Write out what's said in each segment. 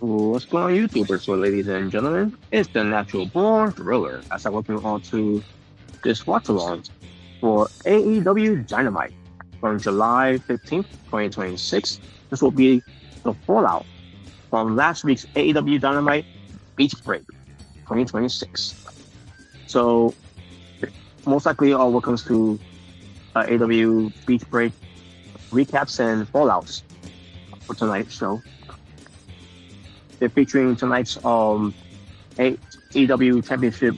What's going on, YouTubers? So, ladies and gentlemen, it's the Natural Born Thriller as I welcome you on to this watch along for AEW Dynamite from July 15th, 2026. This will be the fallout from last week's AEW Dynamite Beach Break 2026. So, most likely, all what comes to AEW Beach Break recaps and fallouts for tonight's show. They're featuring tonight's AEW Championship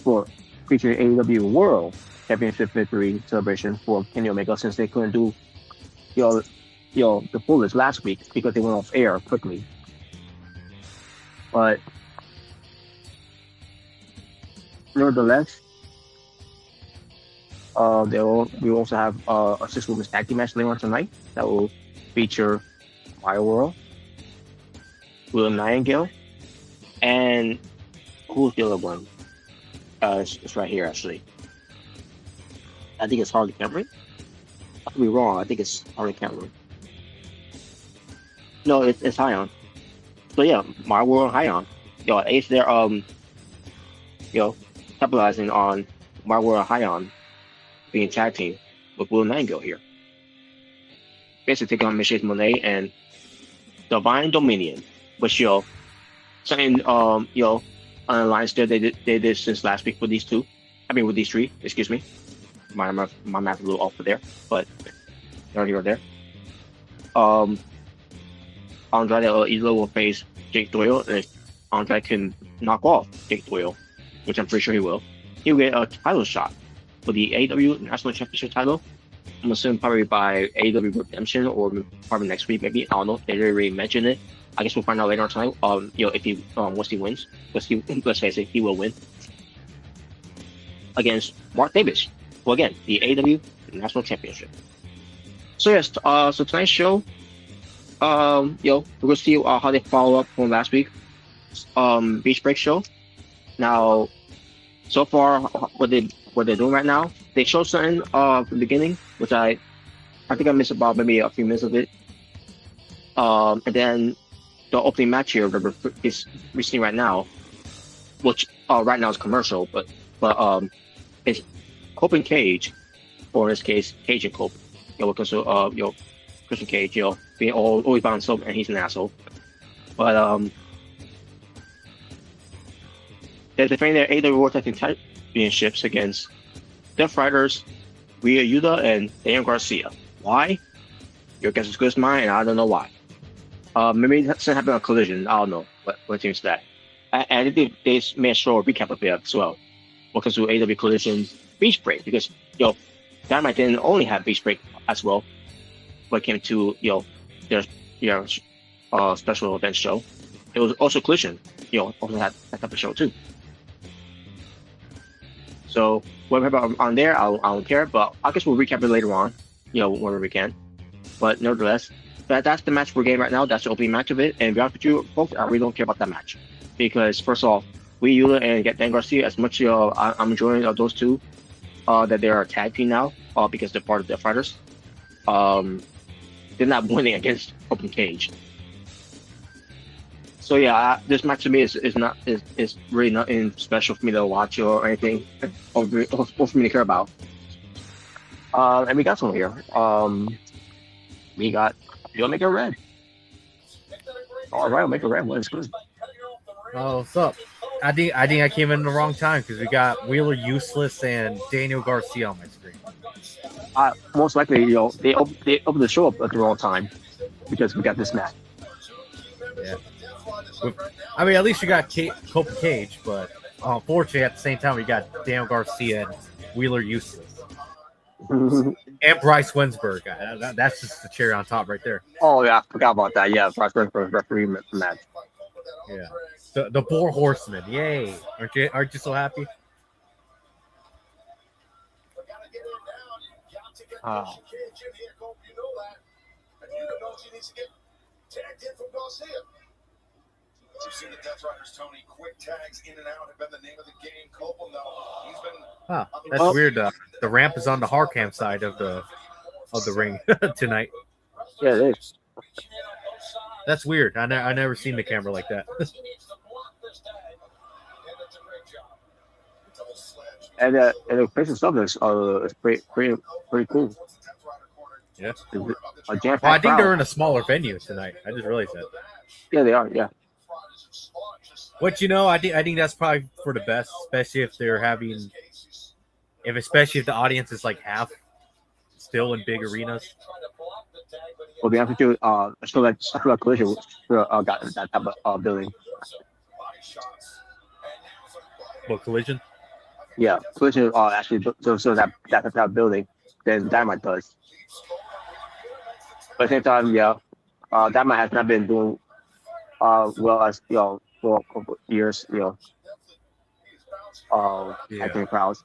for featuring AEW World Championship victory celebration for Kenny Omega since they couldn't do the fullest last week because they went off air quickly. But nevertheless, we will also have a six-women's tag team match later on tonight that will feature Fire World, Will Nightingale, and who's the other one? It's right here actually. I think it's Harley Cameron. I could be wrong. I think it's Harley Cameron. No, it's Hion. So yeah, My World Hion. Ace they're capitalizing on My World Hion being tag team with Will Nightingale here. Basically taking on Michelle Monet and Divine Dominion, which something an alliance there they did since last week with these two. I mean with these three, excuse me. My math a little off there, but they're here or there. Andrade Elo will face Jake Doyle, and if Andrade can knock off Jake Doyle, which I'm pretty sure he will get a title shot for the AEW National Championship title. I'm assuming probably by AEW Redemption or probably next week, maybe. I don't know. They already mentioned it. I guess we'll find out later on tonight. If he once he wins, because let's face it, he will win against Mark Davis. Well, again, the AEW National Championship. So yes, so tonight's show, we're gonna see how they follow up from last week, Beach Break show. Now, so far, what they're doing right now, they showed something from the beginning, which I think I missed about maybe a few minutes of it. And then the opening match here is we're seeing right now, which right now is commercial, but it's Cope and Cage, or in this case, Cage and Cope. Because Christian Cage, being always by himself, and he's an asshole. But they're defending their AEW World Tag Team Championships against Death Riders, Rhea Yuta, and Daniel Garcia. Why? Your guess is as good as mine, and I don't know why. Maybe that's happened on a collision. I don't know what seems that. And I think they may show a recap of it as well. Welcome to AEW Collision's Beach Break, because Dynamite didn't only have Beach Break as well when it came to their special event show. It was also Collision, also had that type of show too. So whatever on there, I don't care, but I guess we'll recap it later on, whenever we can. But nevertheless, that's the match we're getting right now. That's the opening match of it. And to be honest with you, folks, I really don't care about that match. Because first off, Rhea Yuta and Dan Garcia, as much as I'm enjoying those two, that they are a tag team now, because they're part of the Fighters, they're not winning against Open Cage. So yeah, this match to me is really nothing special for me to watch or anything, or for me to care about. And we got someone here. We got Omega Red. All right, Omega Red. What is good? Oh, what's up? I think I came in the wrong time because we got Wheeler Useless and Daniel Garcia on my screen. Most likely, they opened the show up at the wrong time because we got this match. Yeah. I mean, at least you got Cope Cage, but unfortunately, at the same time, we got Daniel Garcia and Wheeler Useless. And Bryce Wensberg. That's just the cherry on top right there. Oh, yeah, I forgot about that. Yeah, Bryce Wensberg referee match. Yeah. The Boar Horseman. Yay. Aren't you so happy? We've seen the Death Riders, Tony. Quick tags in and out have been the name of the game. Copel, no. He's been. That's weird. The ramp is on the Hardcam side of the ring tonight. Yeah, it is. That's weird. I never seen the camera like that. And the place itself is pretty cool. Yeah. A jam-packed Well, I think crowd. they're in a smaller venue tonight. I just realized that. Yeah, they are. Yeah. But I think that's probably for the best, especially if they're having, especially if the audience is like half still in big arenas. Well, be honest with you, I feel like Collision got that type of building. Well, Collision. Yeah, Collision actually so that type of building than Dynamite does. But at the same time, yeah, Dynamite has not been doing well as for a couple of years. Acting crowds.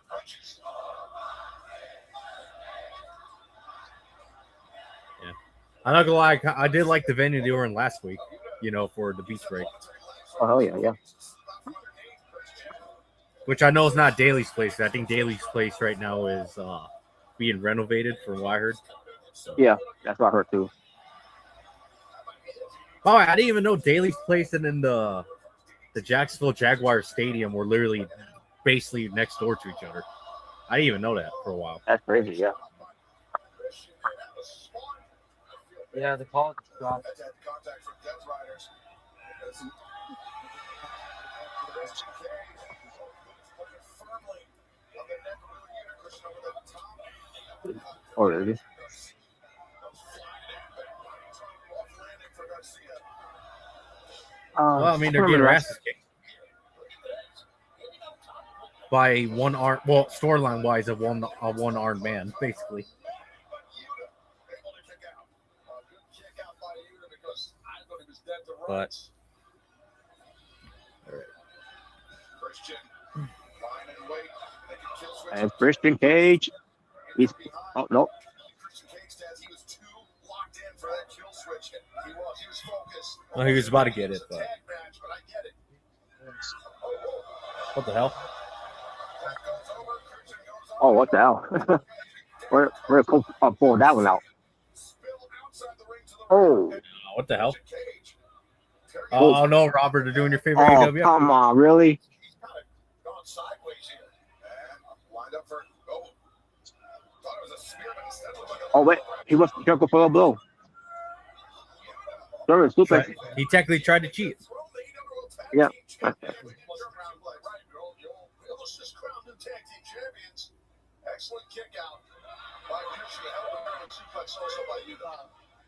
Yeah, I'm not gonna lie, I did like the venue they were in last week. For the Beach Break. Oh hell yeah, yeah. Which I know is not Daly's place. I think Daly's place right now is being renovated, from what I heard. So. Yeah, that's what I heard too. Oh, I didn't even know Daly's place and then the Jacksonville Jaguars Stadium were literally basically next door to each other. I didn't even know that for a while. That's crazy, yeah. Yeah, the call dropped. Oh, really? Well, I mean, they're getting their asses kicked by one arm. Well, storyline wise, a one armed man, basically. But all right. And Christian Cage, he's no. Well, he was about to get it, but what the hell? Oh, what the hell? we're pulling that one out. Oh, what the hell? Oh no, Robert, they're doing your favorite oh, AEW. come on, really? Oh wait, he was jumping for a blow. He technically tried to cheat. Yeah.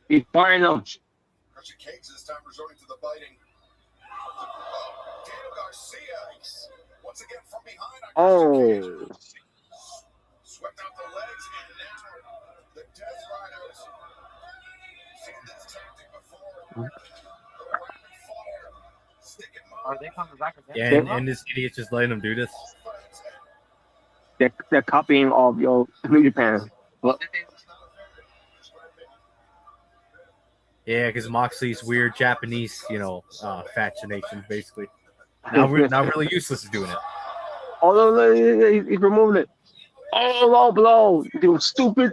He's firing them. Christian Cage this time resorting to the biting. Daniel Garcia once again from behind. Oh. Swept out the legs and now the Death Riders. Seen this tactic before. Are they coming back again? Yeah, and this idiot's just letting him do this. They're copying of your New Japan. Well, yeah, because Moxley's weird Japanese, fascination, basically. Now really useless at doing it. Oh, he's removing it. Oh, low blow. You stupid.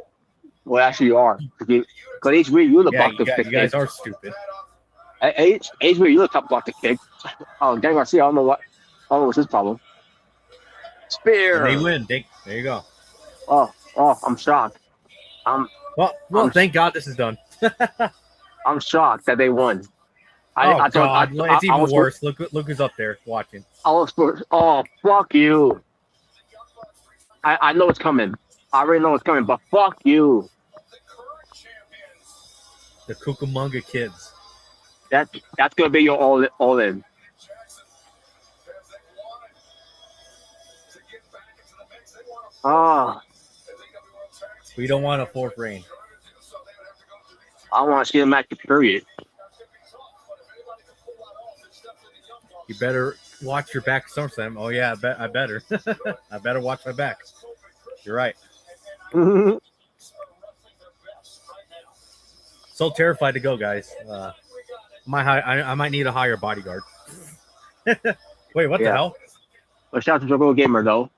Well, actually, you are. Because HB, you look block the kick. You guys are stupid. HB, you look top block the kick. Oh, Daniel Garcia, I don't know what's his problem. Spear. And they win. There you go. Oh, I'm shocked. Well, thank God this is done. I'm shocked that they won. It's even worse. Look who's up there watching. Oh, fuck you. I know it's coming. I already know it's coming, but fuck you. The Cucamonga kids. That's gonna be your all in. We don't want a fourth reign. I want to see a match, period. You better watch your back, SummerSlam. Oh yeah, I better. I better watch my back. You're right. So terrified to go, guys. I might need a higher bodyguard. Wait, what the hell? Well, shout out to Joe Gamer though.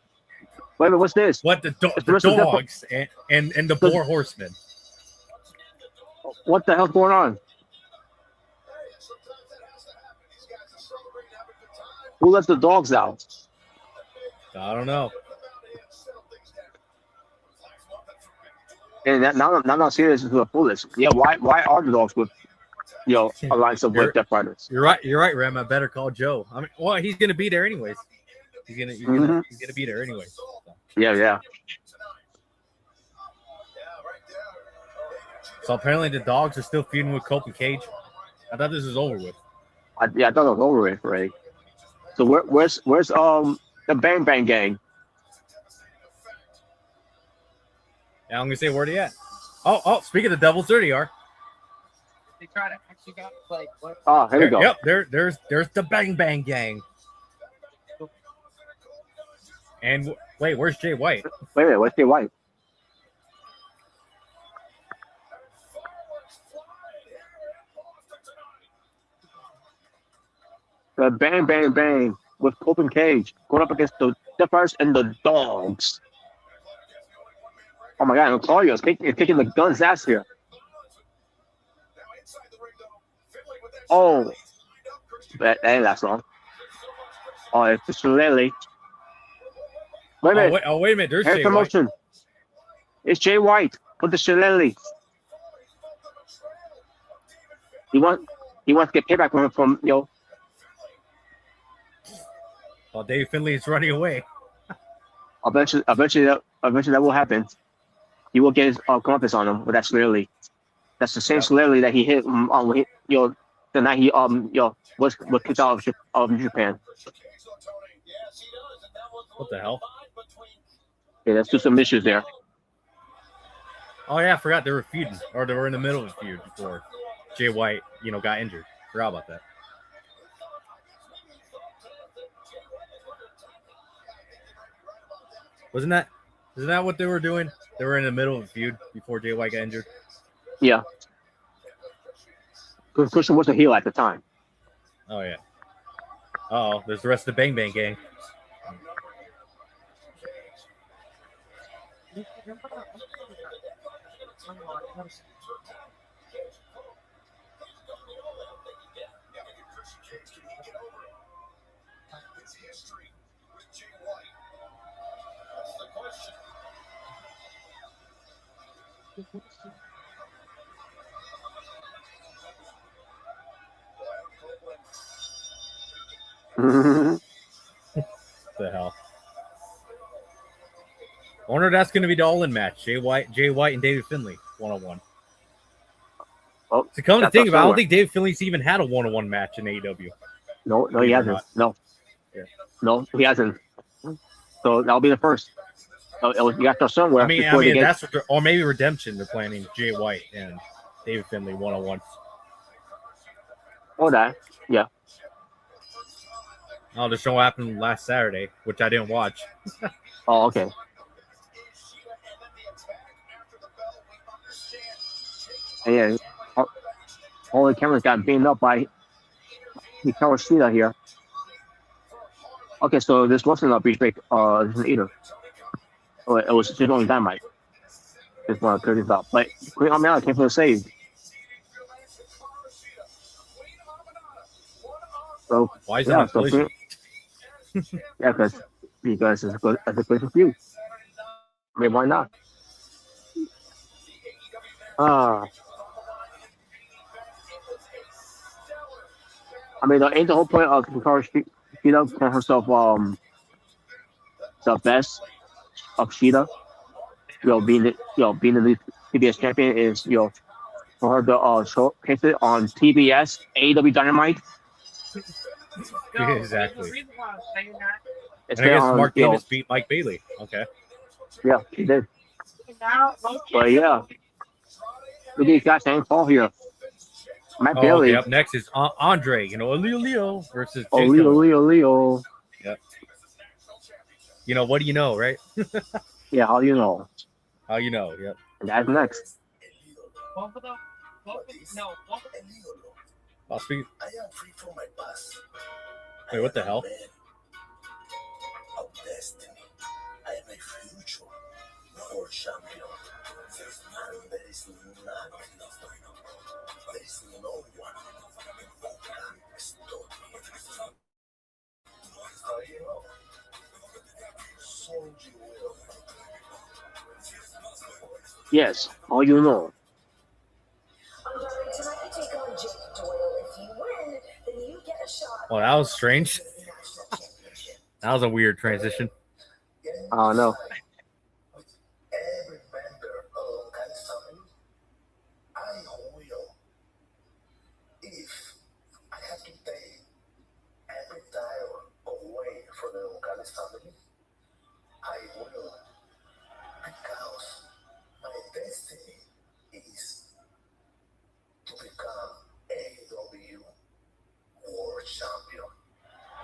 Wait a minute, what's this? What the dogs and the four horsemen? What the hell's going on? Who lets the dogs out? I don't know. And now I'm not serious to the fullest. Yeah, why are the dogs with alliance of with Death Riders? You're right, Rem. I better call Joe. I mean, well, he's gonna be there anyways. He's gonna be there anyways. So. Yeah. So apparently the dogs are still feuding with Cope and Cage. I thought this was over with. I thought it was over with already. So where's the Bang Bang Gang? Yeah, I'm gonna say where they at. Oh, speaking of doubles, there they are. They try to actually got like what? Oh, here we go. Yep, there's the Bang Bang Gang. And wait, where's Jay White? Wait, where's Jay White? The Bang Bang Bang with Cope and Cage going up against the Death Riders and the Dogs. Oh my God, Claudio is kicking the gun's ass here. Oh, that ain't last long. Oh, it's just Lily. Wait a minute. Wait a minute. There's Here's Jay promotion. White. It's Jay White with the shillelagh. He wants to get payback from While Dave Finley is running away. Eventually that will happen. He will get his comeuppance on him with that shillelagh. That's the same shillelagh that he hit on the night he was kicked out of Japan. What the hell? Yeah, let's do some issues there. Oh yeah, I forgot they were feuding, or they were in the middle of a feud before Jay White, got injured. Forgot about that. Isn't that what they were doing? They were in the middle of a feud before Jay White got injured. Yeah. Because Christian was a heel at the time. Oh yeah. Oh, there's the rest of the Bang Bang Gang. The hell? I wonder if that's going to be the all-in match. Jay White and David Finlay, 1-on-1. Oh, to come to think about it, I don't think David Finlay's even had a 1-on-1 match in AEW. No, he hasn't. No. Yeah. No, he hasn't. So that'll be the first. You got to somewhere. I mean, that's what or maybe Redemption. They're planning Jay White and David Finlay 1-on-1. Oh, that. Yeah. Oh, the show happened last Saturday, which I didn't watch. Oh, okay. And yeah, all the cameras got beaten up by Hikaru Shida here. Okay, so this wasn't a Beach Break either. Oh, it was just only Dynamite. Just want to clear this up. But Queen Aminata came for the save. So why is that collision? Yeah, because it's a great review. I mean, why not? I mean, ain't the whole point of Hikaru Shida calling herself the best of Shida? Being the TBS champion is for her to showcase it on TBS AEW Dynamite. Exactly. The reason why I'm saying that, and I guess Mark Davis beat Mike Bailey. Okay. Yeah, he did. now, But yeah, look at these guys hanging fall here. Mike Bailey. Okay, up next is Andre, Leo versus Leo. Yep. What do you know, right? Yeah, how do you know? How you know? Yep. And that's next. I'll speak. Wait, what the hell? Of destiny. I am a future world champion. There is nothing of mine. There is no one who can stop me. Yes, all you know. Tonight you take on Jake Doyle. If you win, then you get a shot. Well, that was strange. That was a weird transition. Oh no. Every member of that family, I will. If I have to pay every dollar away from the Locales family, I will. Because my destiny is to become AEW World Champion.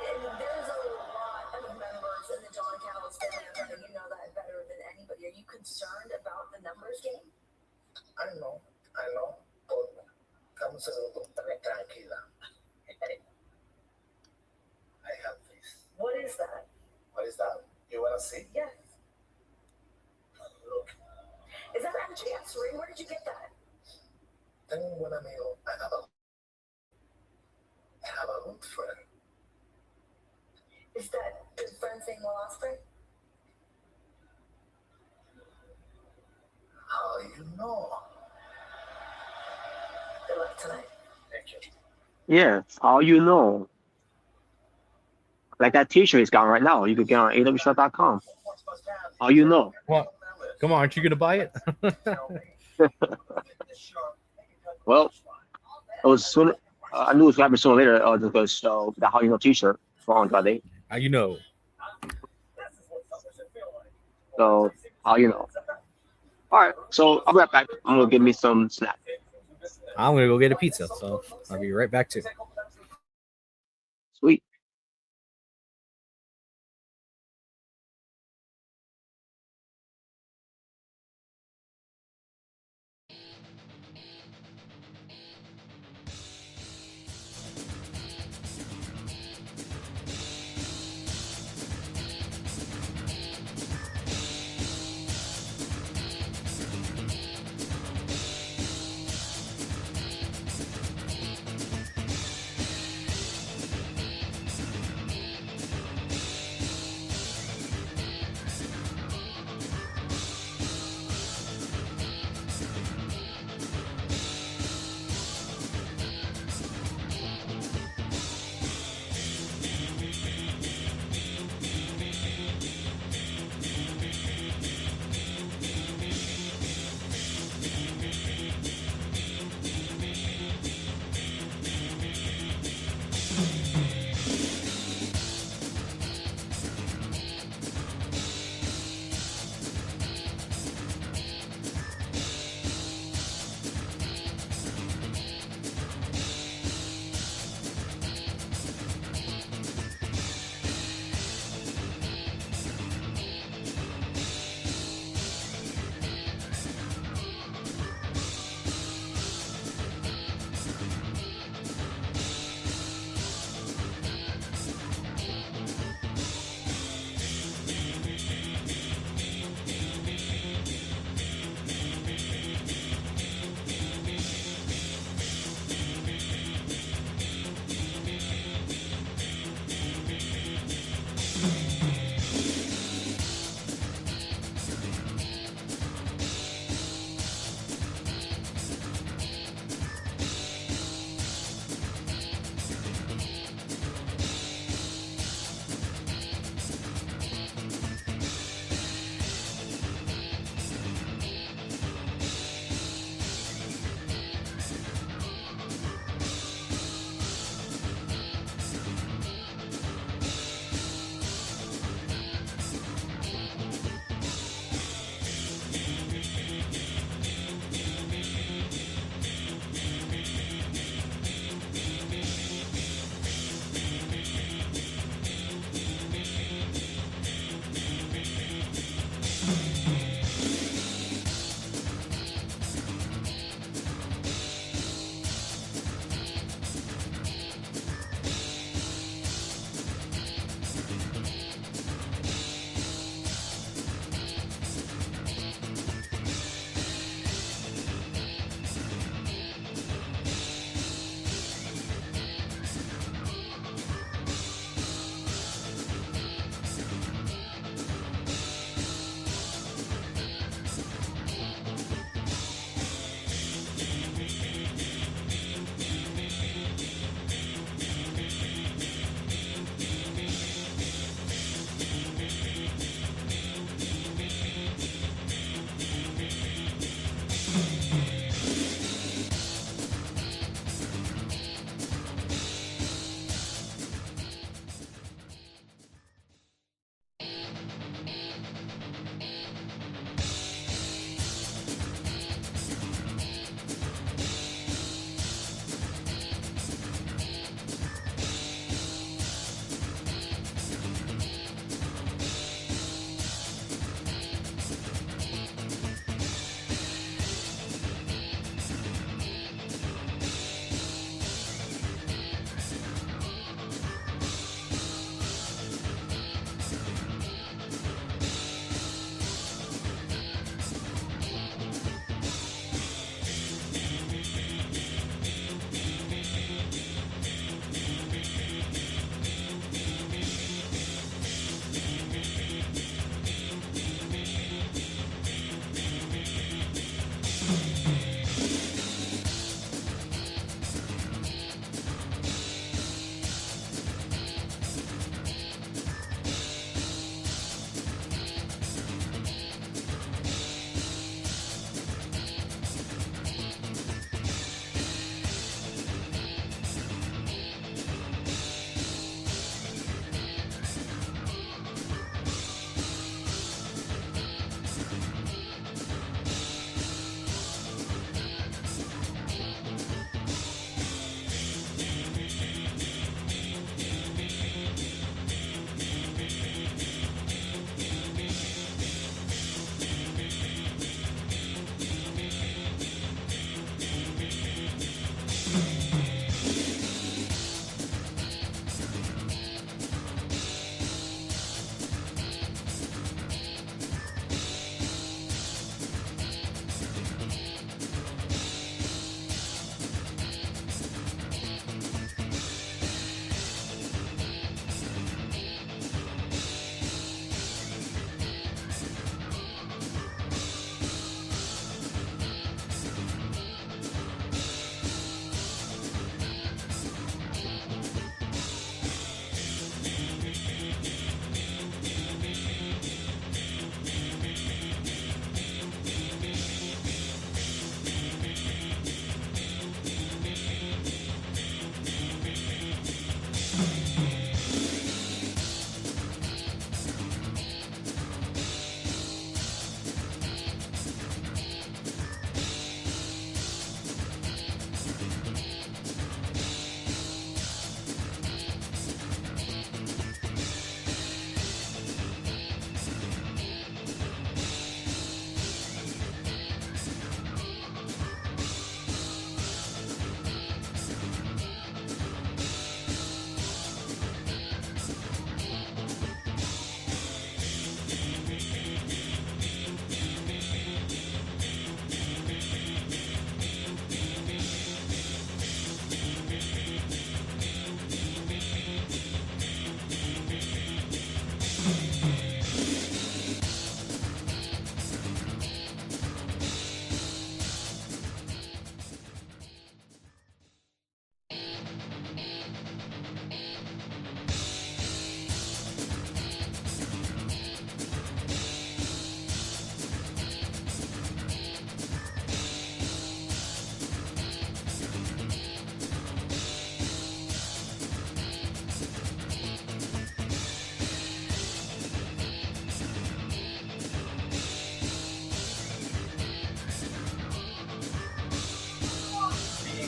And there's a lot of members in the John Callis family. You know that better than anybody. Are you concerned about the numbers game? I know. But dame un segundo. Tranquila. I have this. What is that? What is that? You want to see? Yes. Look. Is that a chance ring? Where did you get that? Tengo un buen amigo. I have a good friend. Is that his friend's name Osprey? How do you know? Good luck tonight. Thank you. Yeah, all you know. Like that T-shirt he's got right now. You could get on awshop.com. All you know. Well, come on, aren't you gonna buy it? Well, it was soon. I knew it was gonna happen sooner or later. Because the how you know T-shirt for Andrade. How you know? So how you know. All right, so I'll be right back. I'm gonna give me some snack. I'm gonna go get a pizza, so I'll be right back too. Sweet.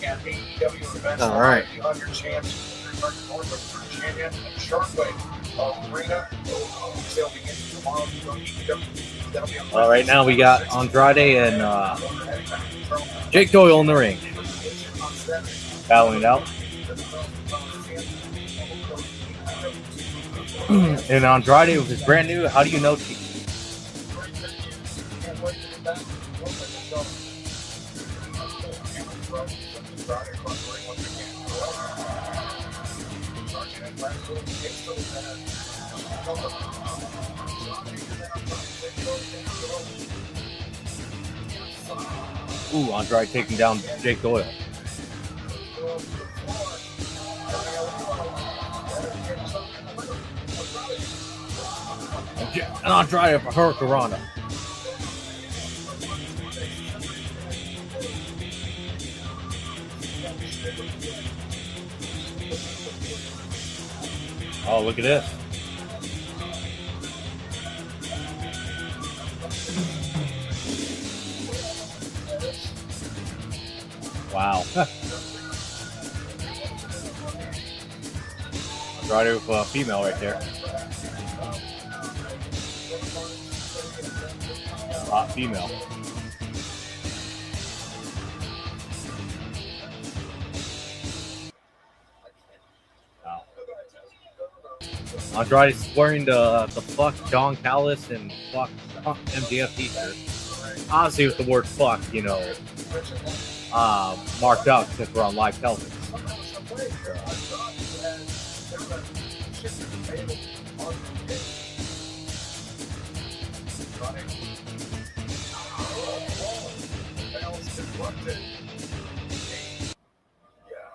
At AEW events, All right. on your chance to return to Northwest Virginia and Sharkway Arena. Sale begins tomorrow. That'll be on Right now we got Andrade and Jake Doyle in the ring, battling it out. And Andrade with his brand new How Do You Know team. Ooh, Andrade taking down Jake Doyle. And Andrade for Hurricanrana. Oh, look at this. Wow. Andrade with a female right there. Hot female. Wow. Andrade's wearing the fuck Don Callis and fuck MJF t-shirt. Obviously with the word fuck, you know, marked up since we're on live television.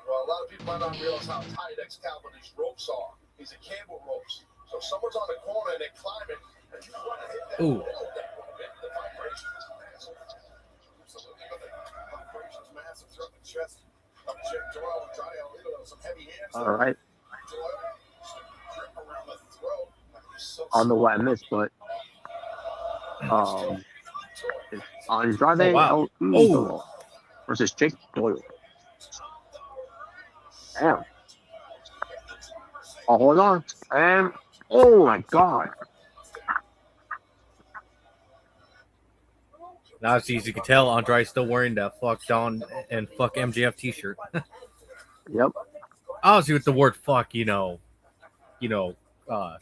Well, a lot of people might not realize how tight Excalibur these ropes are. These are cable ropes. So if someone's on the corner and they're climbing, and you want to hit that Ooh. middle there a bit, the vibration is massive. Absolutely. But the vibration's massive throughout the chest of Jake Doyle. Some heavy hands. All right. Doyle, grip around the throat. I don't know what I missed, but it's Andrade versus Jake Doyle. Damn. Oh, hold on. And oh my god. Now, as you can tell, Andrade's still wearing that fuck Don and fuck MJF t-shirt. Yep. Obviously with the word fuck,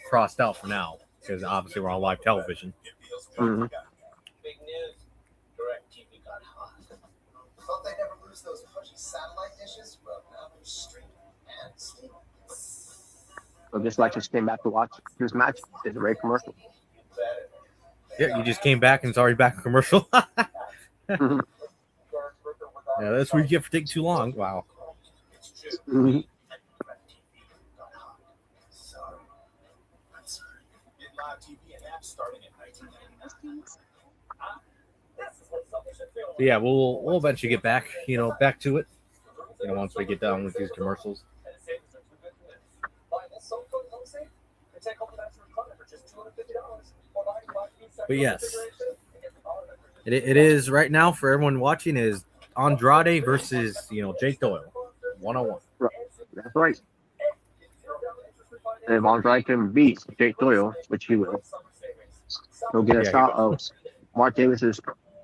crossed out for now, because obviously we're on live television. Mm-hmm. Big news. DirecTV got hot. Thought they'd never lose those pushy satellite dishes? Well, now they're streaming and steaming. So just like to stay back to watch this match is a great commercial. Yeah, you just came back and it's already back in commercial. Mm-hmm. Yeah, that's what you get for taking too long. Wow. Mm-hmm. Yeah, we'll eventually get back, back to it. Once we get done with these commercials. But yes, it is right now for everyone watching is Andrade versus Jake Doyle, 1-on-1. That's right. And if Andrade can beat Jake Doyle, which he will, he'll get a shot of Mark Davis's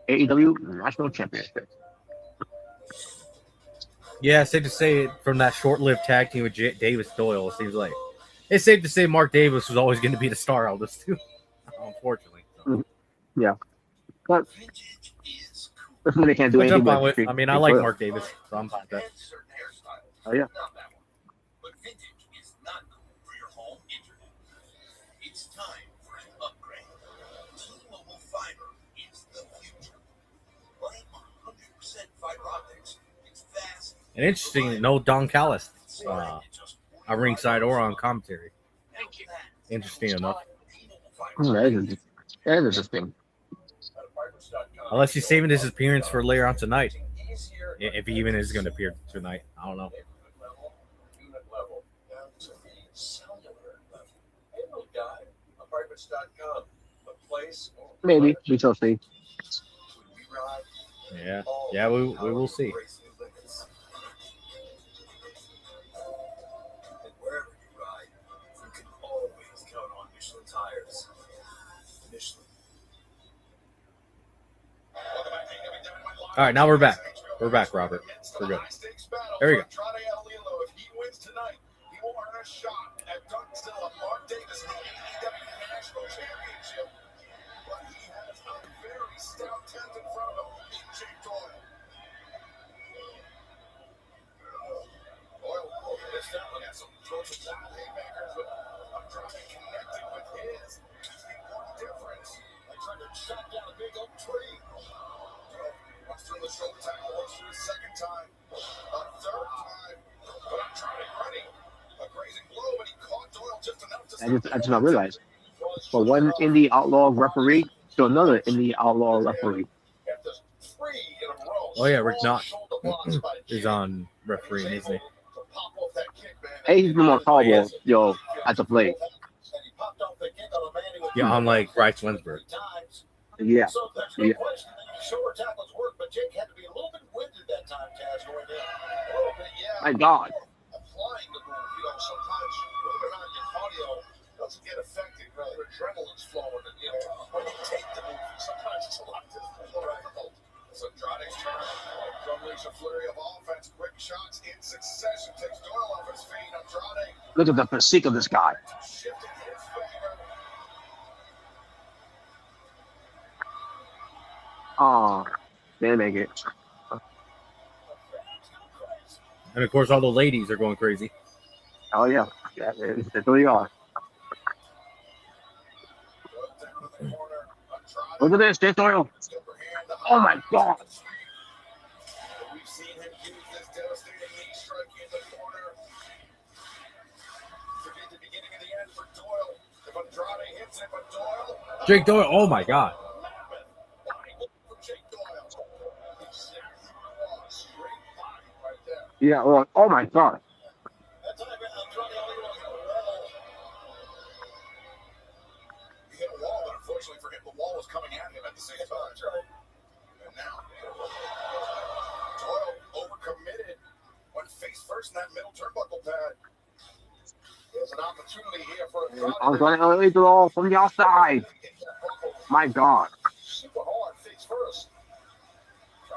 AEW National Championship. Yeah, it's safe to say from that short-lived tag team with Davis Doyle, it seems like it's safe to say Mark Davis was always going to be the star of this too, unfortunately. So. Yeah, but they can't do anything. I mean, I like Mark Davis, so I'm fine with that. Oh yeah. time for an upgrade. T-Mobile Fiber is the future. Like 100% fiber optics. It's fast. And interesting, no Don Callis on ringside or on commentary. Interesting enough. That is interesting. Unless he's saving his appearance for later on tonight. If he even is going to appear tonight. I don't know. Maybe. We shall see. Yeah, we will see. And wherever you ride, you can always count on Michelin tires. Michelin. All right, now we're back. We're back, Robert. We're good. There we go. If he wins tonight, he will earn a shot at Dunkzilla Mark Davis in the AEW National Championship. But he has a very stout tenth in front of him in Jake Doyle. Doyle missed that one. Had some wild haymakers, but Andrade connected with his. He's the one difference. They tried to chop down a big oak tree. Buster the shoulder tackle works for the second time. A third time. But Andrade ready. A grazing blow, but he caught Doyle just enough to I did not realize. For one indie outlaw referee to another indie outlaw referee. Oh yeah, Rick Knott is on refereeing, isn't he? Hey, he's been more powerful, yo, at the plate. Yeah, unlike Bryce Winsberg. Yeah. Yeah. Shoulder tackles work, but Jake had to be a little bit winded that time, Taz, going in. A little bit, yeah. My God. Applying the move, sometimes moving on your cardio doesn't get affected. Your adrenaline's flowing, and when you take the move, sometimes it's a lot difficult. So Andrade's turn to unleash a flurry of offense. Quick shots in succession. Takes Doyle off his feet. Andrade. Look at the physique of this guy. Shifting his favor. Oh, they didn't make it. And of course, all the ladies are going crazy. Oh, yeah. Yeah, they really are. Look at this, Jake Doyle. Oh, my God. We've seen him use this devastating knee strike in the corner. Forget the beginning and the end for Doyle. If Andrade hits it, but Doyle. Jake Doyle, oh my God. Yeah, well, oh, my God. He hit a wall, but unfortunately for him, the wall was coming at him at the same time. And now, Doyle overcommitted. Went face first in that middle turnbuckle pad. There's an opportunity here for I'm going to elevate the wall from the outside. My God. Super hard, face first. A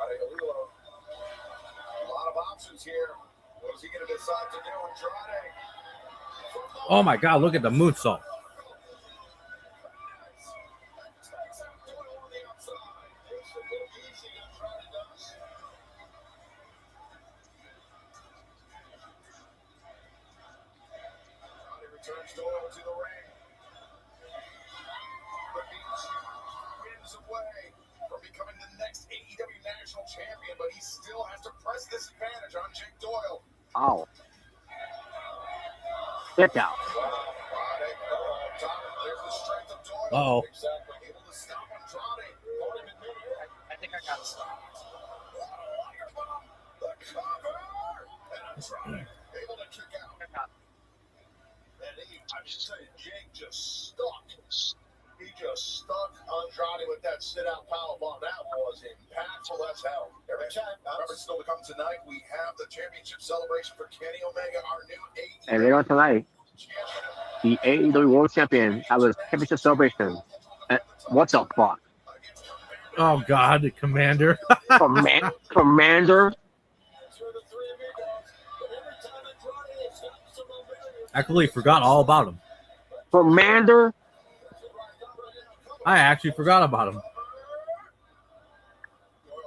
lot of options here. What is he going to decide to do? Andrade. Oh my God, look at the moonsault. Returns Doyle to the ring. The Beach wins away from becoming the next AEW National Champion, but he still has to press this advantage on Jake Doyle. Ow. Get down. Uh-oh. I think I got it stopped. Able to kick out. I should say, Jake just stuck. He just stuck Andrade with that sit-out powerbomb. That was impactful as hell. Every time. Remember, still to come tonight, we have the championship celebration for Kenny Omega, our new AEW. And later on tonight, the AEW World Champion have a championship celebration. What the fuck? Oh God, the Commander. Commander? I completely forgot all about him. Commander? I actually forgot about him.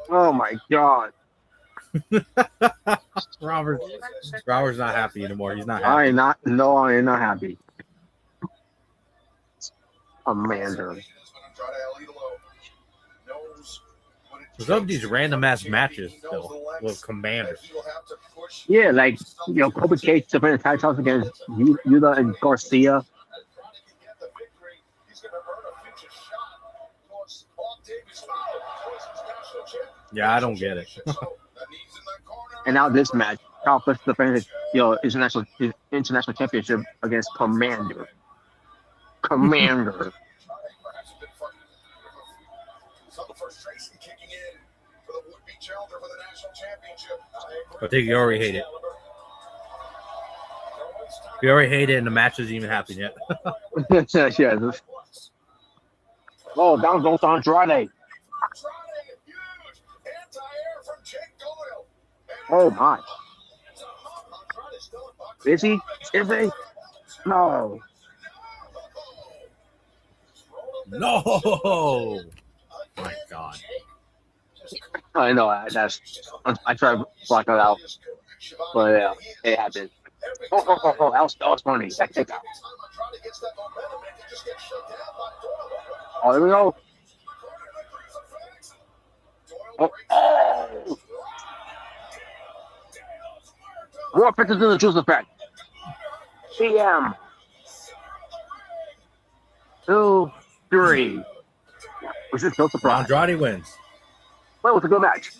Oh my God. Robert's not happy anymore. He's not happy. I am not happy. Commander. There's all these random ass matches though with Commander. Yeah, like Kobe Cage defending titles against Yuta and Garcia. Yeah, I don't get it. And now this match, Kyle Fletcher defending his international championship against Commander. Commander. I think you already hate it. We already hate it, and the match isn't even happening yet. Yeah. Oh, down goes Andrade. Oh my. Is he? Is he? No. No. My God. I know I tried to block that out, but yeah, it happened. Oh, that was funny. That kick out. Oh, there we go. Oh. More pictures in the juice effect. CM. 2, 3. Was this no surprise? Andrade wins. Well, it was a good match.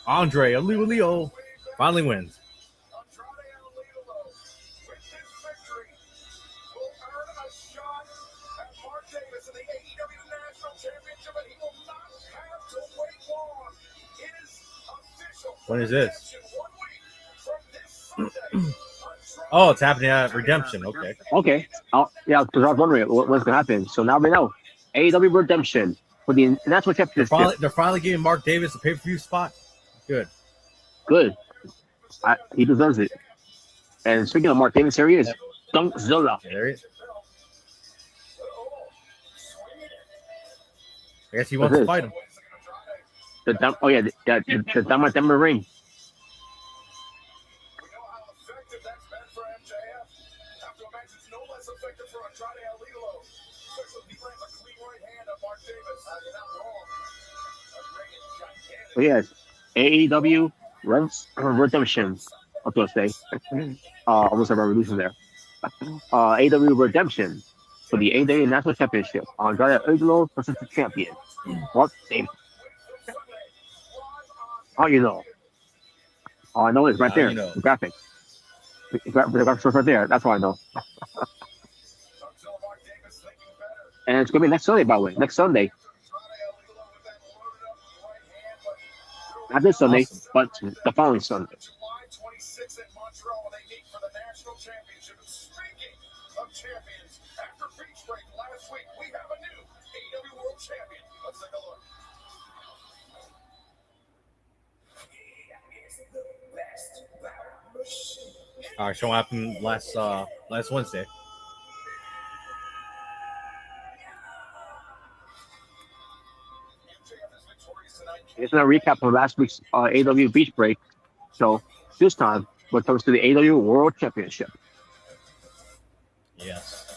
Andre Leo finally wins. When is this? Oh, it's happening at Redemption. Okay. Yeah, because I was wondering what's going to happen. So now we know. AEW Redemption for the National Championship. They're finally giving Mark Davis a pay-per-view spot. Good. He deserves it. And speaking of Mark Davis, here he is. Dunkzilla. There he is. I guess he wants to fight him. The Dynamite ring. So yes, AEW Redemption. I was going to say. Almost a revolution there. AEW Redemption for the AEW National Championship. Andrade Idolo versus the champion. Mark Davis. How you know? All I know is right there. You know. The graphics. The graphics right there. That's all I know. And it's going to be next Sunday, by the way. Next Sunday. Not this Sunday, but the following Sunday. July 26th in Montreal, they meet for the national championship. Speaking of champions, after Beach Break last week, we have a new AEW World Champion. Let's take a look. All right, so what happened last Wednesday? It's a recap from last week's AEW Beach Break. So this time, when it comes to the AEW World Championship. Yes.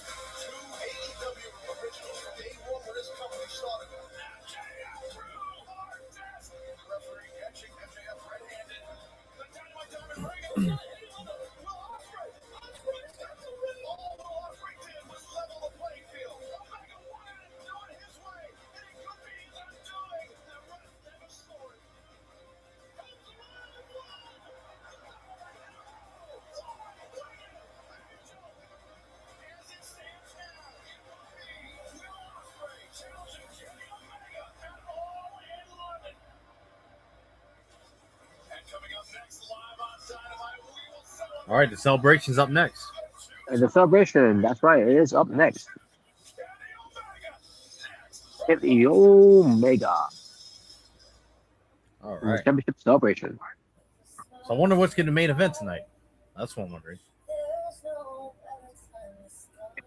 All right, the celebration's up next. And the celebration, that's right, it is up next. Hit the Omega. All right. Championship celebration. So I wonder what's getting the main event tonight. That's what I'm wondering.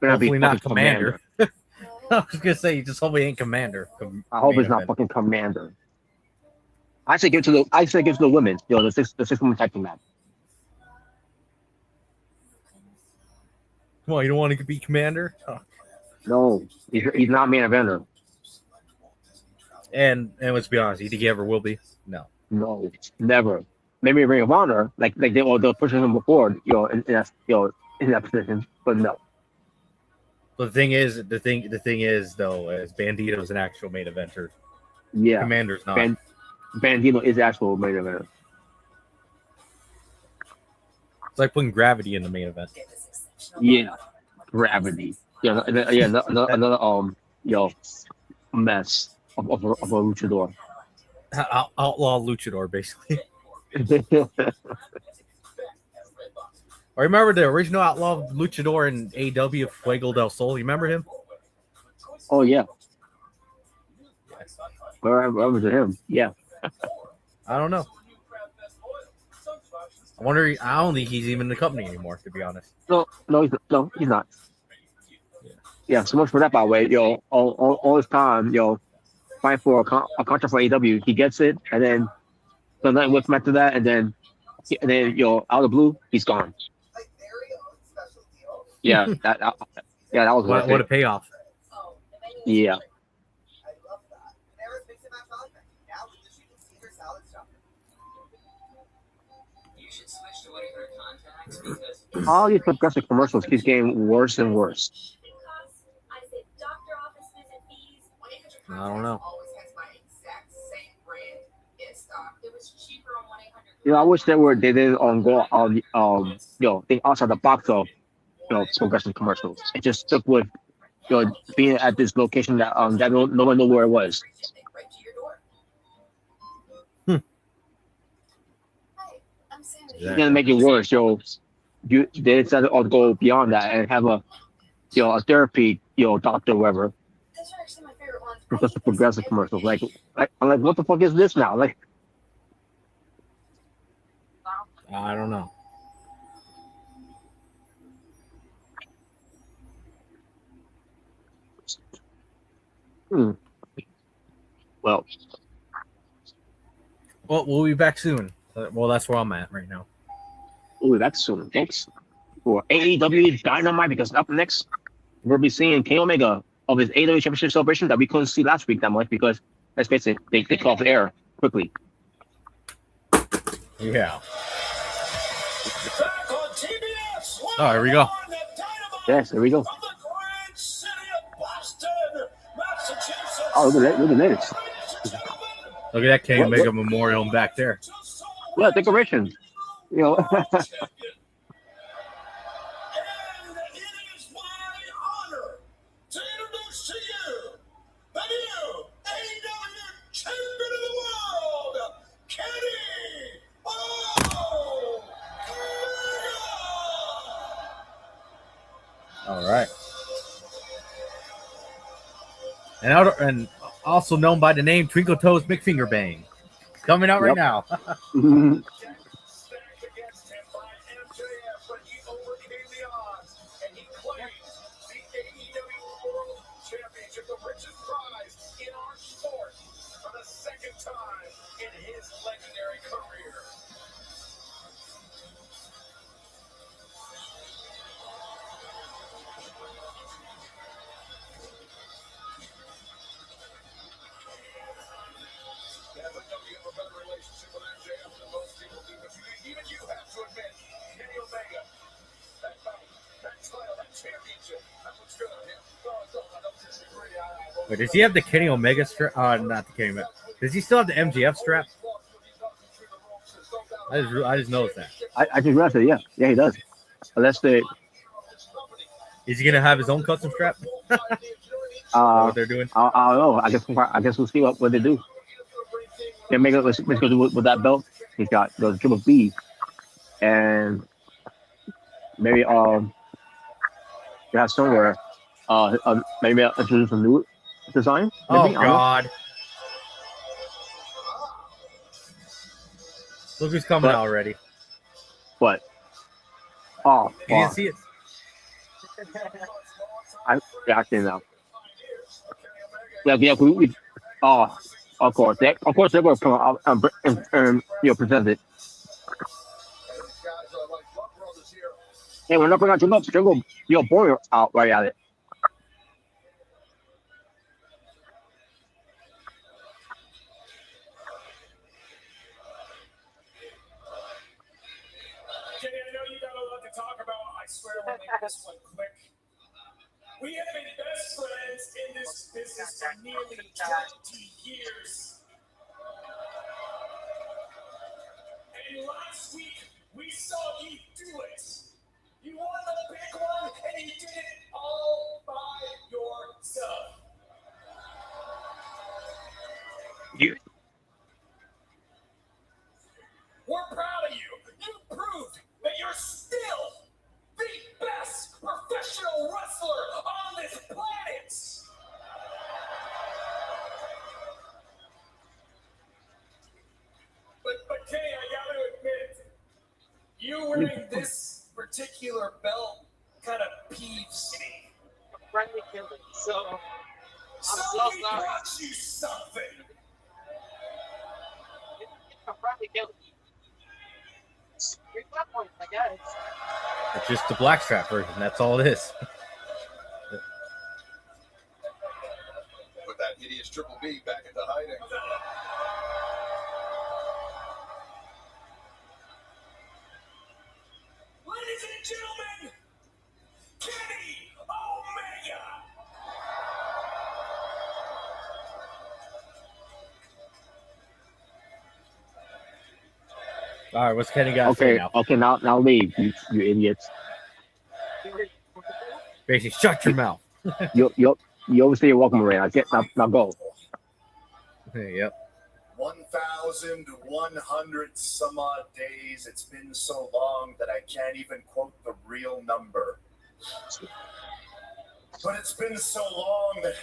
Hopefully not Commander. I was gonna say, just hopefully ain't Commander. I hope it's not fucking Commander. I say give it to the women. The six women tag team match. Well, you don't want to be commander? Oh. No, he's not main eventer. And let's be honest, you think he ever will be? No. No, never. Maybe Ring of Honor, like they'll push him before, in that position, but no. But the thing is, though, is Bandito's an actual main eventer. Yeah, Commander's not. Bandito is actual main eventer. It's like putting Gravity in the main event. Yeah, Gravity. Yeah, another mess of a luchador. Outlaw luchador, basically. I remember the original outlaw luchador in AEW, Fuego del Sol. You remember him? Oh yeah. Where was it him? Yeah. I don't know. I wonder. I don't think he's even in the company anymore, to be honest. No, he's not. Yeah, so much for that. By the way, all this time, fighting for a contract for AEW, he gets it, and then nothing with him after that, and then out of the blue, he's gone. Yeah, that was what a payoff. Yeah. All these progressive commercials keep getting worse and worse. I don't know. I wish they didn't go on think outside the box of progressive commercials. It just stuck with being at this location that no one knew where it was. It's gonna make it worse, they decided to go beyond that and have a therapy doctor or whatever. Because the progressive commercials, I'm like, what the fuck is this now? Like, I don't know. Well, we'll be back soon. Well, that's where I'm at right now. We'll be back soon. Thanks for AEW Dynamite, because up next we'll be seeing Kenny Omega of his AEW Championship celebration that we couldn't see last week that much because, let's face it, they took off the air quickly. Yeah. Oh, here we go. Yes, here we go. Oh, look at this. Look at that Kenny Omega memorial back there. Well, decoration. All right. And also known by the name Twinkle Toes McFinger Bang. Coming out right now. Wait, does he have the Kenny Omega strap? Not the Kenny Omega. Does he still have the MJF strap? I just noticed that. I just realized it. Yeah, he does. Unless is he gonna have his own custom strap? What they're doing? I don't know. I guess we'll see what they do. Yeah, let's go do with that belt. He's got the Triple B, and maybe you have somewhere maybe introduce a new design. Maybe? Oh God! Look who's coming out already. What? Oh, you didn't see it. I see now. Yeah. Of course, they're going to come out and present it. Hey, we're not bringing out Jungle, your boy out right at it. Kenny, I know you got a lot to talk about. I swear we'll make this one quick. We have been best friends in this business for nearly 20 years. And last week, we saw you do it. You won the big one, and you did it all by yourself. We're proud of you. You proved that you're still the best professional wrestler on this planet. But Kenny, I gotta admit, you wearing this particular belt kind of peeves me. Friendly killing. So I'm so Somebody sorry. brought you something. A friendly killing. 3 flat points, I guess. It's just the blackstrap version. That's all it is. Put that hideous Triple B back into hiding. Ladies and gentlemen, Kenny Omega. All right, what's Kenny got to say Okay, now? now leave, you idiots. Basically, shut your mouth. You always say you're welcome, Ray. I get now go. Yep. 1,100 some odd days. It's been so long that I can't even quote the real number. But it's been so long that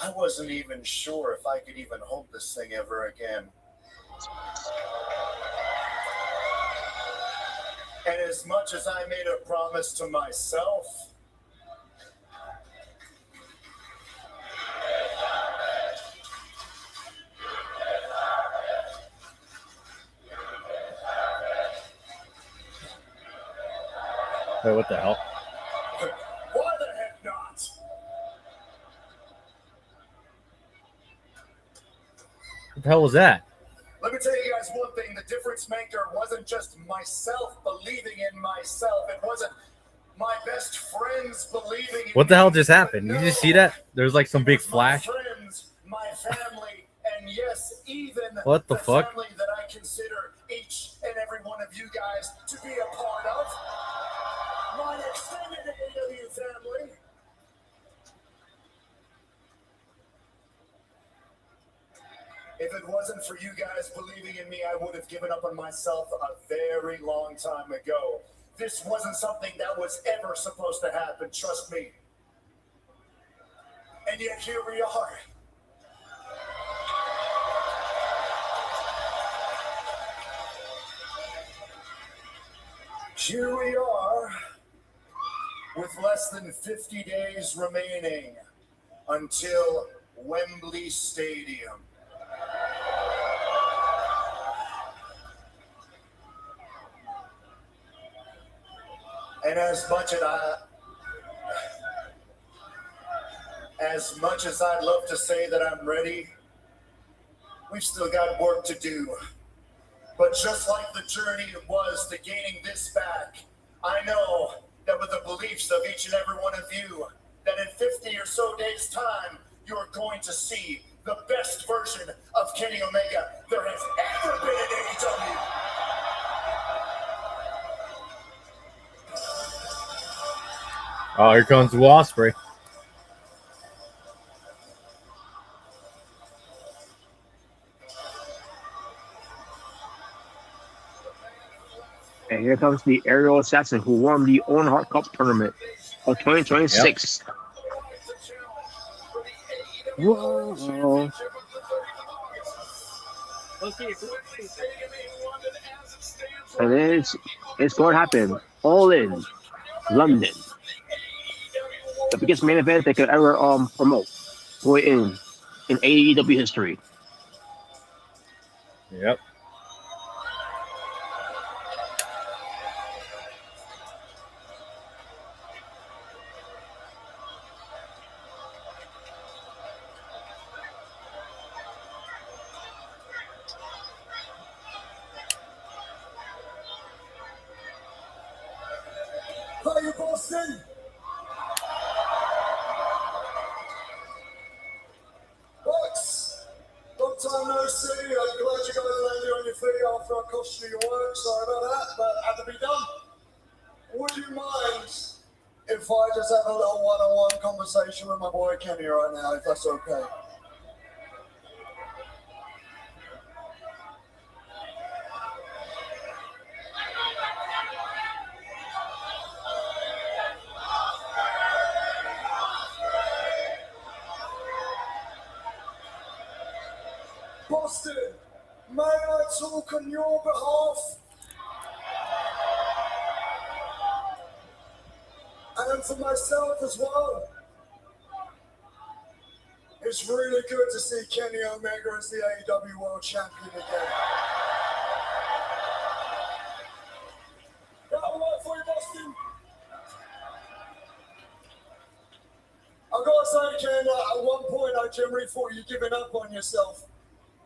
I wasn't even sure if I could even hold this thing ever again. And as much as I made a promise to myself, Wait, what the hell? why the heck not? What the hell was that? Let me tell you guys one thing. The difference maker wasn't just myself believing in myself. It wasn't my best friends believing in What the hell me. just happened? No, You just see that? There's like some big it was flash. My friends, my family, and yes, even What the fuck? family that I consider each and every one of you guys to be a part of. My extended AEW family. If it wasn't for you guys believing in me, I would have given up on myself a very long time ago. This wasn't something that was ever supposed to happen, trust me. And yet here we are. Here we are, with less than 50 days remaining until Wembley Stadium. And as much as I'd love to say that I'm ready, we've still got work to do. But just like the journey it was to gaining this back, I know that with the beliefs of each and every one of you, that in 50 or so days' time, you're going to see the best version of Kenny Omega there has ever been in AEW. Oh, here comes Will Ospreay. And here comes the aerial assassin who won the Owen Hart Cup tournament of 2026. Whoa. And it's going to happen. All in London. The biggest main event they could ever promote going in AEW history. Yep. Boston? Bucks, long time no see. I'm glad you guys landed on your feet after I cost you your work. Sorry about that, but had to be done. Would you mind if I just have a little one-on-one conversation with my boy Kenny right now, if that's okay? Boston, may I talk on your behalf? And for myself as well. It's really good to see Kenny Omega as the AEW World Champion again. That all right for you, Boston? I've got to say, Ken, at one point I generally thought you were giving up on yourself.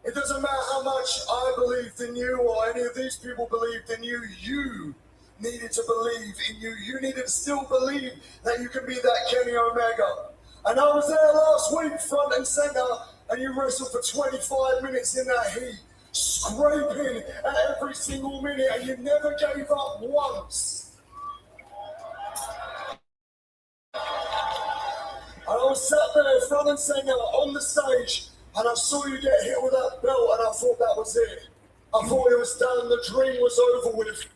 It doesn't matter how much I believed in you or any of these people believed in you, you needed to believe in you. You needed to still believe that you can be that Kenny Omega. And I was there last week, front and center, and you wrestled for 25 minutes in that heat, scraping at every single minute, and you never gave up once. And I was sat there, front and center, on the stage, and I saw you get hit with that belt, and I thought that was it. I thought it was done, the dream was over with.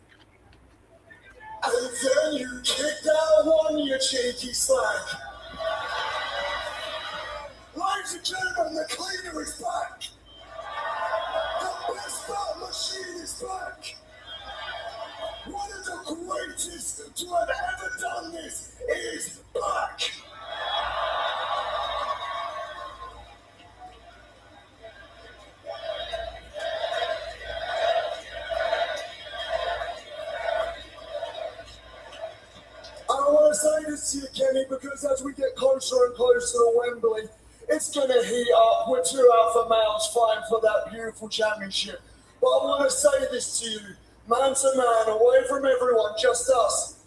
And then you kicked out one, you cheeky slag. Ladies and gentlemen, the cleaner is back. The best belt machine is back. One of the greatest to have ever done this is back. I want to say this to you, Kenny, because as we get closer and closer to Wembley, it's going to heat up. We're two alpha males fighting for that beautiful championship. But I want to say this to you, man to man, away from everyone, just us.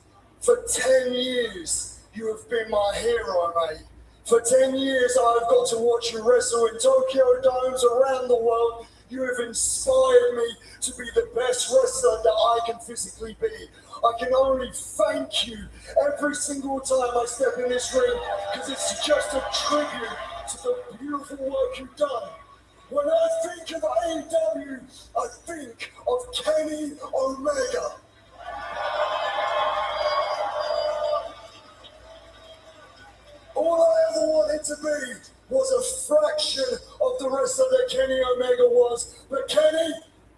For 10 years, you have been my hero, mate. For 10 years, I've got to watch you wrestle in Tokyo domes around the world. You have inspired me to be the best wrestler that I can physically be. I can only thank you every single time I step in this ring, because it's just a tribute to the beautiful work you've done. When I think of AEW, I think of Kenny Omega. All I ever wanted to be was a fraction of the wrestler that Kenny Omega was. But Kenny,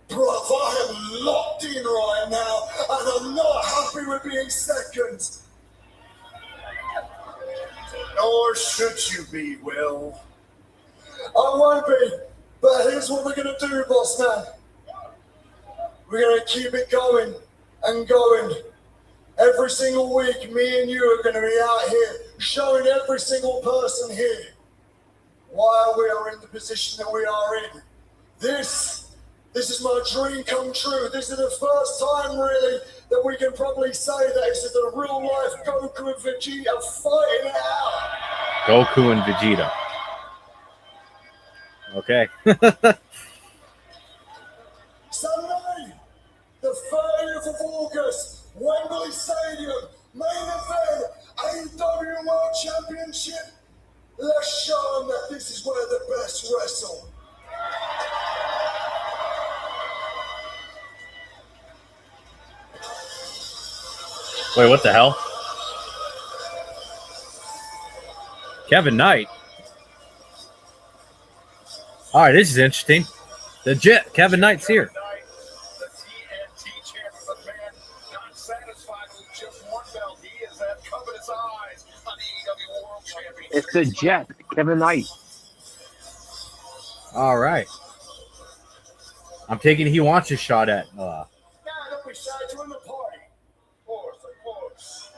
bruv, I am locked in right now, and I'm not happy with being second. Nor should you be, Will. I won't be, but here's what we're going to do, boss man. We're going to keep it going and going. Every single week, me and you are going to be out here showing every single person here why we are in the position that we are in. This is my dream come true. This is the first time, really, that we can probably say that this is the real-life Goku and Vegeta fighting it out. Goku and Vegeta. Okay. Sunday, the 30th of August, Wembley Stadium, main event, AEW World Championship. Let's show them that this is where the best wrestle. Wait, what the hell? Kevin Knight. All right, this is interesting. The Jet, Kevin Knight's here. The TNT champion, but man, not satisfied with just one belt. He is at covetous eyes on the AEW World Championship. It's the Jet, Kevin Knight. All right. I'm taking he wants a shot at. Nah, don't be shy, join the party. Of course.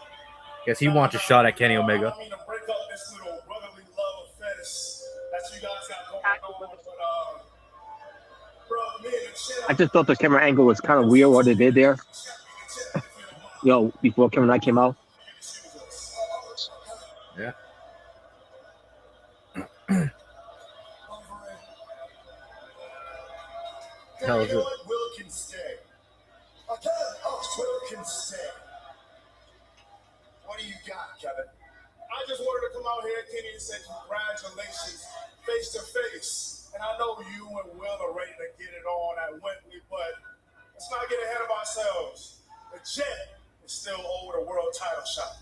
Guess he wants a shot at Kenny Omega. I don't mean to break up this little brotherly love affair that you guys got going on, but bro, man, I just thought the camera angle was kind of weird what they did there. Before Kevin Knight came out. Hell is You know it? what? Will can stay. Okay, Will can stay. What do you got, Kevin? I just wanted to come out here, Kenny, and say congratulations face to face. And I know you and Will are ready to get it on at Wembley, but let's not get ahead of ourselves. The Jet is still owed a world title shot.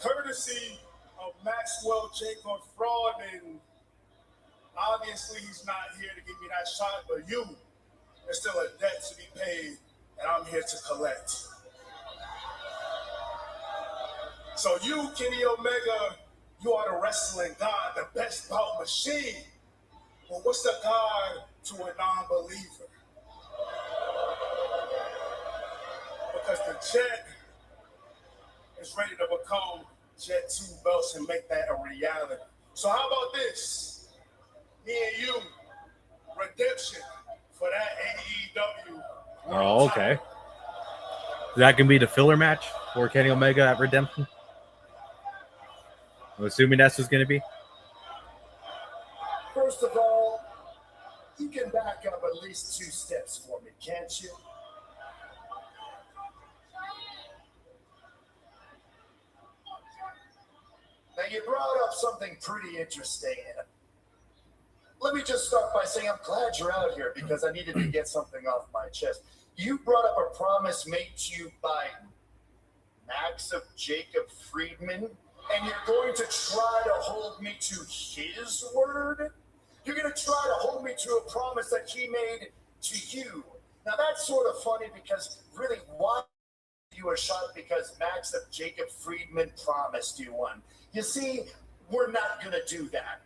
Courtesy of Maxwell Jacob Fraud, and obviously he's not here to give me that shot, but you, there's still a debt to be paid, and I'm here to collect. So you, Kenny Omega, you are the wrestling god, the best bout machine. Well, what's the god to a non-believer? Because the Jet is ready to become Jet 2 belts and make that a reality. So how about this? Me and you, redemption for that AEW. Oh, okay. That can be the filler match for Kenny Omega at Redemption. I'm assuming that's what's going to be. First of all, you can back up at least 2 steps for me, can't you? Now, you brought up something pretty interesting. Let me just start by saying I'm glad you're out here because I needed to get something off my chest. You brought up a promise made to you by Max of Jacob Friedman, and you're going to try to hold me to his word? You're going to try to hold me to a promise that he made to you. Now, that's sort of funny because really, why you a shot? Because Max of Jacob Friedman promised you one. You see, we're not going to do that.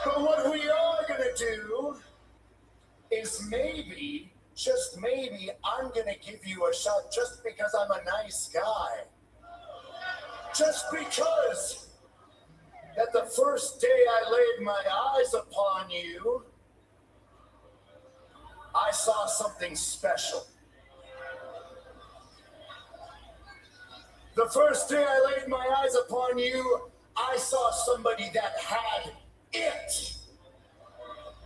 But what we are going to do is maybe, just maybe, I'm going to give you a shot just because I'm a nice guy. Just because that the first day I laid my eyes upon you, I saw something special. The first day I laid my eyes upon you, I saw somebody that had it.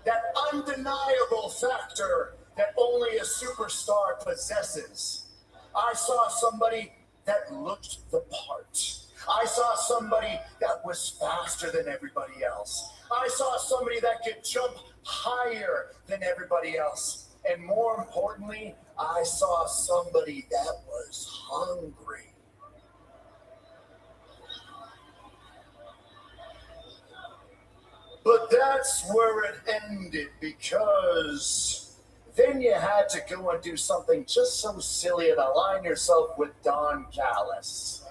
That undeniable factor that only a superstar possesses. I saw somebody that looked the part. I saw somebody that was faster than everybody else. I saw somebody that could jump higher than everybody else. And more importantly, I saw somebody that was hungry. But that's where it ended, because then you had to go and do something just so silly and align yourself with Don Callis.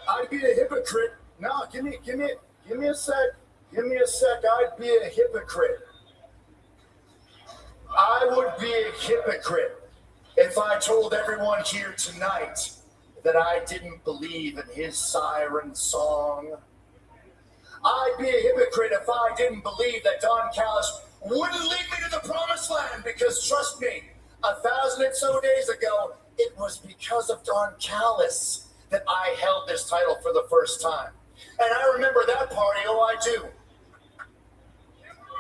I'd be a hypocrite. No, give me a sec. Give me a sec. I'd be a hypocrite. I would be a hypocrite if I told everyone here tonight that I didn't believe in his siren song. I'd be a hypocrite if I didn't believe that Don Callis wouldn't lead me to the promised land, because trust me, 1,000 and so days ago, it was because of Don Callis that I held this title for the first time. And I remember that party, oh I do.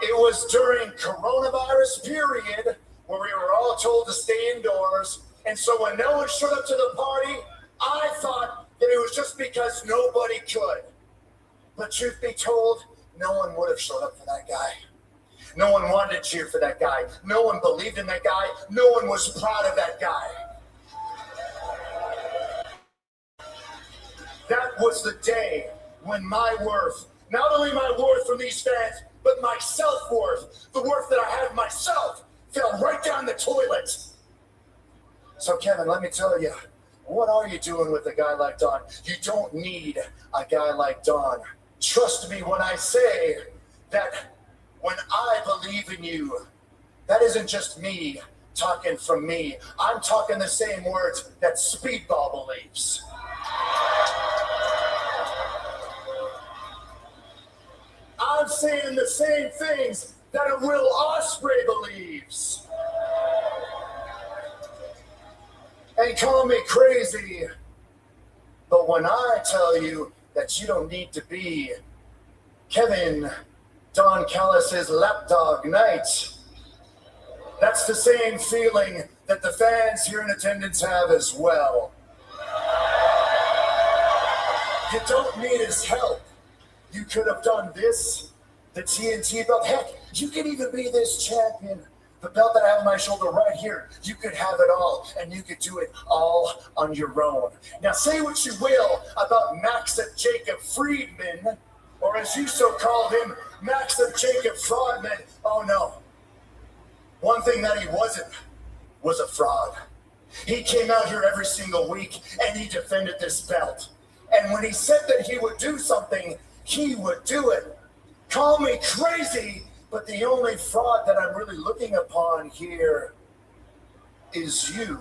It was during coronavirus period where we were all told to stay indoors. And so when no one showed up to the party, I thought that it was just because nobody could. But truth be told, no one would have showed up for that guy. No one wanted to cheer for that guy. No one believed in that guy. No one was proud of that guy. That was the day when my worth, not only my worth from these fans, but my self-worth, the worth that I had of myself, fell right down the toilet. So Kevin, let me tell you, what are you doing with a guy like Don? You don't need a guy like Don. Trust me when I say that when I believe in you, that isn't just me talking from me. I'm talking the same words that Speedball believes. I'm saying the same things that a Will Ospreay believes. you call me crazy, but when I tell you that you don't need to be Kevin Don Callis's lapdog Knight, that's the same feeling that the fans here in attendance have as well. You don't need his help. You could have done this, the TNT belt. Heck, you could even be this champion. The belt that I have on my shoulder right here, you could have it all, and you could do it all on your own. Now say what you will about Maxim Jacob Friedman, or as you so called him, Maxim Jacob Fraudman. Oh no. One thing that he wasn't was a fraud. He came out here every single week, and he defended this belt. And when he said that he would do something, he would do it. Call me crazy, but the only fraud that I'm really looking upon here is you.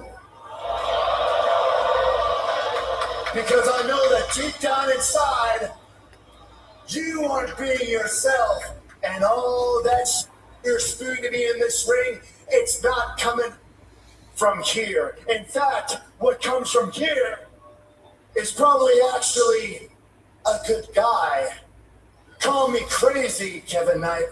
Because I know that deep down inside, you aren't being yourself. And all that you're spewing to me in this ring, it's not coming from here. In fact, what comes from here is probably actually a good guy. Call me crazy, Kevin Knight,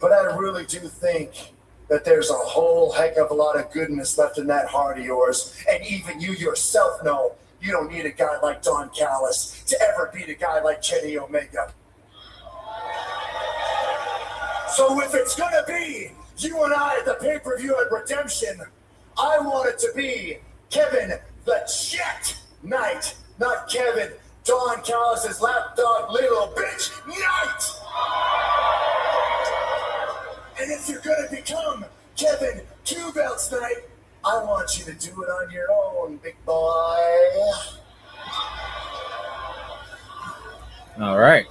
but I really do think that there's a whole heck of a lot of goodness left in that heart of yours. And even you yourself know you don't need a guy like Don Callis to ever beat a guy like Kenny Omega. So if it's going to be you and I at the pay-per-view at Redemption, I want it to be Kevin the Jet Knight, not Kevin Don Callis' lapdog little bitch Knight. And if you're going to become Kevin Two Belts Knight, I want you to do it on your own, big boy. All right.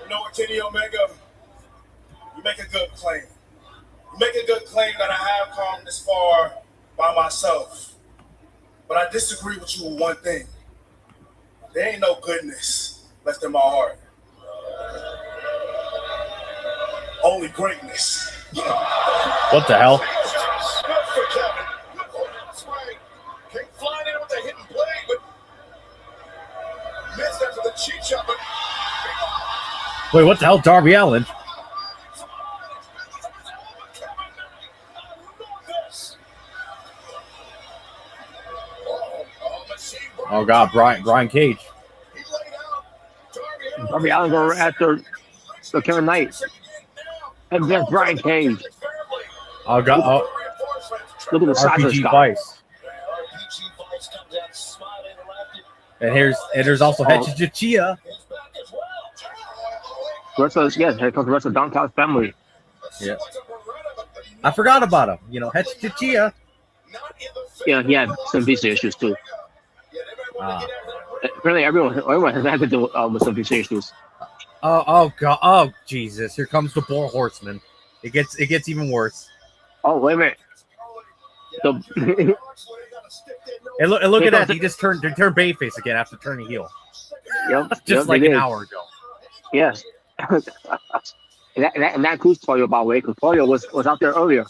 You know what, Kenny Omega? You make a good claim. You make a good claim that I have come this far by myself. But I disagree with you with one thing. There ain't no goodness left in my heart. Only greatness. What the hell? Good for Kevin. That's right. Came flying in with a hidden blade, but missed after the cheat shot. But Wait, what the hell? Darby Allin? Oh God, Brian Cage. Darby Allin going after the Kevin Knight. And there's Brian Cage. Oh God, Look at the size of this RPG guy. Vice. And there's also Hechichichia. Here comes the rest of Don Callis family. Yeah. I forgot about him. You know, Hechichichia. Yeah, he had some visa issues too. Apparently, everyone has had to deal with some visa issues. Oh God! Oh Jesus! Here comes the Boar Horseman. It gets even worse. Oh wait a minute! And look at that! He just turned babyface again after turning heel. Yep, Just like an hour ago. Yes. and that includes Polio, by the way, because Polio was out there earlier.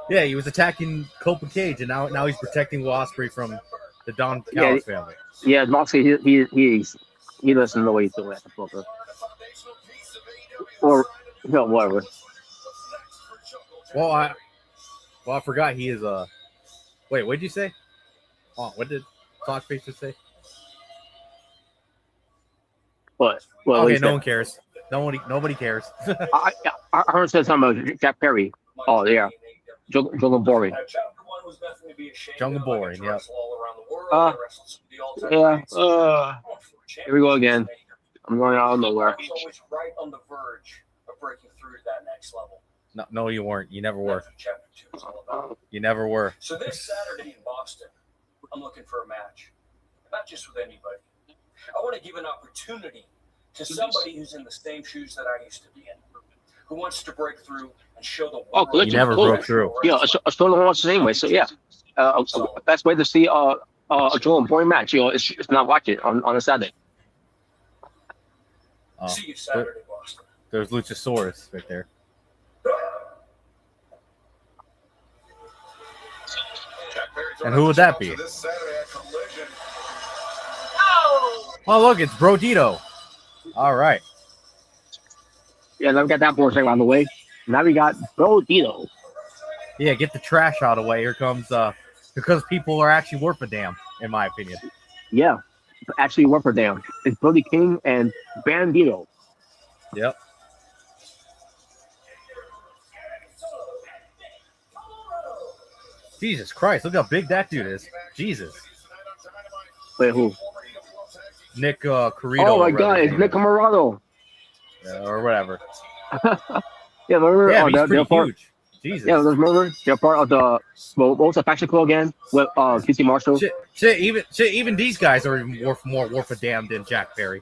Yeah, he was attacking Copa Cage, and now he's protecting Will Ospreay from the Don Callis family. Yeah, Moxley, he doesn't know what he's doing at the poker. Or whatever. Well, I forgot he is a. Wait, what did you say? Oh, what did Talkface just say? What? Okay, no one cares. Nobody cares. I heard said something about Jack Perry. Oh yeah, Jungle Boring. Jungle Boring, yeah. Yeah. Here we go again. I'm going out of nowhere. He's always right on the verge of breaking through to that next level. No, you weren't. You never were. That's what Chapter 2 is all about. You never were. So this Saturday in Boston, I'm looking for a match. Not just with anybody. I want to give an opportunity to somebody who's in the same shoes that I used to be in, who wants to break through and show the world. You never broke through. Yeah, a stolen wants the same way. So yeah, best way to see a Joe important match. It's not watch it on a Saturday. Oh, See you Saturday, Boston. there's Luchasaurus right there. And who would that be? This Saturday at Collision. Oh, look, it's Brodito. All right. Yeah, let me get that bullshit out of the way. Now we got Brodito. Yeah, get the trash out of the way. Here comes because people are actually worth a damn, in my opinion. Yeah, actually work for them. It's Brody King and Bandito. Yep. Jesus Christ, look how big that dude is. Jesus. Wait, who? Nick Carito. Oh my or God, whatever his it's name Nick is. Camarado. Or whatever. Yeah, remember? Yeah, he's they're pretty part. huge. Jesus. Yeah, remember? They're part of the what was the faction crew again with QT Marshall. Even these guys are even worth a damn than Jack Perry.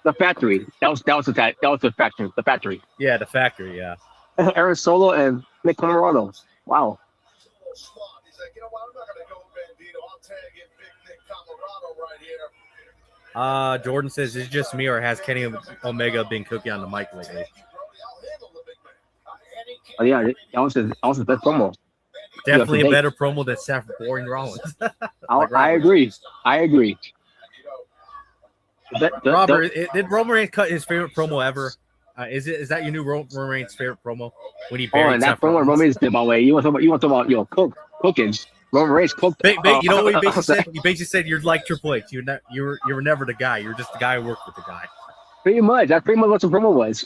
The factory. That was the faction. The factory. Yeah, the factory. Yeah. Aaron Solo and Nick Camarado. Wow. He's like, you know what? I'm not gonna go with Bandito. I'll tag in Big Nick Camarado right here. Jordan says, is it just me or has Kenny Omega been cooking on the mic lately? Oh yeah, that was his best promo. Definitely Yeah, a better promo than Seth Boring Rollins. I agree. Robert, did Roman Reigns cut his favorite promo ever? Is that your new Roman Reigns favorite promo when he buried and that Seth promo Rollins? Roman Reigns did, by the way. You want to talk about cooking? Roman Reigns cooked. You know what he basically said? He basically said you're like Triple H. You were never the guy. You're just the guy who worked with the guy. Pretty much. That's pretty much what the promo was.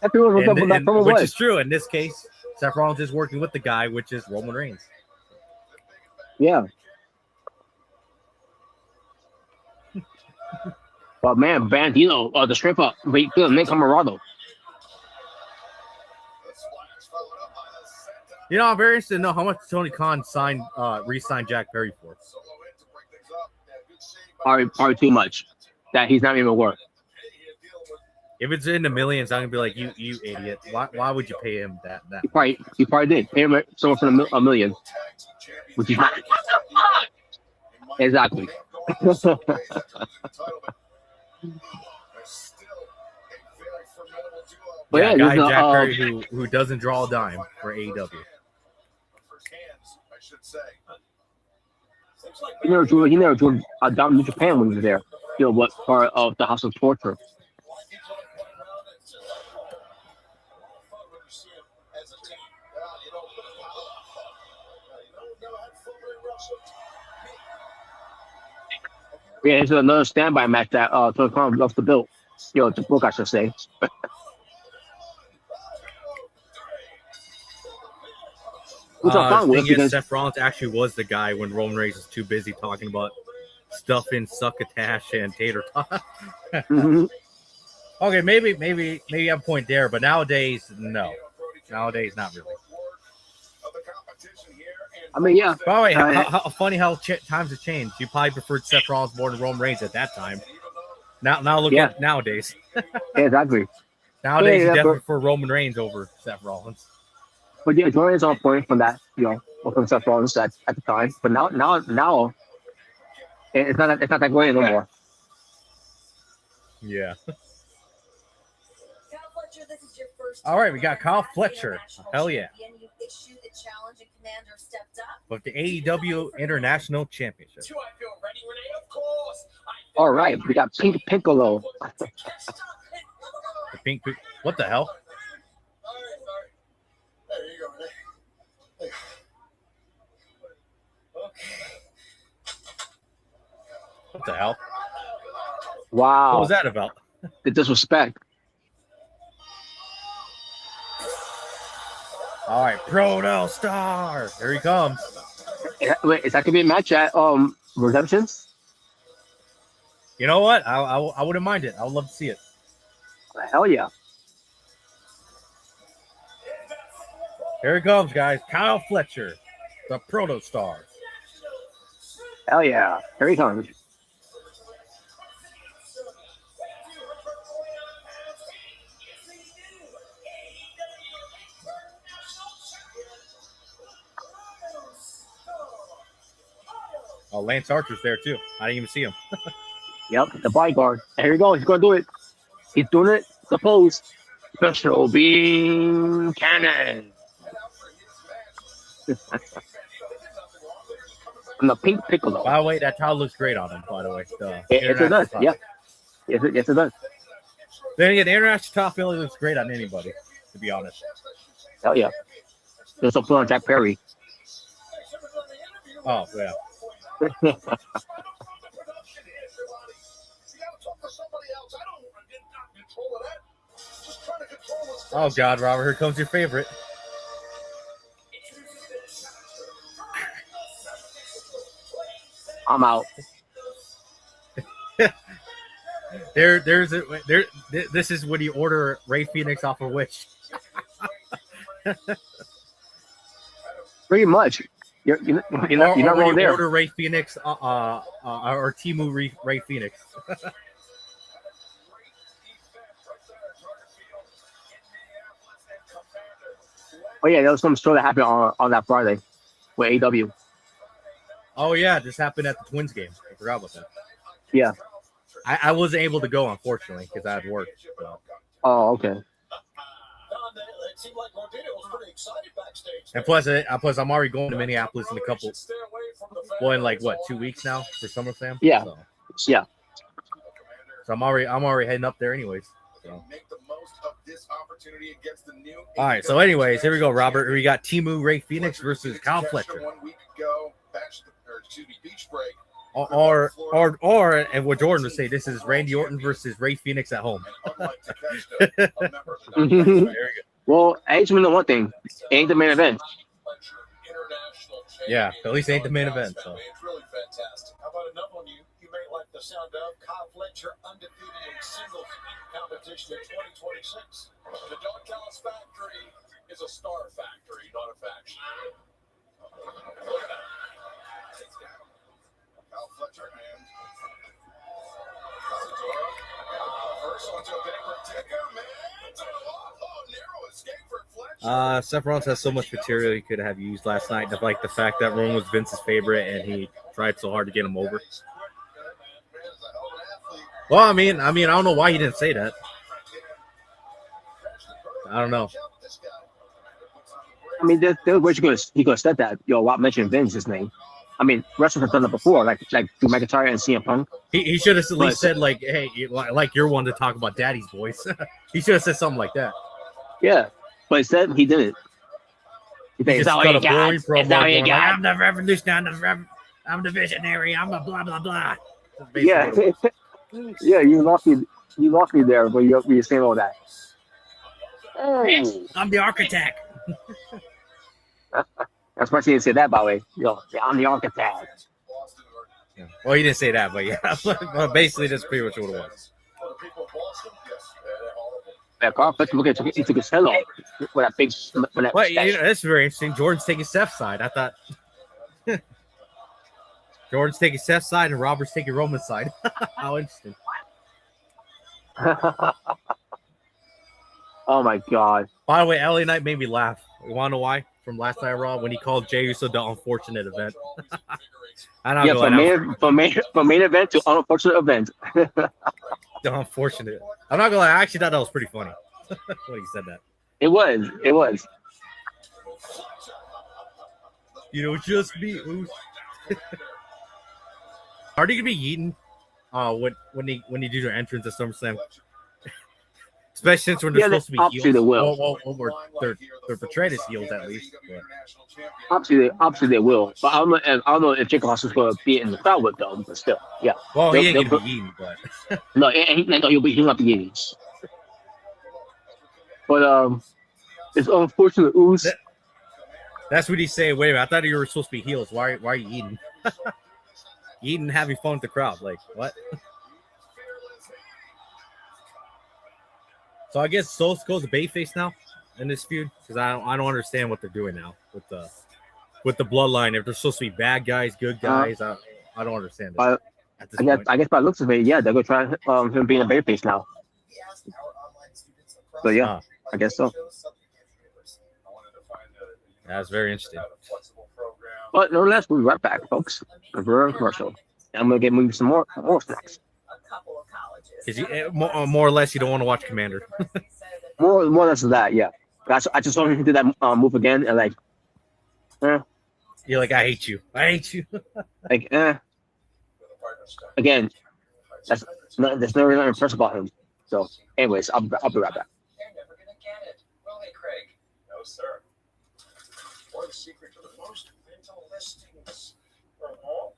That's pretty much what that promo which was. is true in this case. Seth Rollins is working with the guy, which is Roman Reigns. Yeah. But man, Bandito, the strip up, wait, Nick Camarado. You know, I'm very interested to know how much Tony Khan re-signed Jack Perry for. Probably too much. That he's not even worth. If it's in the millions, I'm gonna be like, you idiot. Why would you pay him that? He probably did. Pay him someone for a million. Which is not. Exactly. But yeah, yeah, guy Jack Perry who doesn't draw a dime for AEW. He never drew a dime in Japan when he was there. You know what part of the House of Torture? Yeah, it's another standby match that Tony Khan loves to build. To book, I should say. Which I'm fine with because Seth Rollins actually was the guy when Roman Reigns was too busy talking about stuffing succotash and tater tot. Mhm. Okay, maybe I have a point there, but nowadays, no. Nowadays, not really. I mean, yeah. By the way, how funny how times have changed. You probably preferred Seth Rollins more than Roman Reigns at that time. Now look at nowadays. Yeah, exactly. Nowadays, you definitely prefer Roman Reigns over Seth Rollins. But yeah, Jordan is on point from that, from Seth Rollins at the time. But now, it's not that great no more. Yeah. Kyle Fletcher, this is your first All right, we got Kyle Fletcher. Hell yeah. You issued the challenge and Commander stepped up. With the AEW International Championship. All right, we got Pink Piccolo. The pink. What the hell? There you go, man. Okay. What the hell? Wow. What was that about? The disrespect. All right, Proto Star. Here he comes. Wait, is that gonna be a match at Redemptions? You know what? I wouldn't mind it. I would love to see it. Hell yeah. Here he comes, guys. Kyle Fletcher, the Proto Star. Hell yeah. Here he comes. Oh, Lance Archer's there too. I didn't even see him. Yep, the bodyguard. And here we go. He's gonna do it. He's doing it. The pose. Special beam cannon. And the pink piccolo. By the way, that towel looks great on him. By the way, Yes, it does. Yeah. Yes, it does. Then again, the international towel feeling looks great on anybody. To be honest. Hell yeah. There's a put on Jack Perry. Oh yeah. Oh God, Robert, here comes your favorite. I'm out. This is when you order Ray Phoenix off of Wish. Pretty much. You're not wrong there. Order Ray Phoenix or Timu Ray Phoenix. Oh yeah, there was some show that happened on that Friday with AEW. Oh yeah, this happened at the Twins game. I forgot about that. Yeah. I wasn't able to go, unfortunately, because I had work. So. Oh, okay. And plus, I'm already going to Minneapolis in a couple. Well, in like what, 2 weeks now for SummerSlam? Yeah. So, Yeah. so I'm already heading up there, anyways. So. All right. So, anyways, here we go, Robert. We got Timu Ray Phoenix versus Kyle Fletcher. Beach Break. Or and what Jordan would say, this is Randy Orton versus Ray Phoenix at home. Well, I just know one thing. Ain't the main event. Yeah, at least ain't the main event. So. It's really fantastic. How about another one you may like the sound of? Kyle Fletcher undefeated in singles competition in 2026. The Don Callis factory is a star factory, not a faction. Look at that. Kyle Fletcher and first onto a big predicament. Narrow escape for Fletcher. Seth Rollins has so much material he could have used last night. Like the fact that Roman was Vince's favorite and he tried so hard to get him over. Well, I mean, I don't know why he didn't say that. I don't know. I mean, there's ways you could have said that. Yo, Rob mentioned Vince's name. I mean, wrestlers have done it before, like Drew McIntyre and CM Punk. He should have at least said, like, hey, like you're one to talk about Daddy's voice. He should have said something like that. Yeah, but instead he didn't. He just got a boring promo. Like, I'm the revolutionary. I'm the visionary. I'm a blah blah blah. Yeah, yeah. You lost me there, but you're saying all that. I'm the architect. That's why she didn't say that, by the way. Yo, yeah, I'm the architect. Yeah. Well, he didn't say that, but yeah. But basically, that's pretty much what it was. Yeah, Carl Fletcher, he took his head off with that big. Well, that's very interesting. Jordan's taking Steph's side. I thought Jordan's taking Steph's side and Robert's taking Roman's side. How interesting. Oh my God. By the way, LA Knight made me laugh. You want to know why? From last night Raw when he called Jey Uso the unfortunate event. From main event to unfortunate event. The unfortunate. I'm not gonna lie, I actually thought that was pretty funny when he said that. It was. You know, just me. Are they gonna be eaten? When you do their entrance at SummerSlam? Especially since when they're supposed to be obviously heels. They will. Well, they're portrayed as heels at least. But. Obviously they will. But I don't know if Jacob Austin's going to be in the crowd with them. But still, yeah. Well, he ain't going to be eaten, but no, he'll not be eating. But it's unfortunate. That's what he's saying. Wait a minute, I thought you were supposed to be heels. Why are you eating? Eating, having fun with the crowd. Like what? So I guess Soul's a babyface now in this feud because I don't understand what they're doing now with the bloodline. If they're supposed to be bad guys, good guys, I don't understand this. I guess by the looks of it, yeah, they're gonna try him being a babyface now. So yeah, I guess so. That's very interesting. But nonetheless, we'll be right back, folks. We're in commercial. And I'm gonna get moving some more snacks. Is more or less you don't want to watch Commander. More or less of that, yeah. I just want him to do that move again, and like, You're like, I hate you. I hate you. like, again, there's no really impressed about him. So, anyways, I'll be right back. They're never gonna get it, will they, Craig? No, sir. Or the secret to the most mental listings.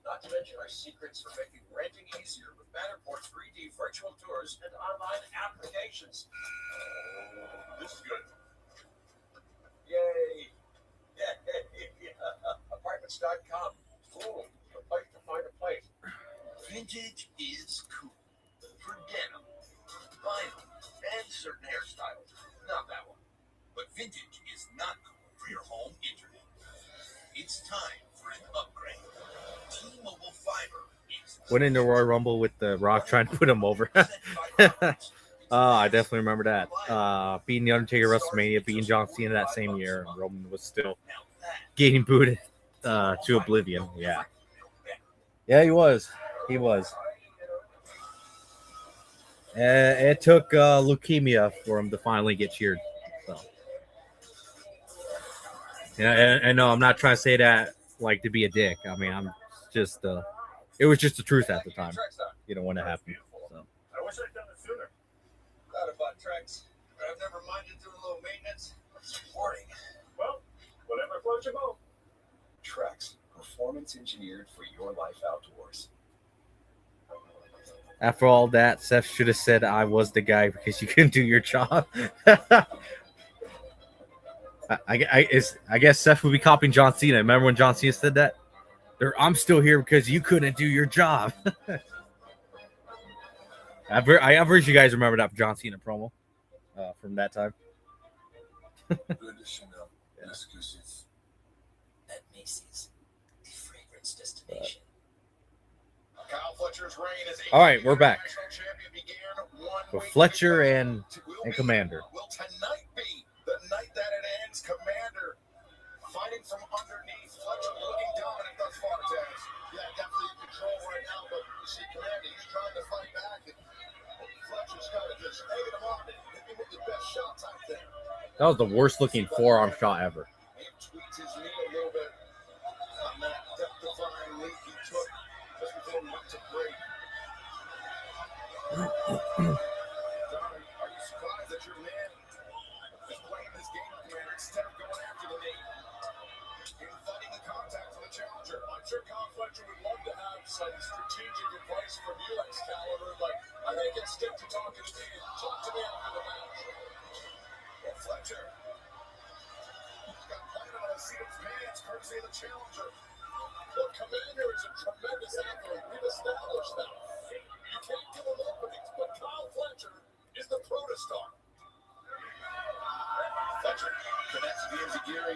Not to mention our secrets for making renting easier with Matterport's 3D virtual tours and online applications. This is good. Yay! Apartments.com. Cool. A place to find a place. Vintage is cool. For denim, vinyl, and certain hairstyles. Not that one. But vintage is not cool for your home internet. It's time for an upgrade. T-Mobile Fiber is... Went into Royal Rumble with The Rock trying to put him over. I definitely remember that. Beating The Undertaker at WrestleMania, beating John Cena that same year, and Roman was still getting booted to oblivion. Yeah. Yeah, he was. He was. It took leukemia for him to finally get cheered. So, yeah, and no, I'm not trying to say that like to be a dick. I mean, I'm just. It was just the truth at the time. You know when it happened. So. I wish I'd done it sooner. Glad about Trex, but I've never minded doing a little maintenance or supporting. Well, whatever floats your boat. Trex, performance engineered for your life outdoors. After all that, Seth should have said I was the guy because you couldn't do your job. I guess Seth would be copying John Cena. Remember when John Cena said that? I'm still here because you couldn't do your job. I've heard you guys remember that John Cena promo from that time. Good Chanel exclusive at Macy's, the fragrance destination. Kyle Fletcher's reign as All right, we're back with with Fletcher and Commander. Will tonight be the night that it ends? Commander fighting from underneath. Fletcher looking dominant thus far, Taz. Yeah, definitely in control right now, but you see Commander, he's trying to fight back. And Fletcher's got to just egg him on and hit him with the best shot type thing. That was the worst looking forearm shot ever. He tweaks his knee a little bit on that death-defying leap he took just before he went to break. Don, are you surprised that your man is playing this game, Commander, instead of going after the knee? Fighting the contact for the challenger. I'm sure Kyle Fletcher would love to have some strategic advice from you, Excalibur, but I think it's stick to talking to me and talk to me after the match. Well, Fletcher, he's got planted on the seat of his pants, courtesy of the challenger. Look, Commander is a tremendous athlete. We've established that. You can't give him openings, but Kyle Fletcher is the protostar. Fletcher connects to the Enziguri.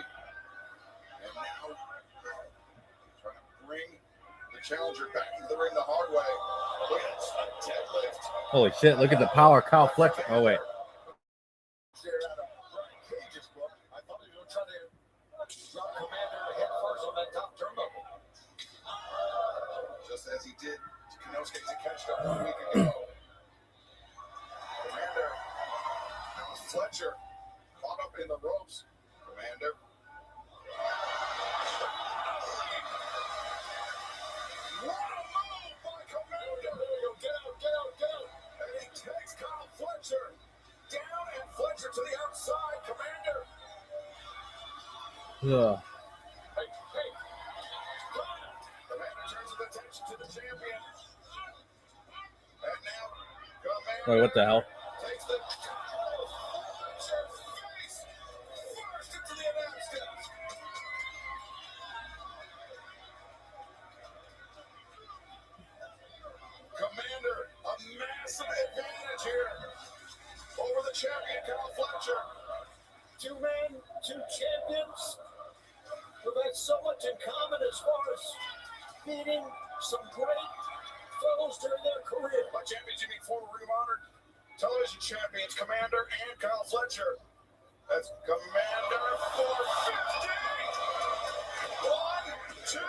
And now, trying to bring the challenger back into the ring the hard way. Look at a deadlift. Holy shit, look at the power of Kyle Fletcher. Oh, wait. There out of Brian Cage's book. I thought he was going to try to drop Commander head first on that top turnbuckle. Just as he did to Kenosuke Takeshita 1 week ago. Commander, Fletcher caught up in the ropes. Commander. What a move by Commander! Down. And he takes Kyle Fletcher down and Fletcher to the outside. Commander. Ugh. Hey. Commander turns his attention to the champion. And now, Commander. Wait, what the hell? Takes the Fletcher face first into the announce steps. Commander, a massive advantage here over the champion, Kyle Fletcher. Two men, two champions who've had so much in common as far as beating some great fellows during their career. By champions, you mean former Ring of Honor television champions, Commander and Kyle Fletcher. That's Commander for 50. 1, 2, 2.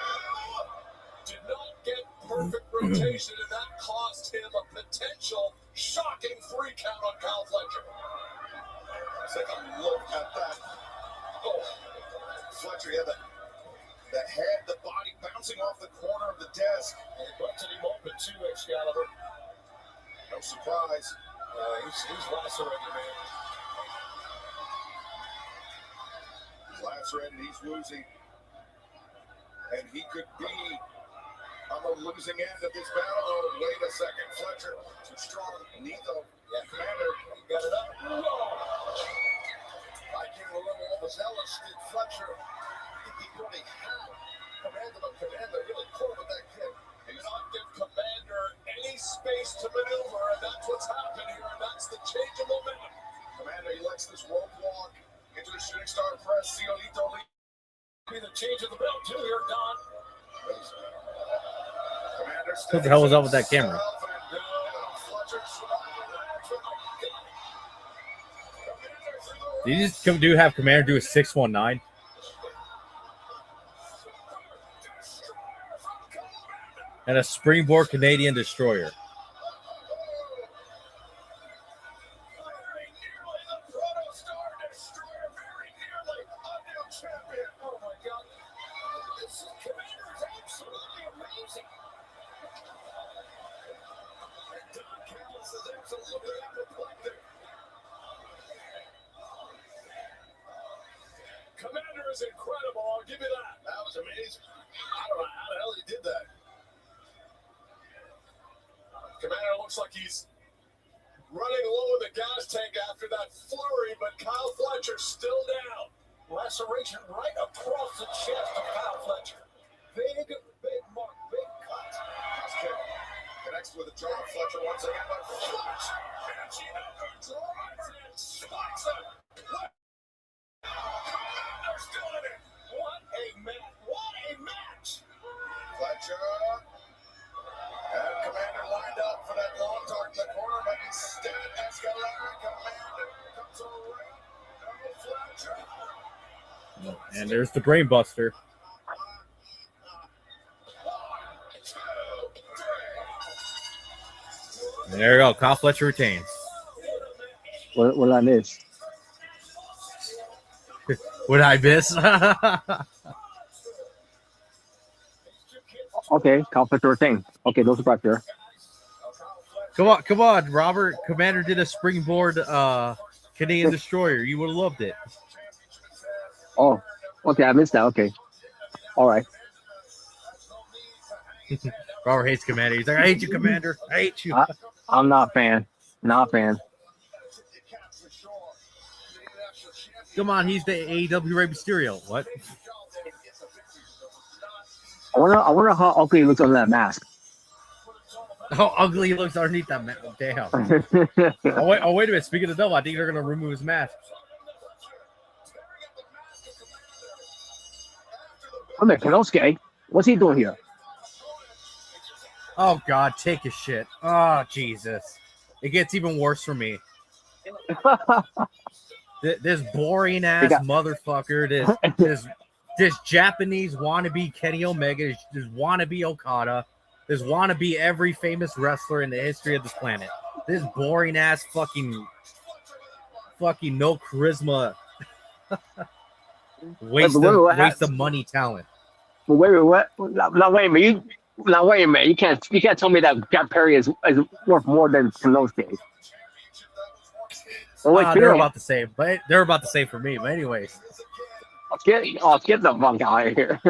Did not get perfect rotation, and that cost him a potential shocking 3 count on Kyle Fletcher. Take a look at that. Oh, Fletcher had the head, the body bouncing off the corner of the desk. But any moment, too, Excalibur. No surprise. He's lacerated, man. He's lacerated, he's woozy. And he could be on the losing end of this battle. Oh, wait a second. Fletcher, too strong. Neither. Yeah, Commander, he got it up. Whoa! I came a little overzealous. Did Fletcher think he really had Commander really cool with that kick? He did not give Commander any space to maneuver, and that's what's happened here, and that's the change of momentum. Commander, he likes this rope walk into the shooting star press. Ciolito lead. Be the change of the belt too here, Don. What the hell was up with that camera? Did you just have Commander do a 619? And a springboard Canadian destroyer. Commander is incredible. I'll give you that. That was amazing. I don't know how the hell he did that. Commander looks like he's running low in the gas tank after that flurry, but Kyle Fletcher's still down. Laceration right across the chest of Kyle Fletcher. Big mark, big cut. Connects with a jaw. Fletcher once again, but Fletcher. And she drives and spikes him. Commander's still in it. What a match. What a match. Fletcher. And Commander lined up for that long talk in the corner, but instead, Escalera, Commander comes around. Fletcher. And there's the brain buster. And there you go. Kyle Fletcher retains. What did I miss? What did I miss? Okay, Kyle Fletcher retained. Okay, those are right there. Come on, Robert. Commander did a springboard Canadian destroyer. You would have loved it. Oh, okay, I missed that. Okay, all right. Robert hates Commander. He's like, I hate you, Commander. I hate you. I'm not a fan. Not a fan. Come on, he's the AEW Rey Mysterio. What? I wonder how ugly he looks under that mask. How ugly he looks underneath that mask. Damn. Oh, wait a minute. Speaking of the devil, I think they're going to remove his mask. Oh, man, Kenosuke. What's he doing here? Oh, God. Take a shit. Oh, Jesus. It gets even worse for me. This boring ass motherfucker, this Japanese wannabe Kenny Omega, this wannabe Okada, this wannabe every famous wrestler in the history of this planet. This boring ass fucking no charisma, waste of money talent. But wait, now wait a minute. You can't tell me that Jack Perry is worth more than Kenosuke. They're about the same, but they're about the same for me. But anyways, get the fuck out of here.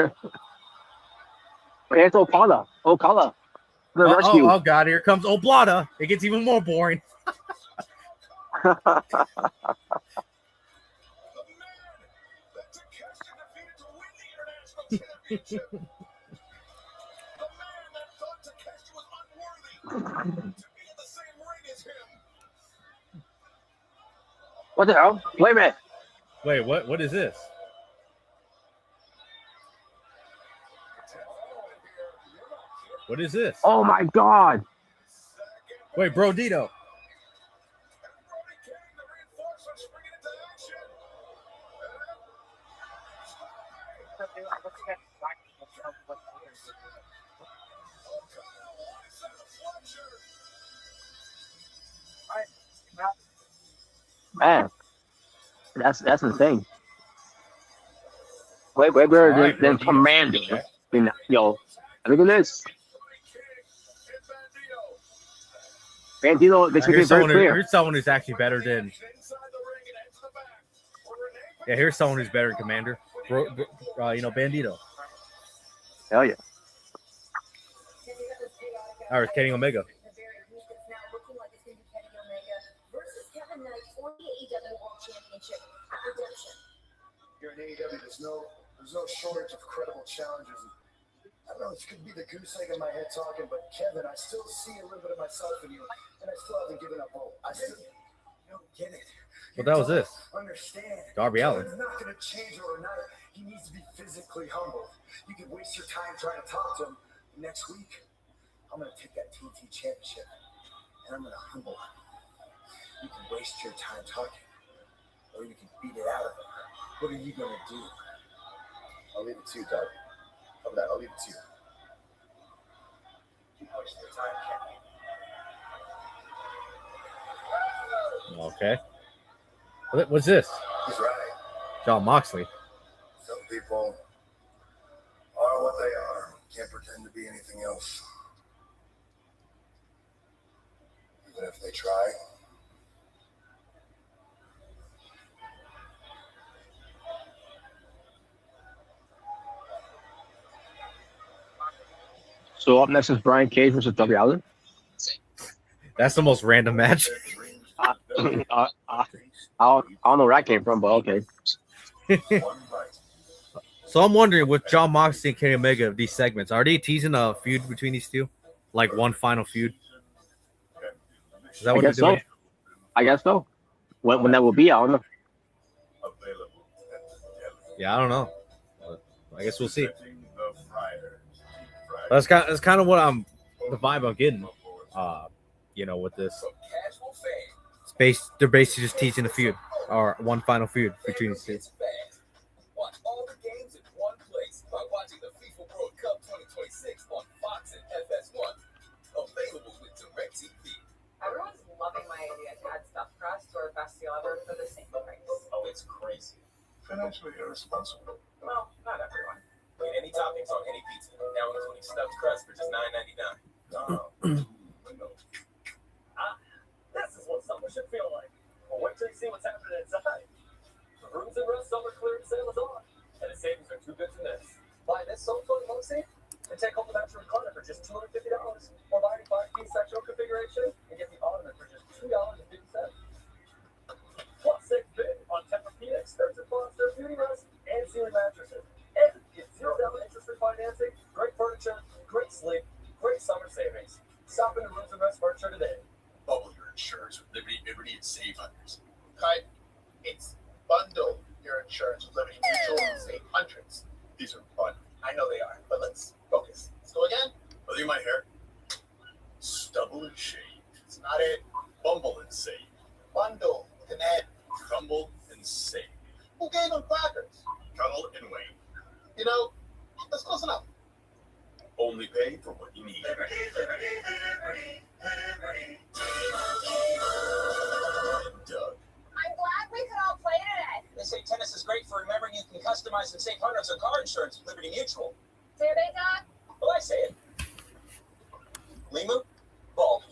It's Okada. Oh God, here comes Oblada. It gets even more boring. What the hell? Wait a minute. Wait, what is this? What is this? Oh my God. Wait, Bro Dito. Man, that's insane. Way better All right, than Bandito. Commander. Okay. Yo, look at this. Bandito makes it very clear. Here's someone who's actually better than. Yeah, here's someone who's better than Commander. Bandito. Hell yeah. Or Kenny Omega. Here in AEW, there's no shortage of credible challenges. I don't know if it could be the goose egg in my head talking, but Kevin, I still see a little bit of myself in you, and I still haven't given up hope. I still don't get it. What the hell was this? Understand? Darby Allin. Kevin's not going to change overnight. He needs to be physically humbled. You can waste your time trying to talk to him. Next week, I'm going to take that TNT championship, and I'm going to humble him. You can waste your time talking, or you can beat it out of him. What are you going to do? I'll leave it to you, Doug. How about that? I'll leave it to you. Keep wasting your time, Kenny. Okay. What's this? He's right. John Moxley. Some people are what they are. Can't pretend to be anything else. Even if they try. So up next is Brian Cage versus Darby Allin. That's the most random match. I don't know where that came from, but okay. So I'm wondering, with John Moxley and Kenny Omega, these segments, are they teasing a feud between these two? Like one final feud? Is that what they're doing? I guess so. When that will be, I don't know. Yeah, I don't know. I guess we'll see. That's kind of what the vibe I'm getting. With this. They're basically just teasing a feud or one final feud between the two. Watch all the games in one place by watching the FIFA World Cup 2026 on Fox and FS1. Available with DirecTV. Everyone's loving my idea to add stuffed crust or best deal ever for the same price. Oh, it's crazy. Financially irresponsible. Well, not everyone. Get any toppings on any pizza, now including stuffed crust for just $9.99. This is what summer should feel like. Well, wait till you see what's happening inside. The Rooms and Rest summer clearance sale is on, and the savings are too good to miss. Buy this sofa and seat and take home the mattress recliner for just $250, or buy a 5-piece sectional configuration and get the ottoman for just $2.50. Plus 6 bid on Tempur-Pedic, Stearns & Foster, Beauty Rest, and Sealy mattresses. And get $0 interest-free financing, great furniture, great sleep, great summer savings. Stop in the Rooms and Rest furniture today. Bubble your insurance with Liberty and Save Hundreds. Hi, it's bundle your insurance with Liberty Mutual and Save Hundreds. These are fun. I know they are, but let's focus. Let's go again. Look at my hair. Stubble and shave. It's not it. Bumble and save. Bundle with an N. Crumble and save. Who gave them crackers? Cuddle and wait. You know, that's close enough. Only pay for what you need. Liberty, Liberty, Liberty, Liberty. Doug. I'm glad we could all play today. They say tennis is great for remembering you can customize and save hundreds on car insurance with Liberty Mutual. Do they, Doc? Well, I say it. Limu, ball.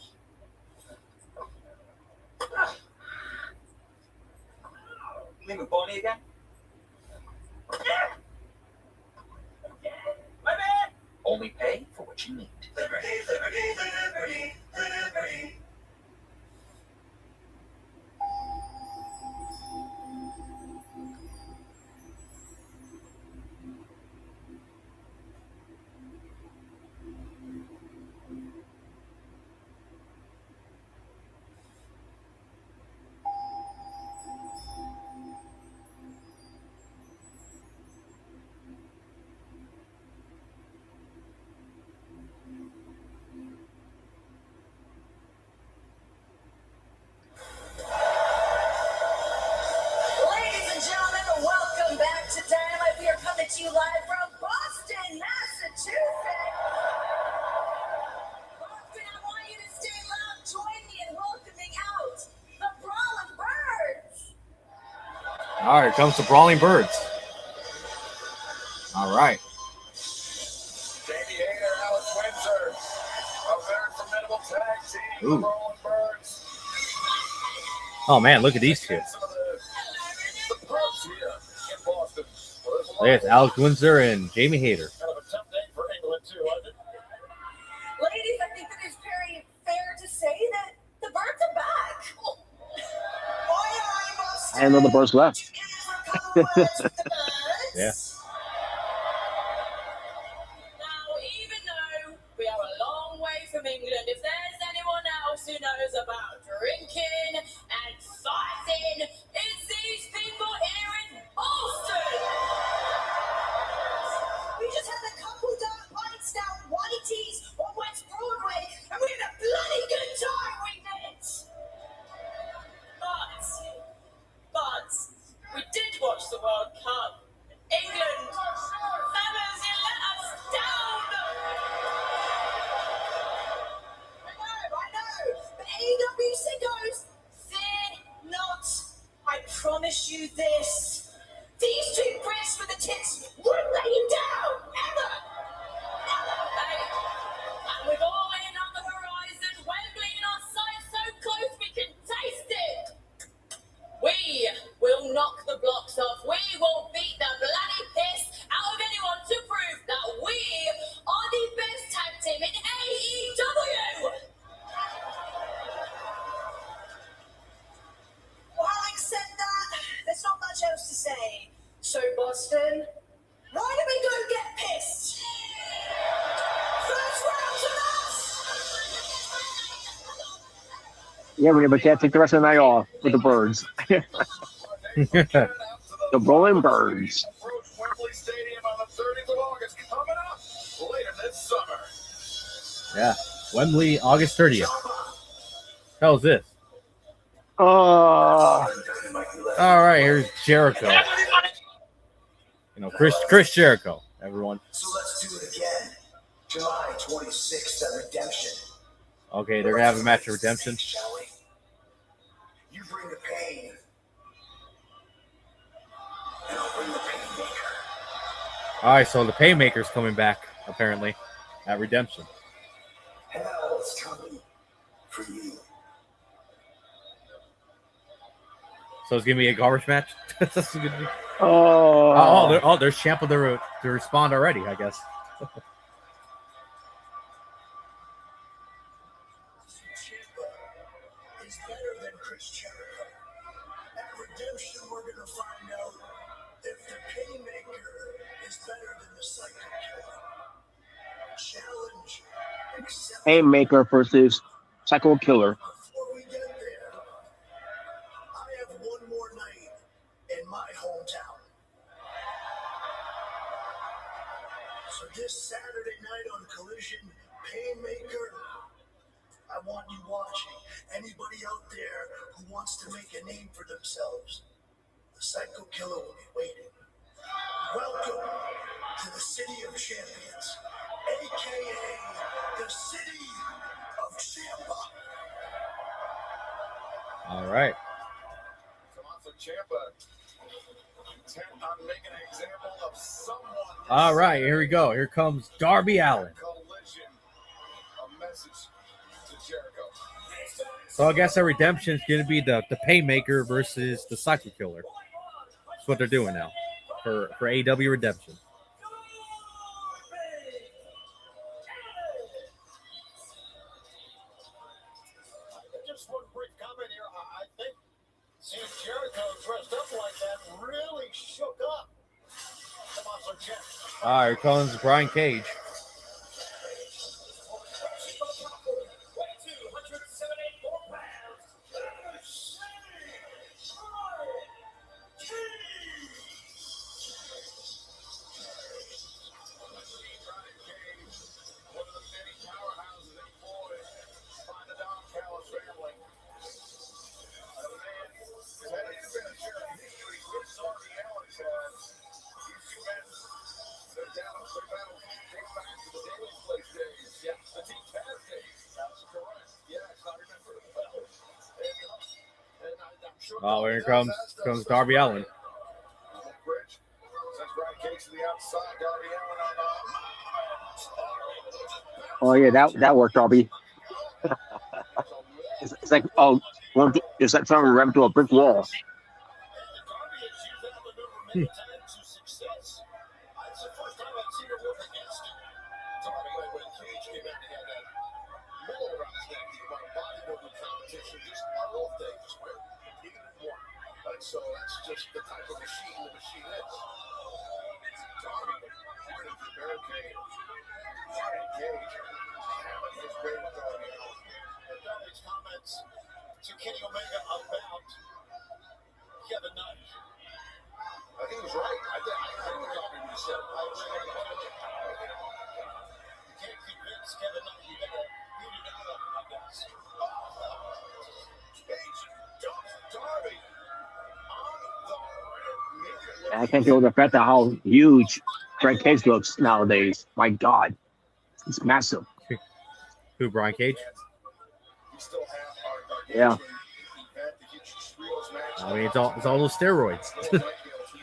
Limu, Bonnie again? My man! Only pay for what you need. Liberty, Liberty, Liberty, Liberty. All right, comes the Brawling Birds. All right. Jamie Hayter, Alex Windsor. A very formidable tag team. Ooh. The Rolling Birds. Oh man, look at these two. Some of the pubs here in Boston. Well, there's a lot There's of Alex Windsor and Jamie Hayter. kind of a tough day for England too, wasn't it? Ladies, I think that it's very fair to say that the birds are back. I didn't know the birds left. Yeah. Now, even though we are a long way from England, if there's anyone else who knows about drinking and fighting, it's these people here in Boston. We just had a couple dark lights down whiteies on West Broadway, and we had a bloody good time, we did. But we did watch the World Cup. England, fellas, you let us down. I know, but AEW sickos, fear not. I promise you this. These two Brits with the tits won't let you down, ever. Hey, and with all in on the horizon, Wembley in our sight so close we can taste it. We will knock the blocks off. We will beat the bloody piss out of anyone to prove that we are the best tag team in AEW. Well, having said that, there's not much else to say. So, Boston, why do we go get pissed? First round's on us! Yeah, but can't take the rest of the night off with the birds. The Rolling Birds. Approach Wembley Stadium on the 30th of August, coming up later this summer. Yeah. Wembley, August 30th. How's this? Oh, All right, here's Jericho. You know, Chris Jericho, everyone. So let's do it again. July 26th at Redemption. Okay, they're going to have a match of Redemption. Shall we? You bring the pain. And I'll bring the Painmaker. All right, so the Paymaker's coming back, apparently, at Redemption. Hell's coming for you. So it's going to be a garbage match? That's gonna be... oh, there's Ciampa to respond already, I guess. Ciampa is better than Chris Jericho. At Redemption, we're going to find out if the Painmaker is better than the Psycho Killer. Challenge accepted. Haymaker versus Psycho Killer. Before we get there, I have one more night in my hometown. So this Saturday night on Collision, Painmaker, I want you watching. Anybody out there who wants to make a name for themselves, the Psycho Killer will be waiting. Welcome to the City of Champions, a.k.a. the City of Ciampa. All right. Tommaso Ciampa intent on making an example of someone. All right, here we go. Here comes Darby Allin. Collision. A message to Jericho. So I guess our Redemption is going to be the Paymaker versus the Psycho Killer. That's what they're doing now for AEW Redemption. Just one brief comment here. I think seeing Jericho dressed up like that really shook up Tommaso Ciampa. All right, here comes Brian Cage. Oh, here comes Darby Allin. Cage to the outside. Darby Allin on Oh yeah, that worked, Darby. It's like it's like trying to ram to a brick wall. Darby has used that maneuver many times to success. It's the first time I've seen it work against him. Darby, when Cage came out, he had that middle around his neck. He won a bodybuilding competition. Just our old thing, just where he didn't won. And so that's just the type of machine the machine is. Darby, part of the barricade. And Cage, hammering his way with Darby Allin. And Darby's comments to Kenny Omega about Kevin Nash. I think he was right. I agree with Darby when he said it. You can't convince Kevin Nash. You gotta beat it out of him, I guess. Cage dumps Darby on the rim. And I can't deal with the fact that how huge Frank Cage looks nowadays. My God, it's massive. Who, Brian Cage? We still have our Yeah. I mean, it's all those steroids.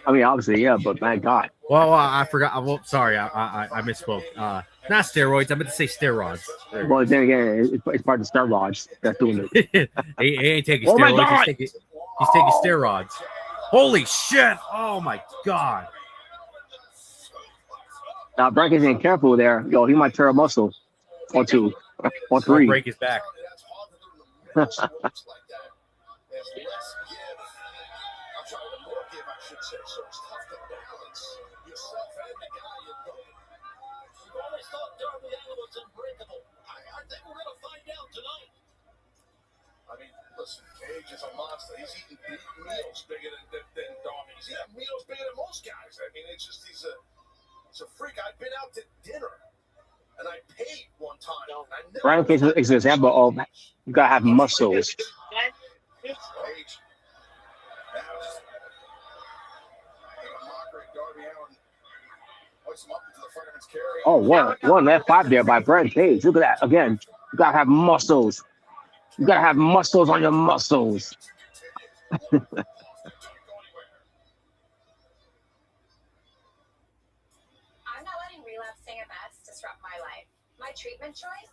I mean, obviously, yeah, but my God. Well, I forgot. Well, sorry, I misspoke. Not steroids. I meant to say steroids. Well, then again, it's part of the Star Rods that's doing it. he ain't taking Oh my steroids. God! He's taking steroids. Holy shit! Oh my God! Now, Frank isn't careful there. Yo, he might tear a muscle or two or Or three. break his back. So it's tough to balance yourself and the guy you know. You've always thought Darby Allin was unbreakable. I think we're going to find out tonight. I mean, listen, Cage is a monster. He's eating meals bigger than Darby. He's eating meals bigger than most guys. I mean, it's just he's a freak. I've been out to dinner, and I paid one time. Brian Cage is an example of you gotta have muscles. Cage. Oh, one left 5 there by Brian Cage. Look at that again. You gotta have muscles. You gotta have muscles on your muscles. I'm not letting relapsing MS disrupt my life. My treatment choice?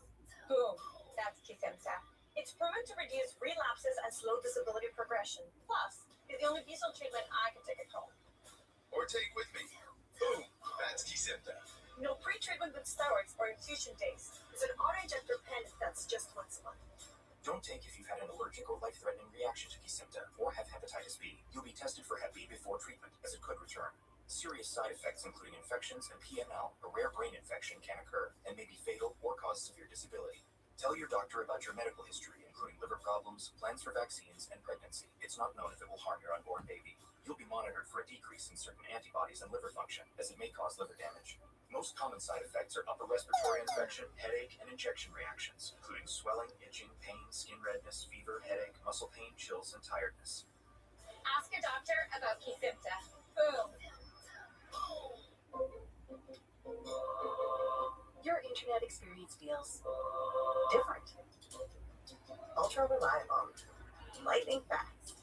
Boom. That's Kesimpta. It's proven to reduce relapses and slow disability progression. Plus, it's the only B-cell treatment I can take at home. Or take with me. Boom. That's Kesimpta. No pre-treatment with steroids or infusion days. It's an auto-injector pen that's just once a month. Don't take if you've had an allergic or life-threatening reaction to Kesimpta or have hepatitis B. You'll be tested for Hep B before treatment, as it could return. Serious side effects, including infections and PML, a rare brain infection, can occur and may be fatal or cause severe disability. Tell your doctor about your medical history, including liver problems, plans for vaccines, and pregnancy. It's not known if it will harm your unborn baby. You'll be monitored for a decrease in certain antibodies and liver function, as it may cause liver damage. Most common side effects are upper respiratory infection, headache, and injection reactions, including swelling, itching, pain, skin redness, fever, headache, muscle pain, chills, and tiredness. Ask your doctor about Kesimpta. Boom. Your internet experience feels different. Ultra reliable. Lightning fast.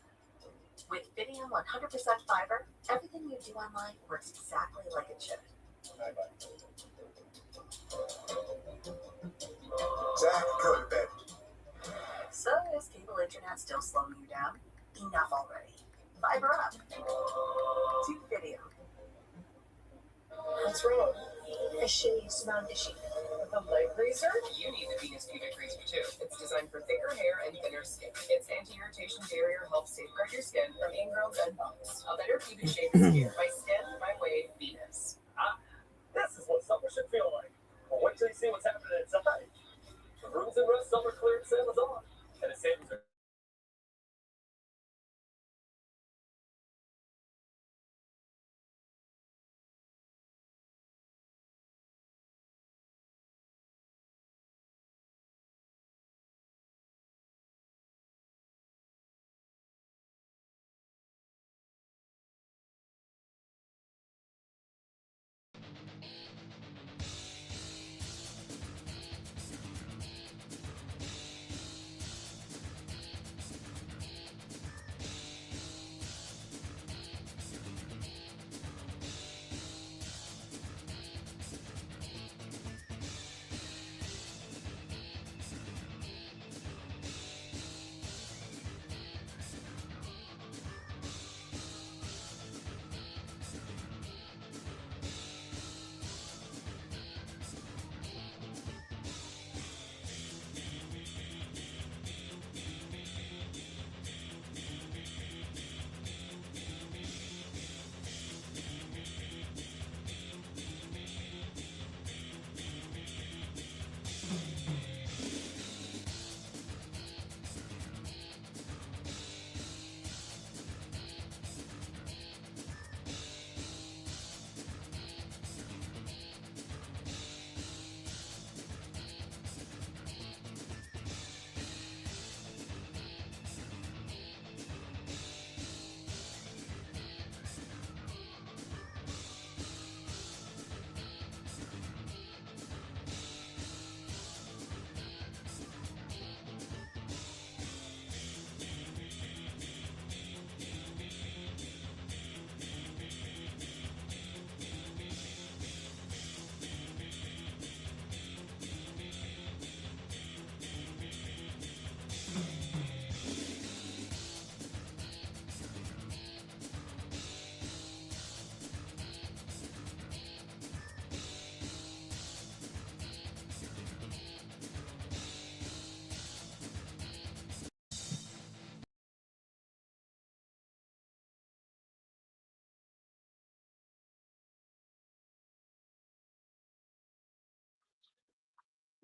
With Fidium 100% fiber, everything you do online works exactly like it should. Zach, go to bed. So is cable internet still slowing you down? Enough already. Fiber up. To Fidium. What's wrong? A shitty smell issue. With a leg razor? You need the Venus Pubic Razor too. It's designed for thicker hair and thinner skin. Its anti-irritation barrier helps safeguard your skin from ingrowns and bumps. A better pubic shape is here. By Skin, by Wade, Venus. This is what summer should feel like. Well, wait till you see what's happening inside. The Rooms and Rest summer clearance sale is on, and the savings are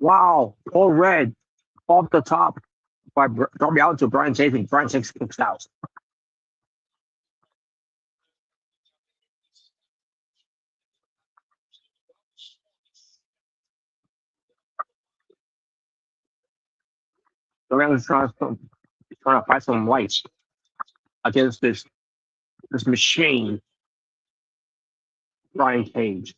Wow, all red off the top by Darby Allin to Brian Cage, and Brian Cage kicks out. Darby Allin's trying to fight some lights against this machine, Brian Cage.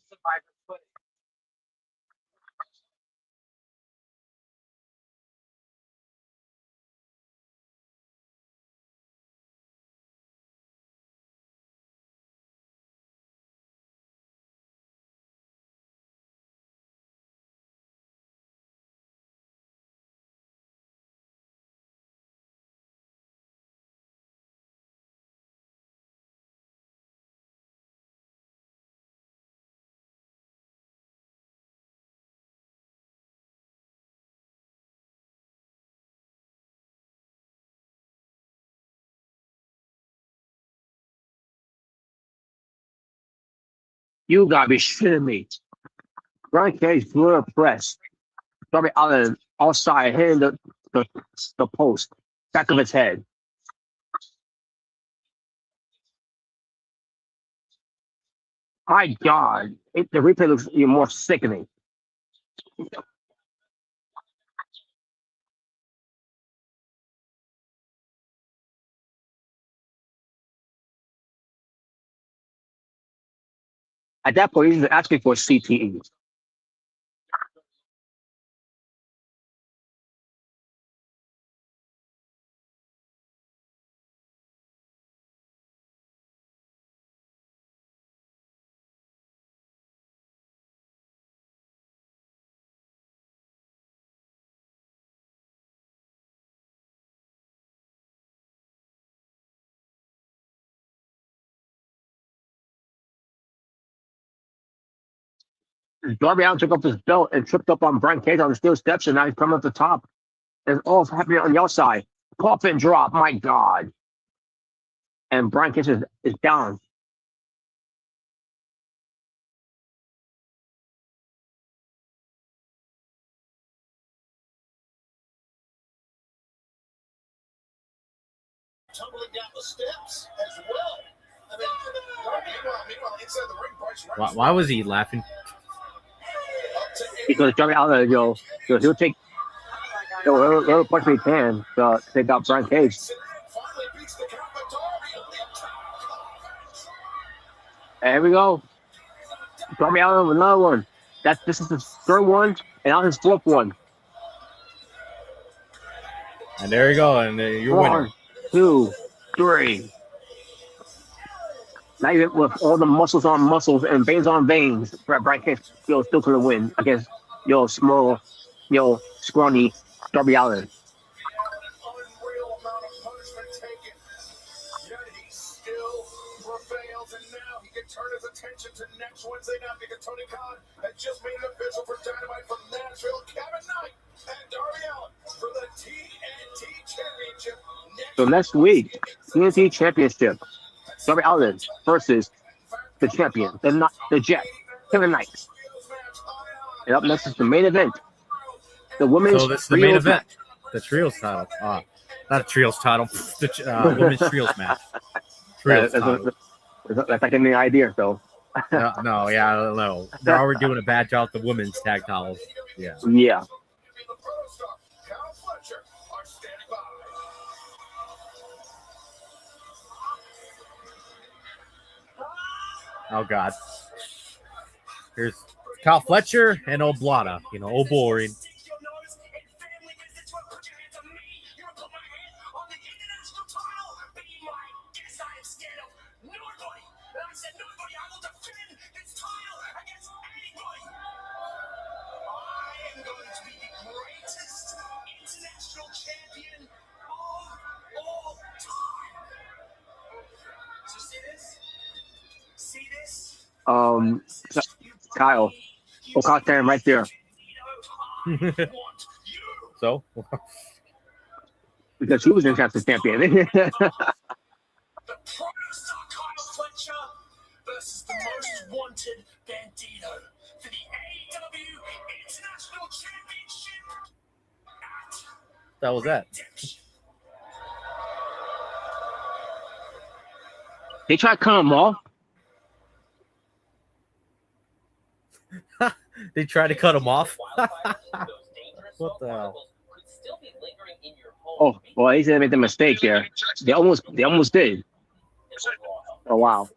You gotta be shitting me. Brian Cage blew a press. Darby Allin outside hitting the post, back of his head. My God, the replay looks even more sickening. At that point, he's asking for a CTE. Darby Allin took up his belt and tripped up on Brian Cage on the steel steps, and now he's coming up the top. And all happening on the outside. Coffin drop, my God. And Brian Cage is down. Tumbling down the steps as well. I mean, meanwhile, inside the ring, Bryce Why was he laughing? Because Darby Allin, he'll take whatever punch he can to take out Brian Cage. And here we go. Darby Allin with another one. This is his third one, and now his fourth one. And there you go, and you're winner. 1, 2, 3. Now even with all the muscles on muscles and veins on veins, Brian Cage still couldn't win against small, scrawny Darby Allin. Unreal amount of punishment taken. Yet he still prevails, and now he can turn his attention to next Wednesday night because Tony Khan has just made it official for Dynamite from Nashville. Kevin Knight and Darby Allin for the TNT Championship. So next week, TNT Championship, Darby Allin versus the champion, the Jet, Kevin Knight. And up next is the main event. The women's So this is the main event. The trios title. Not a trios title. The women's trios match. Trios title. That's like any idea, though. No, yeah, I don't know. They're already doing a bad job with the women's tag titles. Yeah. Yeah. Oh, God. Here's Kyle Fletcher and Oblata. Old boring. Kyle. Kyle standing right there. So? Because he was in chance of champion. The Protostar Kyle Fletcher versus the most wanted Bandito. to the AEW International Championship. That was that. They try to cut him off. They tried to cut him off. What the hell? Oh, well, he said they made the mistake here. They almost did. Oh wow.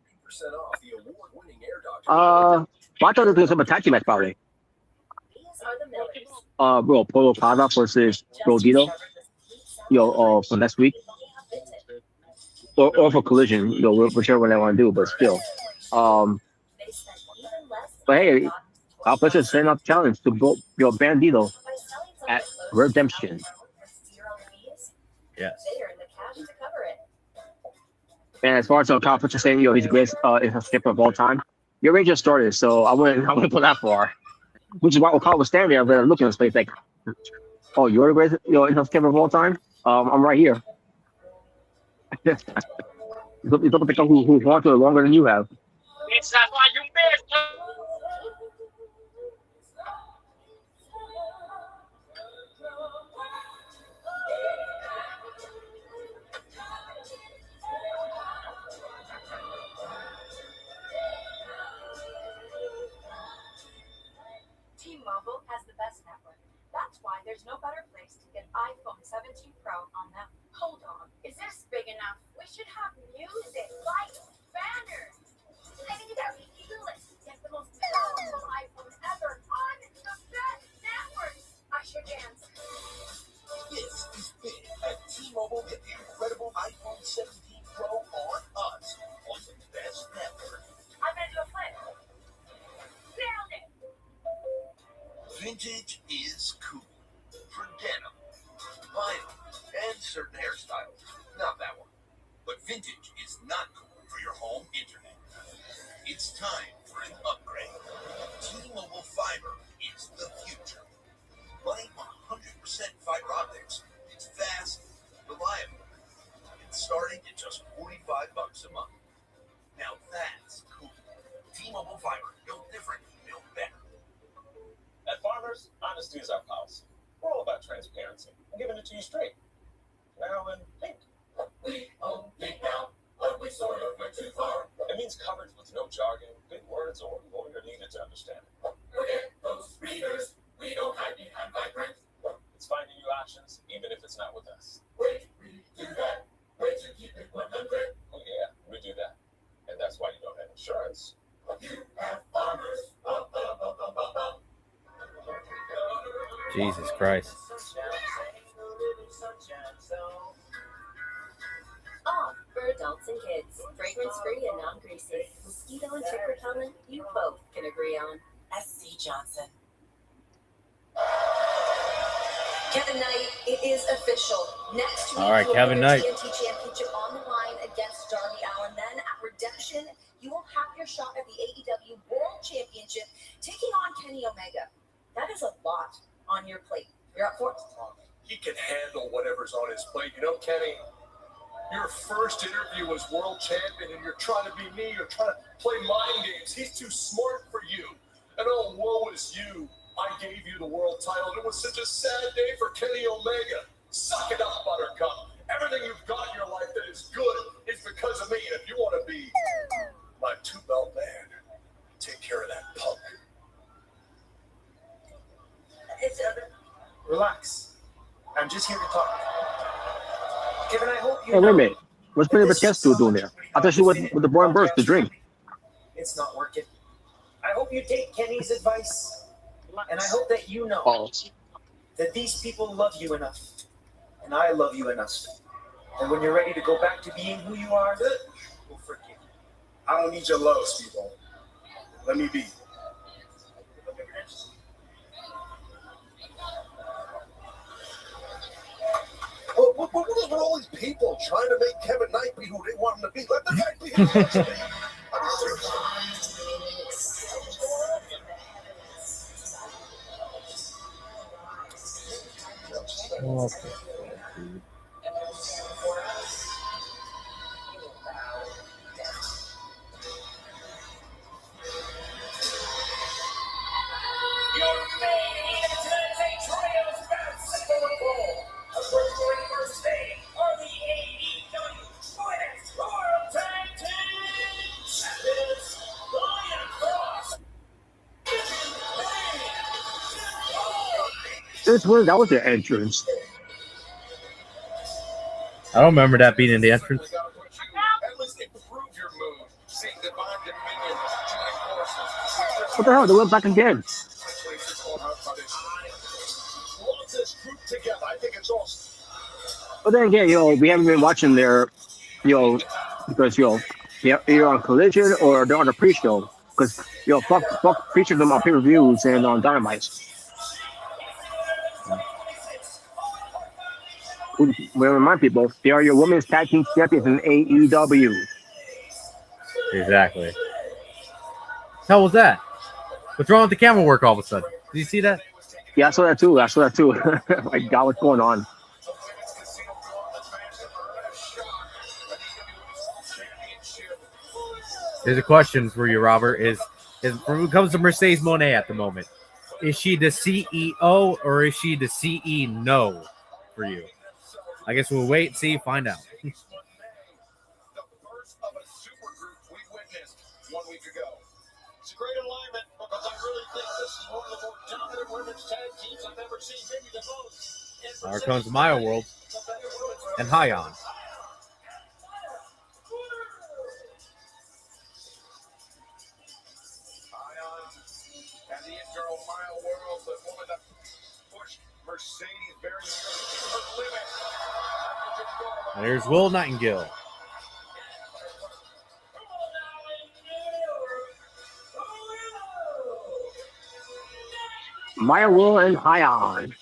Well, I thought it was some attack match probably. Bro, Polo Pada versus Rodito. For next week. Or for Collision, whichever one they want to do, but still. But hey, I'll put you setting up challenge to go Bandito at Redemption. Yes. And as far as Kyle Fletcher saying, he's the greatest skipper of all time, your range just started, so I wouldn't put that far. Which is why Kyle was standing there, but looking at his face like, oh, you're the greatest skipper of all time? I'm right here. He's looking at the guy who's walked it longer than you have. It's not why you missed. T-Mobile has the best network. That's why there's no better place to get iPhone 17 Pro on them. Hold on, is this big enough? We should have music, lights, banners. I think that ridiculous. Get the most powerful iPhone ever on the best network. I should dance. This is big at T-Mobile. Get the incredible iPhone 17 Pro on us on the best network. I'm gonna do a flip. Nailed it. Vintage is cool for denim, vinyl, and certain hairstyles. Not that one. But vintage is not cool for your home internet. It's time for an upgrade. T-Mobile Fiber is the future. Running 100% fiber optics. It's fast, reliable, and starting at just $45 a month. Now that's cool. T-Mobile Fiber, built different, built better. At Farmers, honesty is our policy. We're all about transparency. I'm giving it to you straight. Now in pink. We own Pink now, but we sort of went too far. It means coverage with no jargon, big words, or lawyer needed to understand it. Forget those readers. We don't hide behind vibrant. It's finding new options, even if it's not with us. Wait, we do that. Wait to keep it 100. Oh yeah, we do that. And that's why you don't have insurance. You have Farmers. Jesus Christ. Off for adults and kids. Fragrance-free and non-greasy. Mosquito and tick repellent, you both can agree on. SC Johnson. Kevin Knight, it is official. Next week, All right, you will Kevin have Knight. your TNT Championship on the line against Darby Allin. Then at Redemption, you will have your shot at the AEW World Championship, taking on Kenny Omega. That is a lot on your plate. You're up for it. He can handle whatever's on his plate. You know, Kenny, your first interview was world champion, and you're trying to be me. You're trying to play mind games. He's too smart for you. And oh, woe is you. I gave you the world title. It was such a sad day for Kenny Omega. Suck it up, Buttercup. Everything you've got in your life that is good is because of me. And if you want to be my two-belt man, take care of that punk. Relax. I'm just here to talk. Kevin, I hope you Hey, wait a know minute. What's Billy Batista doing there? I thought she went with the boy and Burst to drink. it's not working. I hope you take Kenny's advice, and I hope that you know that these people love you enough, and I love you enough. And when you're ready to go back to being who you are, we'll forgive you. I don't need your love, Steve-O. Let me be. What is with all these people trying to make Kevin Knight be who they want him to be? Let the guy be who he wants to be. I mean, seriously. Okay. This was that was their entrance. I don't remember that being in the entrance. At least improve your mood. Seeing divine dominion join forces. What the hell? They went back again. Once this group together, I think it's awesome. But then again, we haven't been watching their, because you're on Collision or they're on the pre-show. Because fuck feature them on pay-per-views and on Dynamite. We remind people they are your women's tag team champions in AEW. Exactly. How was that? What's wrong with the camera work all of a sudden? Did you see that? Yeah, I saw that too. My God, what's going on? There's a question for you, Robert. Is when it comes to Mercedes Moné at the moment, is she the CEO or is she the CEO for you? I guess we'll wait and see, find out. The birth of a super group we witnessed 1 week ago. It's a great alignment because I really think this is one of the more dominant women's tag teams I've ever seen. Maybe the most. Here comes Maya World and Hyon. And the internal Maya World, the woman that pushed Mercedes very nearly to her limit. And here's Will Nightingale. Maya Will and Hyon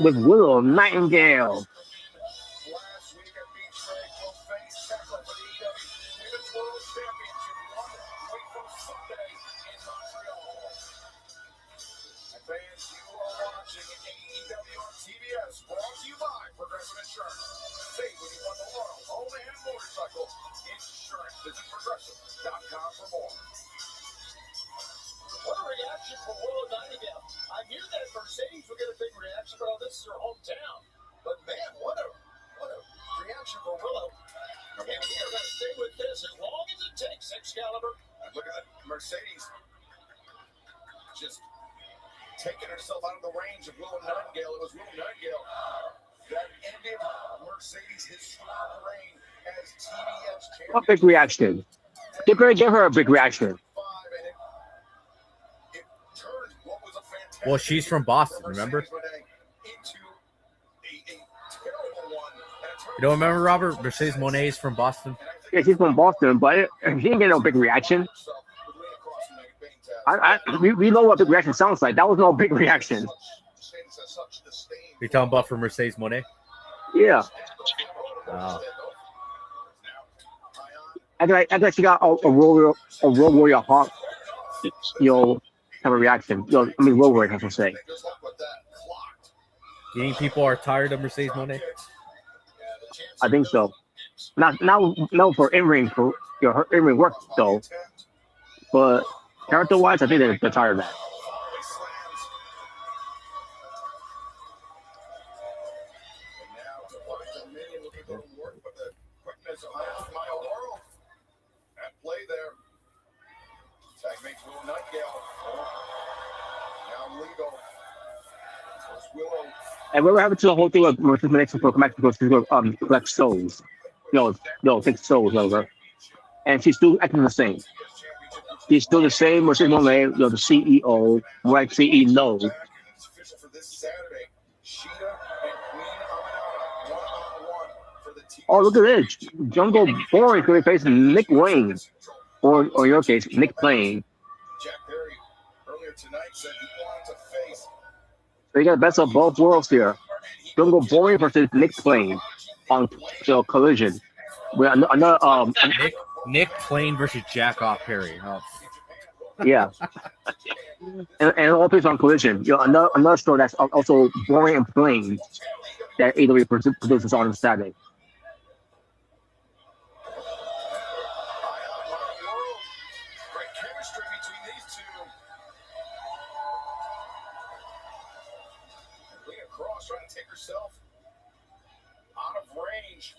with Willow Nightingale. Last week at Beach Break, will face Tekla for the AEW Women's World Championship 1 week from Sunday in Montreal. And fans, you are watching AEW on TBS, brought to you by Progressive Insurance. Save when you bundle auto, home, and motorcycle insurance. Visit Progressive.com for more. What a reaction from Willow Nightingale. I knew that Mercedes would get a big reaction, but this is her hometown. But man, what a reaction for Willow. And we are going to stay with this as long as it takes, Excalibur. And look at that, Mercedes just taking herself out of the range of Willow Nightingale. It was Willow Nightingale that ended Mercedes' historic reign as TBS champion. A big reaction. They're going to give her a big reaction. Well, she's from Boston, remember? You don't remember, Robert? Mercedes Moné is from Boston. Yeah, she's from Boston, but she didn't get no big reaction. We know what big reaction sounds like. That was no big reaction. You're talking about for Mercedes Moné? Yeah. Oh. I think she got a Road Warrior Hawk, have a reaction. Road Warrior, I should say. You think people are tired of Mercedes Moné? I think so. Not for in-ring her in-ring work though, but character-wise, I think they're tired of that. And whatever happened to the whole thing of Mercedes Mexico come back to collect souls? Take souls over. And she's still acting the same. She's still the same Mercedes Moné, the CEO, right CEO. Oh, look at this. Jungle Boy could be facing Nick Wayne. Or in your case, Nick Plain. Jack Perry earlier tonight said he wanted to face. So you got the best of both worlds here. Jungle Boy versus Nick Plain on Collision. With another Nick Plain versus Jack Off Perry. Oh. Yeah. and all plays on Collision. Another story that's also boring and plain that AEW produces on Saturday. Trying to take herself out of range.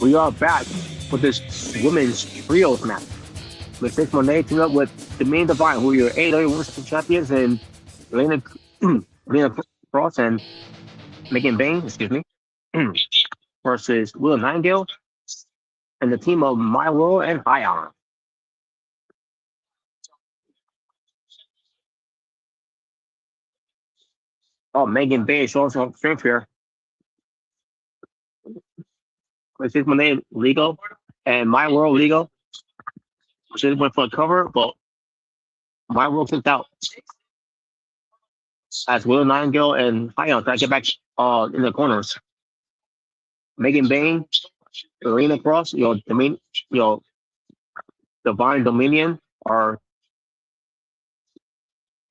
We are back with this women's trios match. With Six Monet teaming up with the main divine, who are your AEW Women's Champions, and Lena, Lena Cross and Megan Bain, excuse me, versus Will Nightingale and the team of My World and Ion. Oh, Megan Bain showing some strength here. With Six Monet legal and My World legal. She went for a cover, but My World kicked out. As Will Nightingale and Ion try to get back in the corners. Megan Bain, Arena Cross, Divine Dominion are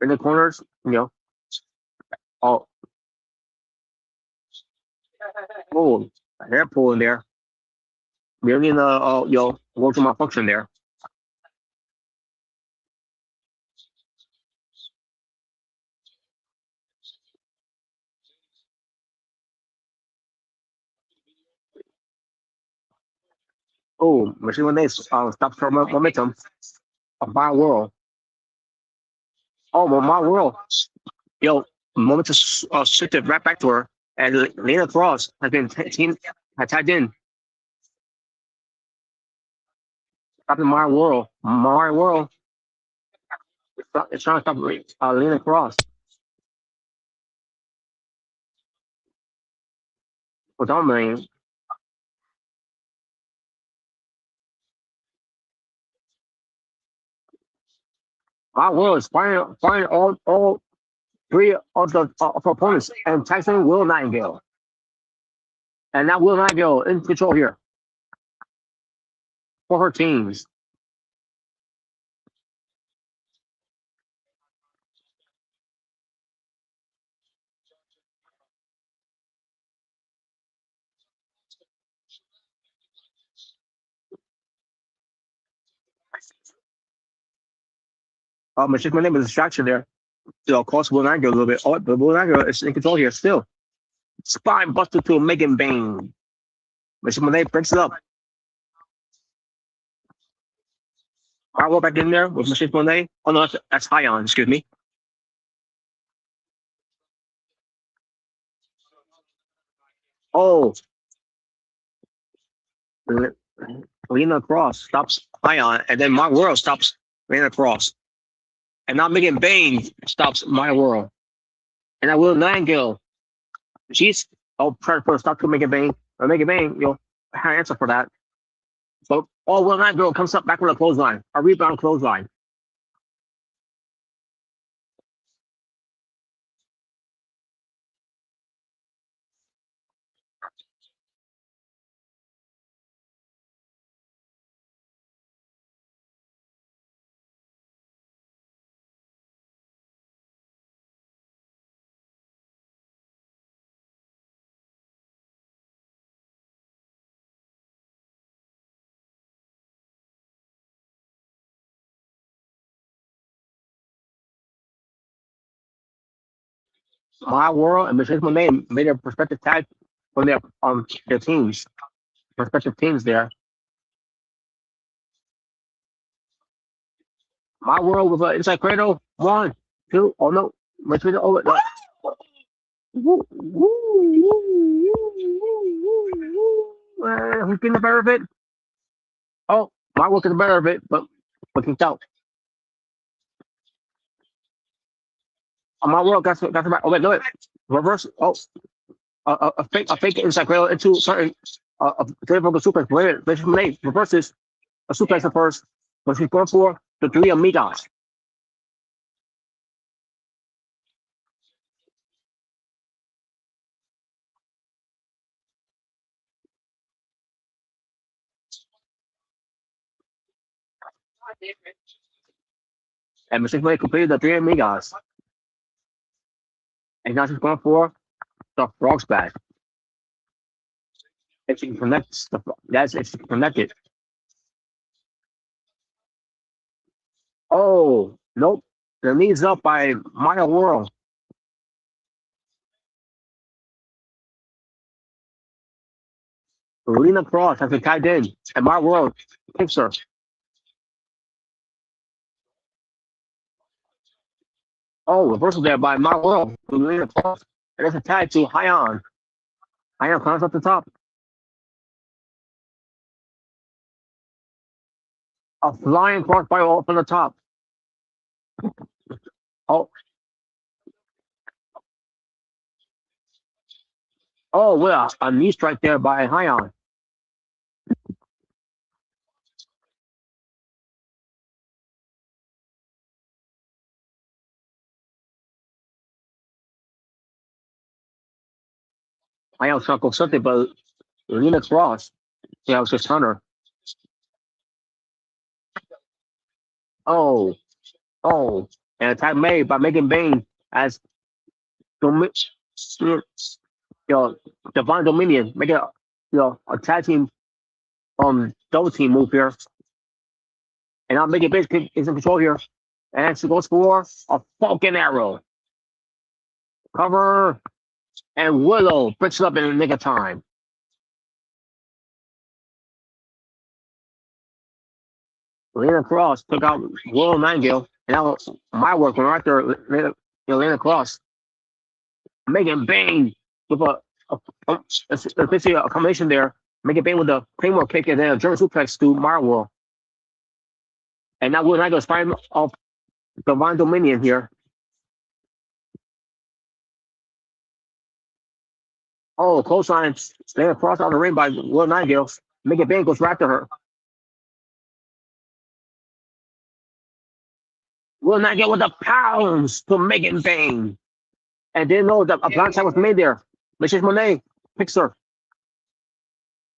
in the corners, oh, oh, hair pulling there. Really in the, working my function there. Oh, Machine when they stops her momentum of My World. Oh, well, My World. Momentum shifted right back to her. And Lena Cross has been tagged in. Stopping My World. My World. It's trying to stop Lena Cross. For dominating. My World is firing all three of the opponents and taxing Will Nightingale. And now Will Nightingale in control here for her teams. Machine name is a distraction there. Cost Will Nightingale a little bit. Oh, but Will Nightingale is in control here still. Spine buster to Megan Bain. Machine Monet breaks it up. I go back in there with Machine Monet. Oh no, that's Ion, excuse me. Oh. Lena Cross stops Ion, and then My World stops Lena Cross. And now Megan Bain stops My World. And I Will Nightingale. She's trying to put a stop to Megan Bain. Or Megan Bain, had an answer for that. But Will Nightingale comes up back with a clothesline. A rebound clothesline. My World and Michelle Monet made a prospective tag from their teams, prospective teams there. My World with an inside cradle. 1, 2. Oh no, Richard over. Who's getting the better of it? Oh, My World gets the better of it, but looking out. My World got the back. Oh wait, no, reverse. Oh, a fake inside cradle into certain a difficult suplex. Wait, reverses a suplex at first, but she's going for the three amigos. And Machine Blade completed the three amigos. And now she's going for the frog splash. If she can connect, that's if she can connect it. Oh, nope. The knee's up by My World. Lena Cross has been tagged in, and my world picks her. Oh, reversal there by my world. Lena Cross. And it's a tag to Hyon. Hyon climbs up the top. A flying crossbody up on the top. Oh, well, a knee strike there by Hyon. Hyon trying to go something, but Lena Cross, yeah, it was just Hunter. Oh, and attack made by Megan Bain as you know, Divine Dominion, make it a tag team double team move here. And now Megan Bain is in control here. And she goes for a Falcon Arrow. Cover, and Willow breaks it up in the nick of time. Lena Cross took out Willow Nightingale, and now my work went right there. Lena Cross, Megan Bain with basically a combination there. Megan Bain with a Claymore kick and then a German suplex to Marwell. And now Willow Nightingale is fighting off Divine Dominion here. Oh, close line. Lena Cross on the ring by Willow Nightingale. Megan Bain goes right to her. Will not get with the pounds to Megan Bain. And didn't know that a blind tag was made there. Mrs. Monet picks her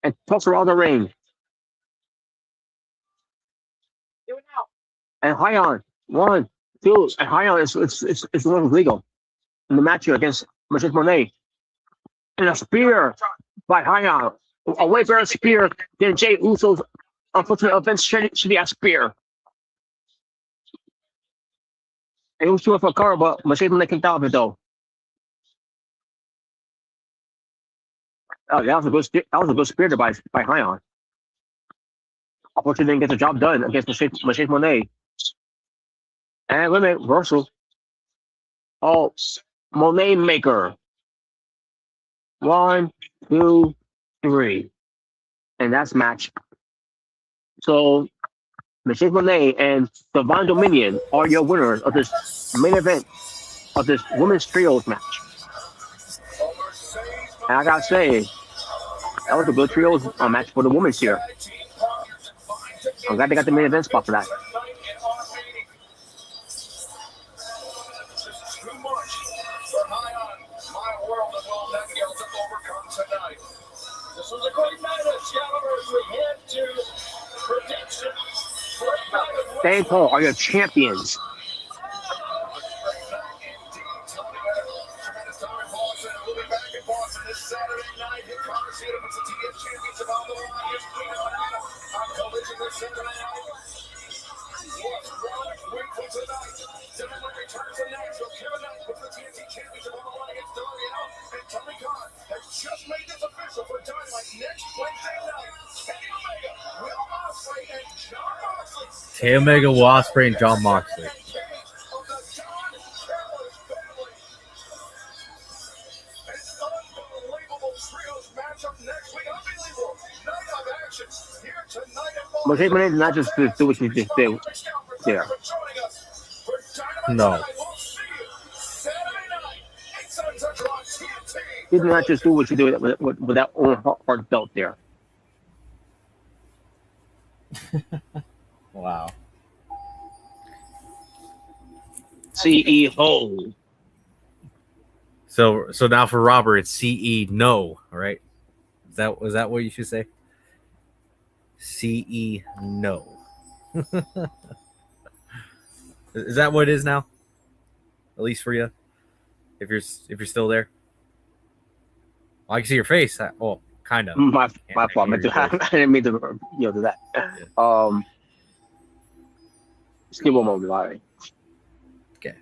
and toss her out of the ring. Do it now. And Hyon, 1, 2, and Hyon is the one who's legal in the match here against Mrs. Monet. And a spear by Hyon. A way better spear than Jay Uso's unfortunate events should be a spear. And he was shooting for a cover, but Mrs. Monet kicked out of it though. Oh, that was a good spear by Hyon. Unfortunately, didn't get the job done against Machine Monet. And wait a minute, reversal. Oh, Monet Maker. 1, 2, 3. And that's match. So, Machine Monet and Divine Dominion are your winners of this main event of this women's trios match. And I gotta say, that was a good trios match for the women's here. I'm glad they got the main event spot for that. This was a great night of Scalabers. We head to prediction. Stay Cole are your champions. Just made this official for Dynamite next Wednesday night. Kenny Omega, Will Ospreay, and Jon Moxley. Machine Monet did not just do what she just did. Yeah. No. He did not just do what she did with that own hard belt there. Wow. CEO. So now for Robert, it's CE no, right? Was that what you should say? CE no. Is that what it is now? At least for you, if you're still there. Well, I can see your face. Well, kind of. My fault. I didn't mean to do that. Yeah. Just give one moment, Larry. Okay.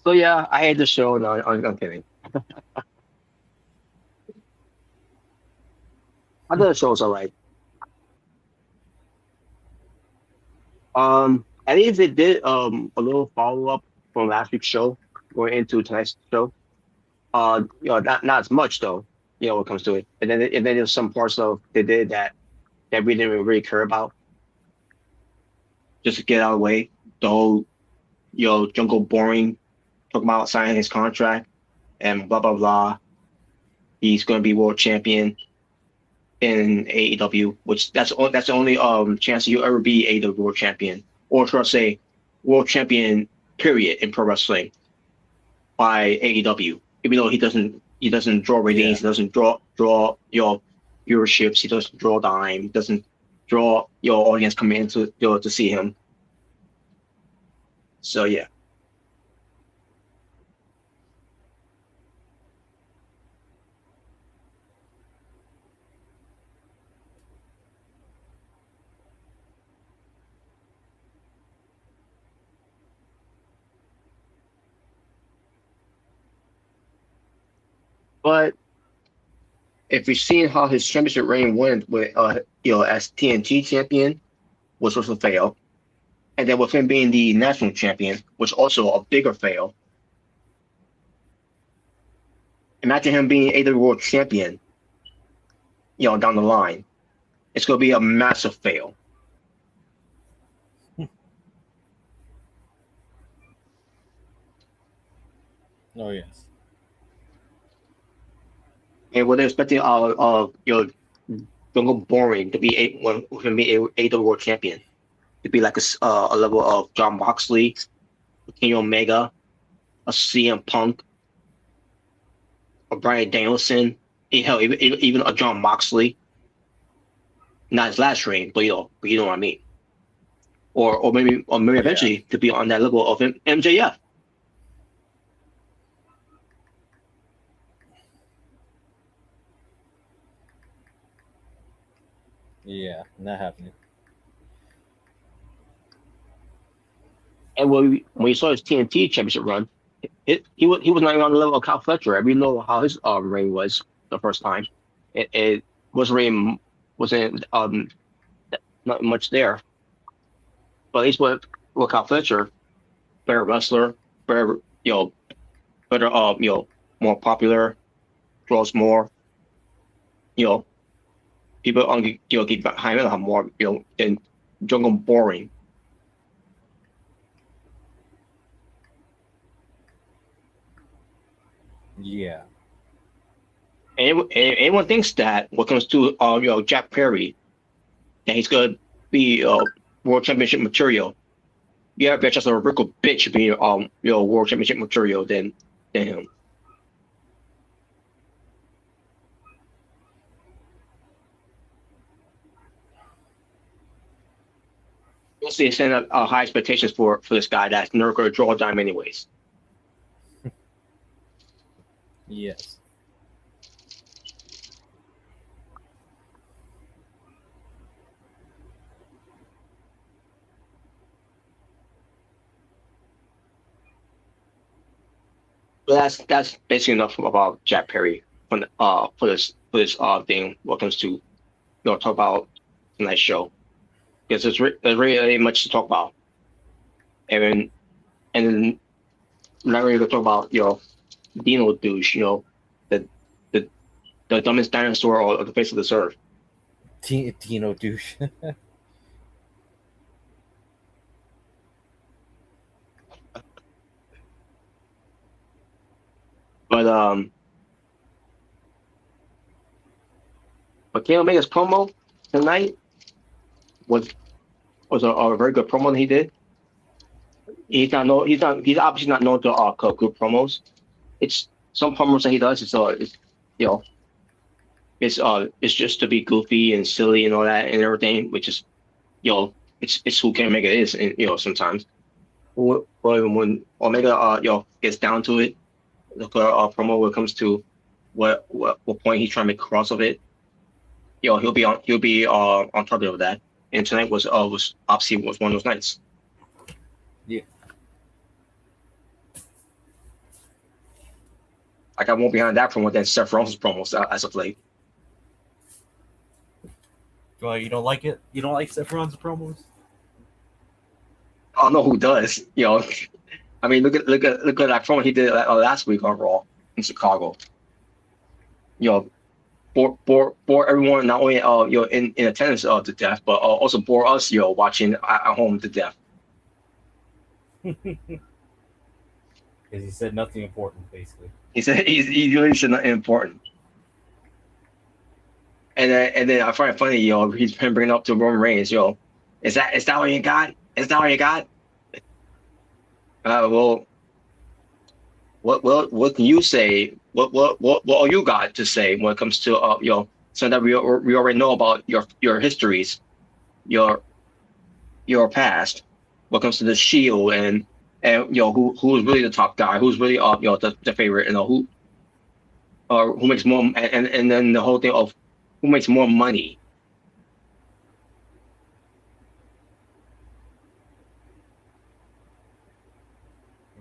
So yeah, I hate the show. No, I'm kidding. I thought the show was alright. At least they did a little follow up from last week's show going into tonight's show. Not as much though. When it comes to it, and then there's some parts of they did that we didn't really care about. Just to get out of the way, the whole Jungle boring talking about signing his contract and blah blah blah. He's going to be world champion in AEW, which that's the only chance you'll ever be AEW world champion, or should I say, world champion period in pro wrestling by AEW. Even though he doesn't draw ratings, he doesn't draw your viewerships, he doesn't draw dime, he doesn't draw your audience coming in to see him. So yeah. But if you've seen how his championship reign went with as TNT champion, which was a fail, and then with him being the national champion, which also a bigger fail. Imagine him being AEW world champion, down the line. It's going to be a massive fail. Oh yes. And what they're expecting Jungle Boring to be AEW world champion, to be like a level of John Moxley, Kenny Omega, a CM Punk, a Bryan Danielson, hell, even a John Moxley. Not his last reign, but you know what I mean. Or maybe eventually to be on that level of MJF. Yeah, not happening. And when you saw his TNT championship run, he was not even on the level of Kyle Fletcher. We know how his reign was the first time. It wasn't not much there. But at least with Kyle Fletcher, better wrestler, better more popular, draws more. People get behind him more than Jungle Boring. Yeah. Anyone thinks that when it comes to Jack Perry, that he's gonna be world championship material. Yeah, but just a real bitch being world championship material than him. Mostly send up high expectations for this guy that's never going to draw a dime anyways. Yes. But that's basically enough about Jack Perry for this thing. What comes to talk about tonight's show, because there's really much to talk about, and not really to talk about Dino douche, the dumbest dinosaur on the face of this earth. Dino douche. But Kenny Omega's promo tonight was a very good promo that he did. He's obviously not known to cut good promos. It's some promos that he does. It's just to be goofy and silly and all that and everything, which is it's who Kenny Omega is, and sometimes. But when Omega gets down to it, the promo when it comes to what point he's trying to make across of it, he'll be on target of that. And tonight was obviously one of those nights. Yeah. I got more behind that promo than Seth Rollins' promos as of late. Well, you don't like it? You don't like Seth Rollins' promos? I don't know who does. I mean, look at that promo he did last week on Raw in Chicago. Bore everyone not only in attendance to death, but also bore us watching at home to death. Because he said nothing important, basically. He said he really said nothing important. And then I find it funny, he's been bringing up to Roman Reigns, is that all you got? Is that all you got? Well, what can you say? What all you got to say when it comes to something that we already know about your histories, your past. When it comes to the Shield and who's really the top guy, who's really the favorite, who makes more, and then the whole thing of who makes more money.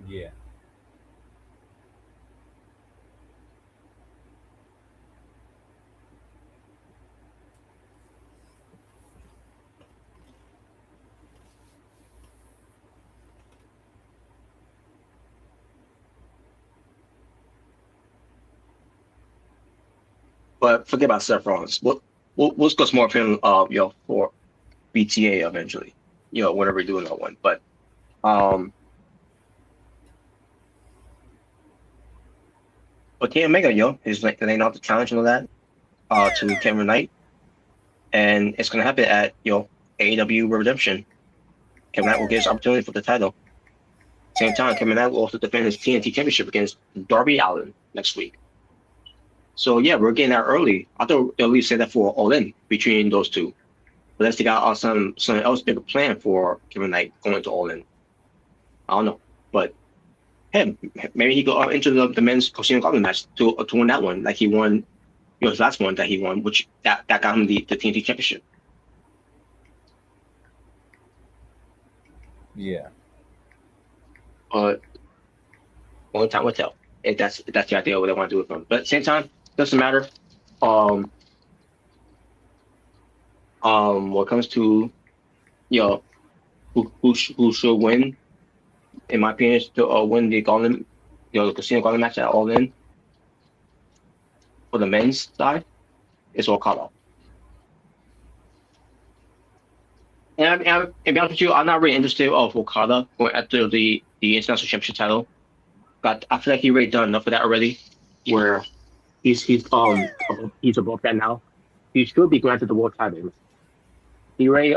Yeah. But forget about Seth Rollins. We'll discuss more of him, for BTA eventually, whenever we do that one. But Kenny Omega, is laying out the challenge and all that, to Cameron Knight, and it's gonna happen at AEW Redemption. Kevin Knight will get his opportunity for the title. Same time, Kevin Knight will also defend his TNT Championship against Darby Allin next week. So yeah, we're getting that early. I thought they'll at least say that for All In between those two. But unless they got something else bigger plan for Kevin Knight going to All In. I don't know. But hey, maybe he go into the men's Casino Gauntlet match to win that one, like he won, his last one that he won, which that got him the TNT Championship. Yeah. But only time will tell if that's the idea what they want to do with him. But at the same time, doesn't matter. When it comes to who should win, in my opinion, to win the Gauntlet, the Casino Gauntlet match at All In for the men's side, is Okada. And to be honest with you, I'm not really interested of Okada going after the international championship title. But I feel like he already done enough of that already, where he's above that now. He should be granted the world title. He already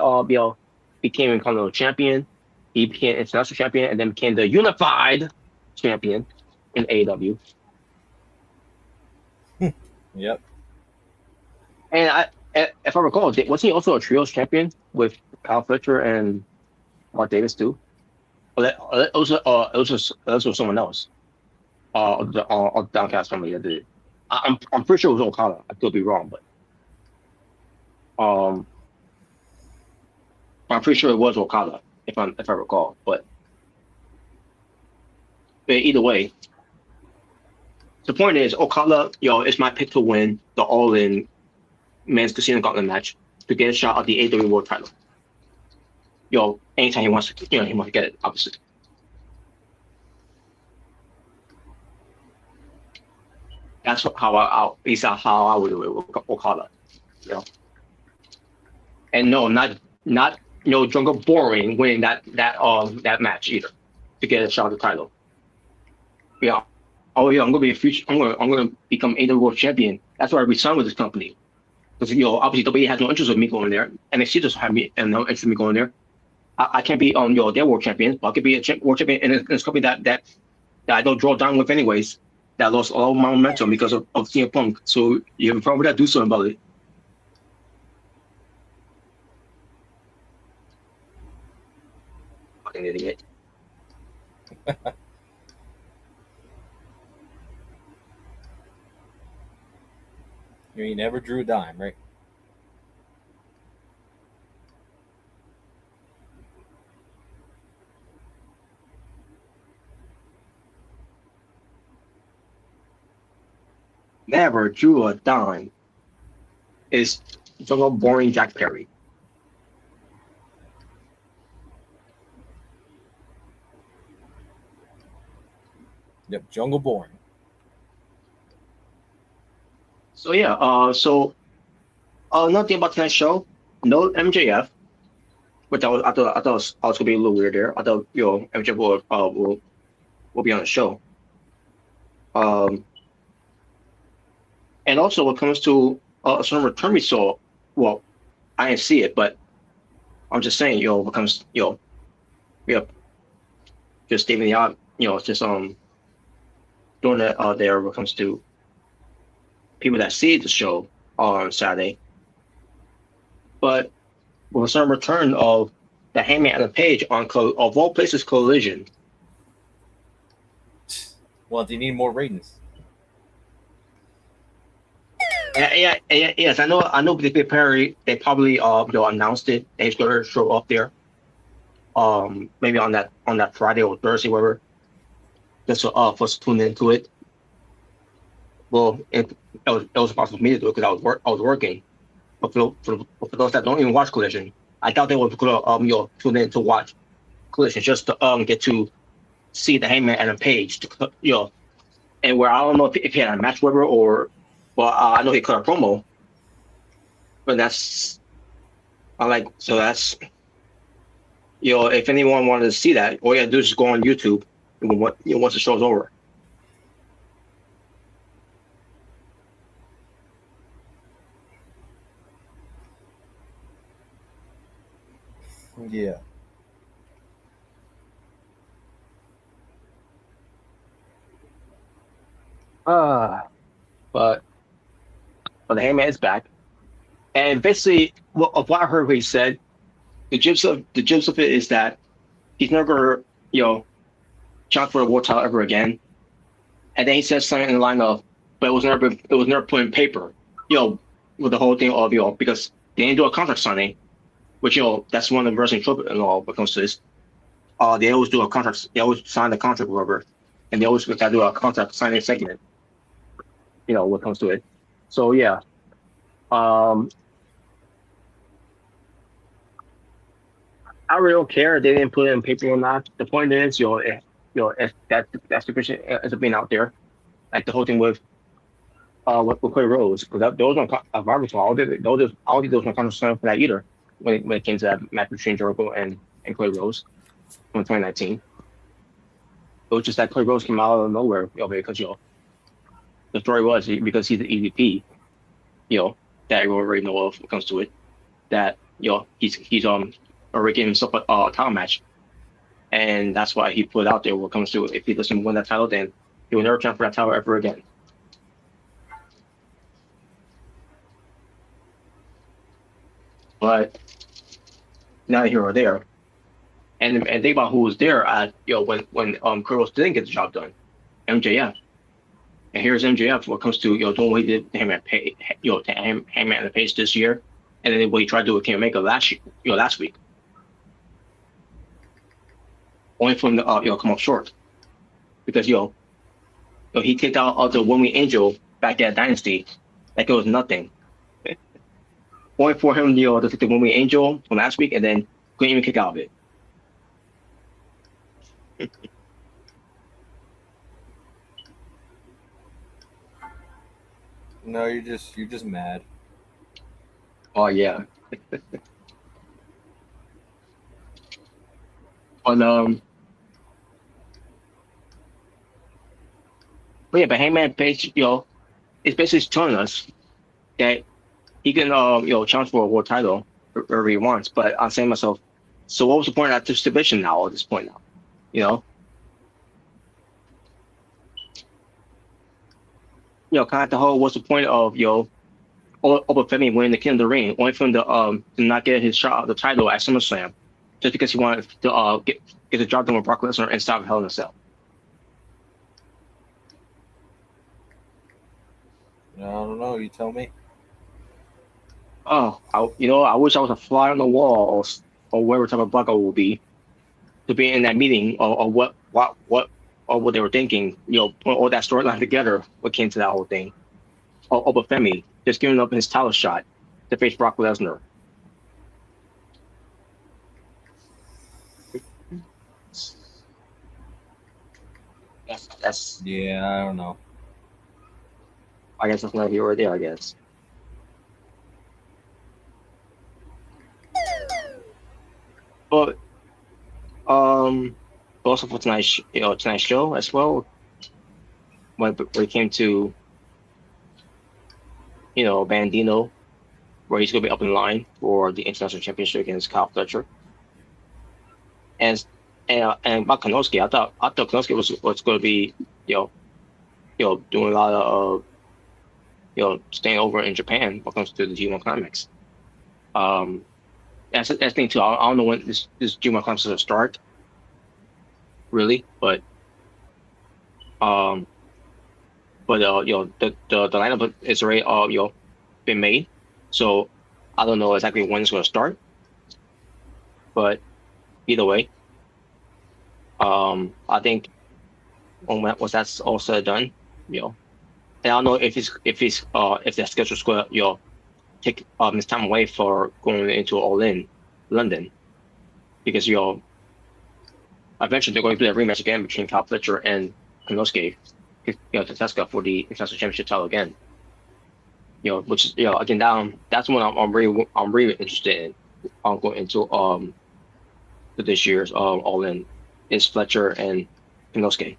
became Intercontinental champion. He became international champion and then became the unified champion in AEW. Yep. And if I recall, wasn't he also a trios champion with Kyle Fletcher and Mark Davis too? Or it was someone else. The Downcast family that did it. I'm pretty sure it was Okada. I could be wrong, but I'm pretty sure it was Okada if I recall. But either way, the point is Okada, is my pick to win the All In Men's Casino Gauntlet match to get a shot at the AEW World Title. Anytime he wants to, he wants to get it, obviously. That's how I would do it with Okada. And no, not Jungle Boring winning that match either to get a shot at the title. Yeah. Oh yeah, I'm gonna become AEW World Champion. That's why I resigned with this company. Because obviously WWE has no interest in me going there, and NXT doesn't have no interest in me going there. I can't be their world champion, but I could be a world champion in this company that I don't draw down with anyways. That lost all my momentum because of CM Punk. So you have a problem with that? Do something about it. Fucking idiot. You never drew a dime, right? never drew a dime is Jungle Boring Jack Perry. Yep, Jungle Boring. So yeah, another thing about tonight's show, no MJF, which I thought was gonna be a little weird there. I thought MJF will be on the show. And also when it comes to some return we saw, well, I didn't see it, but I'm just saying, when it comes, just stating the odd, just doing that there when it comes to people that see the show on Saturday. But with some return of the Hangman and the Page on of all places Collision. Well, do you need more ratings? Yes, I know. They probably announced it. They're going to show up there. Maybe on that Friday or Thursday, whatever. Just for us to tune into it. Well, it was possible for me to do it because I was working. But for those that don't even watch Collision, I doubt they would tune in to watch Collision just to get to see the Hangman and the Page and where I don't know if he had a match with her or. Well, I know he cut a promo, but that's if anyone wanted to see that, all you gotta do is just go on YouTube once the show's over. Yeah. But the Hangman is back, and basically, of what I heard, what he said, the gist of it is that he's never challenge for the world title ever again. And then he says something in the line of, but it was never put in paper, with the whole thing of because they didn't do a contract signing, which that's one of the wrestling trope and all when it comes to this. They always do a contract. They always sign the contract, whatever, and they always got to do a contract signing segment. When it comes to it. So yeah. I really don't care if they didn't put it in paper or not. The point is, if that stipulation ends up being out there, like the whole thing with Cody Rhodes, because those don't. I don't think those were contract signing for that either. When it came to that match between Jericho and Cody Rhodes in 2019, it was just that Cody Rhodes came out of nowhere, because the story was because he's the EVP, that everyone already know of when it comes to it, that he's already getting himself a title match, and that's why he put it out there when it comes to it. If he doesn't win that title, then he will never challenge for that title ever again. But now here or there, and think about who was there at when Curtis didn't get the job done, MJF. And here's MJF when it comes to doing what he did to Hangman and the Page this year, and then what he tried to do with King Omega last week. Only for him to come up short, because he kicked out the One Wing Angel back at Dynasty like it was nothing. Only for him to take the One Wing Angel from last week and then couldn't even kick out of it. No, you're just mad. Oh yeah. But Hangman Page, it's basically telling us that he can challenge for a world title wherever he wants. But I'm saying to myself, so what was the point of that division now at this point now? Kind of the whole, what's the point of Oba Femi winning the King of the Ring, only for him to not get his shot at the title at SummerSlam, just because he wanted to get the job done with Brock Lesnar and stop Hell in a Cell. I don't know. You tell me. Oh, I wish I was a fly on the wall or whatever type of bug I would be to be in that meeting or what they were thinking. Putting all that storyline together, what came to that whole thing. Obafemi just giving up his title shot to face Brock Lesnar. That's Yeah, I don't know. I guess that's not here or there. I guess. But also for tonight's show as well, when it came to Bandino, where he's going to be up in line for the international championship against Kyle Fletcher, and about Konosuke, I thought Konosuke was going to be doing a lot of staying over in Japan when it comes to the G1 Climax. That's the thing too. I don't know when this G1 Climax is going to start, really, but the lineup is already been made, so I don't know exactly when it's going to start, but either way, I think once that's all said and done, and I don't know if the schedule's going to take this time away for going into All In London, because eventually they're going to do that rematch again between Kyle Fletcher and Konosuke, Tatesuka for the international championship title again. Which again, that's what I'm really interested in. Going into this year's All In is Fletcher and Konosuke.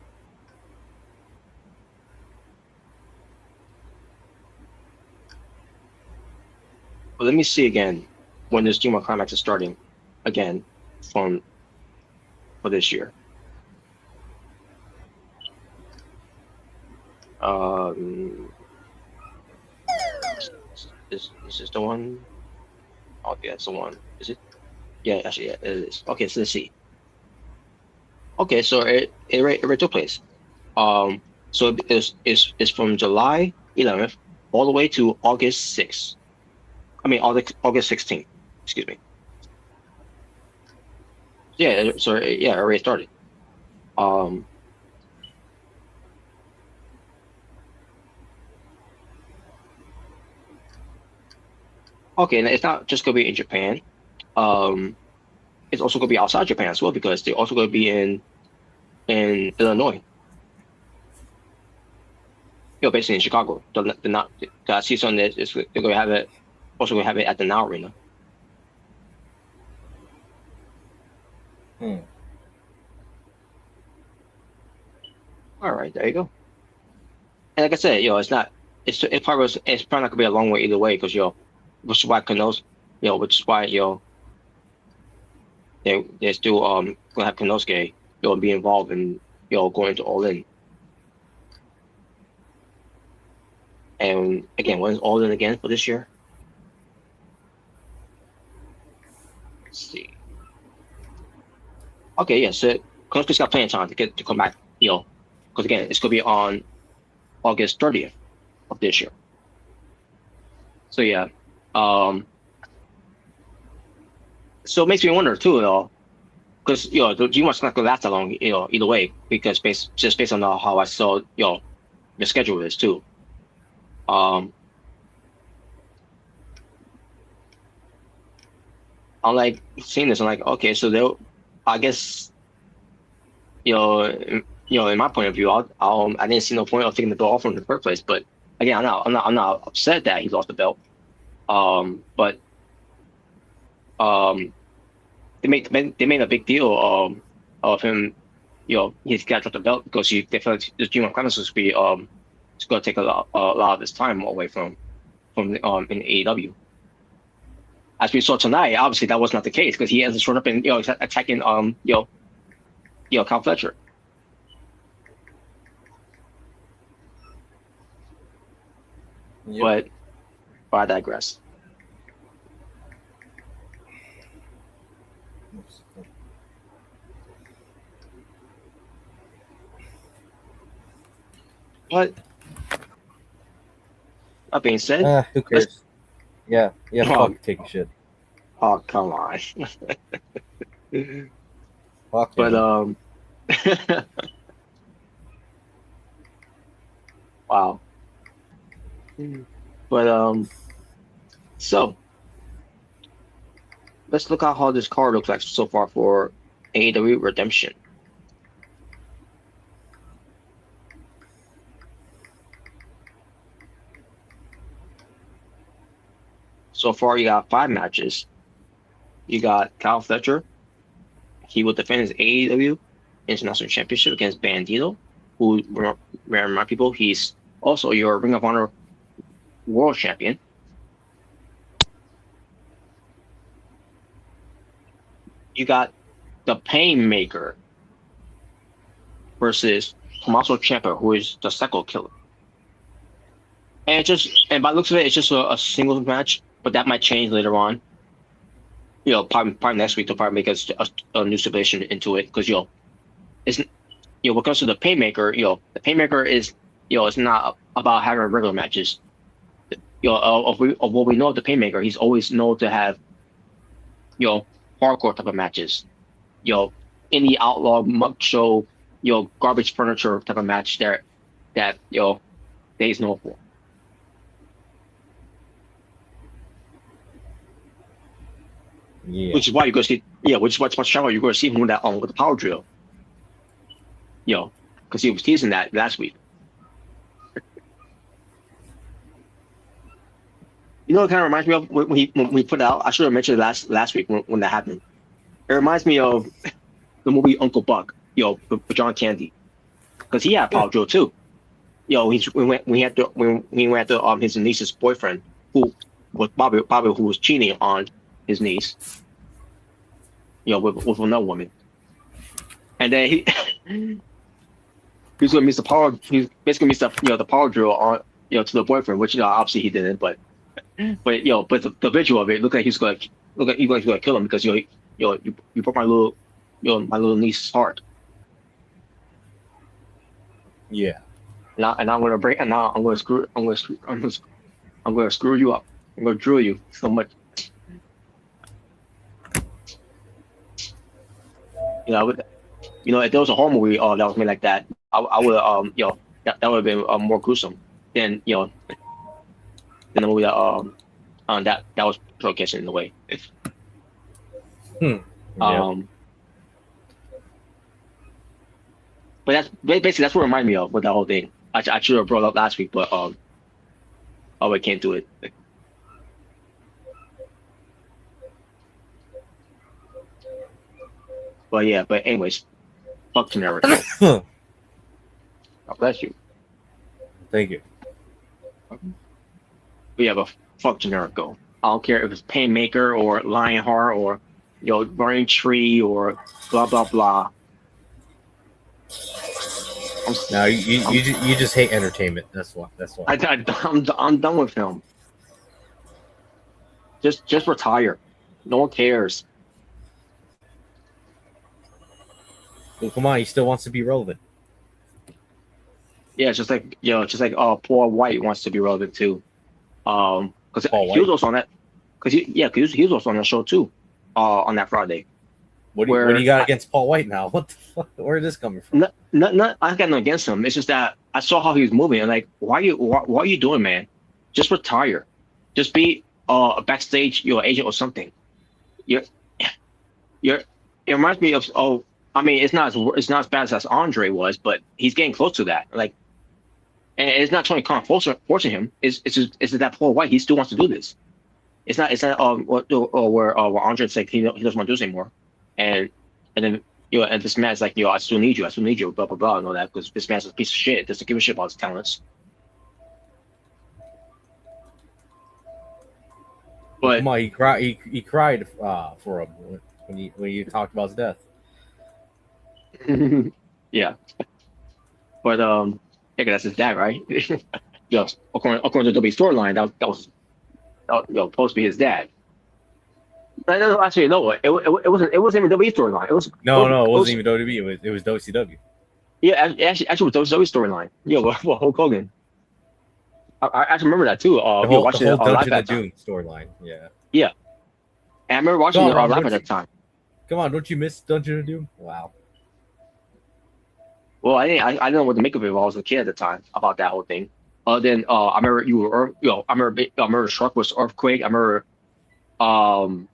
But let me see again when this G1 Climax is starting again for this year. Is this the one? Oh, yeah, it's the one. Is it? Yeah, actually, yeah, it is. Okay, so let's see. Okay, so it took place. So it's from July 11th all the way to August 6th. I mean, August 16th. Excuse me. Yeah, so yeah, it already started. Okay, and it's not just gonna be in Japan. It's also gonna be outside Japan as well, because they're also gonna be in Illinois. Basically in Chicago. The season they're gonna have it. Also gonna have it at the Now Arena. All right, there you go. And like I said, it's probably not gonna be a long way either way, because which is why which is why they're still gonna have Konosuke be involved in going to All In. And again, when is All In again for this year? Let's see. Okay, yeah, so Konosuke's got plenty of time to come back, because again, it's gonna be on August 30th of this year. So yeah, so it makes me wonder too, because the G1's not gonna last that long, either way, because based on how I saw the schedule is too. I'm like seeing this. I'm like, okay, so I guess, in my point of view, I didn't see no point of taking the belt off from the first place. But again, I'm not upset that he lost the belt. But they made a big deal of him. He's got to drop the belt because they felt like the G1 Climax was be it's going to take a lot of his time away from in AEW. As we saw tonight, obviously that was not the case, because he hasn't shown up in attacking Kyle Fletcher. Yep. But I digress. But that being said, who cares? Yeah, fuck taking shit. Oh, come on. Fuck. But wow. But so let's look at how this card looks like so far for AEW Redemption. So far, you got 5 matches. You got Kyle Fletcher. He will defend his AEW International Championship against Bandito, who, remind people, he's also your Ring of Honor World Champion. You got the Painmaker versus Tommaso Ciampa, who is the Psycho Killer. And by the looks of it, it's just a singles match, but that might change later on. Probably next week they'll probably make a new stipulation into it because it's when it comes to the Painmaker, the Painmaker is it's not about having regular matches. Of what we know of the Painmaker, he's always known to have hardcore type of matches. Indie outlaw mug show, garbage furniture type of match that he's known for. Yeah. Which is why you're gonna see, which is what's you're gonna see him with the power drill. Because he was teasing that last week. It kind of reminds me of when we put out. I should have mentioned it last week when that happened. It reminds me of the movie Uncle Buck, with John Candy, because he had power drill too. When he went to his niece's boyfriend, who was Bobby, who was cheating on his niece, with another woman, and then he's gonna miss the power. He's basically missed the power drill on to the boyfriend, which obviously he didn't, but the visual of it looked like he's gonna kill him because you broke my little niece's heart. Yeah. Now I'm gonna screw you up. I'm gonna drill you so much. If there was a horror movie that was made like that, I would that would have been more gruesome than than the movie that was showcasing in the way. Yeah. But that's basically what it reminded me of with that whole thing. I should have brought it up last week, but I can't do it. But anyways, fuck Generico. God bless you. Thank you. But fuck Generico. I don't care if it's Painmaker or Lionheart or Burning Tree or blah blah blah. No, you just hate entertainment. That's why. I'm done with him. Just retire. No one cares. Well, come on, he still wants to be relevant. Yeah, just like Paul White wants to be relevant too. Because he was also on that. Because he was also on that show too. On that Friday. What do you got against Paul White now? What the fuck? Where is this coming from? Not I got nothing against him. It's just that I saw how he was moving and like, what are you doing, man? Just retire. Just be a backstage agent or something. It reminds me of it's not as bad as Andre was, but he's getting close to that. Like, and it's not Tony Khan forcing him. It's just that Paul White, he still wants to do this. It's not where Andre said he doesn't want to do this anymore, and then and this man's like I still need you, blah blah blah, and all that because this man's a piece of shit. Doesn't give a shit about his talents. But come on, he cried for him when you talked about his death. Yeah, but that's his dad, right? Yes, according to the storyline, that was supposed to be his dad. Actually, no, it wasn't even WWE storyline. It wasn't even WWE. It was WCW. Yeah, actually, it was WWE storyline. Well, Hulk Hogan. I actually remember that too. Watching the it whole live Dungeon that of time. Doom storyline. Yeah. Yeah, and I remember watching it live at that time. Come on, don't you miss Dungeon of Doom? Wow. Well, I didn't know what to make of it when I was a kid at the time about that whole thing. Then I remember you were, I remember Shark was Earthquake. I remember can't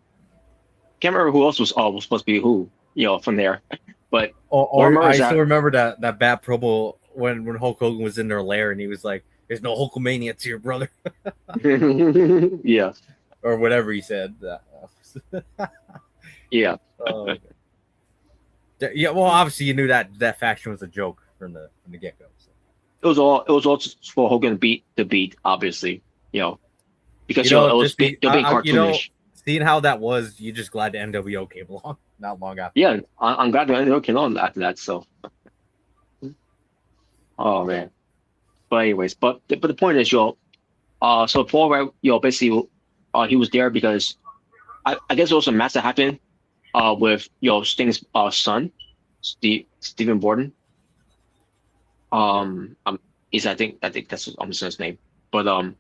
remember who else was supposed to be who, from there. But I still remember that bad promo when Hulk Hogan was in their lair and he was like, "There's no Hulkamania to your brother," yeah, or whatever he said. yeah. Yeah, well, obviously you knew that faction was a joke from the get go. So. It was all for Hogan to beat, obviously, because they're being cartoonish. Seeing how that was, you're just glad the NWO came along not long after. Yeah, I'm glad the NWO came on after that. So, oh man. But anyways, but the point is, so Paul, basically, he was there because I guess it was a match that happened, with Sting's son, Stephen Borden. He's I think that's his name, but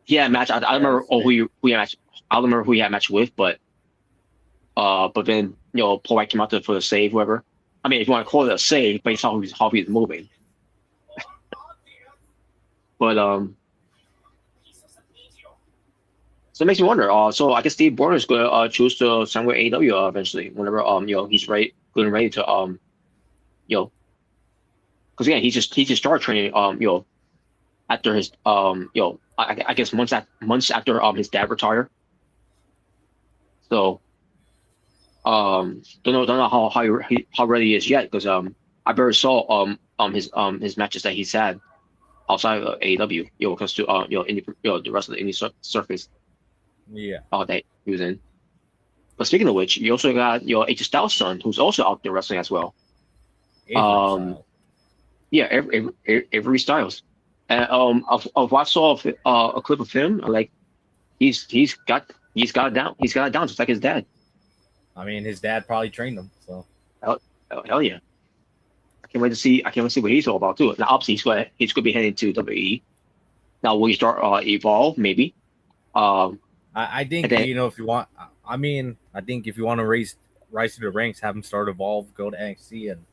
he had a match. I don't remember who he had match. I don't remember who he had a match with, but then Paul White came out there for the save, whoever. I mean, if you want to call it a save, based on how he's moving. But so it makes me wonder. So I guess Steve Borden is going to choose to sign with AEW eventually, whenever he's good and ready to because again he just started training after his I guess months after his dad retired. So don't know how ready he is yet, because I barely saw his matches that he's had outside of AEW, because to the rest of the indie circus. Yeah. That he was in. But speaking of which, you also got AJ Styles' son, who's also out there wrestling as well. Yeah, Avery Styles. And I saw a clip of him, like he's got it down just like his dad. I mean, his dad probably trained him, so hell yeah. I can't wait to see what he's all about too. Now obviously he's gonna be heading to WWE. Now will he start Evolve? Maybe. I think if you want, I think if you want to rise through the ranks, have him start Evolve, go to NXT, and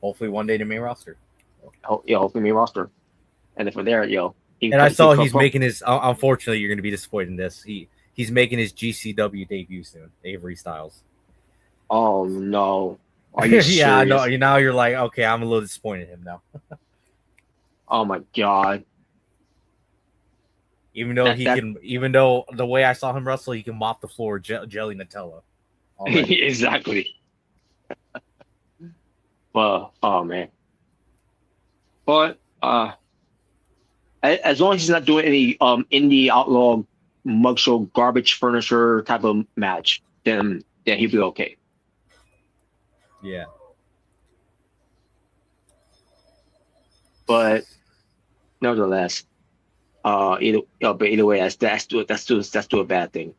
hopefully one day the main roster. Hopefully main roster, and then from there, and I saw he's making his. Unfortunately, you're going to be disappointed in this. He's making his GCW debut soon. Avery Styles. Oh no! Are you serious? Yeah, I know. Now you're like, okay, I'm a little disappointed in him now. Oh my god! Even though the way I saw him wrestle, he can mop the floor, jelly Nutella. Exactly. Well, oh man. But as long as he's not doing any indie outlaw mug show garbage furniture type of match, then he'll be okay. Yeah. But nevertheless, either way, that's still a bad thing.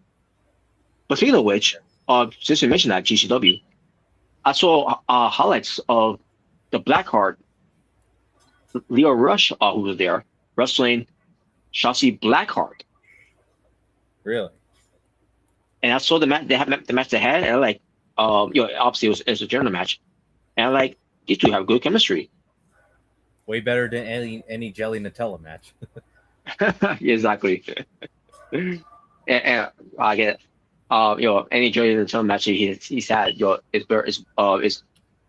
But speaking of which, since you mentioned that GCW, I saw highlights of the Blackheart, Leo Rush, who was there wrestling Shotzi Blackheart. Really? And I saw the match. They had the match they had, and like, obviously it was a general match, and like these two have good chemistry. Way better than any jelly Nutella match. Yeah, exactly. and I get, any jelly Nutella match he's had,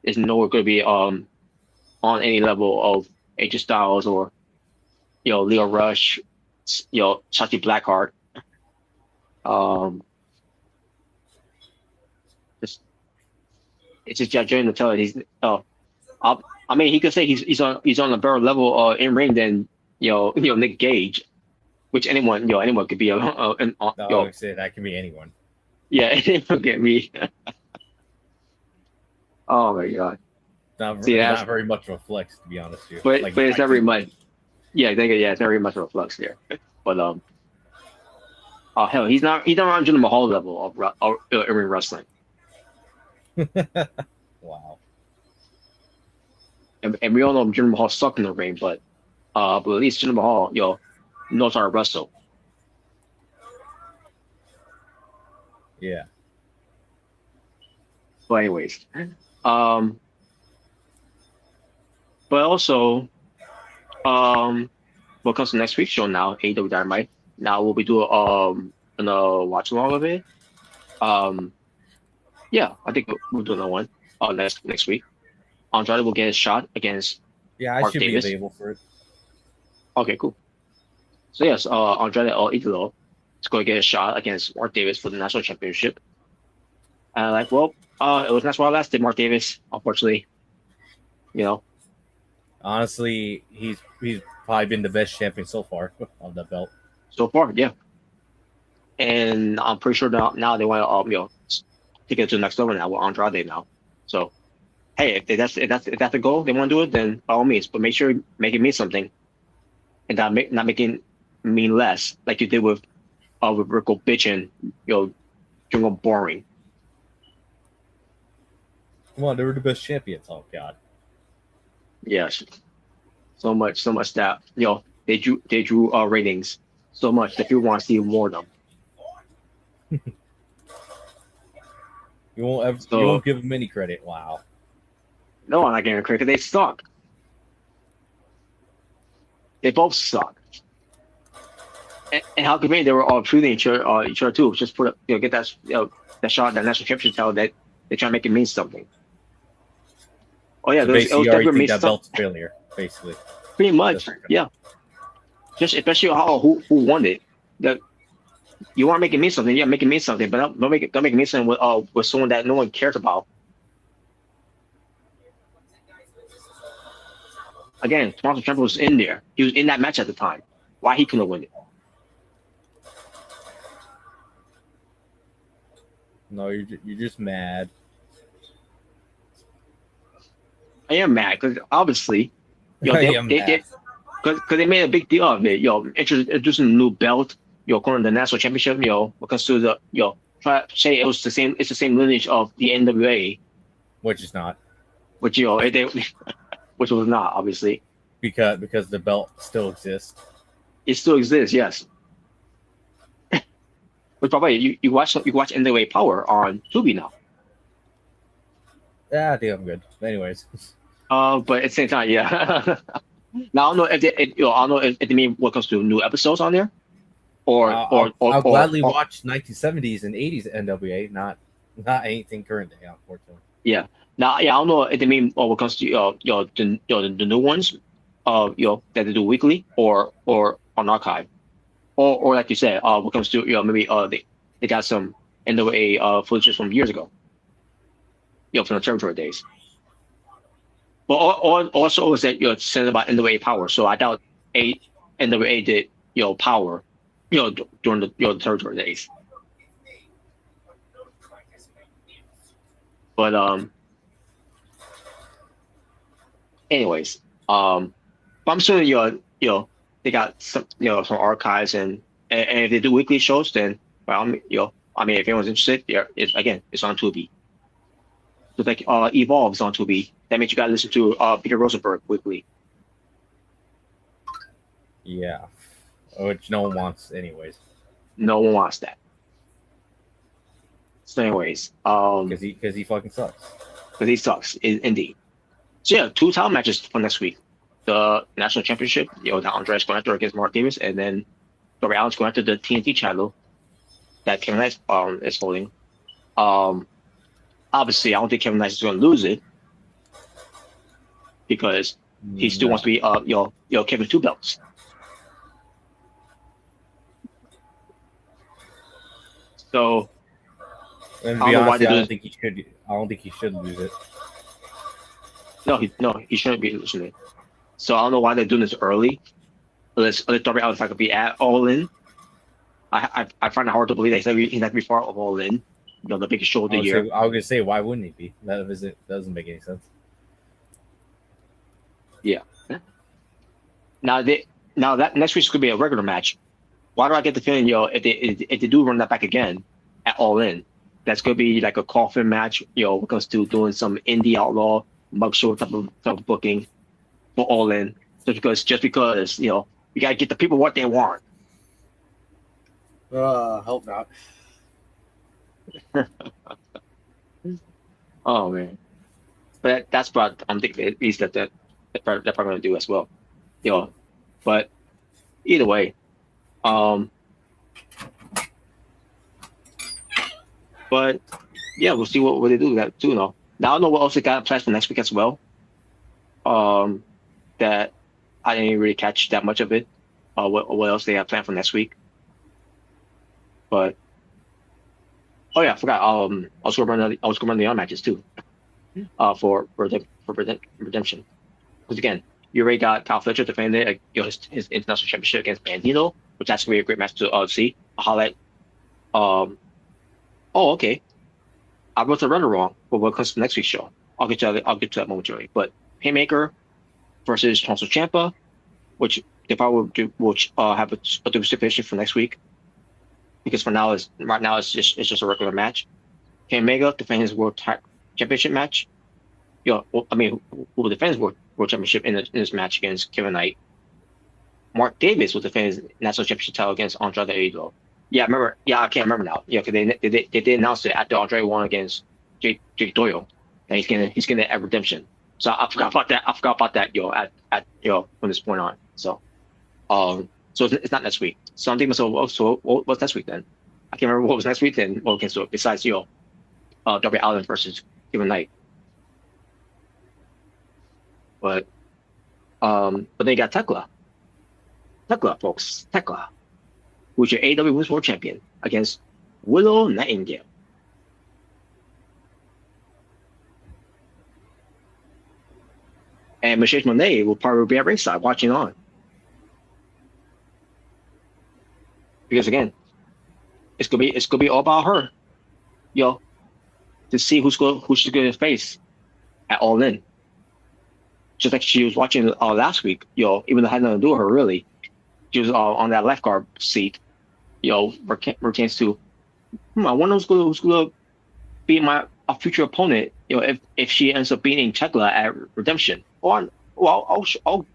is nowhere going to be on any level of AJ Styles or Leo Rush, Shotzi Blackheart. It's just jelly Nutella. He's I mean, he could say he's on a better level in ring than Nick Gage, which anyone could be. That can be anyone. Yeah, anyone can be. Oh my god. Not very much of a flex, to be honest with you. But it's not very much. Yeah, I think it's not very much of a flex there. But hell, he's not on Jinder Mahal level of ring wrestling. Wow. And we all know Jinder Mahal sucked in the ring, but at least Jinder Mahal, knows how to wrestle. Yeah. But anyways, but also, What comes to next week's show now? AEW Dynamite. Now we'll be doing a watch along of it. Yeah, I think we'll do another one. Next week. Andrade will get a shot against Yeah, I Mark should Davis. be available for it. Okay, cool. So yes, Andrade Idolo is going to get a shot against Mark Davis for the national championship. And it was that's why I lasted Mark Davis, unfortunately. Honestly, he's probably been the best champion so far on the belt. So far, yeah. And I'm pretty sure now they want to take it to the next level now with Andrade now. So hey, if that's the goal, they want to do it, then by all means. But make it mean something, and not making mean less, like you did with Rico bitching, doing boring. Come on, they were the best champions. Oh God. Yes. So much that they drew ratings so much that people want to see more of them. You won't give them any credit. Wow. No, I'm not giving credit. They suck. They both suck. And how convenient they were all treating each other too. Just get that that shot, that national championship title that they try to make it mean something. Oh yeah, so basically, you already think that belt's a failure, basically. Pretty much, yeah. Just especially who won it. That you want to make it mean something, yeah, make it mean something, but don't make it mean something with someone that no one cares about. Again, Tommaso Ciampa was in there. He was in that match at the time. Why he couldn't win it? No, you're just mad. I am mad because obviously, because they made a big deal of it. Introducing a new belt. Calling the national championship. Because to the try to say it was the same. It's the same lineage of the NWA, which is not. Which which was not obviously. Because the belt still exists. It still exists, yes. But probably you watch NWA Power on Tubi now. Yeah, I think I'm good. Anyways. But at the same time, yeah. Now I don't know if they mean what comes to new episodes on there, I'll gladly watch 1970s and 80s NWA, not anything current day, unfortunately. Yeah. Now, yeah, I don't know if they mean what comes to the new ones, that they do weekly or on archive, or like you said, what comes to maybe they got some NWA footages from years ago, from the territory days. But also is that said about NWA Power. So I doubt NWA did Power, during the territory days. But anyways, but I'm sure they got some some archives and if they do weekly shows, then if anyone's interested, it's on Tubi. So like Evolve is on Tubi. That means you gotta listen to Peter Rosenberg weekly. Yeah, which no one wants, anyways. No one wants that. So, anyways, because he fucking sucks. Because he sucks, indeed. So yeah, 2 title matches for next week. The national championship, that Andreas going after against Mark Davis, and then Darby Allin's going after the TNT title that Kevin Nash is holding. Obviously, I don't think Kevin Nash is going to lose it because he still wants to be Kevin 2 belts. So and to be honest, I don't think he should lose it. No, he shouldn't be losing it. So I don't know why they're doing this early. Unless Darby Allin could be at All In. I find it hard to believe that he's not to be far of All In. The biggest show of the year. I was gonna say, why wouldn't he be? That doesn't make any sense. Yeah. Now that next week's gonna be a regular match. Why do I get the feeling, if they do run that back again at All In, that's gonna be like a coffin match, when it comes to doing some indie outlaw mugshot type of booking for All In, just because you gotta get the people what they want. Hope not. Oh man, but that's what I'm thinking. At least they're probably gonna do as well. But either way, but yeah, we'll see what they do with that too. Now I don't know what else they got planned for next week as well. That I didn't really catch that much of it. What else they have planned for next week? But oh yeah, I forgot. I was going to run the other matches too. For redemption. Because again, you already got Kyle Fletcher defending his international championship against Bandito, which that's gonna be a great match to see. A highlight. Oh, okay. I wrote the runner wrong for what comes to next week's show. I'll get to that momentarily. But Haymaker versus Tommaso Ciampa, which if I would do, have a stipulation for next week, because right now it's just a regular match. Haymaker defend his World Championship match. Who will defend his World Championship in this match against Kevin Knight. Mark Davis will defend his National Championship title against Andrade El. Yeah, I remember. Yeah, I can't remember now. Yeah, because they did announce it after Andre won against Jake Doyle, and he's gonna have redemption. So I forgot about that. At from this point on. So it's not next week. So I'm thinking myself, so what's next week then? I can't remember what was next week then. Well, okay, so besides Darby Allin versus Kevin Knight. But they got Tekla, folks, who's your AEW Women's World Champion against Willow Nightingale. And Michelle Monet will probably be at ringside watching on. Because again, it's gonna be all about her, to see who she's gonna face at All In. Just like she was watching last week, even though it had nothing to do with her really. She was on that left guard seat, pertains to, I wonder who's gonna be a future opponent, if she ends up beating Tekla at Redemption. Or I'll show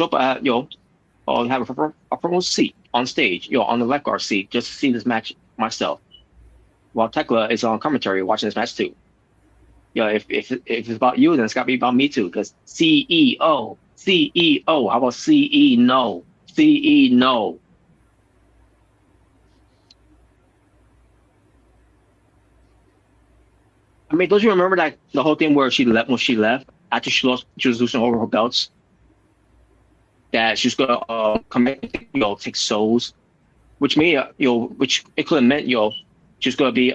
up at, I'll have a front seat on stage, on the left guard seat, just to see this match myself. While Tekla is on commentary watching this match too. If it's about you, then it's got to be about me too. Because CEO, how about CE no? CE no. I mean, don't you remember that the whole thing where when she left after she was losing over her belts, that she was gonna come in, take souls, which it could have meant she's gonna be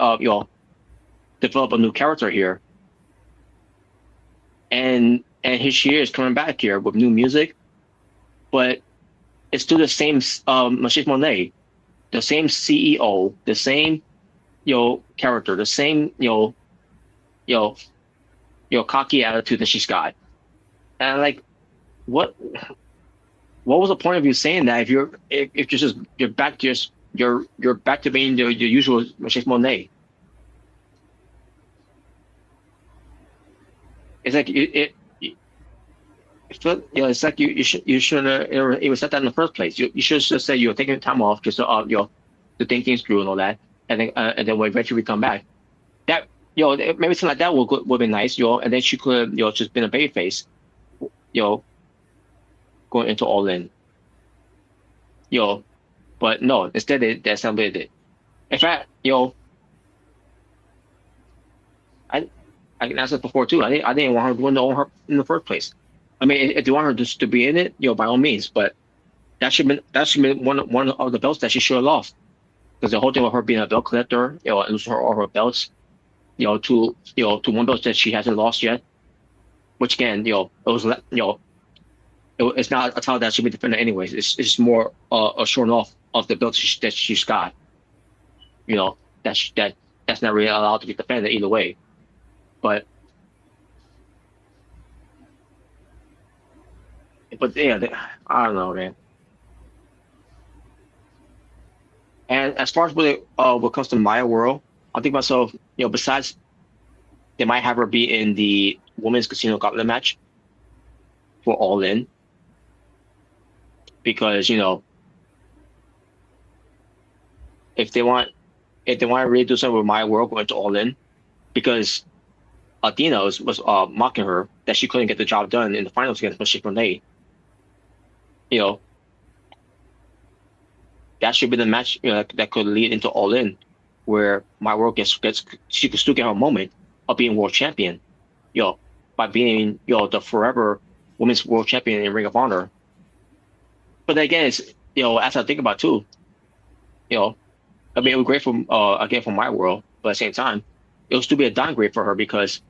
develop a new character here. And here she is coming back here with new music, but it's still the same Michelle Monet, the same CEO, the same character, the same cocky attitude that she's got. And like, what was the point of you saying that if you're back to being your usual Michelle Monet? It's like it's like you shouldn't even said that in the first place. You should just say you're taking time off just to think things through and all that, and then when eventually we come back, that maybe something like that would be nice, and then she could just been a baby face, going into All In, but no, instead that's not what they did. In fact, I can ask it before too. I didn't want her to win her in the first place. I mean, if you want her just to be in it, by all means. But that should be one of the belts that she should have lost. Because the whole thing with her being a belt collector, and losing all her belts, to one belt that she hasn't lost yet. Which again, it's not a title that should be defended anyways. It's more a showing off of the belts that she's got. That's not really allowed to be defended either way. But yeah, I don't know, man. And as far as what comes to Maya World, I think myself, besides they might have her be in the Women's Casino Gauntlet match for All In, because if they want to really do something with Maya World, going to All In, because Athena was mocking her that she couldn't get the job done in the finals against Michelle Monet. you know, that should be the match, that could lead into All In, where My World she could still get her moment of being world champion, by being, the forever women's world champion in Ring of Honor. But again, it's, as I think about it too, I mean, it was great for again for My World, but at the same time, it will still be a downgrade for her because,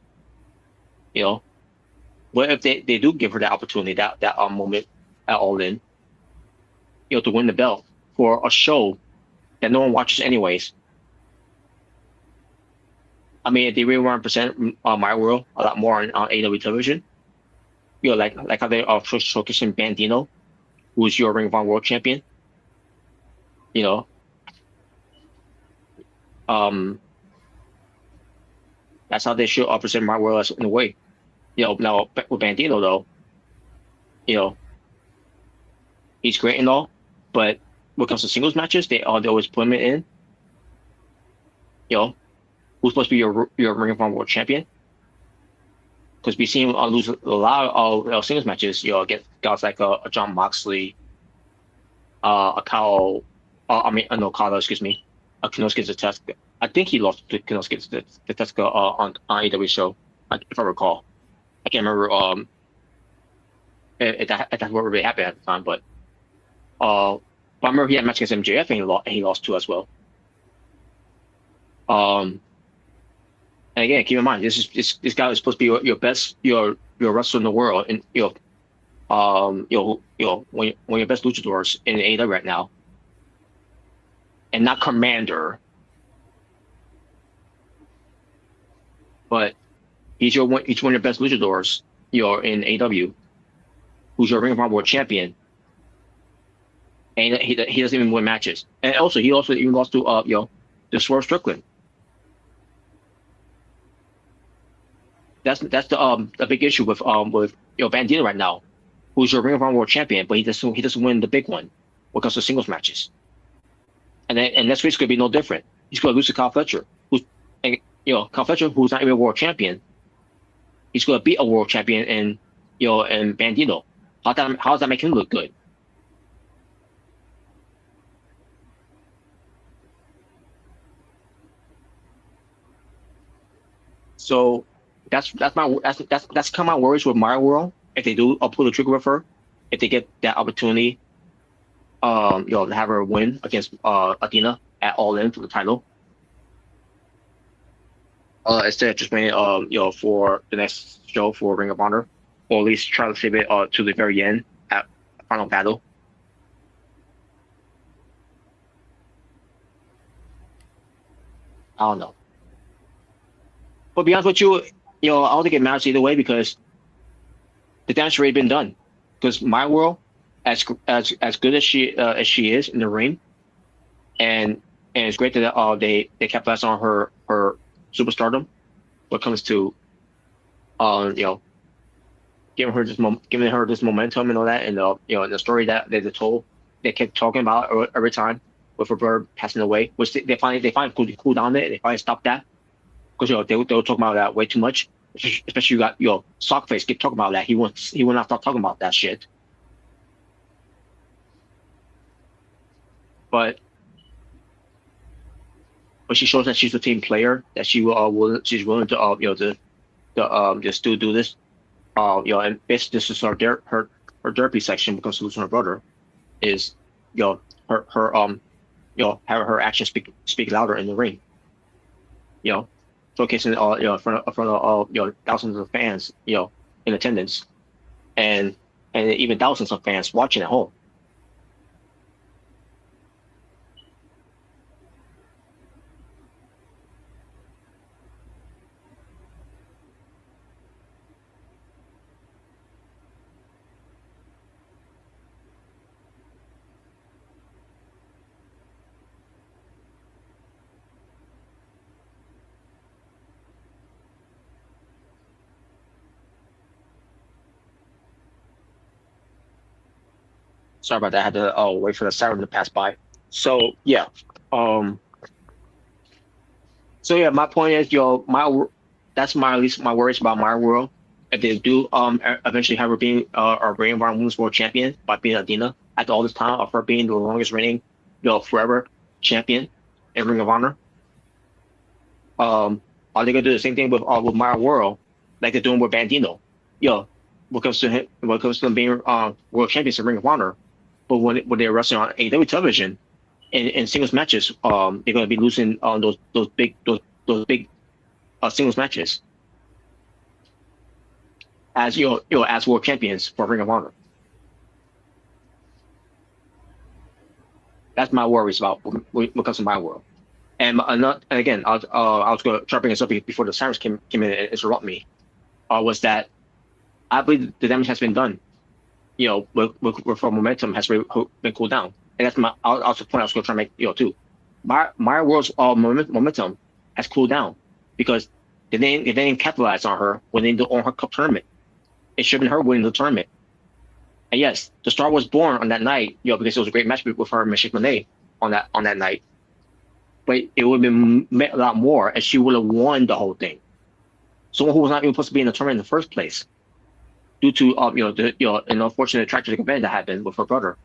what if they do give her that opportunity, that moment at All In, to win the belt for a show that no one watches anyways. I mean, if they really want to present My World a lot more on AEW television, like how they are showcasing Bandino, who's your Ring of Honor World Champion. That's how they should present My World in a way. Now with Bandino though, he's great and all, but when it comes to singles matches, they always put him in. Who's supposed to be your Ring of Honor World Champion? Because we've seen him lose a lot of singles matches. Against guys like a Jon Moxley, a Kyle. No, Kyle. Excuse me. Konosuke Tetsuya. I think he lost to Konosuke Tetsuya on AEW show, if I recall. I can't remember if that's what really happened at the time, but I remember he had a match against MJF and he lost too as well. And again, keep in mind, this guy is supposed to be your best your wrestler in the world, and one of your best luchadors in AEW right now, and not Commander, but he's one of your best luchadors, in AEW, who's your Ring of Honor World Champion, and he doesn't even win matches, and also he even lost to the Swerve Strickland. That's the big issue with Bandito right now, who's your Ring of Honor World Champion, but he doesn't win the big one when it comes to singles matches. And next week's gonna be no different. He's gonna lose to Kyle Fletcher, who's not even a world champion. He's gonna beat a world champion and Bandito. How does that make him look good? So that's kind of my worries with My World. If they do pull the trigger with her, if they get that opportunity, to have her win against Athena at All In for the title, instead of just waiting, for the next show for Ring of Honor, or at least try to save it to the very end at Final Battle. I don't know. But to be honest with you, I don't think it matters either way because the damage already been done. Because My World, as good as she is in the ring, and it's great that they capitalized on her superstardom when it comes to giving her this momentum and all that, and the story that they told, they kept talking about every time with her brother passing away, which they finally cool down it. They finally stopped that because they were talking about that way too much. Especially you got Sockface keep talking about that. He will not stop talking about that shit. But she shows that she's a team player, that she's willing to just do this, and basically this is her therapy section because losing her brother is her have her actions speak louder in the ring, showcasing in front of thousands of fans in attendance, and even thousands of fans watching at home. Sorry about that. I had to wait for the siren to pass by. So yeah, my point is, that's at least my worries about My World. if they do eventually have her being our Ring of Honor Women's World Champion by being Adina after all this time of her being the longest reigning, forever champion in Ring of Honor. Are they gonna do the same thing with Maya World, like they're doing with Bandito? When it comes to them being world champions in Ring of Honor, but when they're wrestling on AEW television in singles matches, they're gonna be losing those big singles matches as as world champions for Ring of Honor. That's my worries about when it comes to my world. And again, I was going to try to bring this up before the sirens came in and interrupt me. Was that I believe the damage has been done. With our momentum has been cooled down, and that's also the point I was going to try to make. Too. My world's momentum has cooled down because they didn't capitalize on her when they on her cup tournament. It should have been her winning the tournament. And yes, the star was born on that night, because it was a great match with her and Michelle Monet on that night. But it would have been a lot more, and she would have won the whole thing. Someone who was not even supposed to be in the tournament in the first place, due to an unfortunate tragic event that happened with her brother.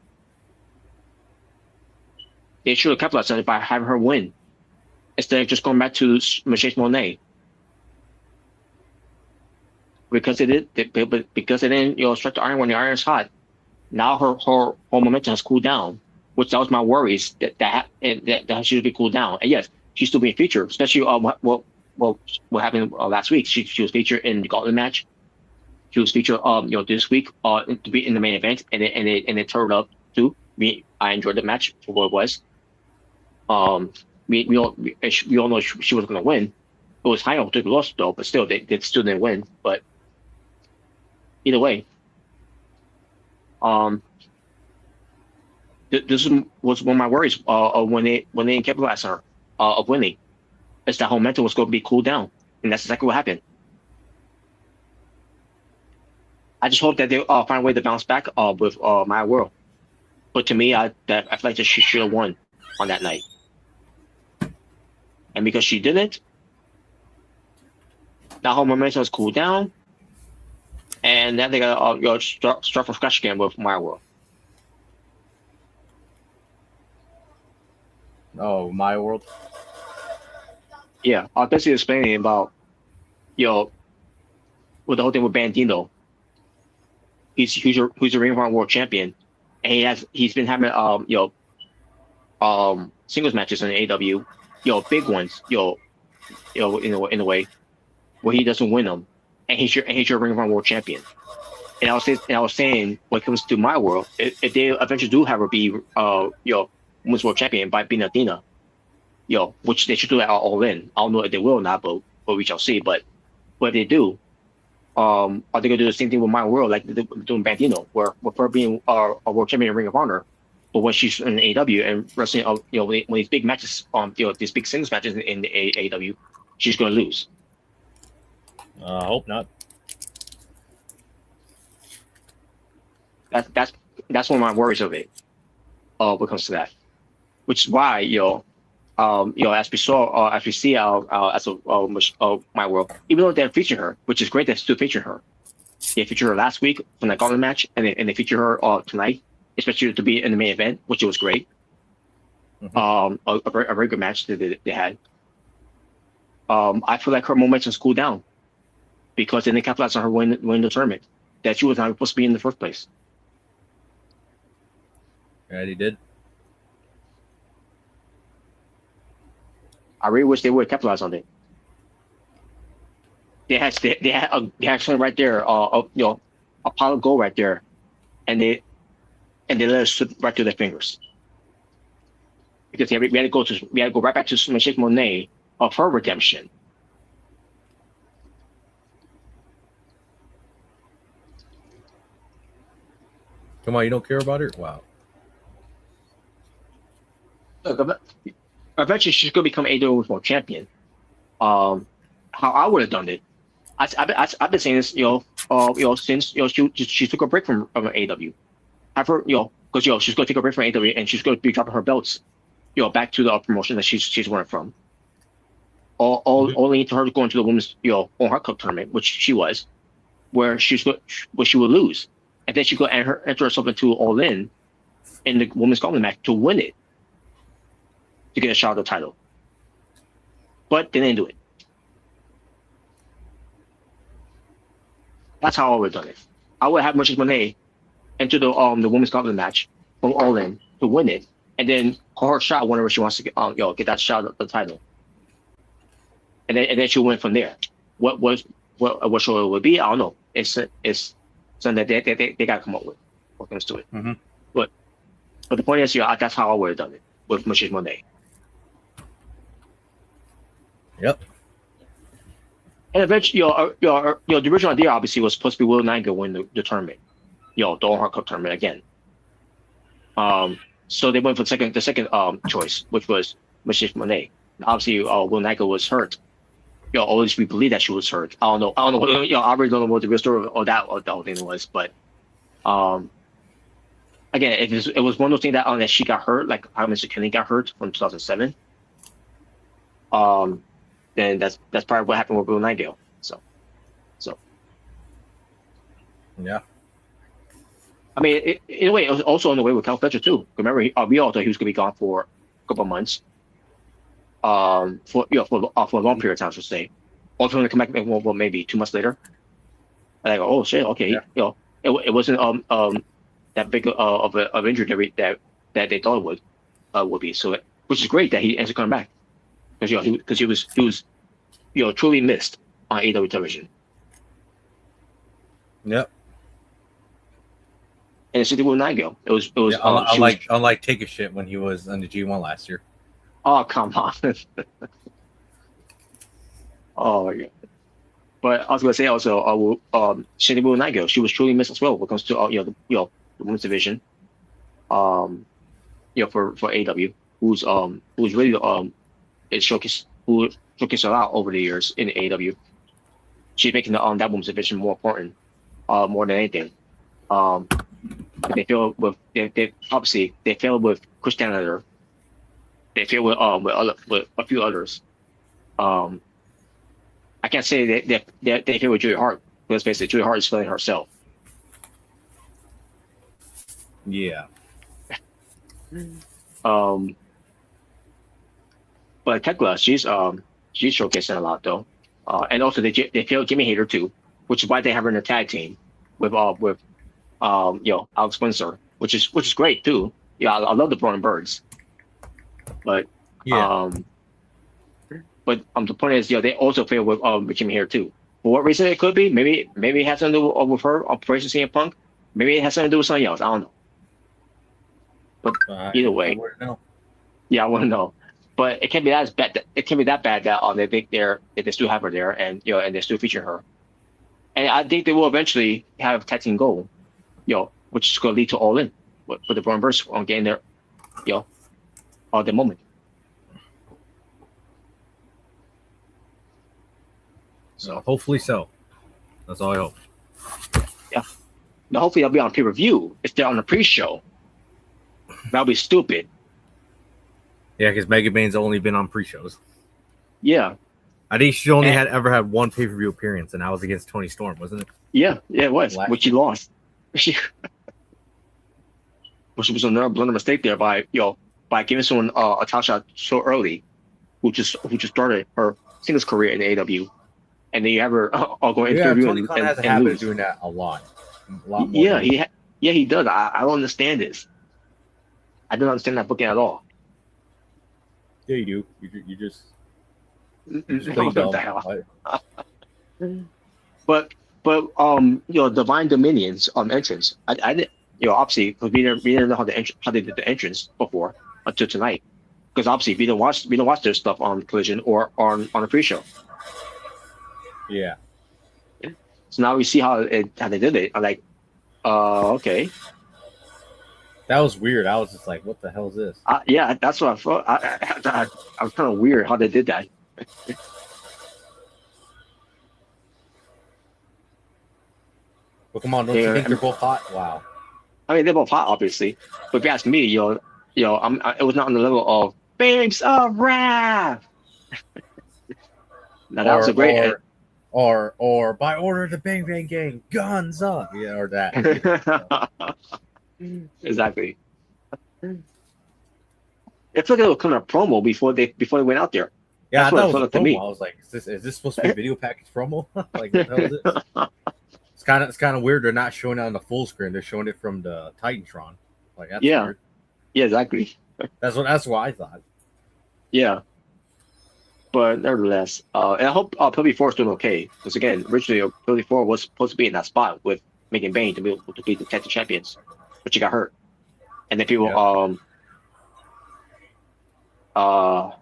They should have capitalized on it by having her win, instead of just going back to Michelle Monet. Because it didn't strike the iron when the iron's hot. Now her momentum has cooled down, which that was my worries that she should be cooled down. And yes, she's still being featured, especially what happened last week. She was featured in the Gauntlet match. She was featured this week to be in the main event, and it turned up too. I enjoyed the match for what it was. We all know she was going to win. It was high on the loss though, but still they still didn't win. But either way, this was one of my worries when they capitalized on her of winning. Is that her momentum was going to be cooled down, and that's exactly what happened. I just hope that they find a way to bounce back with my world. But to me, I feel like that she should have won on that night, and because she didn't, now her momentum has cooled down, and then they got start from scratch again with my world. Oh, my world. Yeah, I was basically explaining about with the whole thing with Bandito. He's a Ring of Honor world champion, and he's been having singles matches in AEW, big ones, in a way where he doesn't win them, and he's your Ring of Honor world champion. And I was saying when it comes to my world, if they eventually do have her be women's world champion by being Athena, which they should do at All In. I don't know if they will or not, but we shall see. But if they do, are they gonna do the same thing with my world like they're doing Bandito, where with her being a world champion in Ring of Honor, but when she's in AEW and wrestling, when these big matches, these big singles matches in the AEW, she's gonna lose. I hope not. That's one of my worries of it. When it comes to that, which is why as we saw, as we see as my world, even though they're featuring her, which is great, they still feature her. They featured her last week from the Gauntlet match, and they feature her tonight, especially to be in the main event, which was great. Mm-hmm. A very good match that they had. I feel like her momentum's cooled down because they didn't capitalize on her winning the tournament that she was not supposed to be in the first place. Right, he did. I really wish they would capitalize on it. They had something right there, a pot of gold right there, and they let it slip right through their fingers. Because we had to go right back to Michelle Monet of her redemption. Come on, you don't care about her? Wow. Look, eventually she's going to become AEW World Champion. How I would have done it, I've been saying this, since she took a break from AEW. Have her, because she's going to take a break from AEW and she's going to be dropping her belts, back to the promotion that she's running from. Only to her going to the women's, on her cup tournament, which she was. where she would lose, and then she could enter herself into All In the women's gauntlet match to win it, to get a shot at the title. But they didn't do it. That's how I would have done it. I would have Mercedes Moné enter the women's gauntlet match from All In to win it, and then call her shot whenever she wants to get that shot at the title, and then she'll win from there. What show it would be, I don't know. It's something that they got to come up with when it comes to it. Mm-hmm. But the point is, that's how I would have done it with Mercedes Moné. Yep. And eventually, the original idea obviously was supposed to be Will Nightingale win the tournament, the All Hard Cup tournament again. So they went for the second choice, which was Mercedes Moné. Obviously, Will Nightingale was hurt. At least we believe that she was hurt. I don't know. I really don't know what the real story of the whole thing was. But again, it was one of those things that she got hurt, like how Mr. Kenny got hurt from 2007. Then that's probably what happened with Will Nightingale. So. Yeah. I mean, in a way, it was also on the way with Cal Fletcher too. Remember, we all thought he was going to be gone for a couple of months. For a long period of time, I should say. Also, going to come back maybe 2 months later. And I go, oh shit, okay, yeah. It wasn't that big of injury that they thought it would be. So, which is great that he ends up coming back, because he was truly missed on AEW television. Yep. And it's with Nightingale. It was. Unlike Take a Shit when he was on the G1 last year. Oh, come on. Oh yeah. But I was gonna say also, Shady Will Nightingale, she was truly missed as well when it comes to the women's division. For AEW, who's really is showcased a lot over the years in AEW. She's making that women's division more important, more than anything. They failed with they failed with Chris Canada. They failed with a few others. I can't say that they failed with Julia Hart, because basically Julia Hart is failing herself. Yeah. But Tekla, she's showcasing a lot though, and also they failed Jimmy Hayter too, which is why they have her in a tag team with Alex Spencer, which is great too. Yeah, I love the Brown Birds, but yeah. But the point is, they also failed with Jimmy Hayter too. For what reason it could be? Maybe it has something to do with her Operation CM Punk. Maybe it has something to do with something else. I don't know. But either way, I want to know. But it can't be that bad. It can't be that bad that they think they still have her there, and and they still feature her. And I think they will eventually have tag team goal, which is going to lead to All In with the Brown Birds on getting there, at the moment. So hopefully so. That's all I hope. Yeah. Now hopefully they'll be on pay-per-view if they're on the pre-show. That'll be stupid. Yeah, because Mega Bane's only been on pre-shows. Yeah. I think she only ever had one pay-per-view appearance, and that was against Tony Storm, wasn't it? Yeah, it was, which she lost. Which was another blunder mistake there by giving someone a title shot so early, who just started her singles career in AEW, and then you have her all going interview Tony Khan has a habit of doing that a lot more. Yeah, he does. I don't understand this. I don't understand that booking at all. Yeah, you do. You just But Divine Dominion's entrance. I did, obviously, because we didn't know how they did the entrance before until tonight. Because obviously we don't watch their stuff on Collision or on the pre-show. Yeah. So now we see how they did it. I'm like, okay. That was weird. I was just like, what the hell is this? Yeah, that's what I thought. I was kind of weird how they did that. Well, come on, don't you think they're both hot? Wow. I mean, they're both hot, obviously. But if you ask me, it was not on the level of Babes of Wrath. Now that was a great. or by order of the Bang Bang Gang, guns up, yeah, or that. Exactly. It felt like it was kind of promo before they went out there. Yeah, That's I what thought it it was felt a like to promo. me. I was like, is this supposed to be a video package promo? Like, what the hell is this? It's kind of weird. They're not showing it on the full screen. They're showing it from the Titantron. Like, that's weird. Yeah, exactly. That's what I thought. Yeah, but nevertheless, and I hope Pelly 4 is doing okay because again, originally Pelly 4 was supposed to be in that spot with Megan Bain to be the tag team champions, but she got hurt, and then people no,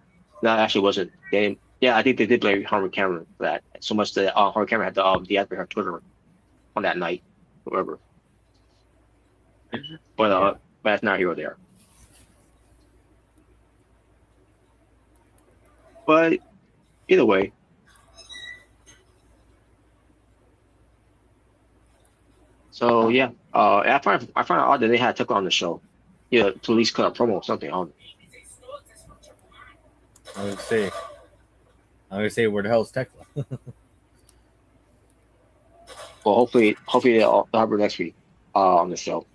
it actually wasn't. I think they did blame Harvey Cameron for that. So much that Harvey Cameron had to deactivate her Twitter on that night, whatever. But that's not here or there. But either way, so yeah, I find it odd that they had Tucker on the show, to at least cut a promo or something on it. I'm gonna say where the hell is Tekla? Well, hopefully they'll have her next week on the show.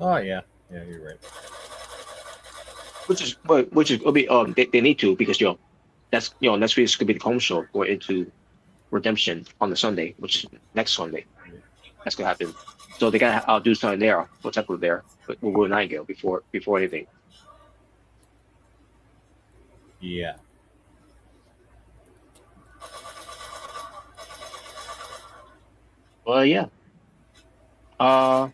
Oh yeah, you're right. Which is gonna be they need to because that's next week's gonna be the home show going into Redemption on the Sunday, which is next Sunday. That's gonna happen. So they gotta do something there. What's up with there? With Will Nightingale before anything. Yeah. Well, yeah. Well,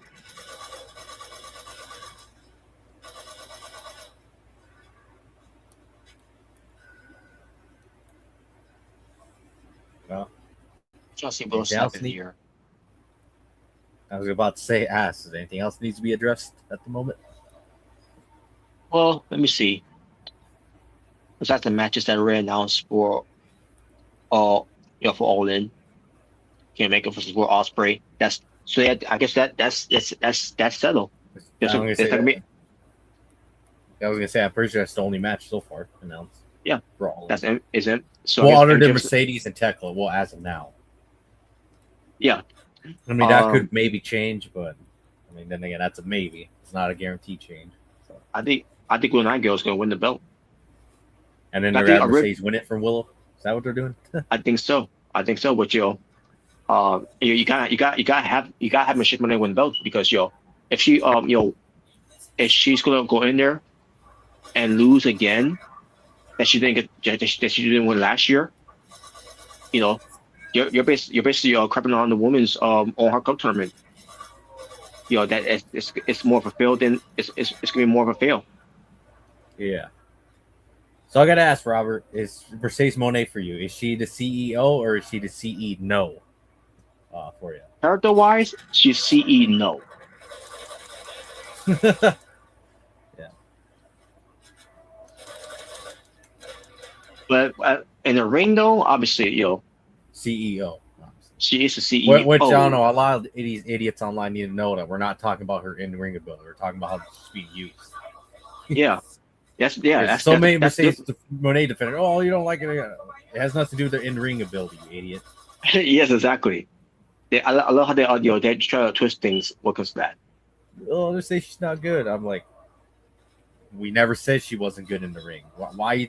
trying to see what else happened here. I was about to say, does anything else needs to be addressed at the moment? Well, let me see. Besides the matches that are announced for for All In, Can't Make It versus Will Ospreay. That's so. I guess that's settled. I was gonna say, I'm pretty sure that's the only match so far announced. Yeah, for All In. that's isn't. So well, other than Mercedes and Tekla, well, as of now. Yeah, I mean that could maybe change, but I mean then again, that's a maybe. It's not a guaranteed change. So. I think Will Nightingale is going to win the belt. And then they're having Mercedes win it from Willow. Is that what they're doing? I think so. But you gotta have Michelle Monet win the belt because if she if she's gonna go in there and lose again, that she didn't win last year, you're basically crapping on the women's All Heart Cup tournament. That it's more of a fail than it's gonna be more of a fail. Yeah. So I gotta ask, Robert, is Mercedes Monet for you? Is she the CEO or is she the CE no for you? Character wise, she's CE no. Yeah. But in the ring though, obviously, CEO. She is the CEO. Which I don't know. A lot of these idiots online need to know that we're not talking about her in-ring ability. We're talking about how she's being used. Yeah. That's so many Mercedes Monet defenders. Oh, you don't like it? It has nothing to do with their in-ring ability, you idiot. Yes, exactly. I love how they try to twist things. What comes to that? Oh, they say she's not good. I'm like, we never said she wasn't good in the ring. Why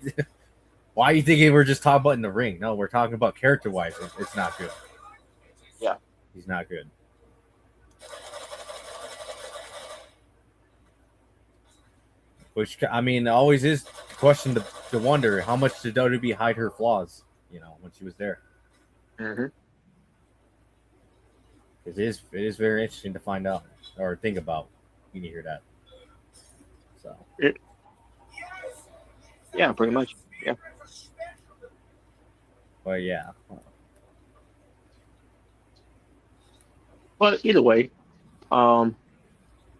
are you thinking we're just talking about in the ring? No, we're talking about character-wise. It's not good. Yeah, he's not good. Which, I mean, always is the question to wonder, how much did WWE hide her flaws, when she was there? Mm-hmm. It is very interesting to find out or think about when you hear that. So. Yeah, pretty much. Yeah. But yeah. But either way, but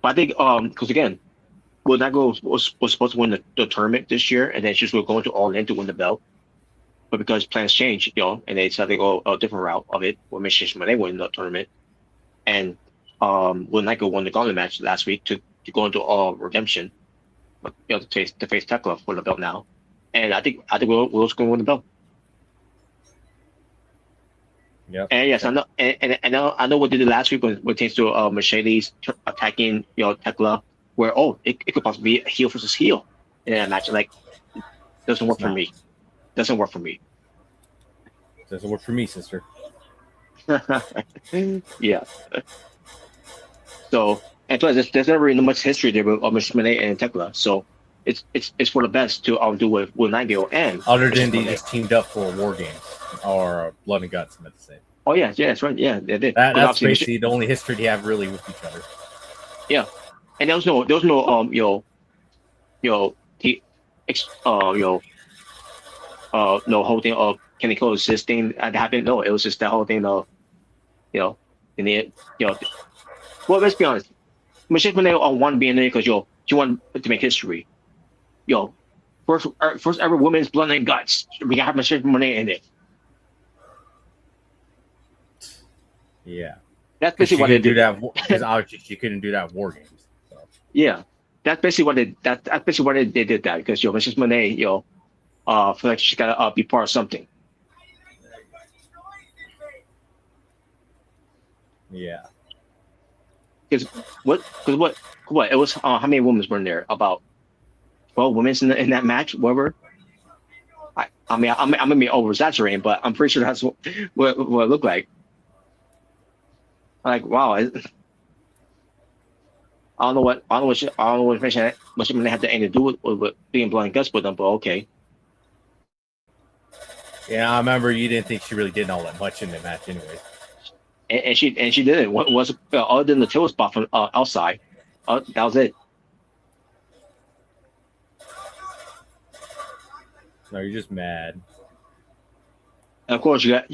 I think because again, Will Nightingale was supposed to win the tournament this year, and then she's going to All In to win the belt. But because plans changed, and they decided to go a different route of it, where Michelle Monet won the tournament, and Will Nightingale won the gauntlet match last week to go into Redemption, but to face Tekla for the belt now, and I think Will's going to win the belt. Yep. And yes, I know, and I know what they did last week when it came to Mercedes attacking Tekla, where it could possibly be a heel versus heel in that match. Like, doesn't work for me. Doesn't work for me. Doesn't work for me, sister. Yeah. So, and plus, there's never really much history there with Monet and Tekla. So, it's for the best to do with Nigel and other than they just teamed up for War Games or Blood and Guts, I meant to say. Oh yeah, that's right. Yeah, they did. That's basically the only history they have really with each other. Yeah, and there was no no whole thing of can they coexist thing that happened. No, it was just that whole thing of in the well, let's be honest. Michelle Monet wanted being there because she wanted to make history. First ever women's Blood and Guts. We got Michelle Monet in it. Yeah, that's basically what they did. Because obviously she couldn't do that in War Games. So. Yeah, that's basically what they did that because Mrs. Monet feel like she gotta be part of something. Yeah. Because what it was how many women were in there? About 12 women in that match, whatever. I mean I'm gonna be over exaggerating, but I'm pretty sure that's what it looked like. Like wow, I don't know what information they had anything to do with being Blood and Guts with them, but okay. Yeah, I remember you didn't think she really did all that much in the match anyway. And she didn't. What was other than the tail spot from outside? That was it. No, you're just mad. And of course, you got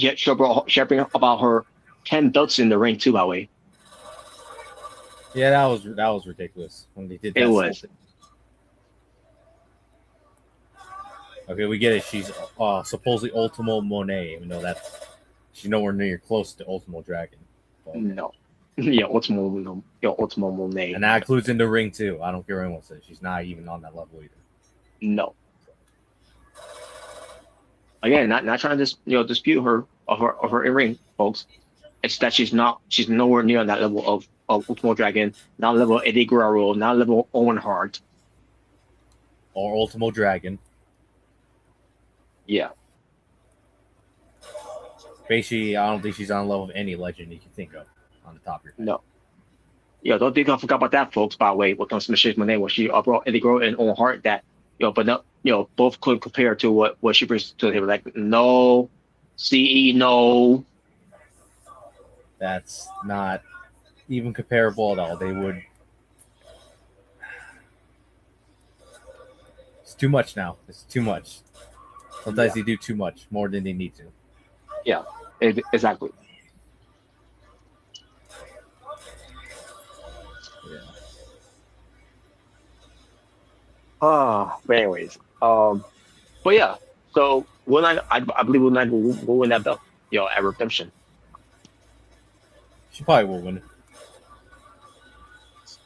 sharing about her 10 belts in the ring too, by the way. Yeah, that was ridiculous when they did that. It was. Okay, we get it. She's supposedly Ultimo Monet, even though she's nowhere near close to Ultimo Dragon. But. No. Yeah, Ultimo Monet. And that includes in the ring too. I don't care what anyone says. She's not even on that level either. No. Again, not trying to dispute her in ring, folks. It's that she's nowhere near that level of Ultimo Dragon, not level Eddie Guerrero, not level Owen Hart. Or Ultimo Dragon. Yeah. Basically, I don't think she's on the level of any legend you can think of on the top of your head. No. Yeah, don't think I forgot about that, folks, by the way, when it comes to Michelle Monet, when she brought Eddie Guerrero and Owen Hart, that, but no, both could compare to what she brings to the table. Like, no, CE, no. That's not even comparable at all. They would. It's too much now. It's too much. Sometimes they do too much, more than they need to. Yeah, exactly. Yeah. But anyways, but yeah. So I believe Will Knight will win that belt, at Redemption. She probably will win.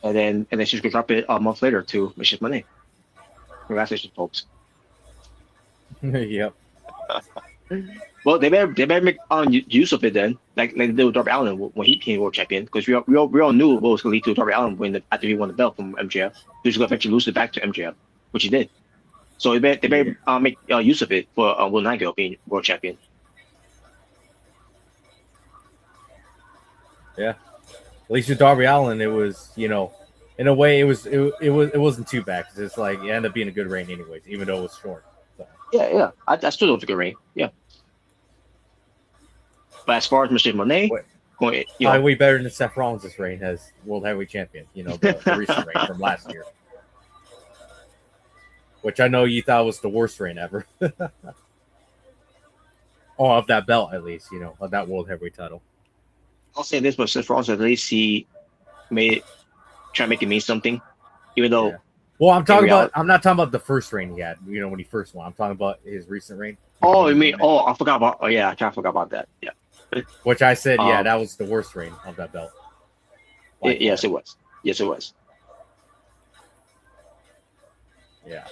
And then she's gonna drop it a month later to Michelle Monet. Congratulations, folks. Yep. Well, they better make use of it then, like they did with Darby Allin when he became world champion, because we all knew what was going to lead to Darby Allin after he won the belt from MJF. He was going to eventually lose it back to MJF, which he did. So they better make use of it for Will Nigel being world champion. Yeah. At least with Darby Allin, it was, in a way, it wasn't too bad, because it's like it ended up being a good reign anyways, even though it was short. So. Yeah. I still thought it was a good reign. Yeah. But as far as Michelle Monet, probably way better than Seth Rollins' reign as World Heavyweight Champion. The recent reign from last year, which I know you thought was the worst reign ever. Or of that belt, at least, of that World Heavyweight title. I'll say this, but Seth Rollins, at least he try to make it mean something, even though. Yeah. Well, I'm not talking about the first reign he had, when he first won. I'm talking about his recent reign. Oh, you mean? Oh, I forgot about. Oh, yeah, I kind of forgot about that. Yeah. Which I said, that was the worst reign of that belt. Yes, it was. Yes, it was. Yeah.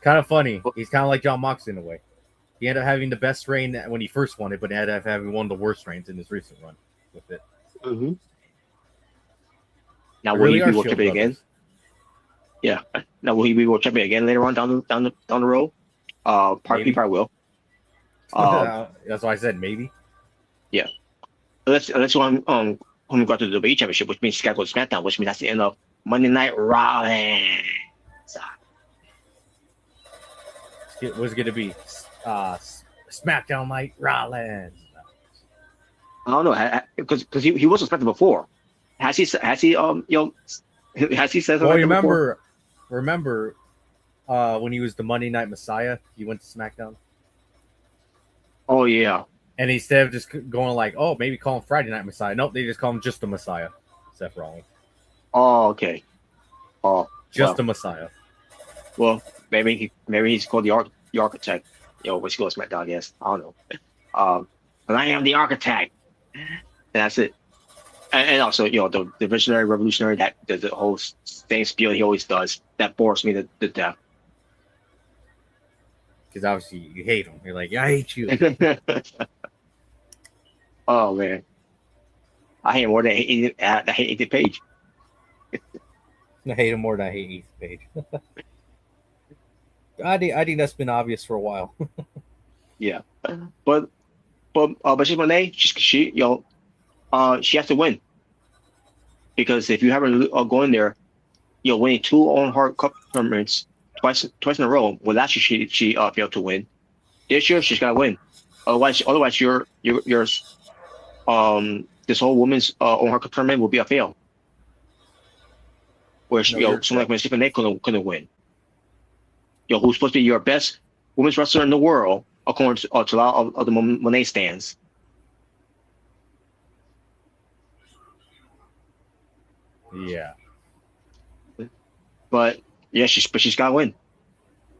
Kind of funny. He's kind of like John Moxley in a way. He ended up having the best reign when he first won it, but he ended up having one of the worst reigns in his recent run with it. Mm-hmm. Now, They will really he are be world Shield champion again? Yeah. Now, will he be world champion again later on down the road? He probably will. That's why I said maybe. Yeah. Let's go on go to the WWE Championship, which means he's got to go to SmackDown, which means that's the end of Monday Night Raw. What's going to be SmackDown Night Rollins? I don't know, because he was suspected before. Has he has he said something? Well, remember when he was the Monday Night Messiah, he went to SmackDown. Oh yeah. And instead of just going like, oh, maybe call him Friday Night Messiah. Nope, they just call him just the Messiah, Seth Rollins. Oh, okay. Oh, just the Messiah. Well, maybe he's called the Architect. Which goes SmackDown, I guess. I don't know. But I am the Architect. And that's it. And also, the visionary, revolutionary, that the whole same spiel he always does, that bores me to death. Because obviously you hate him. You're like, I hate you. Oh man, I hate him more than I hate Ethan Page. I hate him more than I hate Ethan Page. I think that's been obvious for a while. Yeah, but she's Monet. She has to win, because if you have her going there, winning 2 Owen Hart Cup tournaments twice in a row. Well, last year she failed to win. This year she's got to win. Otherwise, your this whole women's Owen Hart Cup tournament will be a fail. Where someone like Miss Monet couldn't win. Who's supposed to be your best women's wrestler in the world, according to a lot of the Monet stands. Yeah. But she's got to win.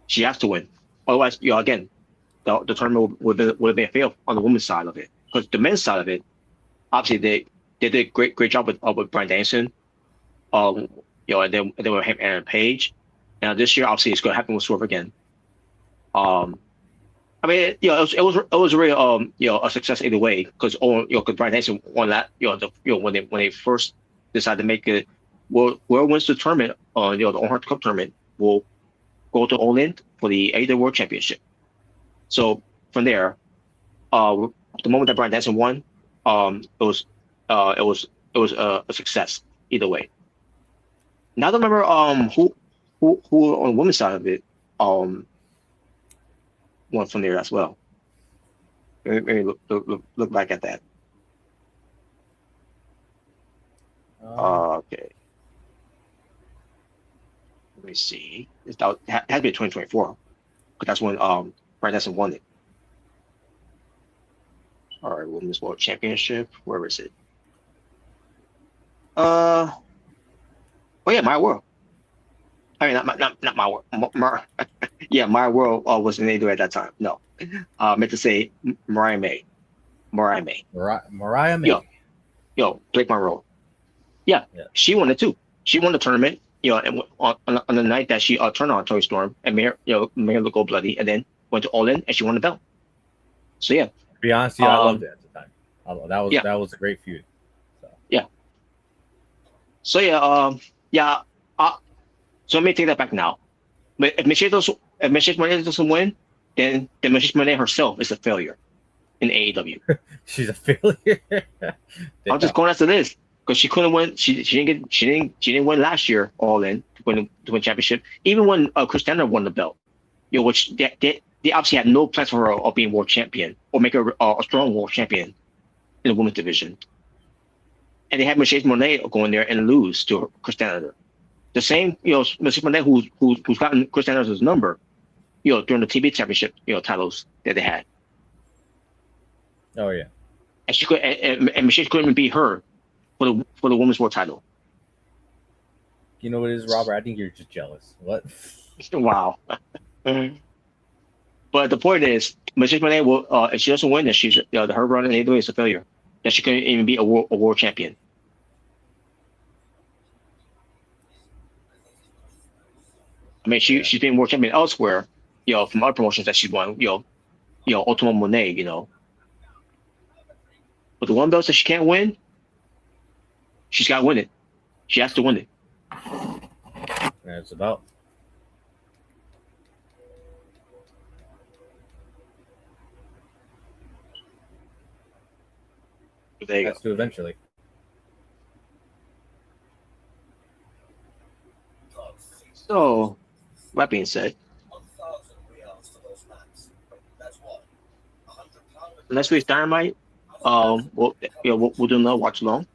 She has to win. Otherwise, again, the tournament would have been a fail on the women's side of it. Because the men's side of it, obviously they did a great job with Bryan Danielson. And then with him and Page. Now this year, obviously, it's going to happen with Swerve again. I mean, it was really a success either way, because because Bryan Danielson won that. When they first decided to make it, whoever wins the tournament, the Owen Hart Cup tournament, will go to All In for the AEW World Championship. So from there, the moment that Bryan Danielson won, it was a success either way. Now I don't remember who on the women's side of it won from there as well. Maybe look back at that. Okay. Let me see. It had to be 2024, because that's when Bryan Danielson won it. All right, Women's World Championship. Where is it? Oh yeah, My World. I mean, not My World. Yeah, My World was in AEW at that time. No, meant to say Mariah May. Mariah May. Blake Monroe. Yeah, she won it too. She won the tournament. And on the night that she turned on Toni Storm and made her look all bloody, and then went to All In and she won the belt. So yeah. To be honest, I loved it at the time. That was a great feud. So. Yeah. So yeah, so let me take that back now. But if Michelle Monet doesn't win, then Michelle Monet herself is a failure in AEW. She's a failure. I'm just going after this, because she couldn't win. She didn't win last year All In to win championship. Even when Chris Stanley won the belt, which they obviously had no plans for her of being world champion or make her a strong world champion in the women's division. And they had Michelle Monet go in there and lose to Chris Stanley. The same, Michelle Monet who's gotten Chris Stanley's number, during the TV championship, titles that they had. Oh yeah. And she could, and Michelle couldn't even beat her for the women's world title. You know what it is, Robert? I think you're just jealous. What? Wow. But the point is, Michelle Monet will, if she doesn't win, then she's her run in AEW is a failure. That she couldn't even be a world champion. I mean, she's been world champion elsewhere, from other promotions that she's won, Ultima Monet, But the one belt that she can't win, she's got to win it. She has to win it. That's about. There you Has to eventually. So, that being said, next week's Dynamite, we'll do another watch along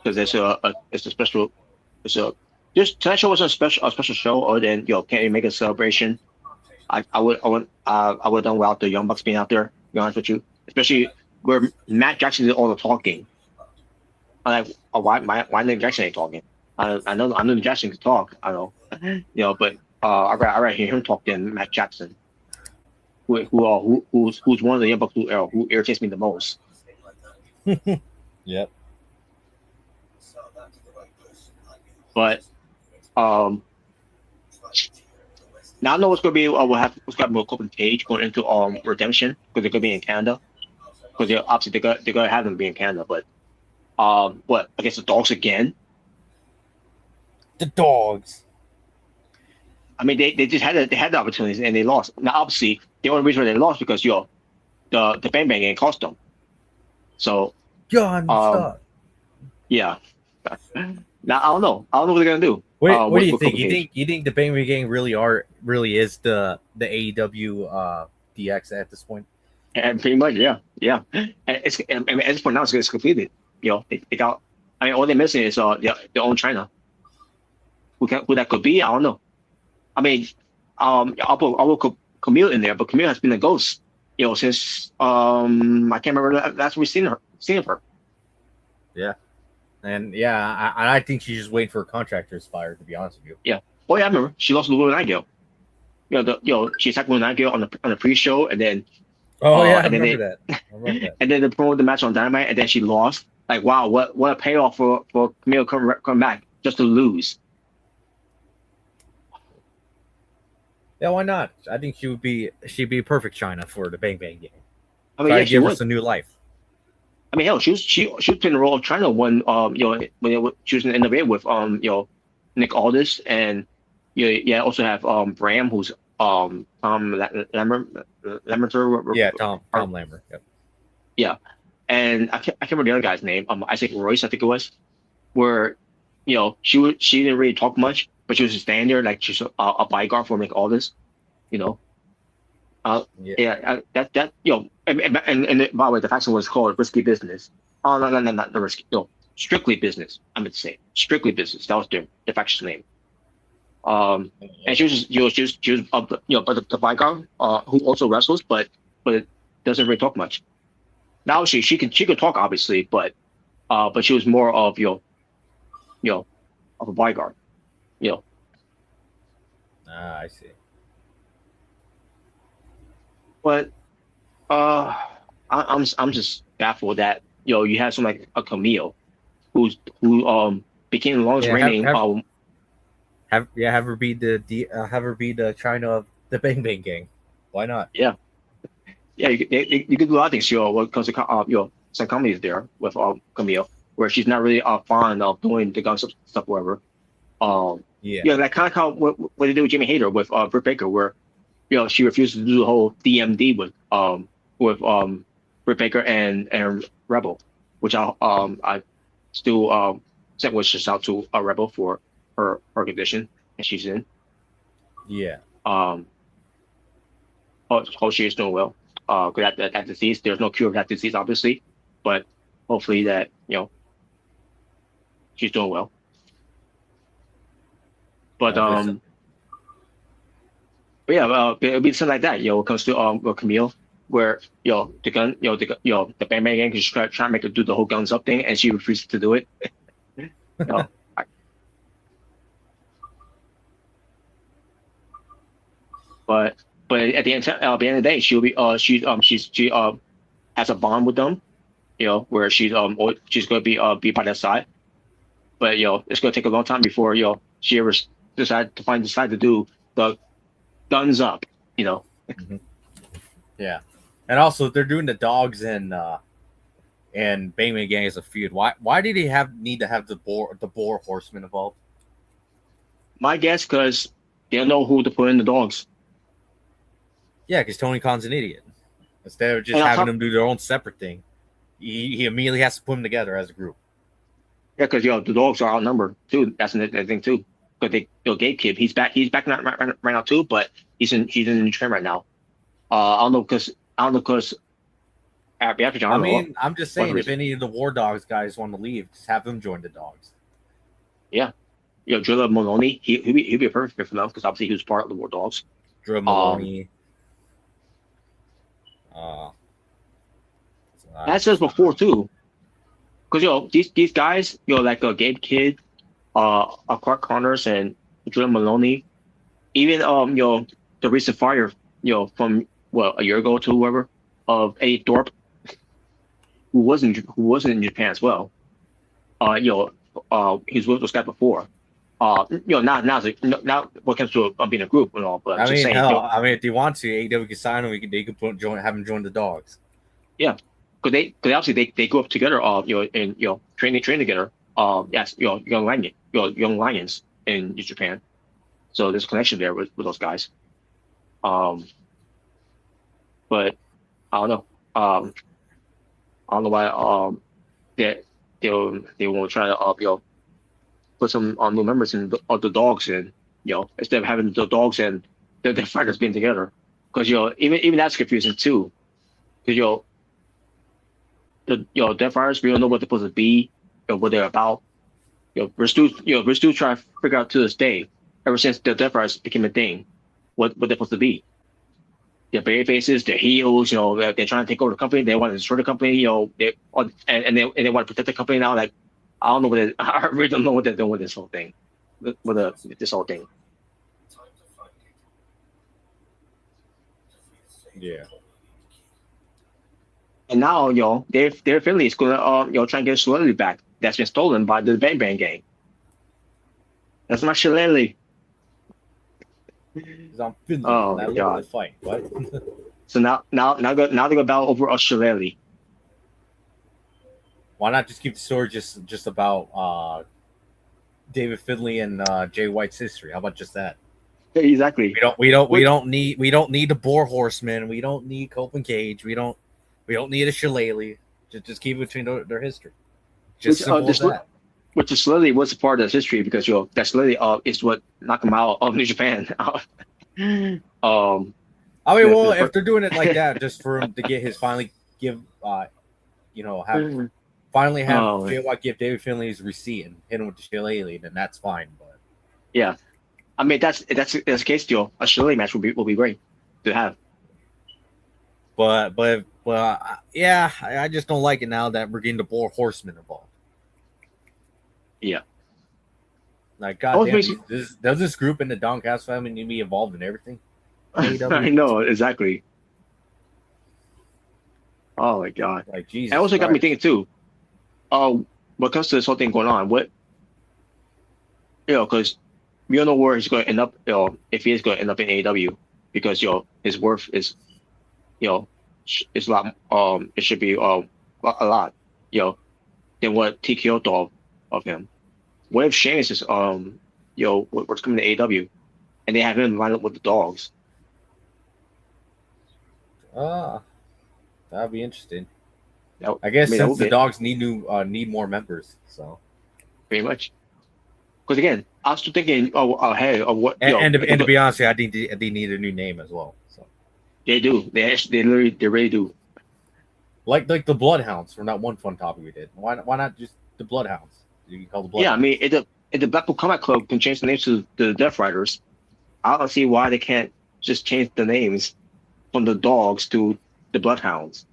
because it's a special. Tonight's show was a special show, or then can't you make a celebration? I would have done without the Young Bucks being out there. To be honest with you, especially where Matt Jackson did all the talking. I'm like, why Nick Jackson ain't talking? I know Nick Jackson can talk. I know, but I rather hear him talk than Matt Jackson, who's one of the Young Bucks who irritates me the most. Yep. But now I know what's going to be. We'll have what's going to be a Copen Cage going into Redemption because they're going to be in Canada. Because obviously they're going to have them be in Canada, but what against the Dogs again? The Dogs. I mean, they just had the opportunities and they lost. Now obviously the only reason they lost because the Bang Bang ain't cost them. So yeah. Now I don't know what they're gonna do. What do you think? You think the Bang Bang Gang really is the AEW DX at this point? And pretty much, yeah. And at this point now, it's completed. They got. I mean, all they're missing is their own China. Who that could be? I don't know. I mean, I'll put Camille in there, but Camille has been a ghost. Since I can't remember last we seen of her. Yeah. And I think she's just waiting for a contract to expire. To be honest with you. Yeah. Oh yeah, I remember she lost to Lou Nightingale. She attacked Lou Nightingale on the pre-show, and then. Oh yeah, I remember that. And then they promoted the match on Dynamite, and then she lost. Like, wow, what a payoff for Camille come back just to lose. Yeah, why not? I think she'd be perfect China for the Bang Bang Gang. I mean, give us a new life. I mean, hell, she was playing the role of China when when she was in the NWA with Nick Aldis, and also have Bram, who's Tom Lambert. Yeah, Tom Lambert. Yep. Yeah, and I can't remember the other guy's name. Isaac Royce, I think it was. Where, she didn't really talk much, but she was just standing there like she's a bodyguard for Nick Aldis. And by the way, the faction was called Risky Business. Oh no, not the risky. No, Strictly Business. I meant to say Strictly Business. That was the faction's name. And she was but the bodyguard who also wrestles, but doesn't really talk much. Now she could talk obviously, but she was more of of a bodyguard. I see. But I'm just baffled that you have someone like a Camille who became the longest reigning. Have her be the China of the Bang Bang Gang. Why not? Yeah. You could do a lot of things. When it comes to some comedies there with Camille, where she's not really fond of doing the gun stuff, whatever. Like kind of what they do with Jimmy Hayter with Britt Baker, where she refuses to do the whole DMD with Britt Baker and Rebel, which I still sent wishes out to Rebel for her condition that she's in. Yeah. She is doing well. Because that disease, there's no cure for that disease, obviously, but hopefully that she's doing well. But it'll be something like that. When it comes to Camille, where the gun, the Bang Bang Gang is trying to make her do the whole guns up thing, and she refuses to do it. But at the end of the day, she'll be she has a bond with them, where she's going to be by their side. But it's going to take a long time before she ever decide to do the guns up. Mm-hmm. Yeah. And also, they're doing the dogs and Bangman Gang as a feud. Why did he need to have the boar horseman involved? My guess, because they don't know who to put in the dogs. Yeah, because Tony Khan's an idiot. Instead of just having them do their own separate thing, he immediately has to put them together as a group. Yeah, because the dogs are outnumbered too. That's another thing too. Because Gatekeep, he's back right now too, but he's in New Japan right now. I don't know because I'm just saying, if any of the War Dogs guys want to leave, just have them join the dogs. Yeah, Drilla Maloney, he'd be a perfect fit for them because obviously he was part of the War Dogs. Drilla Maloney. That says before too, because these guys, like Gabe Kidd, Clark Connors and Drilla Maloney, even the recent fire, from a year ago to whoever of Eddie Thorpe, who wasn't in Japan as well. He was with those guys before. Not what comes to being a group and all, but just saying. If they want to, AEW can sign them. They can have them join the dogs. Yeah, because obviously they grew up together. And train together. Yes, young lions in Japan. So there's a connection there with those guys. But I don't know. I don't know why they won't try to put some new members in the dogs, and instead of having the dogs and the fighters being together, because even that's confusing too, because the Death Fighters, we don't know what they're supposed to be or what they're about. We're still trying to figure out to this day, ever since the Death Fighters became a thing, what they're supposed to be. They're baby faces, they're heels, they're trying to take over the company, they want to destroy the company, they want to protect the company now. Like, I don't know I really don't know what they're doing with this whole thing. This whole thing. Yeah. And now, their family is gonna try and get Shillelagh back. That's been stolen by the Bang Bang Gang. That's my Shillelagh. Oh my God! Fight. What? So now they're gonna battle over a Shillelagh. Why not just keep the story just about David Finlay and Jay White's history? How about just that? Exactly. We don't need the Boar Horseman. We don't need Cope and Cage. We don't need a Shillelagh. Just keep it between their history. Just simple as that. Which is Shillelagh was a part of this history because that Shillelagh is what knocked them out of New Japan. If they're doing it like that, just for him to get his finally give finally have Jay White give David Finlay his receipt and hit him with the Shillelagh, then that's fine. But yeah, I mean that's the case. Still, a Shillelagh match will be great to have. But yeah, I just don't like it now that we're getting the Boar Horseman involved. Yeah. Like, goddamn, does this group in the Downcast family need to be involved in everything? I know, exactly. Oh my God. Like, Jesus. It also got me thinking too. What comes to this whole thing going on, because we don't know where he's going to end up, if he is going to end up in AEW, because his worth is, is a lot. It should be a lot, than what TKO thought of him. What if Sheamus is what's coming to AEW, and they have him lined up with the dogs? That'd be interesting. I guess since the dogs need need more members, so pretty much. Because again, I was still thinking, what? And to be honest, I think they need a new name as well. So they do. They really do. Like the Bloodhounds from that one fun topic we did. Why not just the Bloodhounds? You can call the Bloodhounds. Yeah, I mean, if the Blackpool Combat Club can change the names to the Death Riders, I don't see why they can't just change the names from the dogs to the Bloodhounds.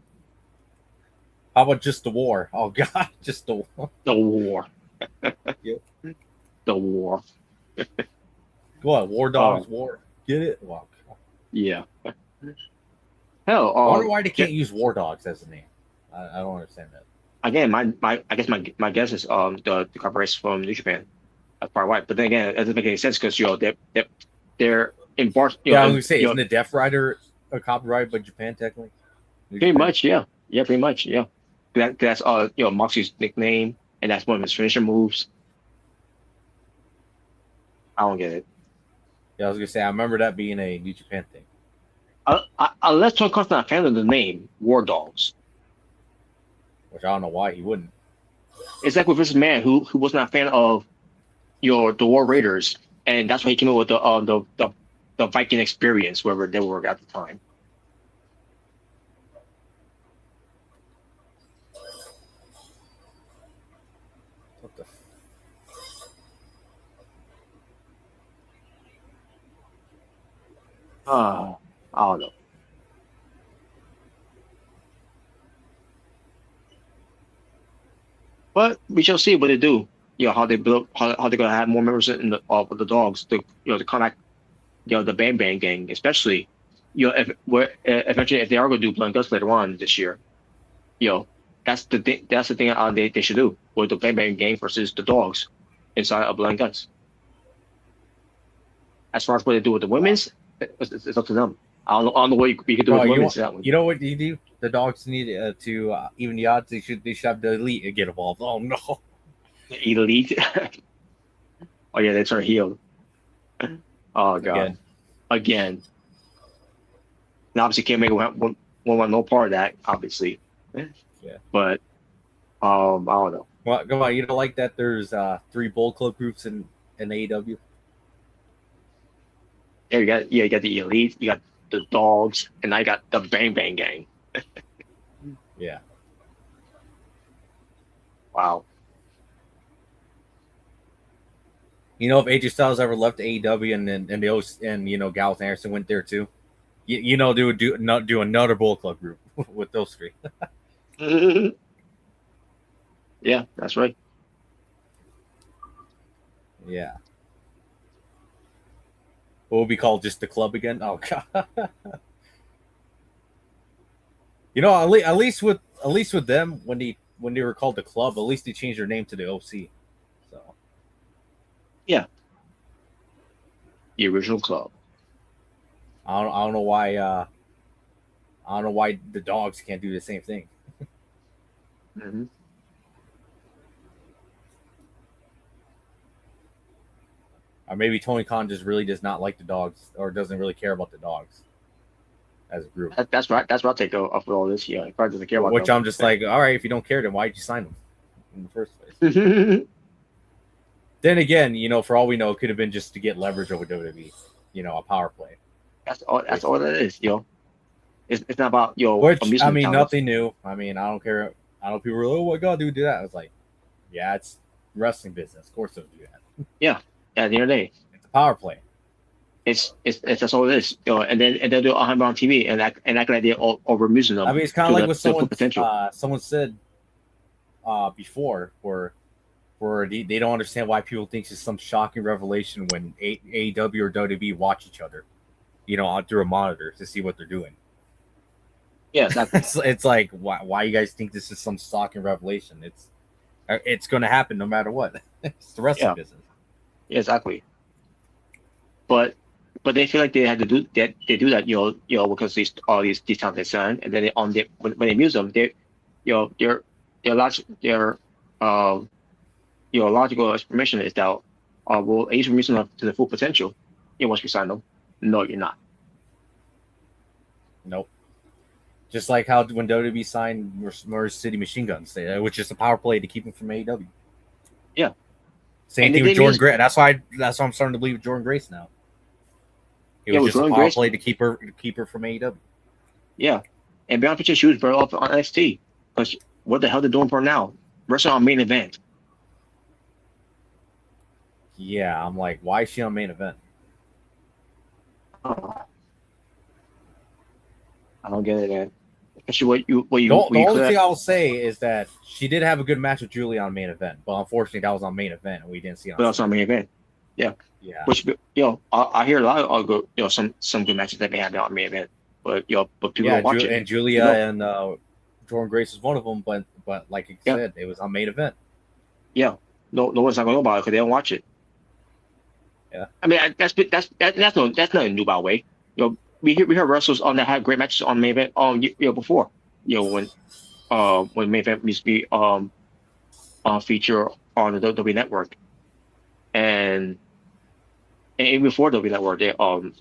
How about just the War? Oh God, just the War. The War. Yep. The War. Go on, War Dogs, War. Get it? Wow. Yeah. Hell, I wonder why they can't use War Dogs as a name. I don't understand that. Again, I guess my guess is the corporation from New Japan. That's probably why. But then again, it doesn't make any sense because they're in Bar. I was gonna say, isn't the Death Rider a copyright by Japan technically? Pretty much, yeah. Yeah, pretty much, yeah. That's Moxie's nickname, and that's one of his finisher moves. I don't get it. Yeah, I was gonna say I remember that being a New Japan thing. Unless Tony Khan's not a fan of the name War Dogs, Which I don't know why he wouldn't. it's like with this man who was not a fan of the War Raiders, and that's why he came up with the Viking Experience, wherever they were at the time. What the? I don't know. But we shall see what they do. How they build, how they're gonna have more members in the of the dogs to to come back. The Bang Bang Gang, especially. Eventually if they are gonna do Blood and Guts later on this year, that's the thing. That's the thing they should do with the Bang Bang Gang versus the dogs inside of Blood and Guts. As far as what they do with the women's, it's up to them. I don't know what you could do with the women's. That one. You know what you do? The dogs need to even the odds. They should have the elite get involved. Oh no, the elite. Oh yeah, they turn heel. Oh god, again. Now obviously can't make one no part of that. Obviously, yeah. But I don't know. Well, come on, you don't like that? There's 3 Bullet Club groups in AEW. Yeah, you got the elite, you got the dogs, and I got the Bang Bang Gang. Yeah. Wow. You know, if AJ Styles ever left AEW and Gallows and Anderson went there too, they would do another Bullet Club group with those 3. Yeah, that's right. Yeah. What would be called just the club again? Oh god. At least with them when they were called the club, at least they changed their name to the OC. So yeah, the original club. I don't know why. I don't know why the dogs can't do the same thing. Mm-hmm. Or maybe Tony Khan just really does not like the dogs, or doesn't really care about the dogs as a group. That's right. That's what I'll take off with all this. Yeah, he probably doesn't care about. Which them. I'm just like, all right, if you don't care, then why did you sign them in the first place? Then again, for all we know, it could have been just to get leverage over WWE. A power play. That's all that is. It's not about Which I mean, nothing new. I mean, I don't care. I know people are like, oh my god, dude, do that. I was like, yeah, it's wrestling business. Of course they'll do that. Yeah. At the end of the day, it's a power play. It's that's all it is. And then they'll do it on TV and act like they're over amusing them. I mean, it's kind of like what someone said before, where they don't understand why people think it's some shocking revelation when AEW or WWE watch each other, through a monitor to see what they're doing. Yeah, exactly. It's like why you guys think this is some shocking revelation? It's going to happen no matter what. It's the wrestling business. Yeah, exactly. But they feel like they had to do that. They do that, because these talents they sign, and then when they amuse them, their logical explanation is that, well, Ace amuse them to the full potential. Once we sign them, no, you're not. Nope. Just like how when WWE signed Merge City Machine Guns, which is a power play to keep them from AEW. Yeah. Same thing with Jordan Grace. That's why I'm starting to believe Jordan Grace now. It was just a power play to keep her from AEW. Yeah, and beyond picture, she was better off on NXT because what the hell they're doing for her now? Wrestling on main event. Yeah, I'm like, why is she on main event? I don't get it, man. Especially the only thing I'll say is that she did have a good match with Julia on main event, but unfortunately that was on main event and we didn't see it. But on main event, yeah. Which I hear a lot of some good matches that they have on main event, but people don't watch it. And Julia and Jordan Grace is one of them, but like you said, it was on main event. Yeah, no one's not gonna know about it because they don't watch it. Yeah, I mean that's nothing new, by the way. We heard wrestlers on that had great matches on main event before. when main event used to be feature on the WWE network, and even before WWE network, they on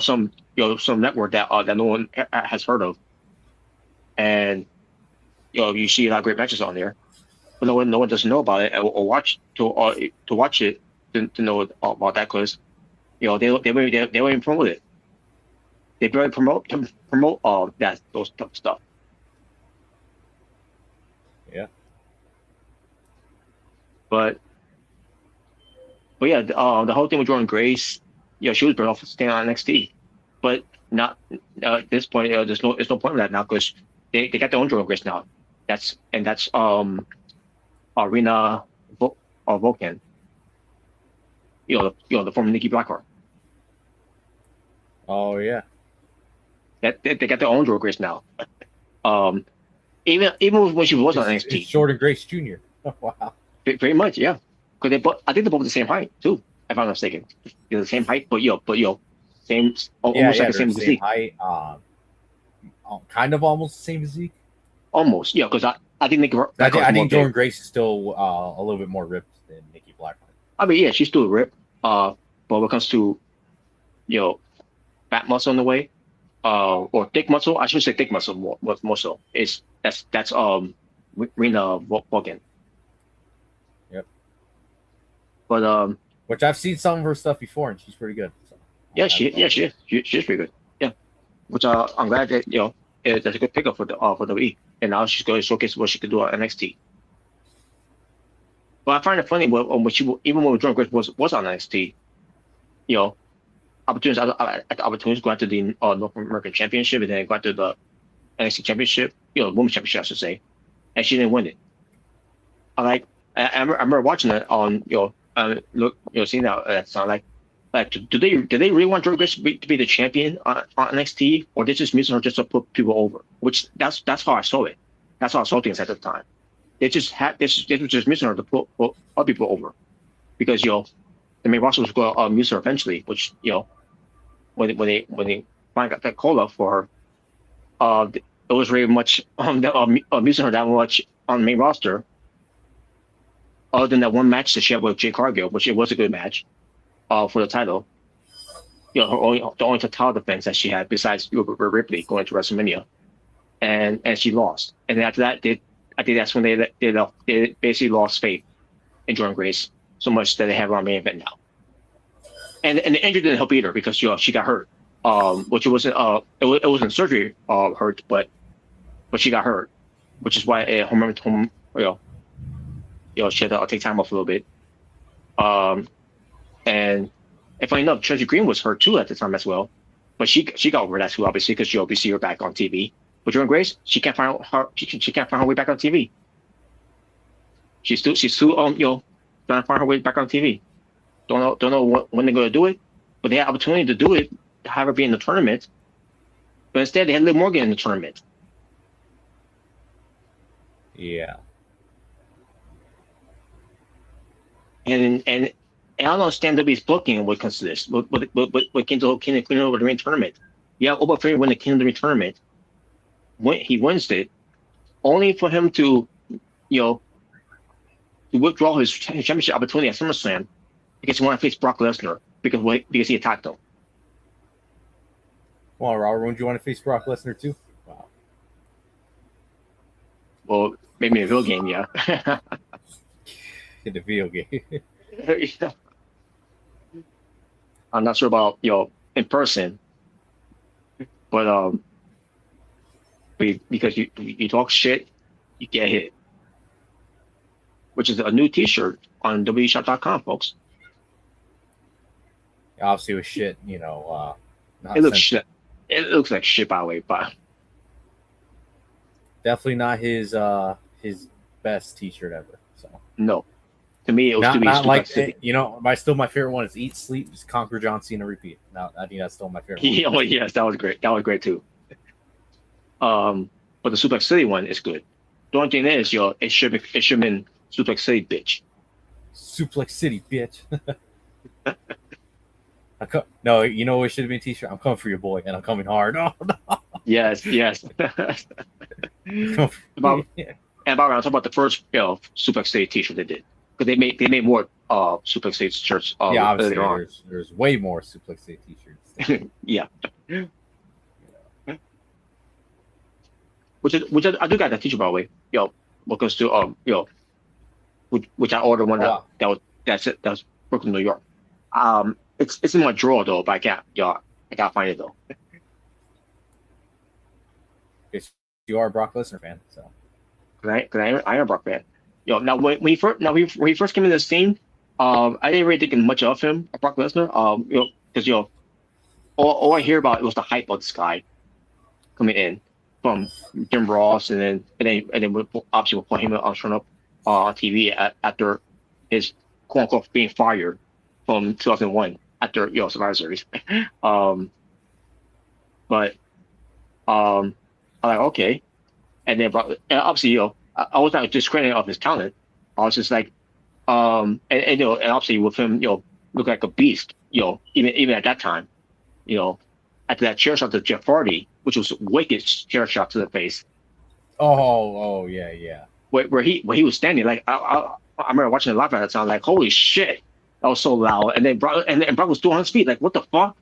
some some network that no one has heard of, and you see a lot of great matches on there, but no one doesn't know about it or watch to watch it to know about that because they won't even promote it. They barely promote those stuff. Yeah. But yeah, the whole thing with Jordan Grace, she was better off staying on NXT, but not at this point. There's no point in that now because they got their own Jordan Grace now. That's Arena Vulcan. The former Nikki Blackheart. Oh yeah. That they got their own Jordan Grace now. Even when she was on NXT, it's Jordan Grace Jr. Oh, wow. Very much, yeah. Because I think they're both the same height too, if I'm not mistaken. They're the same height, but same almost like the same physique. Height, kind of almost the same physique. Almost, yeah. Because I think I think Jordan Grace is still a little bit more ripped than Nikki Blackheart. I mean, yeah, she's still ripped. But when it comes to fat muscle in the way, or thick muscle, I should say thick muscle more so. That's Rena Vulcan. Yep. But which I've seen some of her stuff before, and she's pretty good. So, she is. She's pretty good. Yeah. Which I'm glad that that's a good pickup for the E. And now she's going to showcase what she could do on NXT. But I find it funny even when Jordan Grace was on NXT, opportunities go after the North American Championship and then go after the NXT Championship, Women's Championship, I should say, and she didn't win it. I remember watching it on seeing that sound like do they really want Jordan Grace to be the champion on NXT, or they just using her just to put people over? Which that's how I saw it. That's how I saw things at the time. They were just missing her to put other people over, because the main roster was going to use her eventually. Which when they finally got that call up for her, it was very much using her that much on the main roster. Other than that one match that she had with Jade Cargill, which it was a good match for the title. The only title defense that she had besides Ripley going to WrestleMania, and she lost. And then after that, I think that's when they basically lost faith in Jordan Grace so much that they have her on main event now. And the injury didn't help either because she got hurt, which it wasn't surgery hurt, but she got hurt, which is why she had to take time off a little bit. And funny enough, Tracy Green was hurt too at the time as well, but she got over that too, obviously, because we see her back on TV. But Jordan Grace, she can't find her way back on TV. She's still trying to find her way back on TV. Don't know when they're going to do it, but they had opportunity to do it, to have her be in the tournament. But instead, they had Liv Morgan in the tournament. Yeah. And I don't understand WWE's booking when it comes to this. But Kingdom over the Ring tournament. Yeah, Oba Feri win the Kingdom of the Ring tournament. He wins it, only for him to withdraw his championship opportunity at SummerSlam because he wanted to face Brock Lesnar because he attacked him. Well, Robert, wouldn't you want to face Brock Lesnar too? Wow. Well, maybe in a video game, yeah. In the video game. Yeah. I'm not sure about in person, but because you talk shit, you get hit. Which is a new T-shirt on WWEshop.com, folks. Obviously, with shit, it looks shit. It looks like shit, by the way, but definitely not his best T-shirt ever. So no, to me, it was not like my favorite one is Eat, Sleep, just Conquer John Cena, repeat. Now I think that's still my favorite. Yeah, well, yes, that was great. That was great too. But the Suplex City one is good. The only thing is, it should have been Suplex City, bitch. Suplex City, bitch. No, it should have been a T-shirt. I'm coming for you, boy, and I'm coming hard. Oh no. Yes. about and about I'm talking about the first Suplex City T-shirt they did because they made more Suplex City shirts. Yeah, obviously later on. there's way more Suplex City T-shirts. Yeah. Which I do got that T-shirt by the way. What goes to which I ordered one that was Brooklyn, New York. It's in my drawer though, but I can't find it though. You are a Brock Lesnar fan, so. I am a Brock fan. Now when he first came into the scene, I didn't really think much of him, Brock Lesnar. Because all I hear about was the hype of this guy coming in from Jim Ross, and then obviously we'll put him on showing up on TV after his quote unquote being fired from 2001 after Survivor Series. I'm like, okay. And then obviously, I was not discrediting of his talent. I was just like, and obviously with him, look like a beast, even at that time, after that chair shot to Jeff Hardy, which was wicked chair shot to the face. Oh yeah. Where he was standing, like I remember watching it live at that time, like holy shit, that was so loud. And then Brock was still on his feet, like what the fuck?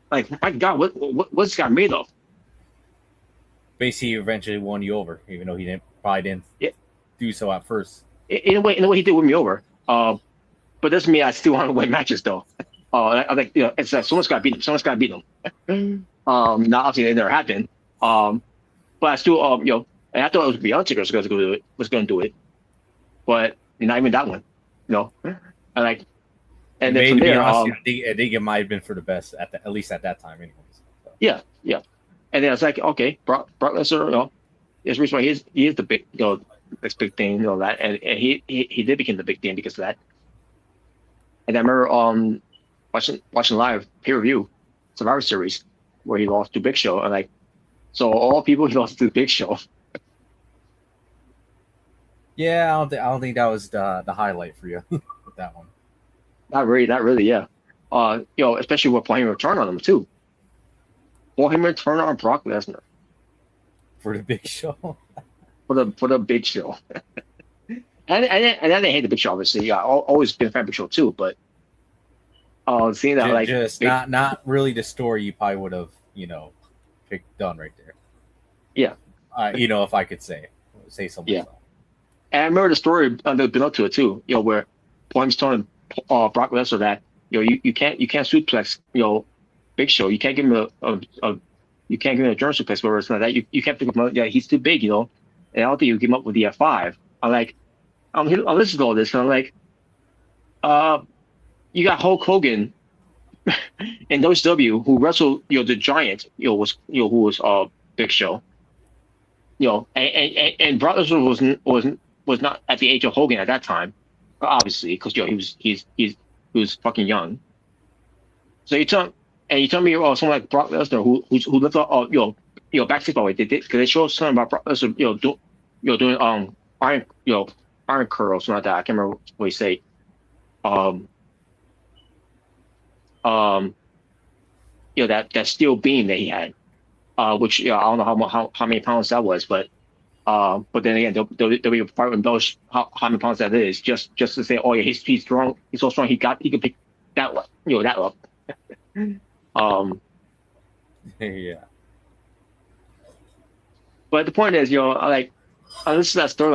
Like my God, what's this guy made of? Basically, eventually won you over, even though he probably didn't do so at first. In a way, he did win me over. But doesn't mean I still want to win matches though. I like it's like someone's got to beat him. Someone's got to beat him. Now obviously it never happened. But I still and I thought it was Beyonce was going to do it, but not even that one. I like. And then from there, I think it might have been for the best at least at that time, anyways. So. Yeah. And then it's like, okay, Brock Lesnar, there's a reason why he is the big, next big thing, that, and he did become the big thing because of that. And I remember watching live pay-per-view Survivor Series where he lost to Big Show, and like, so all people he lost to Big Show. Yeah, I don't think that was the highlight for you with that one. Not really, yeah. Especially with playing return on him too. For him to turn on Brock Lesnar for the Big Show. for the Big Show, and I hate the Big Show. Obviously, I always been a fan of Big Show too. But seeing that just not really the story you probably would have done right there. Yeah. If I could say something. Yeah. And I remember the story that been up to it too. Where Poems telling Brock Lesnar that you can't suplex Big Show. You can't give him a German suplex where it's not that you can't pick him up. Yeah, he's too big, and I don't think you give him up with the F5. I'm like, I'm listening to all this, and I'm like, you got Hulk Hogan in WCW who wrestled the Giant, who was Big Show, and Brock Lesnar was not at the age of Hogan at that time, obviously, because he was fucking young. So you tell me, someone like Brock Lesnar who lived up, backstage by the way, because they showed something about Brock Lesnar, doing iron curl or something like that. I can't remember what he say. That steel beam that he had, which I don't know how many pounds that was, but then again they'll be part of embellish how many pounds that is, just to say, oh yeah, he's strong, he's so strong, he can pick that one, that up. Yeah. But the point is, I listen to that story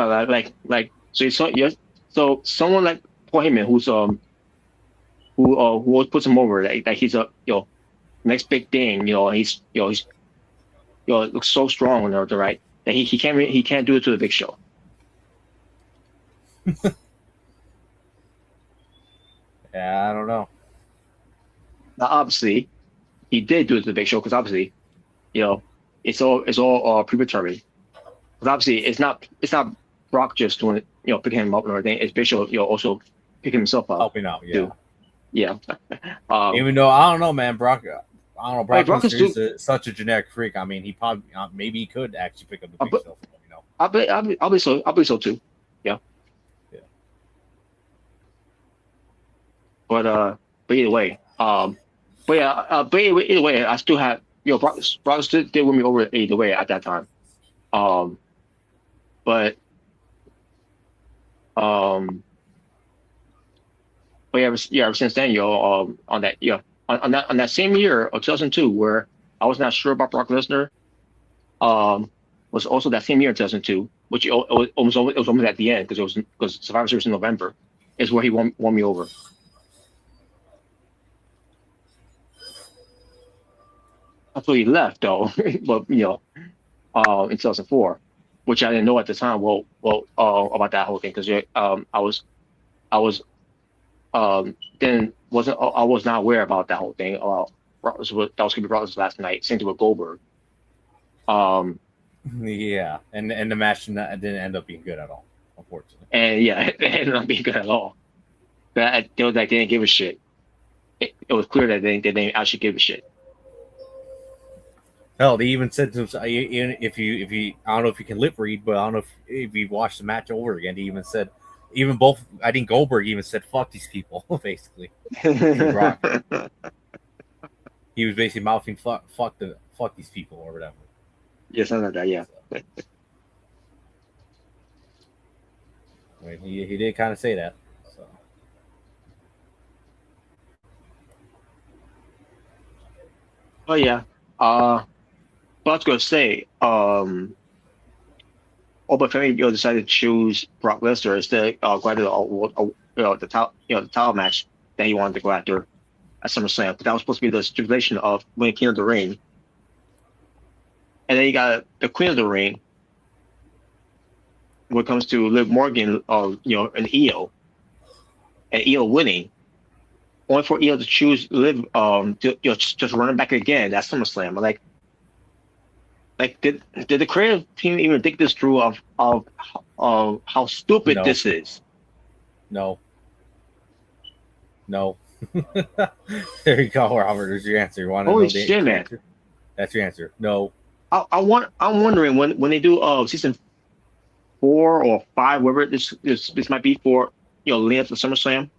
like so someone like Paul Heyman who puts him over, like he's a next big thing, he's looks so strong on the right that he can't do it to the Big Show. Yeah, I don't know. Now, obviously, he did do it to the Big Show because obviously, it's all predetermined. Because obviously, it's not Brock just doing it, picking him up and everything. It's Big Show, also picking himself up, helping out. Yeah, too. Yeah. Even though I don't know, man, Brock is such a generic freak. I mean, he probably maybe he could actually pick up the Big Show. I'll be so too. Yeah. Yeah. But either way, either way, I still have Brock still did win me over either way at that time. But um, but ever since then, on that, on that same year of 2002, where I was not sure about Brock Lesnar, was also that same year in 2002, which it was almost at the end because Survivor Series in November is where he won me over. Until he left though, but in 2004, which I didn't know at the time. About that whole thing because I was then wasn't I was not aware about that whole thing. That was going to be Rollins last night. Same thing with Goldberg. Yeah, and the match didn't end up being good at all, unfortunately. And yeah, it ended up being good at all. But they didn't give a shit. It was clear that they didn't actually give a shit. Hell, they even said to himself, if you, I don't know if you can lip read, but I don't know if you watch the match over again. He even said, I think Goldberg even said, "Fuck these people," basically. He was basically mouthing, "Fuck these people" or whatever. Yeah, something like that. Yeah. I mean, he did kind of say that. So. Oh yeah. But I was gonna say, but Femi decided to choose Brock Lesnar instead of going to the title match that he wanted to go after at SummerSlam. But that was supposed to be the stipulation of winning King of the Ring. And then you got the Queen of the Ring when it comes to Liv Morgan, and Io, and Io winning, only for Io to choose Liv, just running back again at SummerSlam. Like, did the creative team even think this through of how stupid this is? No. There you go, Robert. There's your answer. You want to Holy know shit, man! Answer? That's your answer. No. I'm wondering when they do season 4 or 5, whatever this might be for leading up to SummerSlam,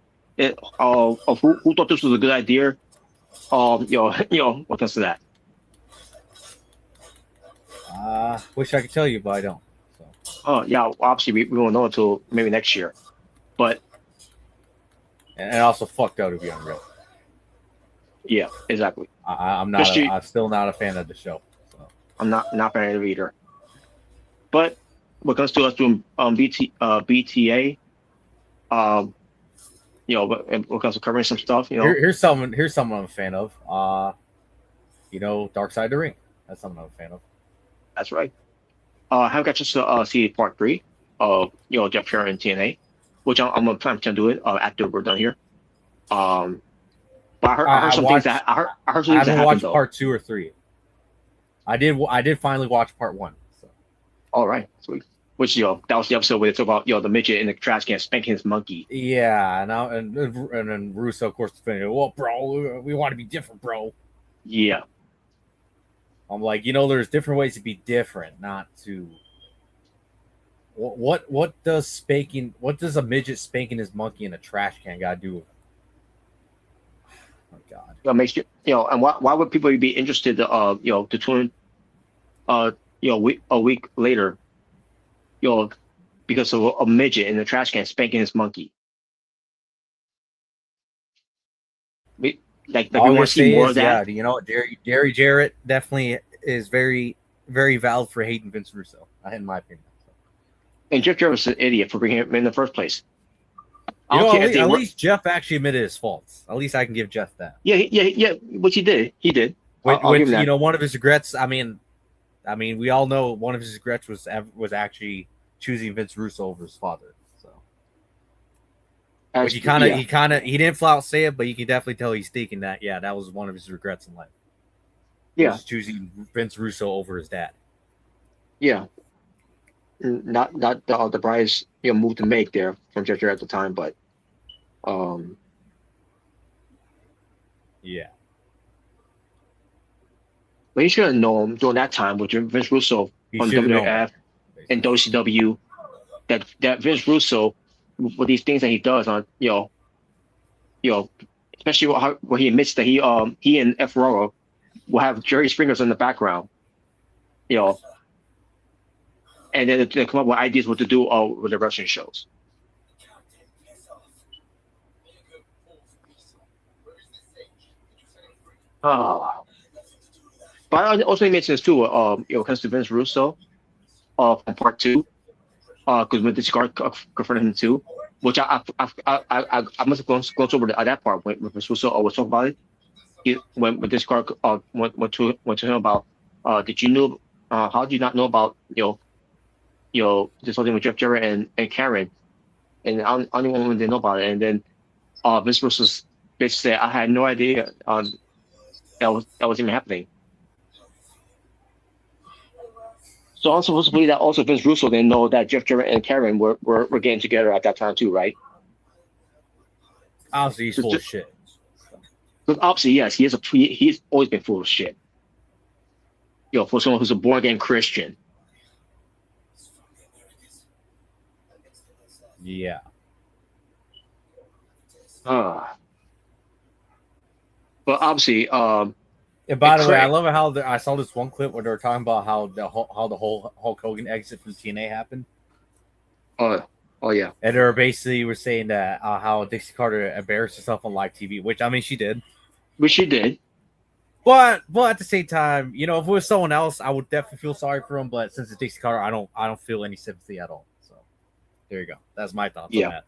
of who thought this was a good idea. What comes to that? Wish I could tell you, but I don't. So. Oh yeah, obviously we won't know until maybe next year, but and also fucked out to be unreal. Yeah, exactly. I'm still not a fan of the show. So. I'm not a fan of it either. But when it comes to us doing BTA, when it comes to covering some stuff, here's someone I'm a fan of. Dark Side of the Ring. That's someone I'm a fan of. That's right. I haven't got to see part 3 of Jeff Jarrett and TNA, which I'm gonna plan to do it after we're done here. But I heard some things that I heard some things that happened. I haven't watched part 2 or 3. I did finally watch part 1. So. All right, sweet. Which that was the episode where they talk about the midget in the trash can spanking his monkey. Yeah, and then Russo, of course, defending. Well, bro, we want to be different, bro. Yeah. I'm like, there's different ways to be different, not to. What does a midget spanking his monkey in a trash can got to do? Oh my God. Makes you and why would people be interested to tune a week later, because of a midget in the trash can spanking his monkey? We want to see more of that. Yeah, Jerry Jarrett definitely is very, very valid for hating Vince Russo, in my opinion. And Jeff Jarrett was an idiot for bringing him in the first place. At least Jeff actually admitted his faults. At least I can give Jeff that. Yeah. Which he did. One of his regrets. I mean, we all know one of his regrets was actually choosing Vince Russo over his father. So, he didn't flat out say it, but you can definitely tell he's thinking that. Yeah, that was one of his regrets in life. Yeah, was choosing Vince Russo over his dad. Yeah. Not the Bryce move to make there from Jeff Jarrett at the time, but yeah. But you should have known during that time with Vince Russo on WWF and WCW that Vince Russo with these things that he does on especially where he admits that he and F. Ferraro will have Jerry Springer's in the background, and then they come up with ideas what to do with the wrestling shows. Oh, but I also mentioned this too. Comes to Vince Russo, from part two, because when this guard confronted him too, which I must have gone over that part when Vince Russo was talking about it. When this guard went to him about, did you know, how did you not know about this whole thing with Jeff Jarrett and Karen, and only one didn't know about it, and then Vince Russo basically said, I had no idea that was even happening. So I'm supposed to believe that also Vince Russo didn't know that Jeff Jarrett and Karen were getting together at that time too, right? Obviously, he's full of shit. Because obviously, yes, he's always been full of shit. For someone who's a born again Christian. Yeah. But obviously, and by the way, I love how I saw this one clip where they were talking about how the whole Hulk Hogan exit from TNA happened. Oh yeah. And they were saying that how Dixie Carter embarrassed herself on live TV, which I mean she did. Which she did. But at the same time, if it was someone else, I would definitely feel sorry for him. But since it's Dixie Carter, I don't feel any sympathy at all. So there you go. That's my thoughts on that.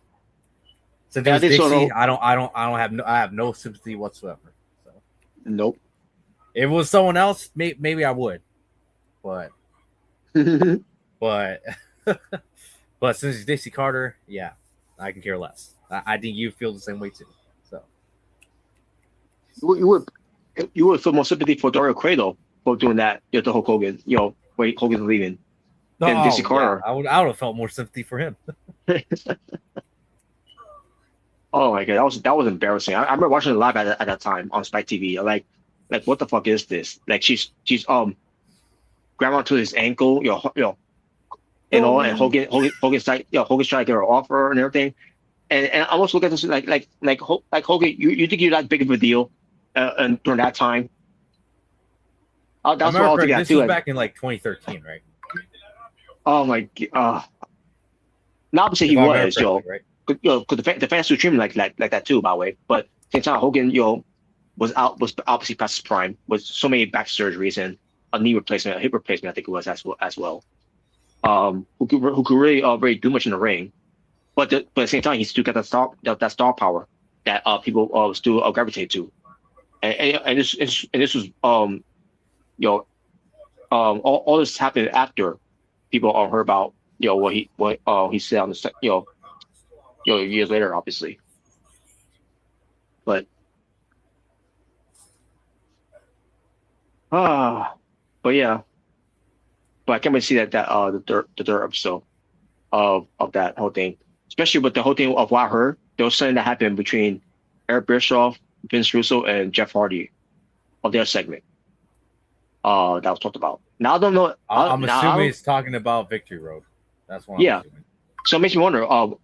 Since it's Dixie, I have no sympathy whatsoever. So nope. If it was someone else, maybe I would. But but since it's Dixie Carter, yeah, I can care less. I think you feel the same way too. So you would feel more sympathy for Dario Cueto for doing that to Hulk Hogan, when Hogan's leaving, than Dixie Carter. Yeah, I would have felt more sympathy for him. Oh my god, that was embarrassing. I remember watching it live at that time on Spike TV. Like what the fuck is this? Like she's grabbing onto his ankle, and Hogan's like, Hogan's trying to get her off her and everything. And I almost look at this like Hogan, you think you're that big of a deal, and during that time. That's what I'll this was back in 2013, right? Oh my god. Now obviously he was, right? Because the fans were treating like that too, by the way. But same time, Hogan, was obviously past his prime with so many back surgeries and a knee replacement, a hip replacement, I think it was as well. Who could really do much in the ring, but at the same time, he still got that star power that people still gravitate to, and this was all this happened after people heard about what he said on the years later, obviously. But yeah. But I can't wait to see that the third episode of that whole thing, especially with the whole thing of what I heard. There was something that happened between Eric Bischoff, Vince Russo, and Jeff Hardy of their segment. That was talked about. Now I don't know. I'm assuming it's talking about Victory Road. That's what I'm assuming. So it makes me wonder. I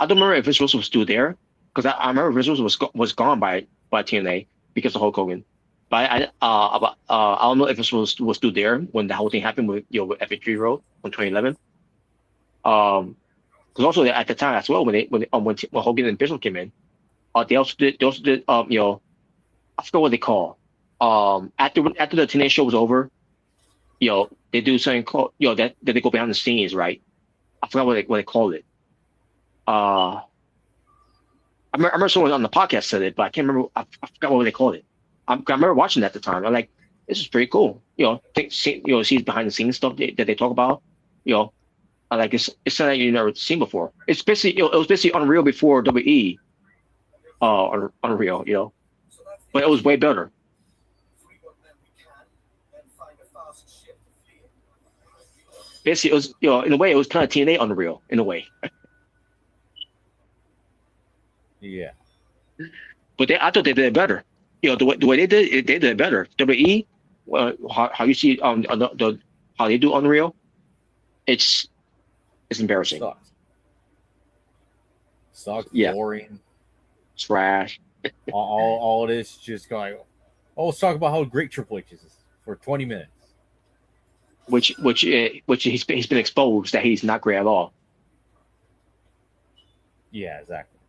don't remember if Vince Russo was still there, because I remember Vince Russo was gone by TNA because of Hulk Hogan. But I don't know if this was still there when the whole thing happened with Victory Road in 2011. Because also at the time as well when Hogan and Bischoff came in, they also did I forgot what they call after the TNA show was over, they do something called that they go behind the scenes, right? I forgot what they called it. I remember someone on the podcast said it, but I can't remember. I forgot what they called it. I remember watching that at the time. I'm like, this is pretty cool. See behind the scenes stuff that they talk about. I like it's something you've never seen before. It's basically it was basically Unreal before WE. Unreal, but it was way better. Basically, it was in a way it was kind of TNA Unreal in a way. Yeah. But I thought they did it better. The way they did it better. WE, how you see how they do Unreal, it's embarrassing. Sucks. Yeah. Boring. Trash. all this just going. Oh, let's talk about how great Triple H is for 20 minutes. which he's been exposed that he's not great at all. Yeah, exactly.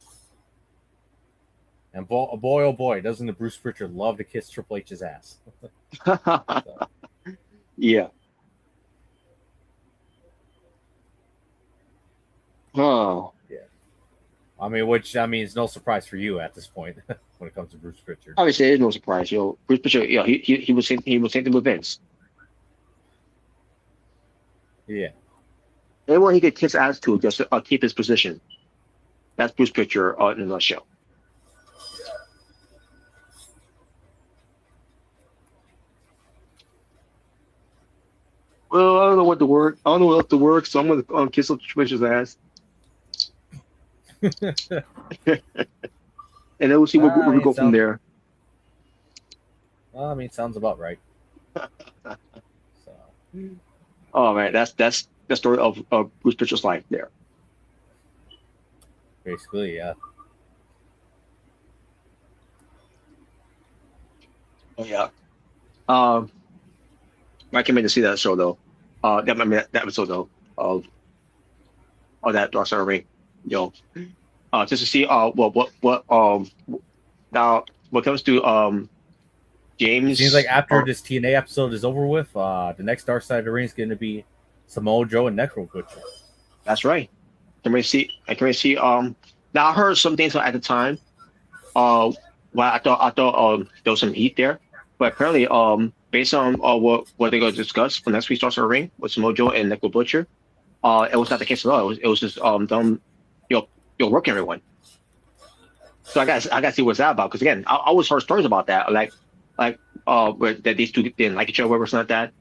And boy, oh boy, doesn't the Bruce Pritchard love to kiss Triple H's ass? So. Yeah. Oh. Yeah. I mean, it's no surprise for you at this point when it comes to Bruce Pritchard. Obviously, it is no surprise. Bruce Pritchard, he was same thing with Vince. Yeah. Anyone he could kiss ass to just to keep his position. That's Bruce Pritchard in a nutshell. Well, I don't know what the word. So I'm gonna kiss up Triple H's ass. And then we'll see where we go from there. Well, I mean, sounds about right. Oh man, that's the story of Bruce Pritchard's life there. Basically, yeah. Oh yeah. I can't wait to see that show though. That episode though of that Dark Side of the Ring. Just to see what now what comes to James. It seems like after this TNA episode is over with, the next Dark Side of the Ring is going to be Samoa Joe and Necro Butcher. That's right. I can really see. Now I heard some things at the time. Well, I thought there was some heat there, but apparently based on what they're going to discuss for next week's Dark Side of the Ring with Samoa Joe and Necro Butcher, it was not the case at all. It was just them working everyone. So I got to see what's that about, because again, I always heard stories about that, like where that these two didn't like each other or something like that.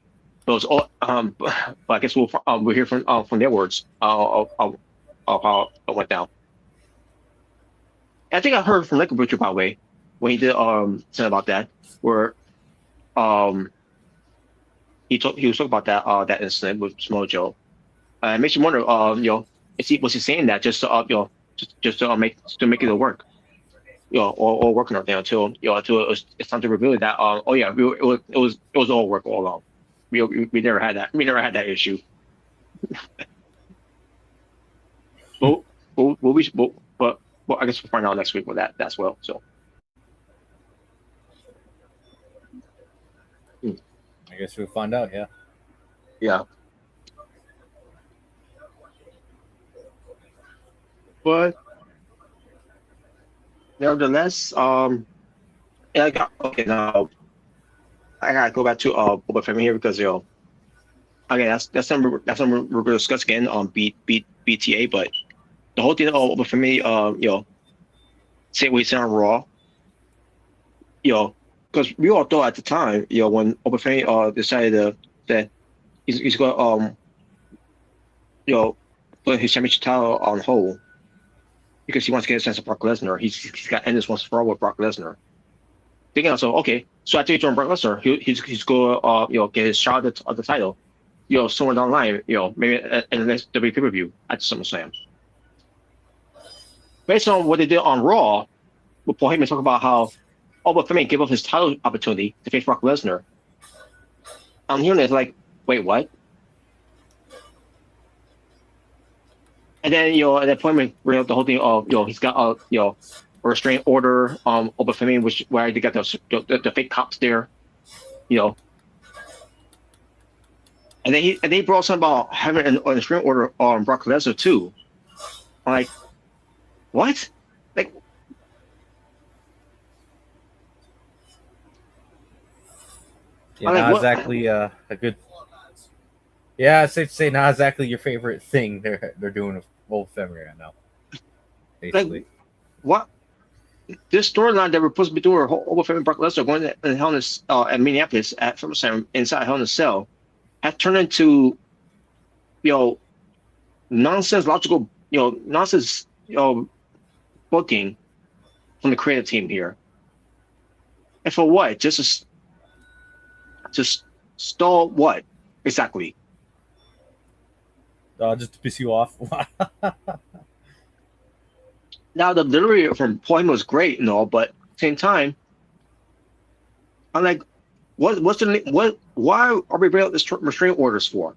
But it was all, but I guess we'll hear from their words of how it went down. I think I heard from Necro Butcher, by the way, when he did something about that, where he was talking about that incident with Samoa Joe. It makes you wonder, was he saying that just to make it work, or working out there until it's time to reveal that it was all work all along. We never had that. We never had that issue. but I guess we'll find out next week with that as well. So. I guess we'll find out. Yeah. Yeah. But nevertheless, now I gotta go back to Boba Fett here, because again, that's something we're gonna discuss again on BTA. But the whole thing of Boba Fett, say what he said on Raw, because we all thought at the time, when Boba Fett decided that he's gonna put his championship title on hold, because he wants to get a sense of Brock Lesnar. He's got endless once for all with Brock Lesnar. Thinking also, okay, so after he joined Brock Lesnar, he's going to get his shot at the title, somewhere down the line, maybe in the next WWE pay-per-view at SummerSlam. Based on what they did on Raw, with Paul Heyman talking about how Boba Fett gave up his title opportunity to face Brock Lesnar, I'm hearing it like, wait, what? And then at that point, we bring up the whole thing of he's got a restraining order Boba Fett, where they got the fake cops there, and then they brought something about having an restraining order on Brock Lesnar too. I'm like, what? Like, yeah, not exactly a good. Yeah, I'd say not exactly your favorite thing they're doing with Boba Fett right now. Basically, like, what? This storyline that we're supposed to be doing, Boba Fett and Brock Lesnar going to Hell in at Minneapolis at SummerSlam inside Hell in a Cell, has turned into, nonsense booking from the creative team here. And for what? Just stall what exactly? Just to piss you off. Now the delivery from Paul Heyman was great and all, but at the same time, I'm like, What's the what? Why are we bringing up this restraining orders for?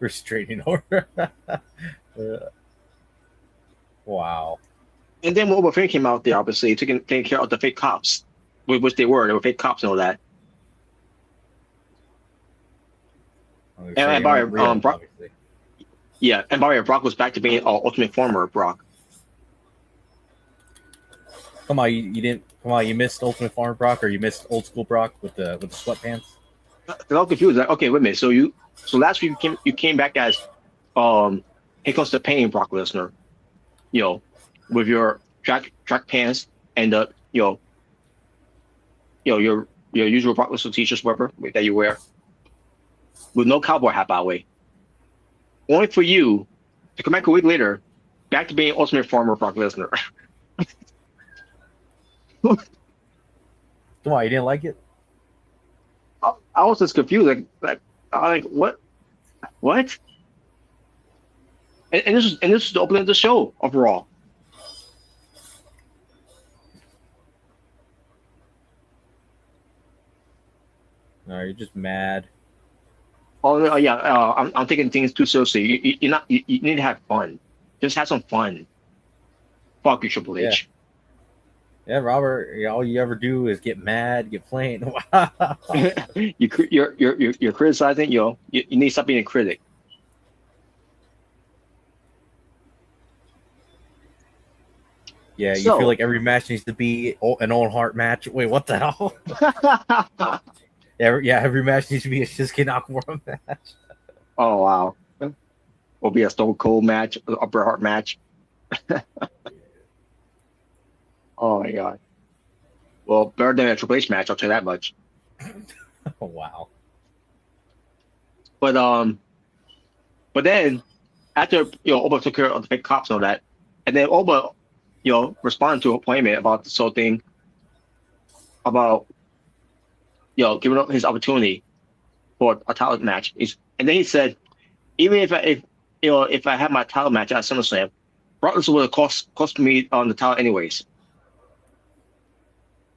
Restraining order. Wow. And then when Oba Finn came out there, obviously taking care of the fake cops, which they were fake cops and all that. And by Brock, yeah, and by Brock was back to being Ultimate Farmer Brock. Come on, you didn't. Come on, you missed Ultimate Farmer Brock, or you missed old school Brock with the sweatpants. I'm confused. Like, okay, wait a minute. So last week you came back as Here Comes the Pain Brock Lesnar, with your track pants and the your usual Brock Lesnar t-shirts, whatever that you wear, with no cowboy hat, by the way. Only for you to come back a week later, back to being Ultimate Farmer Brock Lesnar. Come on, you didn't like it? I was just confused. Like what? And this is the opening of the show overall. No, you're just mad. Oh no, yeah. I'm taking things too seriously. You need to have fun. Just have some fun. Fuck you, Triple H. Yeah, Robert. All you ever do is get mad, get plain. You're criticizing. You need to stop being a critic. Yeah, you feel like every match needs to be an Owen Hart match. Wait, what the hell? Every match needs to be a Shinsuke Nakamura match. Oh wow, or be a Stone Cold match, a Bret Hart match. Oh my god. Well, better than a Triple H match, I'll tell you that much. Oh wow. But then after Oba took care of the fake cops and all that, and then Oba responded to a appointment about this whole thing about giving up his opportunity for a title match. And then he said, even if I had my title match at SummerSlam, Brock Lesnar would have cost me on the title anyways.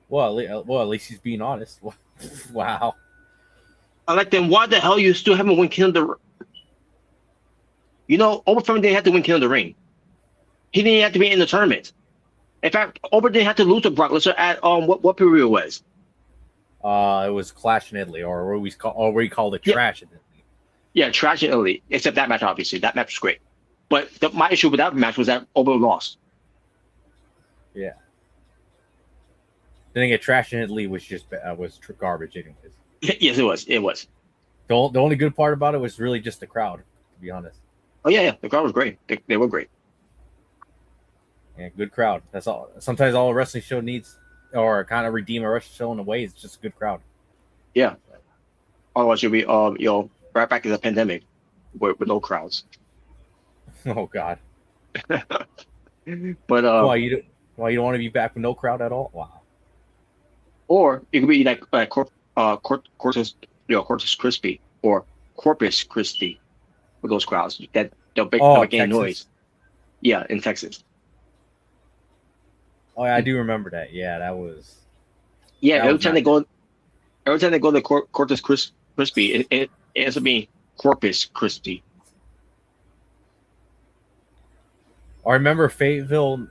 Well, at least he's being honest. Wow. I'm like, then why the hell you still haven't won King of the Ring? Oba Finn didn't have to win King of the Ring. He didn't have to be in the tournament. In fact, Oba didn't have to lose to Brock Lesnar at what period it was. It was Clash in Italy, or we called it Trash in Italy. Yeah, Trash in Italy. Except that match, obviously, that match was great. But my issue with that match was that Oba lost. Yeah. Then again, Trash in Italy was just garbage, anyways. Yes, it was. It was. The only good part about it was really just the crowd, to be honest. Oh yeah, the crowd was great. They were great. Yeah, good crowd. That's all. Sometimes all a wrestling show needs, or kind of redeem a wrestling show in a way, is just a good crowd. Yeah. Otherwise, you'll be right back in the pandemic with no crowds. Oh God. But why you don't want to be back with no crowd at all? Wow. Or it could be like Corpus Christi or Corpus Christi with those crowds that they'll make any noise. Yeah, in Texas. Oh, yeah, I do remember that. Yeah, that was. Yeah, every time they go to Corpus Christi, it ends up being Corpus Christi. I remember Fayetteville.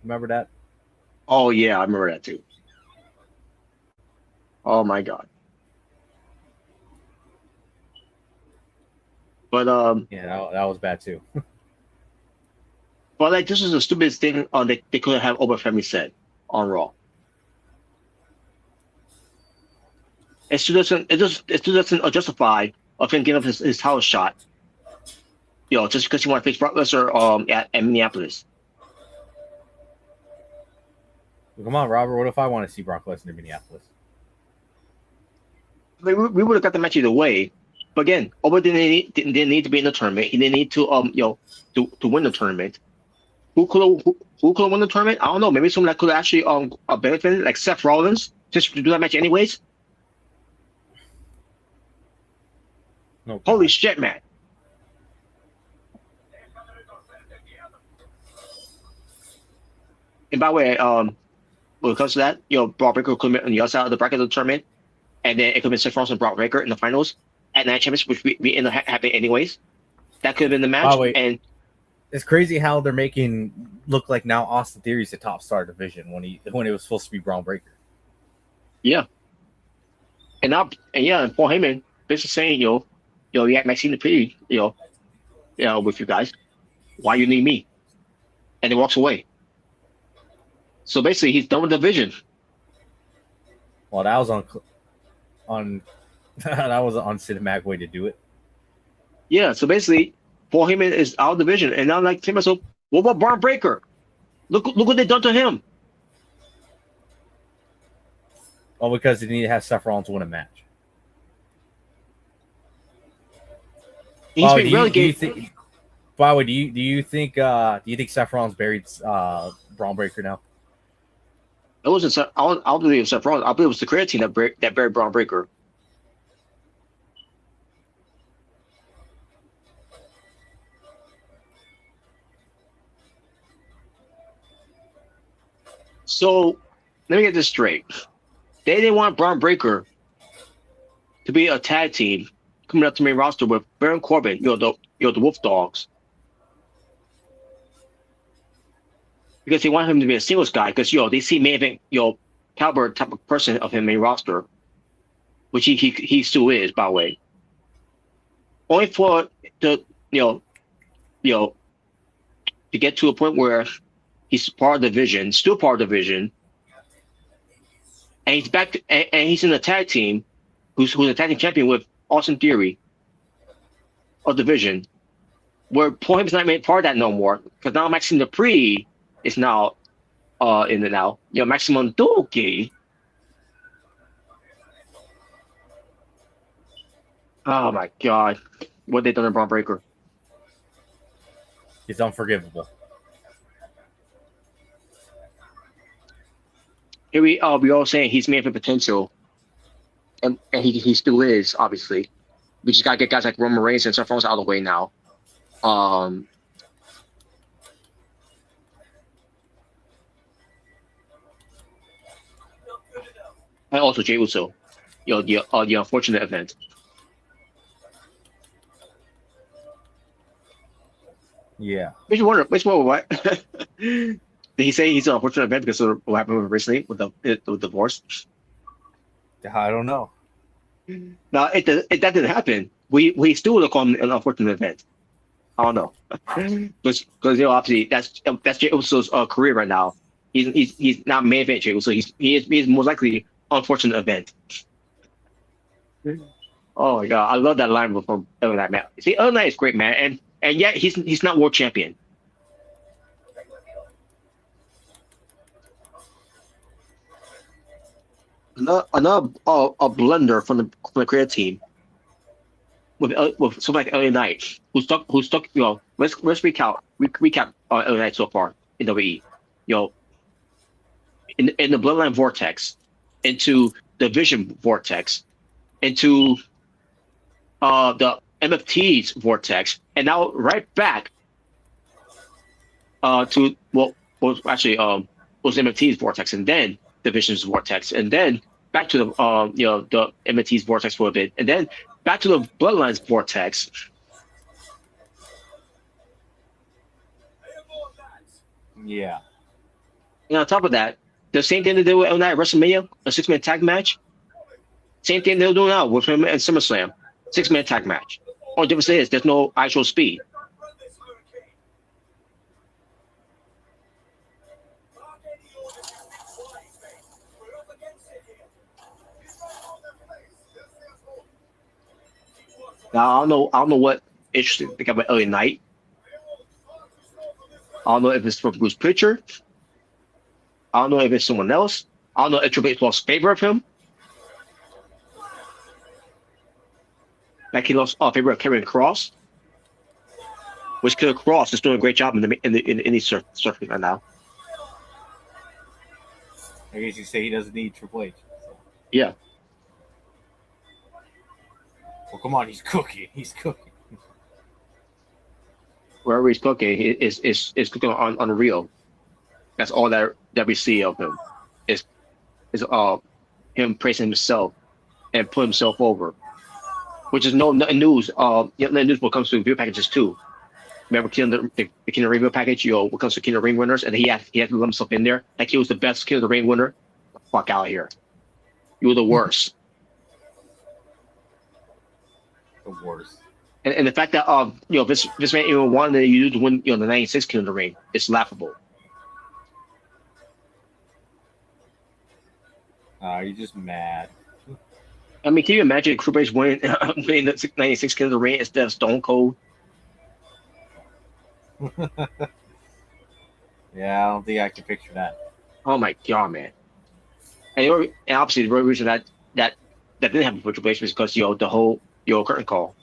Remember that? Oh yeah, I remember that too. Oh my god. But yeah, that was bad too. But like, this is the stupidest thing they could have Oba Femi said on Raw. It still doesn't justify of him giving up his title shot. Just because he want to face Brock Lesnar at Minneapolis. Well, come on, Robert. What if I want to see Brock Lesnar in Minneapolis? We would have got the match either way. But again, Oba didn't need to be in the tournament. He didn't need to to win the tournament. Who could have won the tournament? I don't know. Maybe someone that could actually benefit, like Seth Rollins, just to do that match anyways. No. Holy shit, man! And by the way, when it comes to that, Braun Breaker could be on the other side of the bracket of the tournament, and then it could be Seth Rollins and Braun Breaker in the finals at Night Champions, which we end up happening anyways. That could have been the match. And it's crazy how they're making look like now Austin Theory's the top star division when it was supposed to be Braun Breaker. Yeah. And Paul Heyman basically saying, you had Maxine Dupree, with you guys. Why you need me? And he walks away. So basically, he's done with the division. Well, that was on that was an cinematic way to do it. Yeah. So basically, Paul Heyman is out of the division, and now like to myself, what about Braun Breaker? Look what they done to him. Well, because they need to have Seth Rollins win a match. He's been relegated. By the way, do you think Seth Rollins buried Braun Breaker now? It wasn't. I don't believe it was Seth Rollins. I believe it was the creative team that buried Braun Breaker. So let me get this straight. They didn't want Braun Breaker to be a tag team coming up to main roster with Baron Corbin, the Wolf Dogs. Because they want him to be a singles guy, because they see main event, caliber type of person of him main roster, which he still is, by the way. Only for to get to a point where he's part of the division, still part of the division, and he's back and he's in a tag team, who's a tag team champion with Austin Theory of division, where Paul Heyman's not made part of that no more, because now Maxime Dupree is now in it now. Maximum Doki. Oh my God, what they done to Braun Breaker? It's unforgivable. Here we all saying he's made for potential, and he still is, obviously. We just gotta get guys like Roman Reigns and Seth Rollins out of the way now. And also Jey Uso, the unfortunate event. Yeah. Makes you wonder what. Did he say he's an unfortunate event because of what happened recently with the divorce? I don't know. No, that didn't happen. We still would call him an unfortunate event. I don't know, because obviously that's Jey Uso's career right now. He's not main event Jey Uso. He is most likely unfortunate event. Oh my God, I love that line from LA Knight, man. See, LA Knight is great, man, and yet he's not world champion. Another a blender from the creative team with something like LA Knight, who's stuck. Let's recap LA Knight so far in WWE. In the Bloodline vortex, into the Vision vortex, into the MFT's vortex, and now right back to was MFT's vortex, and then the Vision's vortex, and then back to the the MFT's vortex for a bit, and then back to the Bloodline's vortex. Yeah. And on top of that, the same thing they did with LA Knight at WrestleMania, a 6-man tag match. Same thing they're doing now with him at SummerSlam, 6-man tag match. Only difference is there's no actual speed. Now I don't know what interesting to think about LA Knight. I don't know if it's from Bruce Pritchard. I don't know if it's someone else. I don't know if Triple H lost favor of him. Like he lost favor of Karrion Kross, which Killer Kross is doing a great job in the circuit right now. I guess you say he doesn't need Triple H. So. Yeah. Well, come on, he's cooking. He's cooking. Wherever he's cooking, is cooking on Unreal. That's all that we see of him is is him praising himself and put himself over, which is no news. News when it comes to review packages too. Remember the King of the Ring package? When it comes to King of the Ring winners, and he had to let himself in there. Like he was the best King of the Ring winner. Fuck out of here! You were the worst. The worst. And the fact that this man even wanted you to win the 96 King of the Ring, it's laughable. You're just mad. I mean, can you imagine Triple H winning the 96 King of the Ring instead of Stone Cold? Yeah, I don't think I can picture that. Oh my god, man! And obviously the real reason that didn't happen for Triple H was because the whole curtain call.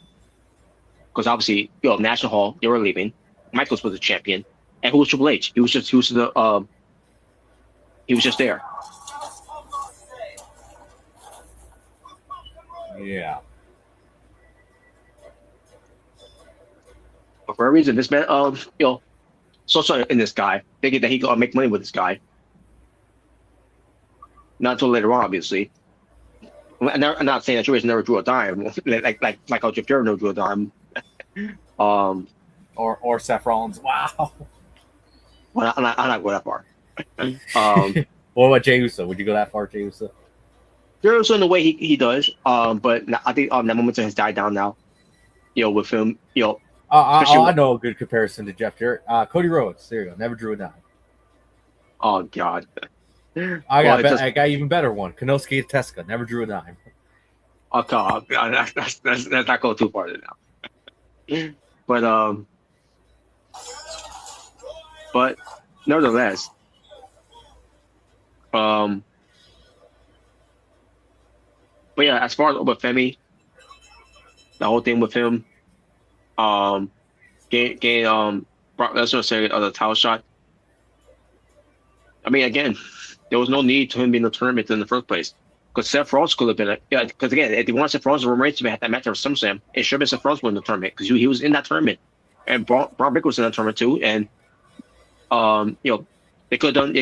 Because obviously National Hall they were leaving. Michaels was the champion, and who was Triple H? He was just there. Yeah. But for a reason, this man, so in this guy, thinking that he could make money with this guy. Not until later on, obviously. I'm not saying that Triple H never drew a dime, like how Jeff Jarrett never drew a dime. Or Seth Rollins. Wow. Well, I'm not going that far. What about Jey Uso? Would you go that far, Jey Uso? Jey Uso in the way he does. But I think that momentum has died down now. With him, I know a good comparison to Jeff Jarrett. Cody Rhodes. There you go. Never drew a dime. Oh God. I got even better one. Konosuke Tezuka never drew a dime. Oh God, that's not going too far now. But nevertheless, but yeah, as far as Obafemi, the whole thing with him, getting Brock Lesnar say the title shot. I mean, again, there was no need to him being in the tournament in the first place. Because Seth Rollins could have been because again, if they wanted Seth Rollins and Roman Reigns to have that match at SummerSlam, it should have been Seth Rollins winning the tournament because he was in that tournament, and Braun Breaker was in that tournament too, and they could have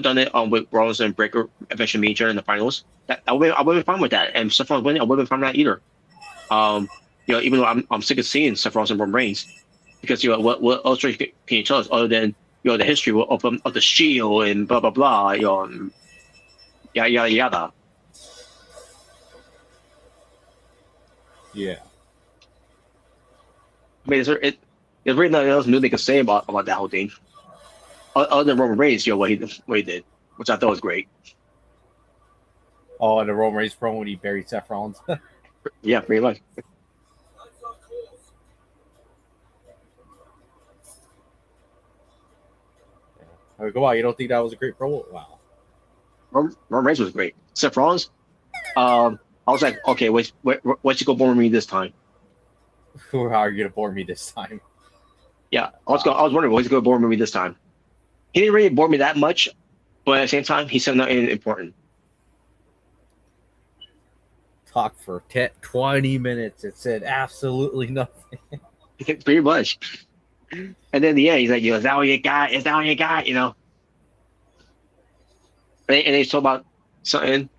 done it with Rollins and Breaker eventually meet each other in the finals. I would have been fine with that, and Seth Rollins winning, I would have been fine with that either. Even though I'm sick of seeing Seth Rollins and Roman Reigns, because what else can you tell us other than the history of the Shield and blah blah blah, yada yada yada. Yeah. I mean, there's really nothing else new they can say about that whole thing, other than Roman Reigns, what he did, which I thought was great. Oh, and the Roman Reigns promo when he buried Seth Rollins. Yeah, pretty much. Go on, you don't think that was a great promo? Wow. Roman Reigns was great. Seth Rollins, I was like, okay, what's you gonna bore me this time? How are you gonna bore me this time? Yeah, I was wondering what's gonna bore me this time. He didn't really bore me that much, but at the same time, he said nothing important. Talk for 20 minutes. It said absolutely nothing. Pretty much. And then in the end, he's like, is that all you got? Is that all you got? And they talk about something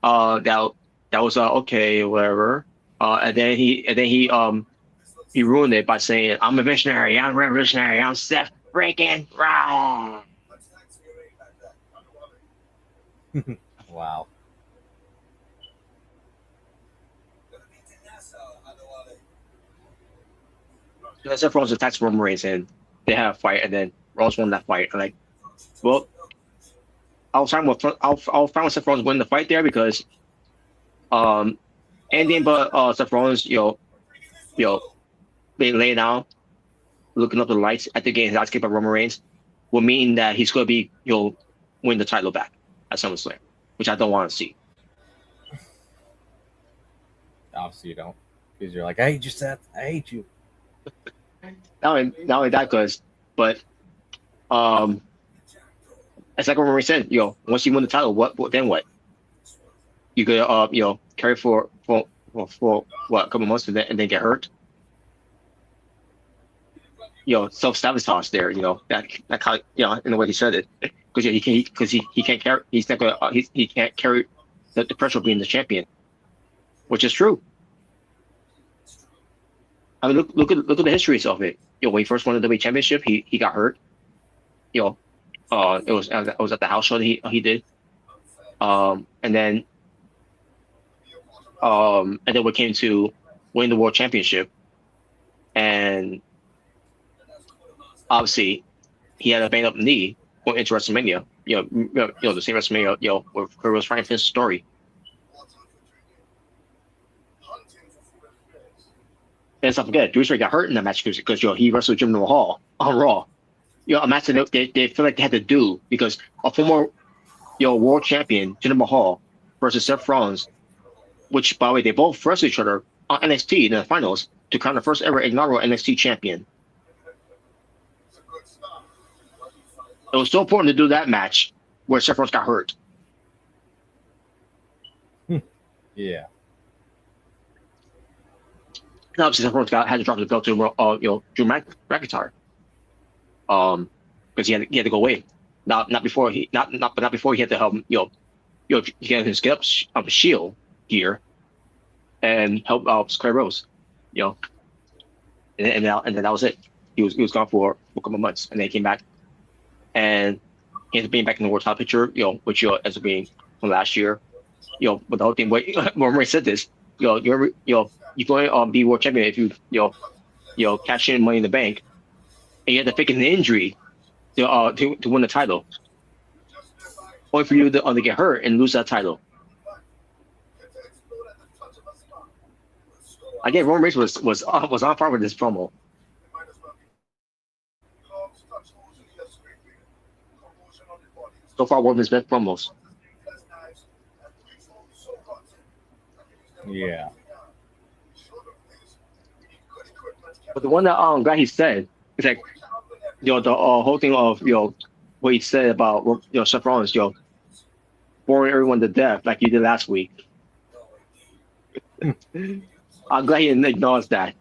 that was okay, whatever. And then he ruined it by saying, I'm a visionary, I'm revolutionary, I'm Seth freaking Rollins. Wow. Seth Rollins attacks Roman Reigns and they have a fight, and then Rollins won that fight. I'm like, well, I was fine with Seth Rollins winning the fight there because, anything but Seth Rollins, being laid down, looking up the lights at the game, his eyes kicked by Roman Reigns, will mean that he's going to be, win the title back at SummerSlam, which I don't want to see. Obviously, you don't, because you're like, I hate you, Seth. I hate you. Not only that, but it's like Roman Reigns said, once you win the title, what you could carry for what, a couple months and then get hurt. Self-sabotage there, that kind of, in the way he said it. because he can't carry he's not gonna he can't carry the pressure of being the champion, which is true. I mean, look at the histories of it. When he first won the WWE Championship, he got hurt. It was at the house show that he did. And then we came to win the World Championship, and obviously he had a banged up knee going into WrestleMania. The same WrestleMania, where Kurt was trying to finish the story. And let's not forget, Bruce Ray got hurt in that match because he wrestled Jinder Mahal on Raw. A match that they feel like they had to do because a former world champion Jinder Mahal versus Seth Rollins, which by the way they both wrestled each other on NXT in the finals to crown the first ever inaugural NXT champion. It was so important to do that match where Seth Rollins got hurt. Yeah. And obviously, Seth Rollins had to drop the belt to Drew McIntyre, because he had to go away. Not before he had to help get up Shield gear and help Claire Rose, and then that was it. He was gone for a couple of months, and then he came back, and he ended up being back in the world title picture, which ends up being from last year, with the whole thing. When Ray said this, you're going to be world champion if you cash in Money in the Bank, and you have to fake an injury to win the title, only for you to get hurt and lose that title. Again, Roman Reigns was on fire with this promo. So far, one of his best promos. Yeah. But the one that I'm glad he said is like, the whole thing of what he said about Seth Rollins, boring everyone to death like you did last week. I'm glad he acknowledged that.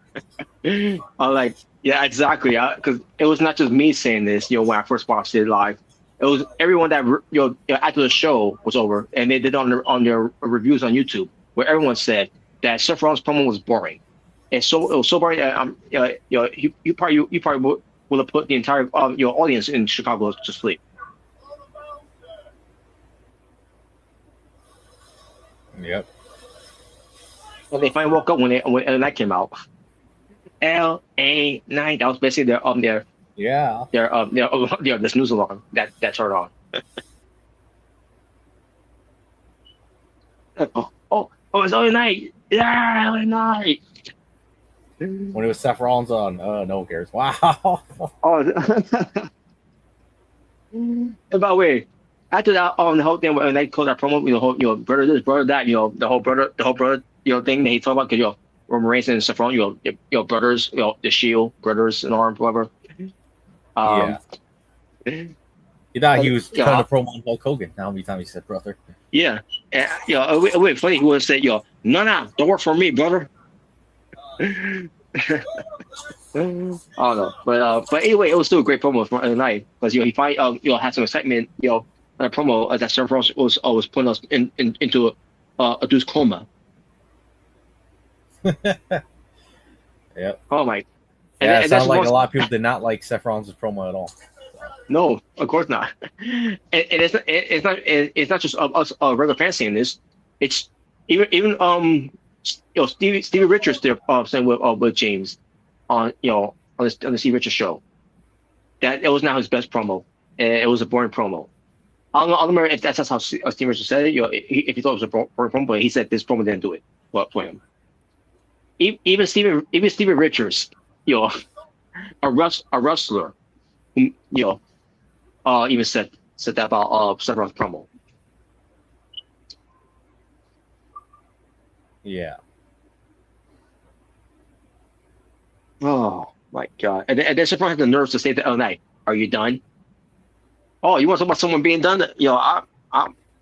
I'm like, yeah, exactly. Because it was not just me saying this. When I first watched it live, it was everyone that after the show was over, and they did on their reviews on YouTube, where everyone said that Seth Rollins' promo was boring. And so it was so boring that you probably would have put the entire audience in Chicago to sleep. Yep. When they finally woke up when LA Knight came out. LA Knight, that was basically their this news alarm that turned on. It's LA Knight. Yeah, LA Knight. When it was Seth Rollins on, no one cares. Wow. And by the way, after that, the whole thing when they called that promo, brother this, brother that, the whole brother thing that he talked about, because Roman Reigns and Seth Rollins, brothers, the Shield brothers and arm, whatever. Yeah. You thought he was trying to promo on Hulk Hogan. How many times he said brother? Yeah, and it would be funny. He would have said, no, don't work for me, brother. I don't know, but anyway, it was still a great promo from the night because he finally had some excitement on a promo that Seth Rollins was putting us into a Deuce coma. Yep. Oh my! Yeah, it sounds like a lot of people did not like Seth Rollins' promo at all. No, of course not. And it's not just us regular fans saying this. It's even Stevie Richards there saying with James on the Stevie Richards show that it was not his best promo. It was a boring promo. I don't remember if that's how Stevie Richards said it. If he thought it was a boring promo, but he said this promo didn't do it for him. Even Stevie Richards, a wrestler, who, even said that about Seth Rollins' promo. Yeah. Oh my God! And then Seth Rollins had the nerves to say to LA Knight, "Are you done?" Oh, you want to talk about someone being done? I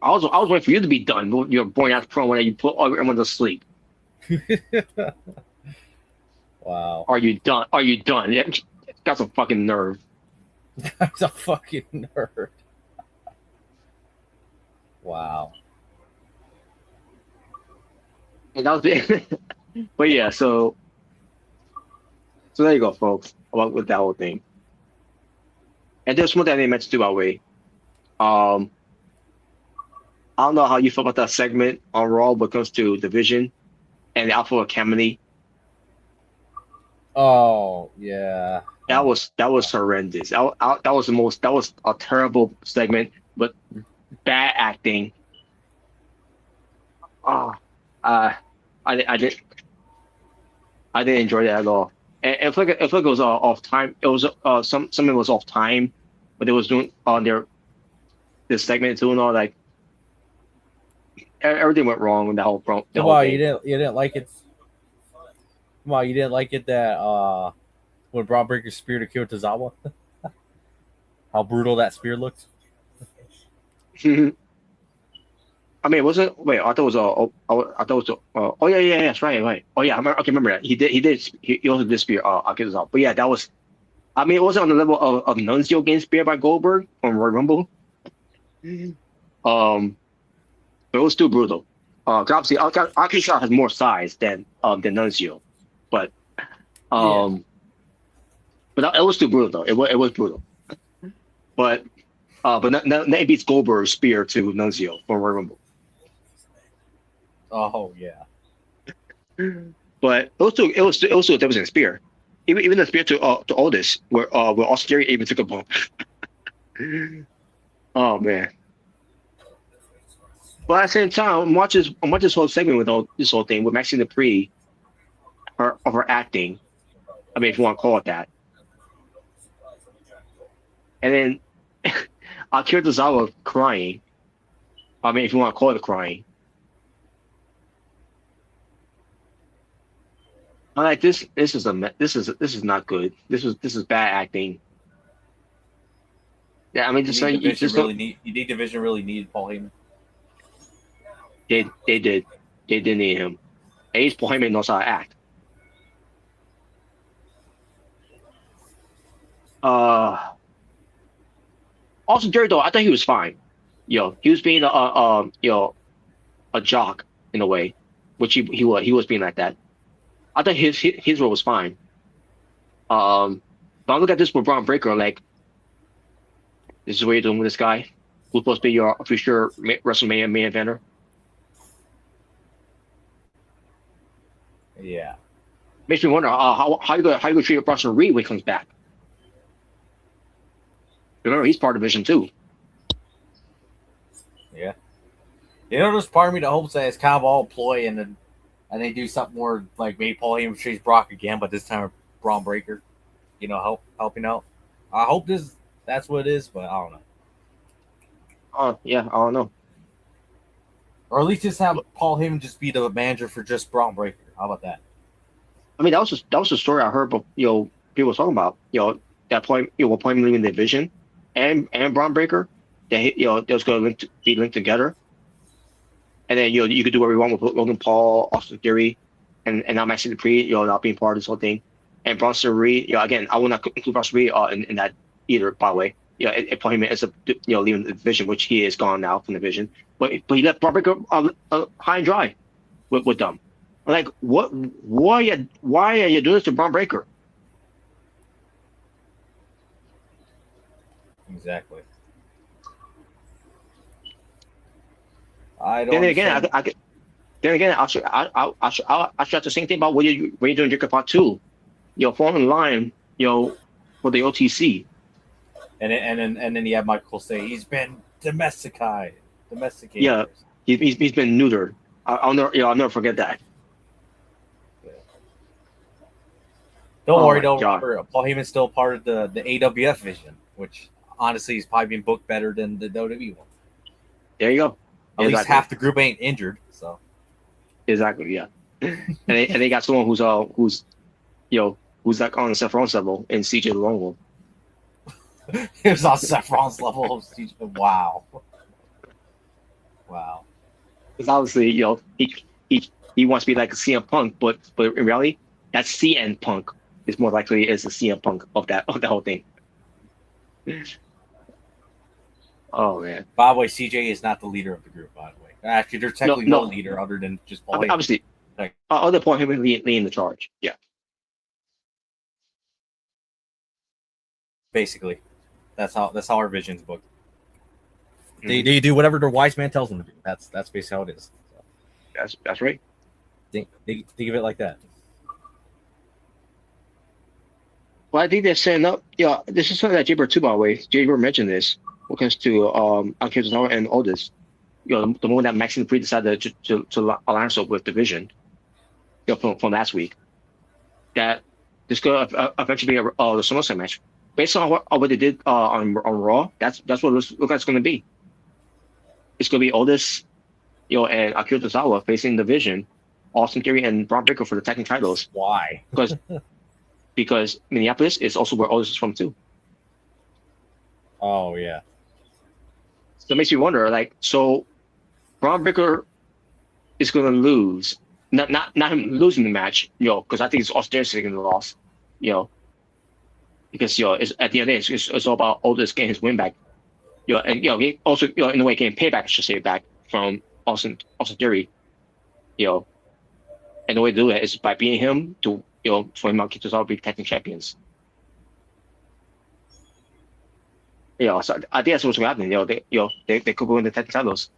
was waiting for you to be done. You're boring ass promo that you put everyone to sleep. Wow. Are you done? Are you done? Got some fucking nerve. That's a fucking nerd. Wow. And that was it. But yeah, so there you go, folks. About with that whole thing. And there's one thing I didn't mention too, by the way. Um, I don't know how you feel about that segment on Raw when it comes to Division and the Alpha Academy. Oh yeah. That was horrendous. That was a terrible segment, but bad acting. Oh, I didn't enjoy that at all. And it felt like it was off time. It was something was off time, but they was doing on this segment too and all, like everything went wrong with the whole thing. You didn't like it. Come on, you didn't like it that when Braun Breaker speared Akira Tozawa? How brutal that spear looked. I mean, it wasn't. Wait, I thought it was oh yeah, that's right. Oh yeah, remember that. He also did spear Akira Tozawa. But yeah, that was. I mean, it wasn't on the level of Nunzio getting speared by Goldberg on Royal Rumble. But it was still brutal. 'Cause obviously, Akira has more size than Nunzio, but but it was still brutal though. It was brutal. But it beats Goldberg's spear to Nunzio for Royal Rumble. Oh yeah. But it was still a devastating spear. Even the spear to Aldis, where Austin Theory even took a bump. Oh man. But at the same time, I'm watching this whole segment with this whole thing with Maxine Dupree, her acting. I mean, if you want to call it that. And then Akira Tozawa crying. I mean, if you want to call it crying. I'm like, this is not good. This is bad acting. Yeah, I mean, You think Division really needed Paul Heyman? They did need him. At least Paul Heyman knows how to act. Also, Jerry, though, I thought he was fine. He was being a jock in a way, which he was being like that. I thought his role was fine. But I look at this with Braun Breaker, like, this is what you're doing with this guy, who's supposed to be your future WrestleMania main eventer. Yeah. Makes me wonder how you gonna treat Bronson Reed when he comes back. Remember, he's part of Vision too. Yeah. There's part of me that hopes that it's kind of all ploy and they do something more like maybe Paul Heyman chase Brock again, but this time with Braun Breaker, helping out. I hope that's what it is, but I don't know. Oh yeah, I don't know. Or at least just have Paul Heyman just be the manager for just Braun Breaker. How about that? I mean, that was the story I heard, but people talking about that point, what point leaving the Division and Braun Breaker, that they was going to be linked together, and then you could do whatever you want with Logan Paul, Austin Theory, and now Maxine Dupree, not being part of this whole thing, and Bronson Reed. Again, I will not include Bronson Reed in that either. By the way, if Paul Heyman ends up leaving the Division, which he is gone now from the Division, but he left Braun Breaker high and dry with them. Like, what? Why are you doing this to Braun Breaker? Exactly. I don't. Then again, I'll share the same thing about what you're doing, Jacob Part 2. Falling in line, for the OTC. And then you have Michael say he's been domesticated. Yeah, he's been neutered. I'll never forget that. Don't worry, remember, Paul Heyman's still part of the AWF Vision, which honestly is probably being booked better than the WWE one. There you go. At least half the group ain't injured, so. Exactly, yeah. and they got someone who's like on Seth Rollins level and CJ the Lone Wolf. He was on Seth Rollins level of CJ. Wow. Because obviously, he wants to be like a CM Punk, but in reality, that's CN Punk. Is more likely is a CM Punk of that whole thing. Oh man. By the way, CJ is not the leader of the group. By the way, actually, there's technically no leader other than just Paul. Obviously, other point him leading the charge. Yeah. Basically, that's how our vision's booked. They do whatever the wise man tells them to do. That's basically how it is. So. That's right. Think of it like that. Well, I think they're setting up. Yeah, this is something that Jaybird too, by the way. Jaybird mentioned this when it comes to Akira Tozawa and Otis. The moment that Maxine Dupree decided to align herself with Division, from last week, that this could eventually be a the SummerSlam match. Based on what they did on Raw, that's what it looks like it's going to be. It's going to be Otis, and Akira Tozawa facing Division, Austin Theory and Braun Breaker for the tag team titles. Why? Because Minneapolis is also where Otis is from too. Oh yeah. So it makes you wonder, so Braun Breaker is going to lose, not him losing the match, because I think it's Austin Theory taking the loss, because it's, at the end of the day, it's all about Otis getting his win back, and he also in a way getting payback, I should say, back from Austin Theory, and the way to do it is by beating him to for him to all be tag team champions. So I think that's what's going to happen. They could win the tag team titles.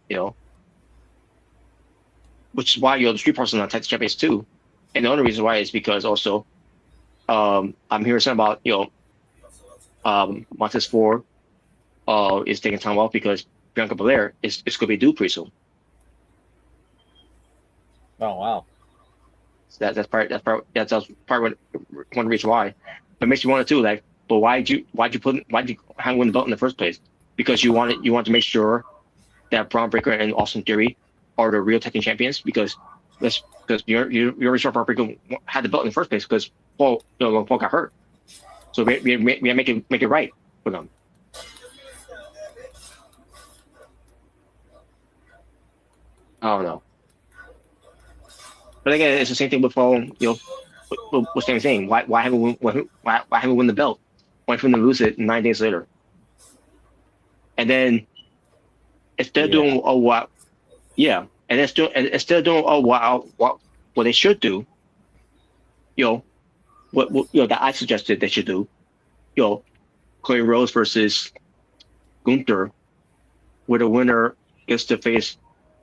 Which is why the Street Profits are not tag team champions too, and the only reason why is because also, I'm hearing something about Montez Ford, is taking time off because Bianca Belair is going to be due pretty soon. Oh wow. So that's one reason why. But it makes you wonder too, but why'd you hang win the belt in the first place? Because you wanted to make sure that Braun Breaker and Austin Theory are the real tag team champions, because you already saw Braun Breaker had the belt in the first place because Paul got hurt. So we make it right for them. I don't know. But again, it's the same thing with with Sami Zayn. Why haven't we win the belt? Why for them to lose it 9 days later? And then instead of doing what they should do, what that I suggested they should do, Cody Rhodes versus Gunther, where the winner gets to face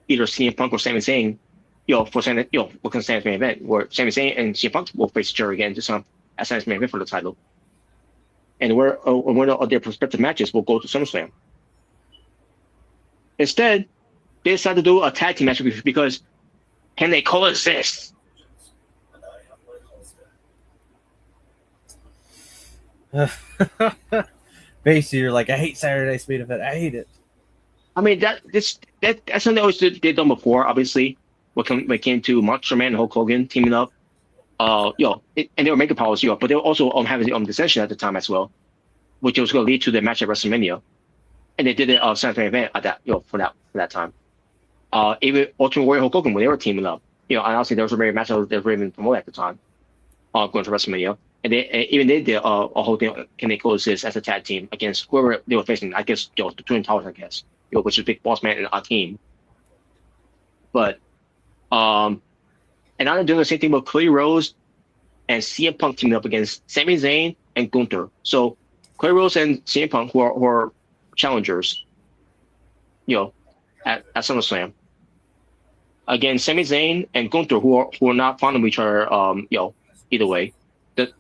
either CM Punk or Sami Zayn. For Sami Zayn's main event, where Sami Zayn and CM Punk will face each other again as Sami's main event for the title, and where one of their prospective matches will go to SummerSlam. Instead, they decided to do a tag team match because can they coexist? Basically, you're like, I hate Saturday Night's main event. I hate it. I mean that's something they always they've done before, obviously. When it came to Macho Man and Hulk Hogan teaming up, and they were making powers, but they were also having dissension at the time as well, which was going to lead to the match at WrestleMania, and they did it Saturday event at that for that time. Even Ultimate Warrior Hulk Hogan, when they were teaming up, and obviously there was a very match that was even promoted at the time, going to WrestleMania, and they did a whole thing. Can they coexist as a tag team against whoever they were facing? I guess the Twin Towers, I guess, which is Big Boss Man and our team, but. And now they're doing the same thing with Cody Rhodes and CM Punk teaming up against Sami Zayn and Gunther. So Cody Rhodes and CM Punk, who are challengers, at SummerSlam, against Sami Zayn and Gunther, who are not fond of each other, either way. To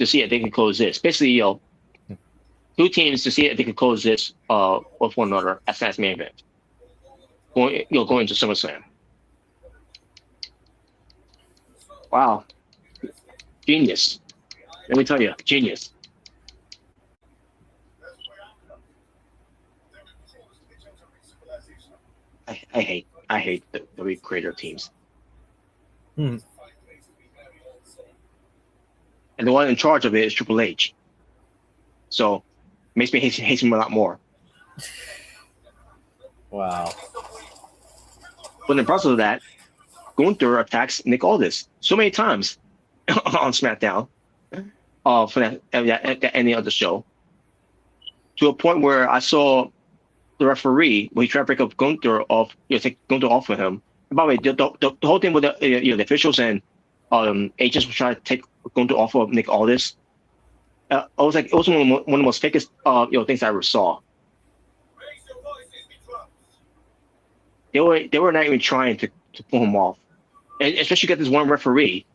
see if they can coexist. Basically, two teams to see if they can coexist with one another as that main event. Going to SummerSlam. Wow. Genius. Let me tell you, genius. I hate the creator teams. And the one in charge of it is Triple H. So makes me hate him a lot more. Wow. But in the process of that, Gunther attacks Nick Aldis so many times on SmackDown for that ending of the show. to a point where I saw the referee when he tried to break up Gunther off, take Gunther off of him. And by the way, the whole thing with the officials and agents were trying to take Gunther off of Nick Aldis. I was like, it was one of the most fakest things I ever saw. They were not even trying to pull him off, and especially got this one referee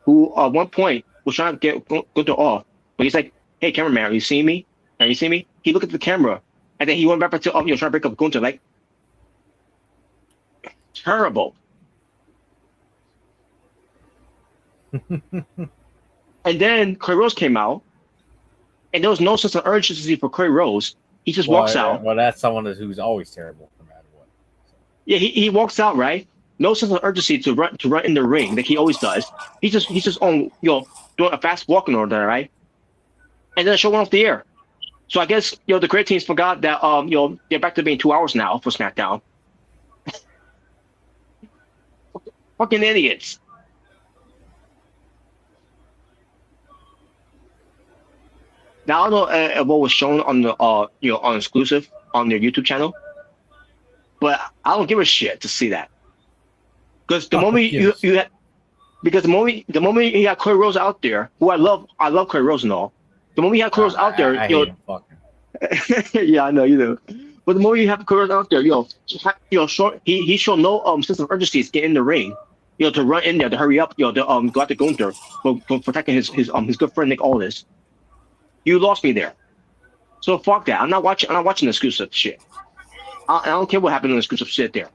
who at one point was trying to get Gunther off, but he's like, "Hey, cameraman, are you seeing me? Are you seeing me?" He looked at the camera, and then he went back to trying to break up Gunther. Like, terrible. And then Cody Rhodes came out, and there was no sense of urgency for Cody Rhodes. He just walks out. Well, that's someone who's always terrible, no matter what. So. Yeah, he walks out, right? No sense of urgency to run in the ring like he always does. He's just on doing a fast walking order, right? And then the show went off the air. So I guess the creative teams forgot that they're back to being 2 hours now for SmackDown. Fucking idiots. Now I don't know what was shown on the on exclusive on their YouTube channel, but I don't give a shit to see that. Because the moment you had, because the moment you had Cody Rhodes out there, who I love Cody Rhodes and all. The moment you have Cody Rhodes out there, I hate him fucking. Yeah, I know you do. But the moment you have Cody Rhodes out there, he showed no sense of urgency to get in the ring, to run in there, to hurry up, to go out to Gunther for protecting his good friend Nick Aldis. You lost me there. So fuck that. I'm not watching the exclusive shit. I don't care what happened in the exclusive shit there.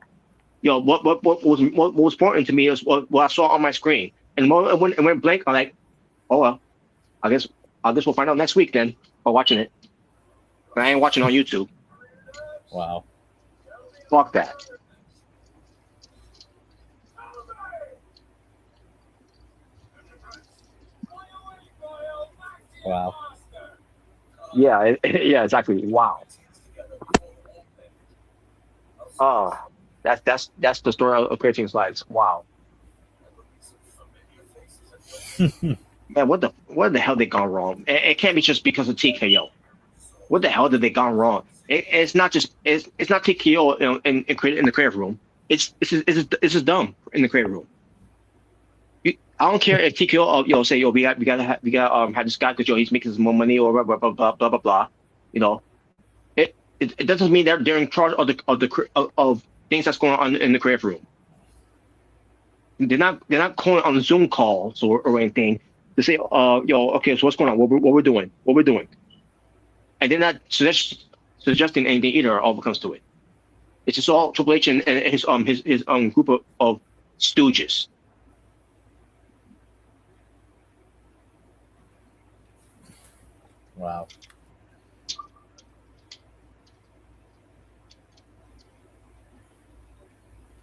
What was important to me is what I saw on my screen. And when it went blank, I'm like, oh well, I guess we'll find out next week then by watching it. But I ain't watching on YouTube. Wow. Fuck that. Wow. Yeah, yeah, exactly. Wow. Oh, that's the story of creating slides. Wow. Man, what the hell they gone wrong? It can't be just because of TKO. What the hell did they gone wrong? It's not TKO in the creative room. It's just dumb in the creative room. I don't care if TKO say we gotta have this guy because he's making some more money or blah blah blah blah blah blah. It doesn't mean that they're in charge of things that's going on in the creative room. They're not calling on Zoom calls or anything to say okay, so what's going on? What we're doing? And they're not suggesting anything either. All it comes to it, it's just all Triple H and his group of stooges. Wow.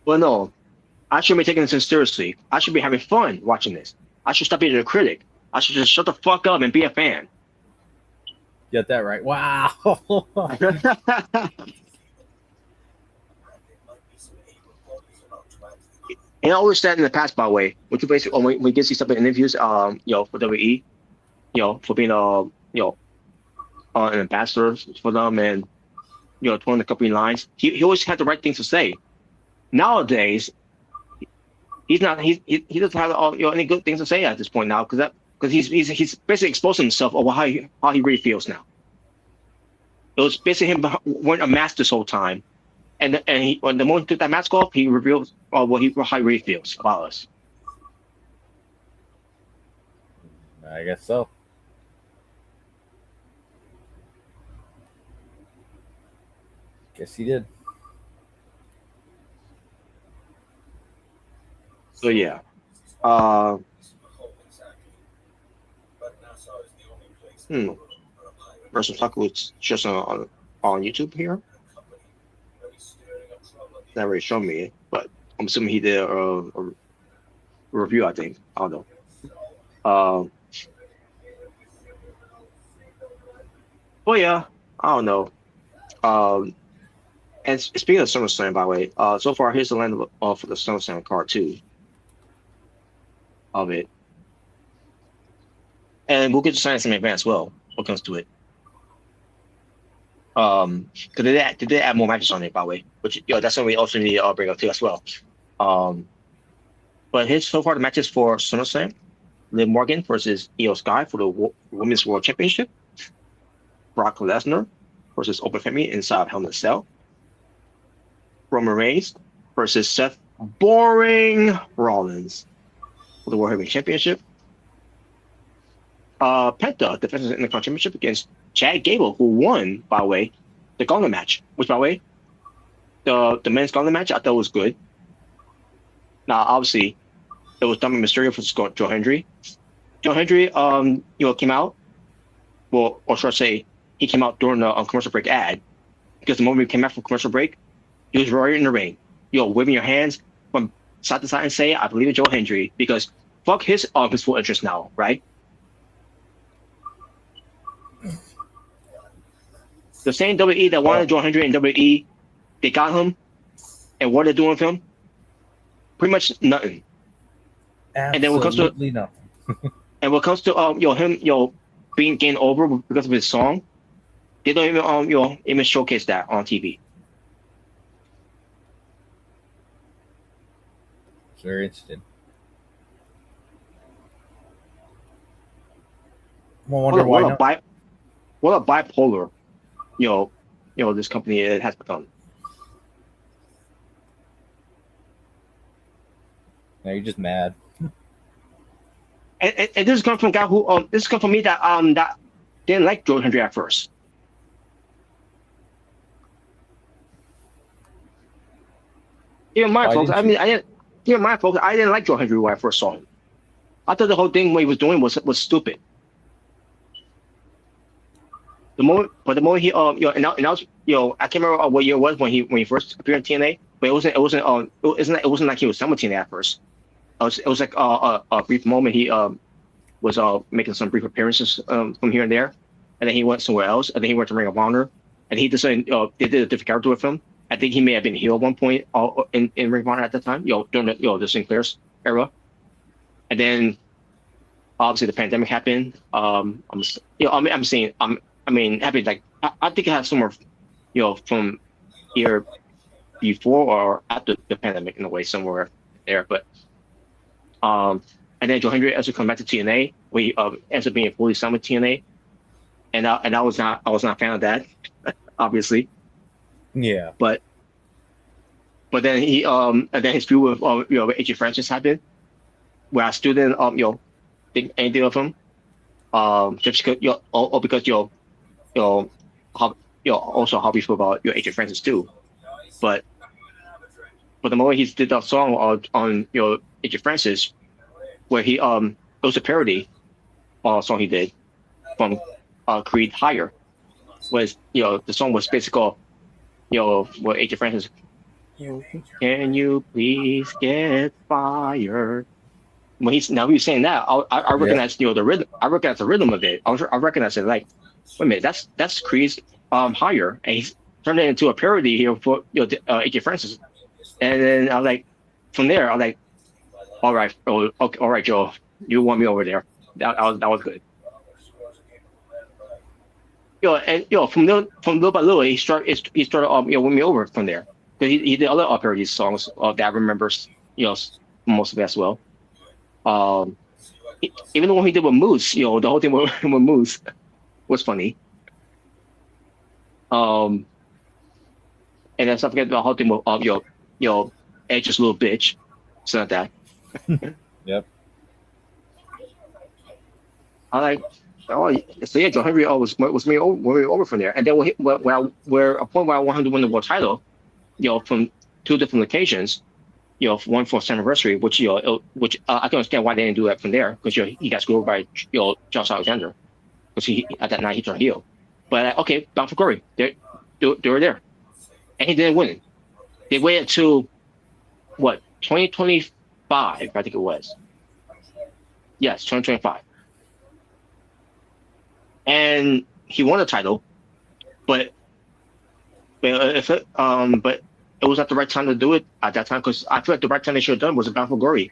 Well, no, I shouldn't be taking this seriously. I should be having fun watching this. I should stop being a critic. I should just shut the fuck up and be a fan. Get that right. Wow. And I always said in the past, by the way, when you basically when we get see something in interviews, for WWE, for being an ambassador for them and towing the company lines, he always had the right things to say. Nowadays, he doesn't have any good things to say at this point now because he's basically exposing himself over how he really feels now. It was basically him wearing a mask this whole time, and when the moment he took that mask off, he revealed how he really feels about us. I guess so. Guess he did. So yeah, Russell Tucker was just on YouTube here. Not really showing me, but I'm assuming he did a review. I think I don't know. Well, yeah, I don't know. And speaking of SummerSlam, by the way, so far here's the lineup for the SummerSlam card too. Of it, and we'll get to SummerSlam event as well. What comes to it? Because they did add more matches on it, by the way, which that's something we also need to bring up too as well. But his so far the matches for SummerSlam: Liv Morgan versus Io Sky for the Women's World Championship, Brock Lesnar versus Open Femi inside Hell in a Cell, Roman Reigns versus Seth Boring Rollins for the World Heavyweight Championship, Penta defends the Intercontinental Championship against Chad Gable, who won, by the way, the Gauntlet match. Which, by the way, the men's Gauntlet match I thought was good. Now, obviously, it was Dominic Mysterio versus Joe Hendry. Joe Hendry, came out. Well, or should I say, he came out during the commercial break ad, because the moment he came back from commercial break, he was right in the ring, waving your hands from side to side and say, "I believe in Joe Hendry," because fuck his full interest now, right? The same WWE that wanted Joe Hendry and WWE, they got him, and what they're doing with him, pretty much nothing. Absolutely and then nothing. And what comes to him being gained over because of his song, they don't even even showcase that on TV. Very interesting. What a bipolar, this company has become. Now you're just mad. And this comes from a guy who this comes from me that didn't like Joe Hendry at first. Even my folks, I didn't like Joe Hendry when I first saw him. I thought the whole thing what he was doing was stupid. The moment he and I was I can't remember what year it was when he first appeared in TNA, but it wasn't like he was some TNA at first. It was like a brief moment. He was making some brief appearances from here and there, and then he went somewhere else, and then he went to Ring of Honor, and he decided they did a different character with him. I think he may have been heel at one point in Ring of Honor at the time, during the Sinclair's era, and then obviously the pandemic happened. I'm happy, like I think I have somewhere, from either before or after the pandemic in a way somewhere there, but and then Joe Hendry also come back to TNA, where he ends up being fully signed with TNA, and I was not a fan of that, obviously. Yeah. But then he and then his feud with AJ Francis happened, where I still didn't think anything of him, just because also how we feel about AJ Francis too, but the moment he did that song on AJ Francis, where he it was a parody song he did from Creed Higher, was the song was basically where AJ Francis, can you please get fired? When he's saying that, I recognize the rhythm. I recognize the rhythm of it. I recognize it, like, wait a minute, that's Creed's Higher, and he's turned it into a parody here for AJ Francis. And then I was like, from there, I was like, all right, okay, all right, Joe, you want me over there. That was good. From little by little, he started winning me over from there. Because he did other parody songs that I remember, most of it as well. Even the one he did with Moose, the whole thing with Moose was funny. And then I forget the whole thing with Edge's little bitch, something like that. Yep. I like, so yeah, Joe Hendry was me over from there, and then where a point where I wanted him to win the world title, from two different locations, one for his anniversary, which I can understand why they didn't do that from there, because he got screwed by Josh Alexander, because he at that night he turned heel. But okay, Bound for Glory, they were there, and he didn't win. They waited to 2025, I think it was. Yes, 2025, and he won the title, but it was not the right time to do it at that time, because I feel like the right time they should have done was Bound for Glory.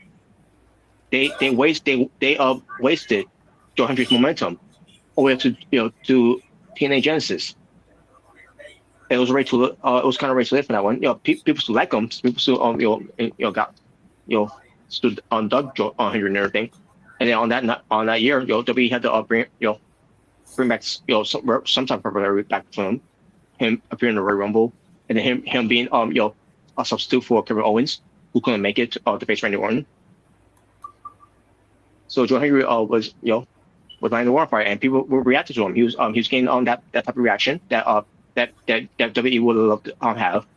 They wasted Joe Hendry's momentum all the way up to TNA Genesis, it was ready to it was kind of ready to live for that one. People still like him. People still got stood on Doug on Henry and everything. And then on that year, WWE had to bring back some type of popularity back from him appearing in the Royal Rumble, and then him being a substitute for Kevin Owens, who couldn't make it to face Randy Orton. So Joe Henry was lying the war fight, and people were reacting to him. He was getting on that type of reaction that WWE would love to have.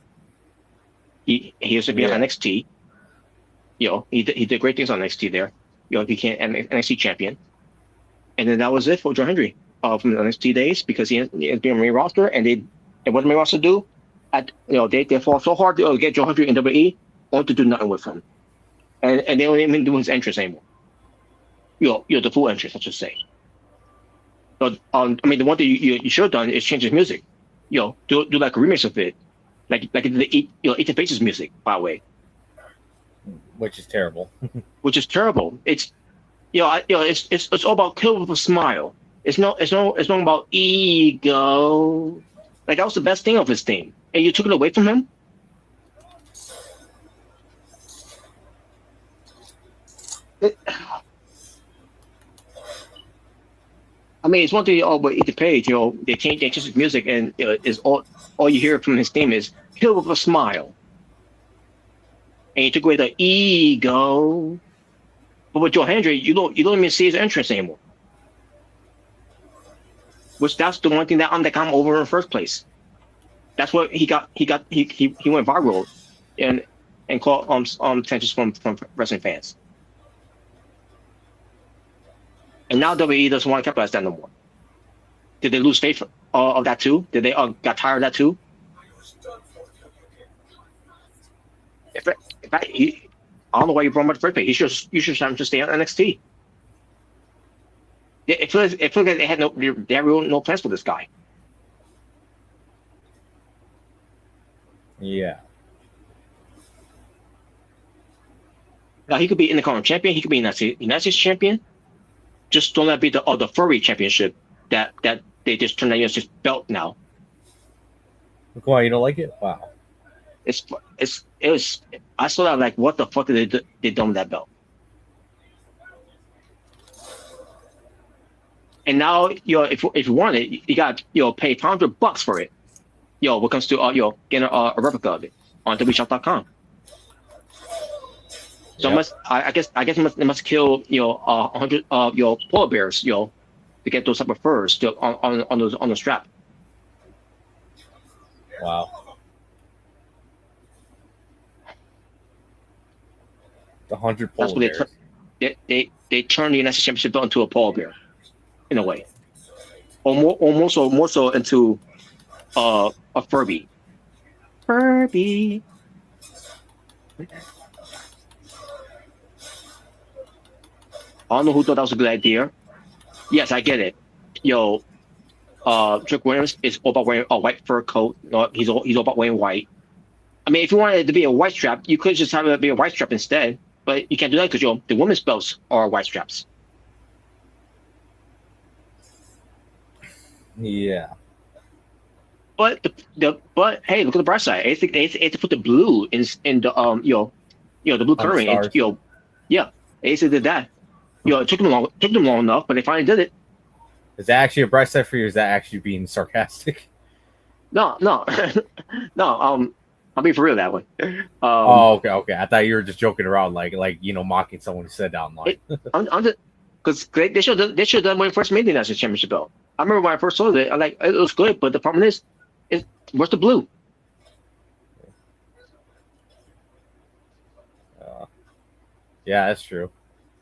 He used to be on NXT. He did great things on NXT there. He became an NXT champion, and then that was it for Joe Henry from the NXT days, because he has been on the main roster, and what the main roster do? They fall so hard to get Joe Henry in WWE, only to do nothing with him, and they don't even do his entrance anymore. The full entrance, I should say. But the one thing you should have done is change his music. Do like a remix of it, like the Eat the Faces music, by the way. Which is terrible. It's it's all about kill with a smile. It's not about ego. Like, that was the best thing of his theme, and you took it away from him. It's one thing. But Eat the Page, they change his music, and is all you hear from his theme is "kill with a smile," and you took away the ego. But with Joe Hendry, you don't even see his entrance anymore. Which that's the one thing that got him over in the first place. That's what he got. He went viral, and caught attention from wrestling fans. And now WWE doesn't want to capitalize that no more. Did they lose faith of that too? Did they got tired of that too? In fact, I don't know why you brought him up the first place. You should have him to stay on NXT. It feels like they had no plans for this guy. Yeah. Now he could be Intercontinental champion. He could be United States champion. Just don't let it be the furry championship that they just turned that United States belt now. Why, you don't like it? Wow. It was. I saw that like, what the fuck did they done with that belt? And now, if you want it, you got pay $500 for it. What comes to getting a replica of it on wshop.com. So Yep. I guess they must kill 100 polar bears to get those type of furs on the strap. Wow. The 100 polar bears. They turn the United States Championship belt into a polar bear, in a way, or more so into a Furby. Furby. I don't know who thought that was a good idea. Yes, I get it. Trick Williams is all about wearing a white fur coat. No, he's all about wearing white. If you wanted it to be a white strap, you could just have it be a white strap instead. But you can't do that because the women's belts are white straps. Yeah. But but hey, look at the bright side. I think they had to put the blue in the the blue coloring. They did that. It took them long enough, but they finally did it. Is that actually a bright side for you? Or is that actually being sarcastic? No. I'll be for real that way. Okay. I thought you were just joking around, like mocking someone who said that online. Because they should have done when they first made the National Championship belt. I remember when I first saw it, it was good, but the problem is where's the blue? Yeah, that's true.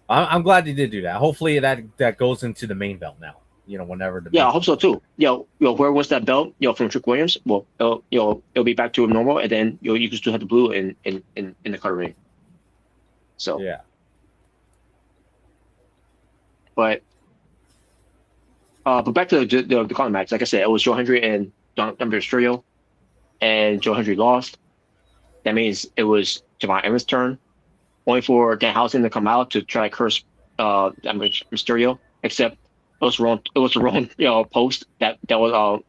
I'm glad they did do that. Hopefully that goes into the main belt now. Whenever the I hope so too. Where was that belt? From Trick Williams. Well, it'll be back to normal, and then you can still have the blue in the coloring. So yeah. But back to the Colin match. Like I said, it was Joe Hendry and Dominic Mysterio, and Joe Hendry lost. That means it was Javon Evans' turn, only for Danhausen to come out to try to curse Dominic Mysterio. Except it was wrong. It was the wrong post that was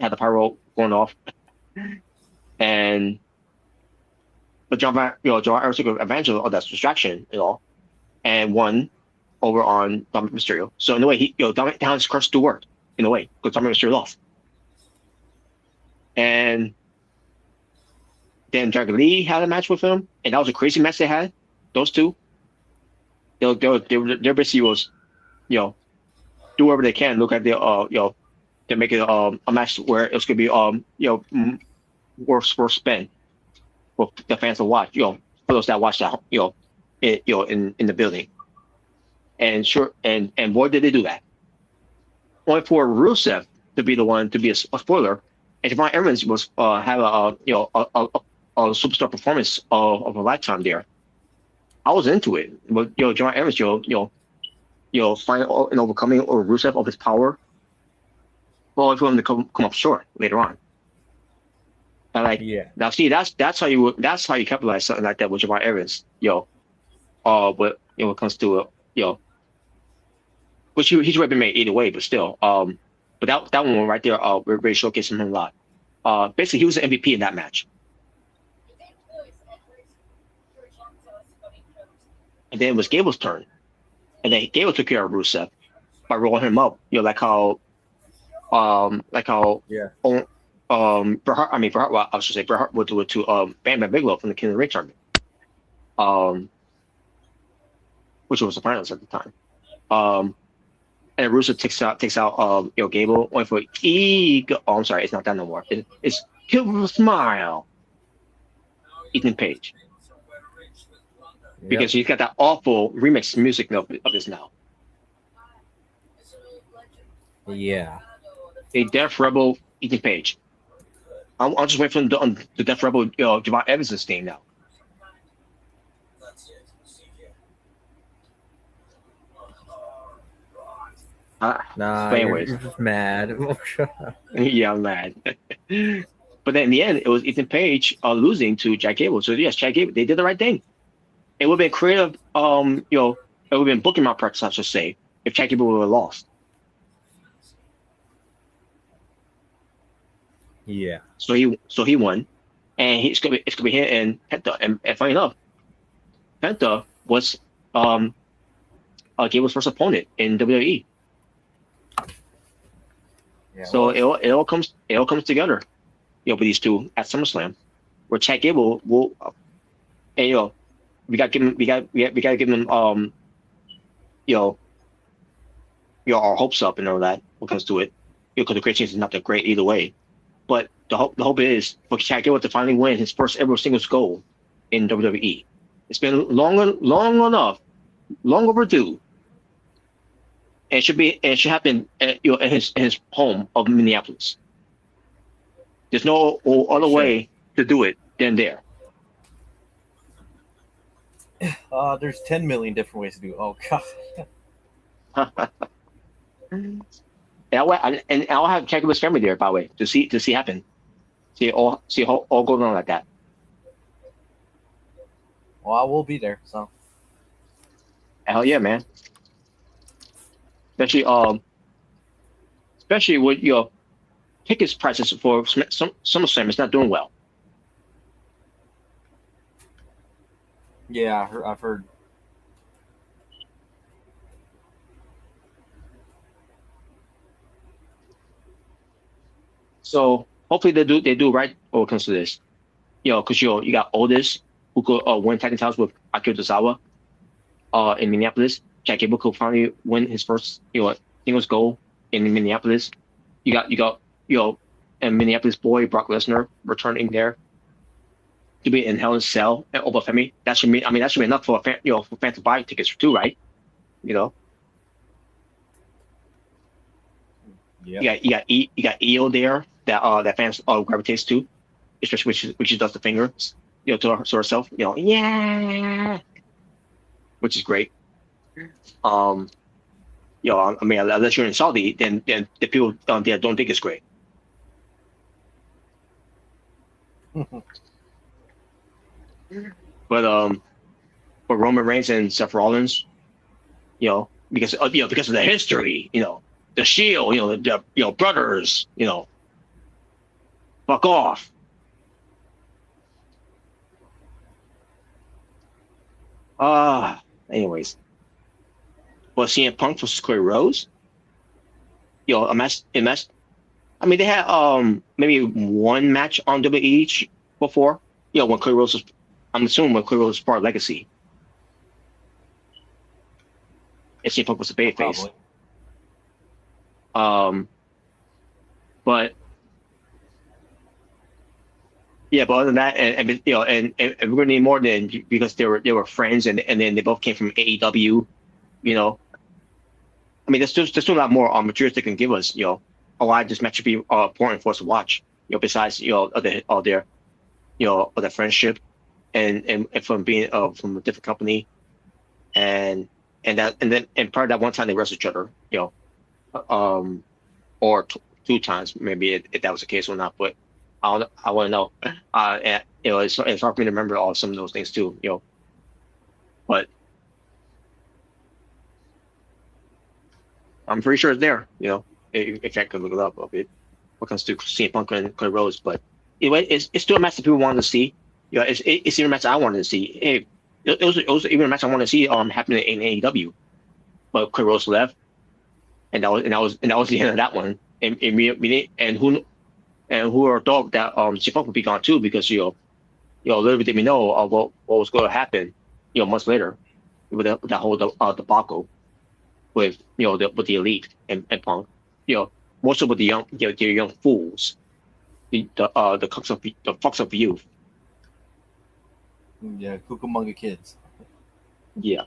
had the pyro going off. And but John Evans took advantage of that distraction, and won over on Dominic Mysterio. So in a way, Dominic Down's curse to work in a way because Dominic Mysterio lost. And then Dragon Lee had a match with him, and that was a crazy match they had. Those two, their basically was, do whatever they can. Look at the to make it a match where it's gonna be worth spend for the fans to watch. For those that watch that, in the building. And boy, did they do that. Only for Rusev to be the one to be a spoiler, and Javon Evans was have a superstar performance of a lifetime there. I was into it, but Javon Evans, finding and overcoming or Rusev of his power, well, for him to come up short later on. And now see that's how you capitalize something like that with Javon Evans, but when it comes to which he's already been made either way, but still, but that one right there, really showcasing him a lot. Basically, he was the MVP in that match. And then it was Gable's turn, and then Gable took care of Rusev by rolling him up, Bret Hart, well, I should say Bret Hart would do it to Bam Bam Bigelow from the King of the Ring tournament, which was the finals at the time. And Rusev takes out Gable, only for ego. Oh, I'm sorry, it's not that no more. It's Kill with a Smile. Ethan Page. Because he's got that awful remix music of his now. Yeah. A Death Rebel Ethan Page. I'll just wait for the Death Rebel Javon Evans' theme now. Nah, anyways, you're just mad. Yeah, I'm mad. But then in the end, it was Ethan Page losing to Jack Gable. So yes, Jack Gable, they did the right thing. It would have been creative, it would have been booking malpractice, I should say, if Jack Gable would have lost. Yeah. So he won, and it's gonna be him and Penta. And funny enough, Penta was Gable's first opponent in WWE. Yeah, so it all comes together, with these two at SummerSlam, where Chad Gable will, and we got to give him our hopes up and all that when it comes to it, because the Great Chains is not that great either way, but the hope is for Chad Gable to finally win his first ever singles goal in WWE. It's been long enough, long overdue. And it should happen in his home of Minneapolis. There's no other way to do it than there. There's 10 million different ways to do it. Oh god. And I'll have check with his family there, by the way, to see happen. See all going on like that. Well, I will be there, so. Hell yeah, man. Especially with tickets prices for SummerSlam is not doing well. Yeah, I've heard. So hopefully they do right when it comes to this. Because you got Otis who could win tag team titles with Akira Tozawa in Minneapolis. Jack Gable could finally win his first singles goal in Minneapolis. You got and Minneapolis boy Brock Lesnar returning there to be in Hell in a Cell and Obafemi. That should be enough for for fans to buy tickets too, right? Yeah. You got EO there that fans gravitates to, especially when she does the fingers to herself, yeah, which is great. Unless you're in Saudi, then the people there don't think it's great. But for Roman Reigns and Seth Rollins, because of the history, the Shield, the brothers, fuck off. Anyways, but CM Punk versus Cody Rhodes, a match. I mean, they had maybe one match on WWE before. When Cody Rhodes was, I'm assuming when Cody Rhodes was part of Legacy, and CM Punk was a babyface. But yeah, but other than that, and we're gonna need more than because they were friends, and then they both came from AEW. I mean, there's still a lot more materials they can give us. A lot of this match should be important for us to watch. Besides of their friendship, and from being from a different company, and part of that one time they wrestled each other. Or two times maybe if that was the case or not. But I want to know. And, it's hard for me to remember all some of those things too. But I'm pretty sure it's there. If I could look it up a bit. What comes to CM Punk and Cody Rhodes, but anyway, it's still a match that people wanted to see. It's even a match I wanted to see. It was even a match I wanted to see happening in AEW, but Cody Rhodes left, and that was the end of that one. And who are thought that CM Punk would be gone too, because little bit did we know of what was going to happen months later with that whole debacle with with the Elite and Punk, more so with the young fools, the fucks of youth. Yeah, Cucamonga kids. Yeah.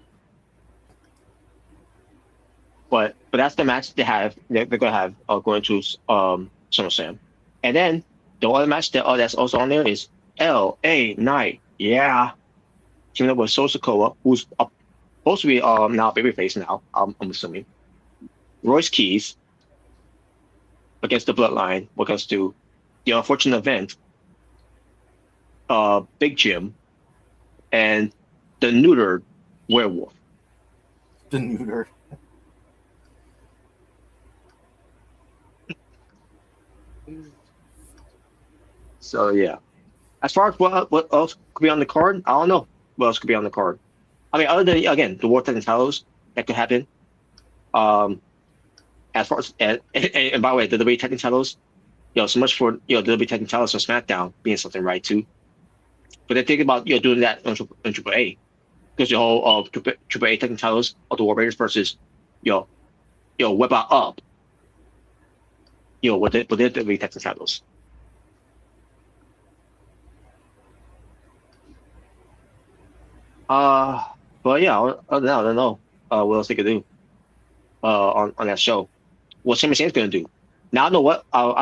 But that's the match they have. They're gonna have going to SummerSlam, and then the other match that's also on there is LA Knight. Yeah, teaming up with Sikoa, who's supposed to be now babyface now. I'm assuming. Royce Keys against the Bloodline. What comes to the unfortunate event? Big Jim and the neutered werewolf. The neutered. So yeah, as far as what else could be on the card, I don't know what else could be on the card. I mean, other than again the World Tag Team titles that could happen. As far as and by the way, the WWE Tag Team titles, so much for the WWE Tag Team titles on SmackDown being something right too. But they think about doing that on Triple A, because the whole Triple A Tag Team titles of the War Raiders versus Web Up, with their WWE Tag Team titles. But yeah, other than that, I don't know what else they could do on that show. What Sami Zayn's gonna do. Now I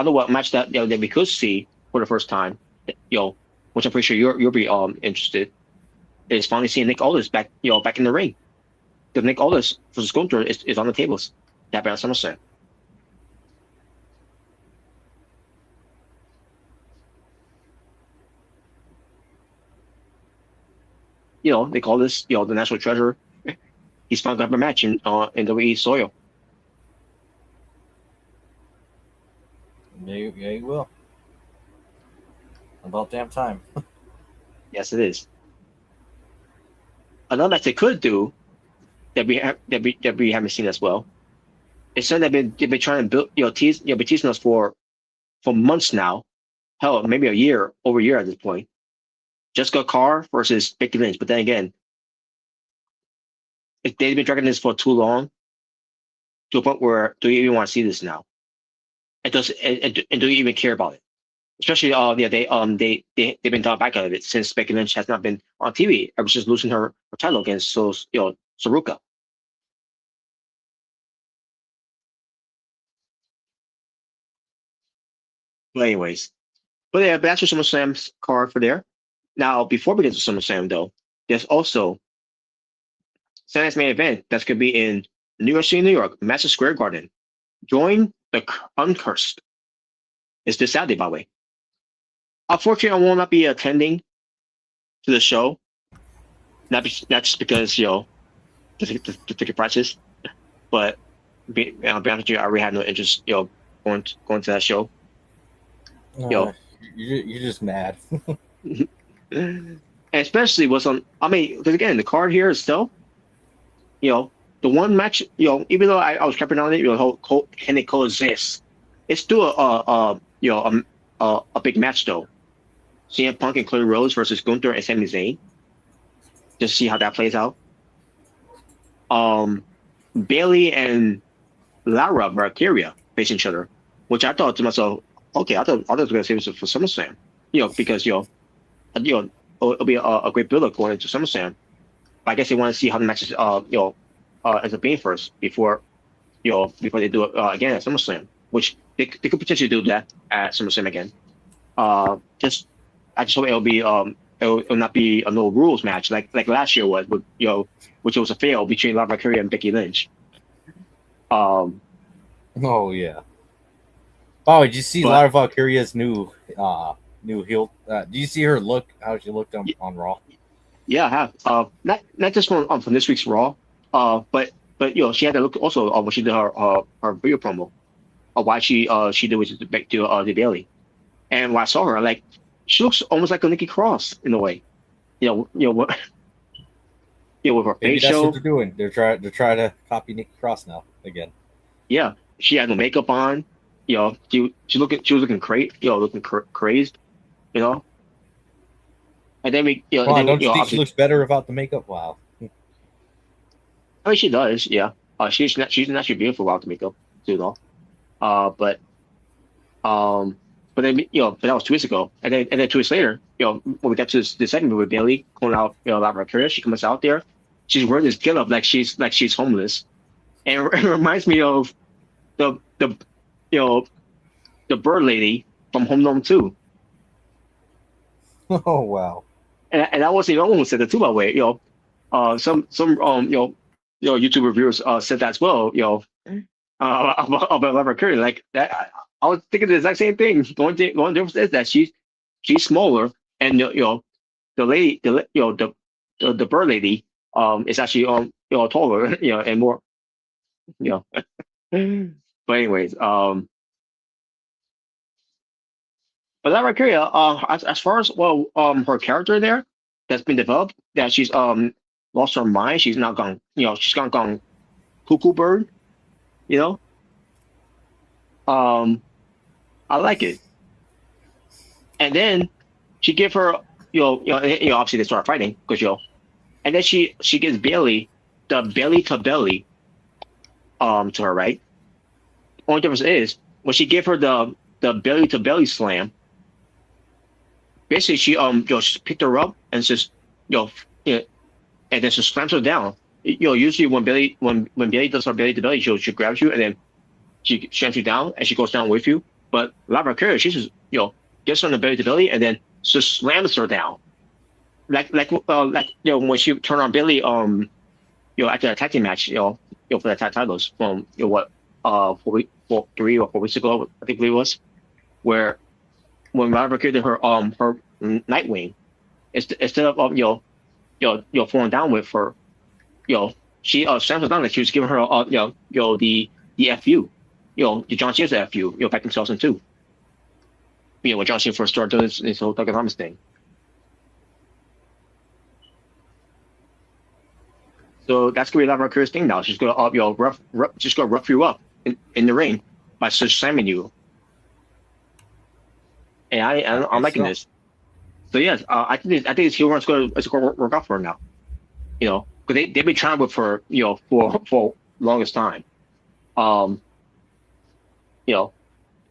know what match that that we could see for the first time. Which I'm pretty sure you'll be interested. Is finally seeing Nick Aldis back back in the ring. Because Nick Aldis versus Gunther is on the tables. That on SummerSlam. They call this, the national treasure. He's finally got a match in WWE soil. Yeah, you will. About damn time. Yes, it is. Another match they could do that we haven't seen as well. It's something they've been trying to build, teasing us for months now. Hell, maybe over a year at this point. Jessica Carr versus Becky Lynch. But then again, if they've been dragging this for too long, to a point where do you even want to see this now? And do you even care about it? Especially they've been done back out of it since Becky Lynch has not been on TV ever since losing her title against Saruka. But anyways, that's your SummerSlam's card for there. Now, before we get to SummerSlam, though, there's also Sunday's main event that's going to be in New York City, New York, Madison Square Garden. Join the Uncursed. It's this Saturday, by the way. Unfortunately, I will not be attending to the show. Not just because, the ticket prices, but be honest with you, I already had no interest, going to that show. You're just mad. And And especially was on. I mean, because again, the card here is still, the one match. Even though I was crapping on it, can it coexist? It's still a big match though. CM Punk and Cody Rhodes versus Gunther and Sami Zayn. Just see how that plays out. Bailey and Lara Valkyria facing each other, which I thought to myself, okay, I thought I was going to save this for SummerSlam, because it'll be a great build-up going into SummerSlam. But I guess they want to see how the matches ends up being first before they do it again at SummerSlam, which they could potentially do that at SummerSlam again. I just hope it'll be it'll not be a no rules match like last year was, which was a fail between Lara Valkyria and Becky Lynch. Oh yeah. Oh, did you see Lara Valkyria's new heel? Did you see her look? How she looked on Raw? Yeah, I have. Not just from this week's Raw. But she had to look also when she did her video promo of why she did with the Bailey, and when I saw her, like she looks almost like a Nikki Cross in a way. With her Maybe facial. That's what they're doing. They're trying to copy Nikki Cross now again. Yeah, she had no makeup on. She was looking crazed. And then we, don't you think she looks better without the makeup? Wow. I mean, she does. Yeah. She's naturally beautiful without the makeup too, though. But then but that was 2 weeks ago, and then 2 weeks later, when we got to the segment with Bailey calling out Lara Valkyria, she comes out there, she's wearing this get up like she's homeless, and it reminds me of the bird lady from Home Alone 2. Oh wow. And I wasn't the only one who said that too, by the way. Some YouTube reviewers said that as well. About Lara Valkyria, like that. I was thinking the exact same thing. The only difference is that she's smaller, and the lady, the bird lady, is actually taller, and more, But anyways, but Lara Valkyria, as far as her character there that's been developed, that she's lost her mind. She's not gone, she's gone cuckoo bird, I like it. And then she give her, obviously they start fighting because and then she gives Bailey the belly to belly, to her, right? Only difference is when she gave her the belly to belly slam. Basically, she she picked her up and just and then she slams her down. Usually when Bailey does her belly to belly, she grabs you and then she slams you down and she goes down with you. But Lara Valkyria, she just gets her on the belly to belly and then just slams her down. Like when she turned on Bailey after the tag team match for the tag titles from 3 or 4 weeks ago, I think it was, where when Lara Valkyria did her Nightwing, instead of falling down with her, she slams her down like she was giving her the FU, the John Cena FU, back in 2002. When John Cena first started doing this whole Doug Thomas thing. So that's gonna be Lara Valkyria's thing now. She's gonna rough you up in the ring by just slamming you. And I'm liking this. So yes, I think this heel run's gonna work out for her now. Because they've been trying with her for longest time. And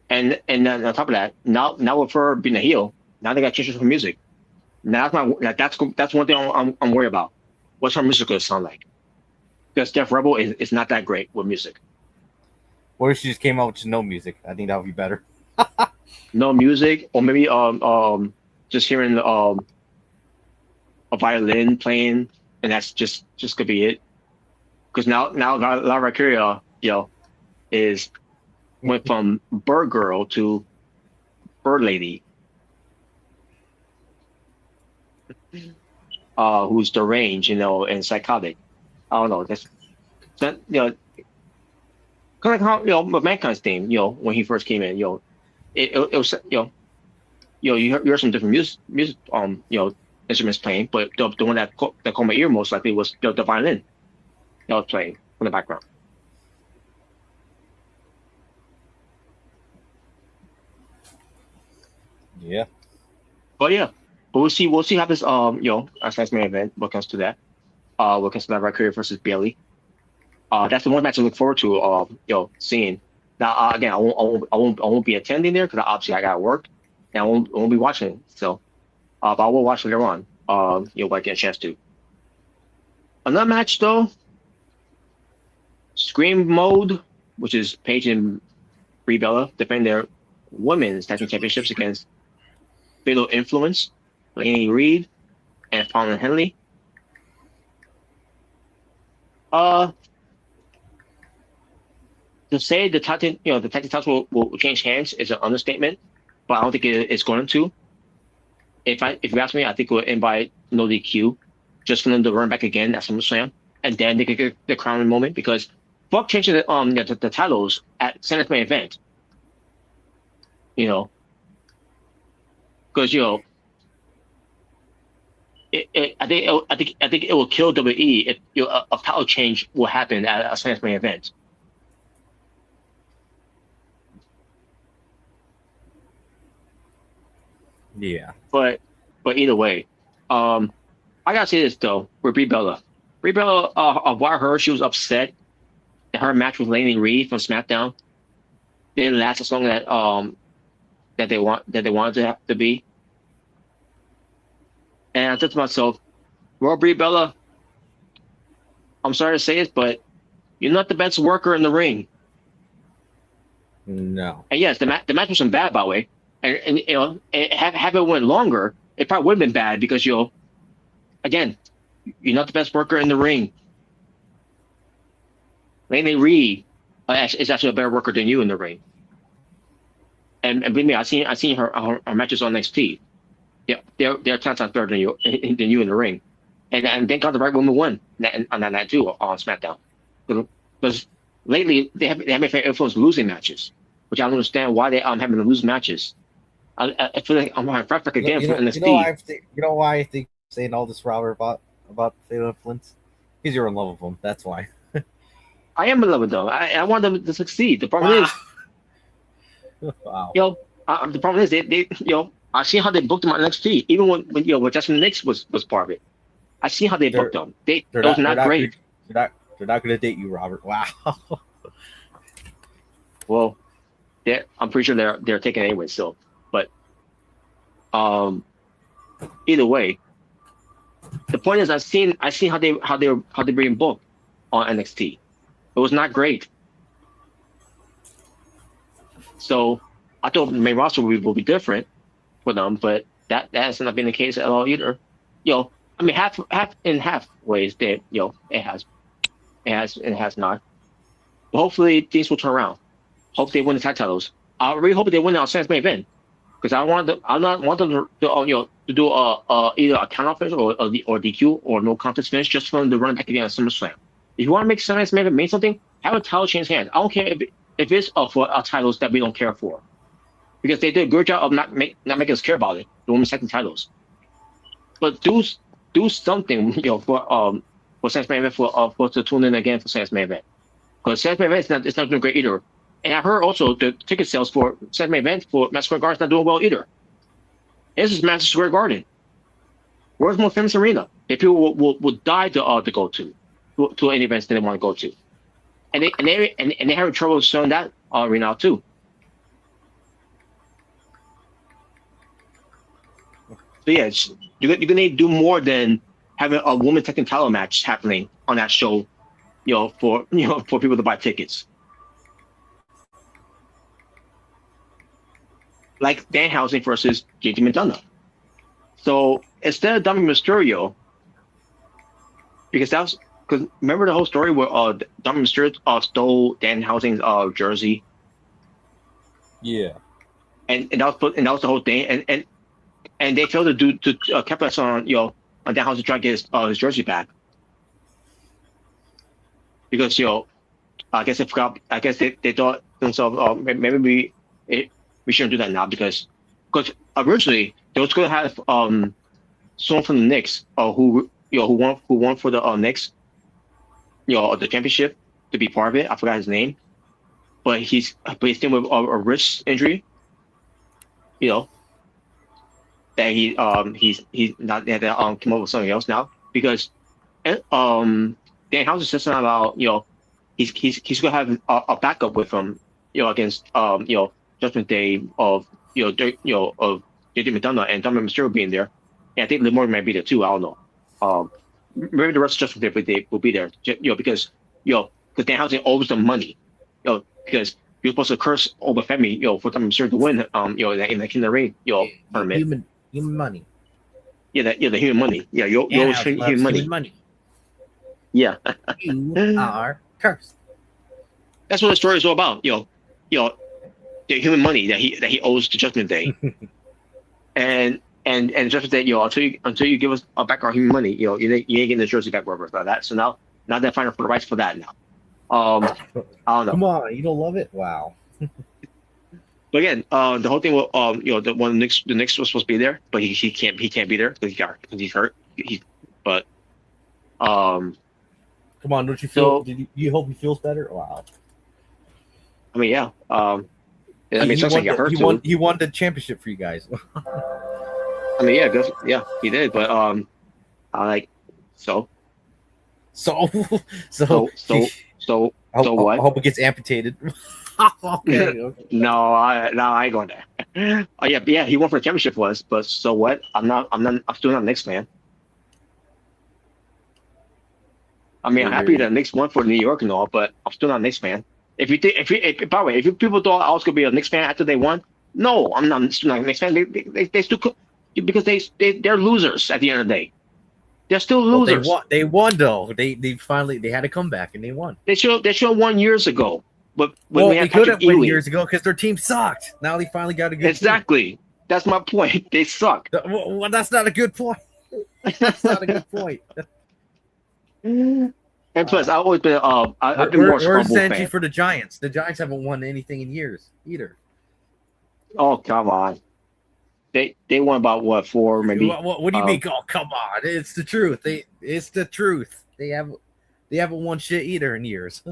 then on top of that, now with her being a heel, now they got to change her music. Now that's one thing I'm worried about. What's her music gonna sound like? Because Def Rebel is not that great with music. What if she just came out with no music? I think that would be better. No music, or maybe just hearing a violin playing, and that's just could be it. Because now Lara Valkyria went from bird girl to bird lady, who's deranged, and psychotic. I don't know. That's kind of like how with Mankind's theme. When he first came in, it was you hear some different music instruments playing, but the one that caught my ear most likely was the violin that was playing in the background. Yeah. But we'll see what happens. As main event, what comes to that. What comes to that Valkyria versus Bailey. That's the one match I look forward to. Seeing. Now again, I won't be attending there because obviously I got work, and I won't be watching. So, but I will watch later on. When I get a chance to. Another match though. Scream Mode, which is Paige and Brie Bella defend their women's tag team championships against Fatal Influence, Lainey Reed, and Fallon Henley. To say the tag team titles will change hands is an understatement, but I don't think it's going to. If you ask me, I think it will end by no DQ, just for them to run back again at SummerSlam, and then they could get the crowning moment because fuck changing the titles at Sunday's main event. Because I think it will kill WWE if a title change will happen at a Sunday's main event. Yeah. But either way, I gotta say this though with Brie Bella. Brie Bella, what I heard, she was upset that her match with Lainey Reed from SmackDown didn't last as long that they wanted to be. And I thought to myself, well, Brie Bella, I'm sorry to say it, but you're not the best worker in the ring. No. And yes, the match wasn't bad, by the way. And have it went longer, it probably would have been bad because again, you're not the best worker in the ring. Lainey Reed is actually a better worker than you in the ring. And believe me, I seen her matches on NXT. Yeah, they're 10 times better than you in the ring. And thank God the right woman won on that night too on SmackDown. Because lately they have made influence losing matches, which I don't understand why they having to lose matches. I feel like I'm on Frat again for NXT. You know why I think saying all this, Robert, about Fatal Influence? Because you're in love with them. That's why. I am in love with them. I want them to succeed. The problem is, wow. The problem is they I see how they booked them on NXT. Even when Justin Nix was part of it. I see how they booked them. They're not great. They're not going to date you, Robert. Wow. Well, I'm pretty sure they're taken anyway still. But either way, the point is I seen how they bring booked on NXT. It was not great. So I thought the main roster will be different for them, but that has not been the case at all either. I mean half in half ways that it has and has not. But hopefully things will turn around. Hope they win the tag titles. I really hope they win the Sunday's main event because I not want them to do either a count finish or DQ or no contest finish just for them to run back again at SummerSlam. If you want to make Sunday's main event mean something, have a title change hands. I don't care if it's for titles that we don't care for, because they did a good job of not making us care about it. The women's second titles, but do something for Sunday's main event for to tune in again for Sunday's main event, because Sunday's main event it's not doing great either. And I heard also the ticket sales for Sunday's main event for Madison Square Garden is not doing well either. This is Madison Square Garden. Where's more famous arena that people will die to go to any events that they want to go to, and they have trouble selling that arena too. So yeah, you're gonna do more than having a women's tag team title match happening on that show, for people to buy tickets. Like Danhausen versus JT McDonough. So instead of Dominic Mysterio, because remember the whole story where Dominic Mysterio stole Danhausen's jersey. Yeah. And that was the whole thing, and they failed to capitalize on Danhausen trying to get his jersey back because I guess they forgot. I guess they thought themselves maybe we shouldn't do that now because originally they was going to have someone from the Knicks, who won for the Knicks, the championship to be part of it. I forgot his name, but he's dealing with a wrist injury. That he's not that come up with something else now because Dan House is just not about he's gonna have a backup with him against Judgment Day of of JJ McDonough and Dominic Mysterio being there, and I think Lamar might be there too. I don't know. Maybe the rest of Judgment Day will be there. Because Dan House owes them money. Because you're supposed to curse over Femi for Dominic Mysterio to win. In the Kingdom Reign tournament. Human money. Yeah, the human money. Yeah, you always human money. Yeah. You are cursed. That's what the story is all about. The human money that he owes to Judgment Day. and Judgment Day, until you give us back our human money, you ain't getting the jersey back wherever for that. So now they're fighting for the rights for that now. I don't know. Come on, you don't love it? Wow. But again, the whole thing will the Knicks was supposed to be there, but he can't be there because he's hurt. Come on, don't you feel? You hope he feels better? Wow. I mean, yeah. It sucks like he got hurt too. He won the championship for you guys. I mean, yeah, good. Yeah, he did. But so what? I hope it gets amputated. Okay. No, I ain't going there. Yeah, he won for the championship for us, but so what? I'm still not a Knicks fan. I mean, I'm happy that Knicks won for New York and all, but I'm still not a Knicks fan. By the way, if people thought I was gonna be a Knicks fan after they won, no, I'm not still not a Knicks fan. They still because they're losers at the end of the day. They're still losers. Well, they won though. They finally had to come back and they won. They should have won years ago. But they could have won years ago because their team sucked. Now they finally got a good team. That's my point. They suck. Well, that's not a good point. That's not a good point. And plus, I've always been I've been more Where's Scrumble fan. for the Giants? The Giants haven't won anything in years either. Oh, come on. They won about what, 4 maybe? What do you mean? Oh, come on! It's the truth. It's the truth. They haven't won shit either in years.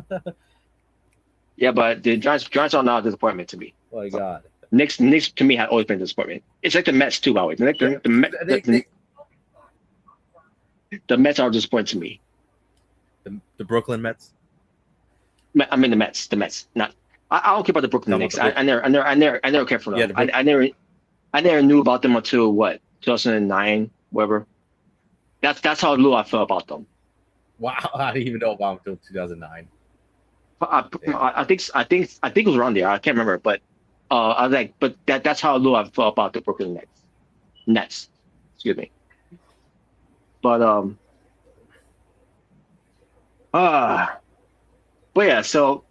Yeah, but the Giants are not a disappointment to me. Oh my God. Knicks to me had always been a disappointment. It's like the Mets too, by the way. The Mets are a disappointment to me. The Brooklyn Mets. I mean the Mets. Not. I don't care about the Brooklyn Knicks. I never cared for them. Yeah, I never knew about them until 2009, whatever. That's how little I felt about them. Wow, I didn't even know about them until 2009. I think it was around there. I can't remember, but I was like, but that's how little I felt about the Brooklyn Nets. Excuse me. But so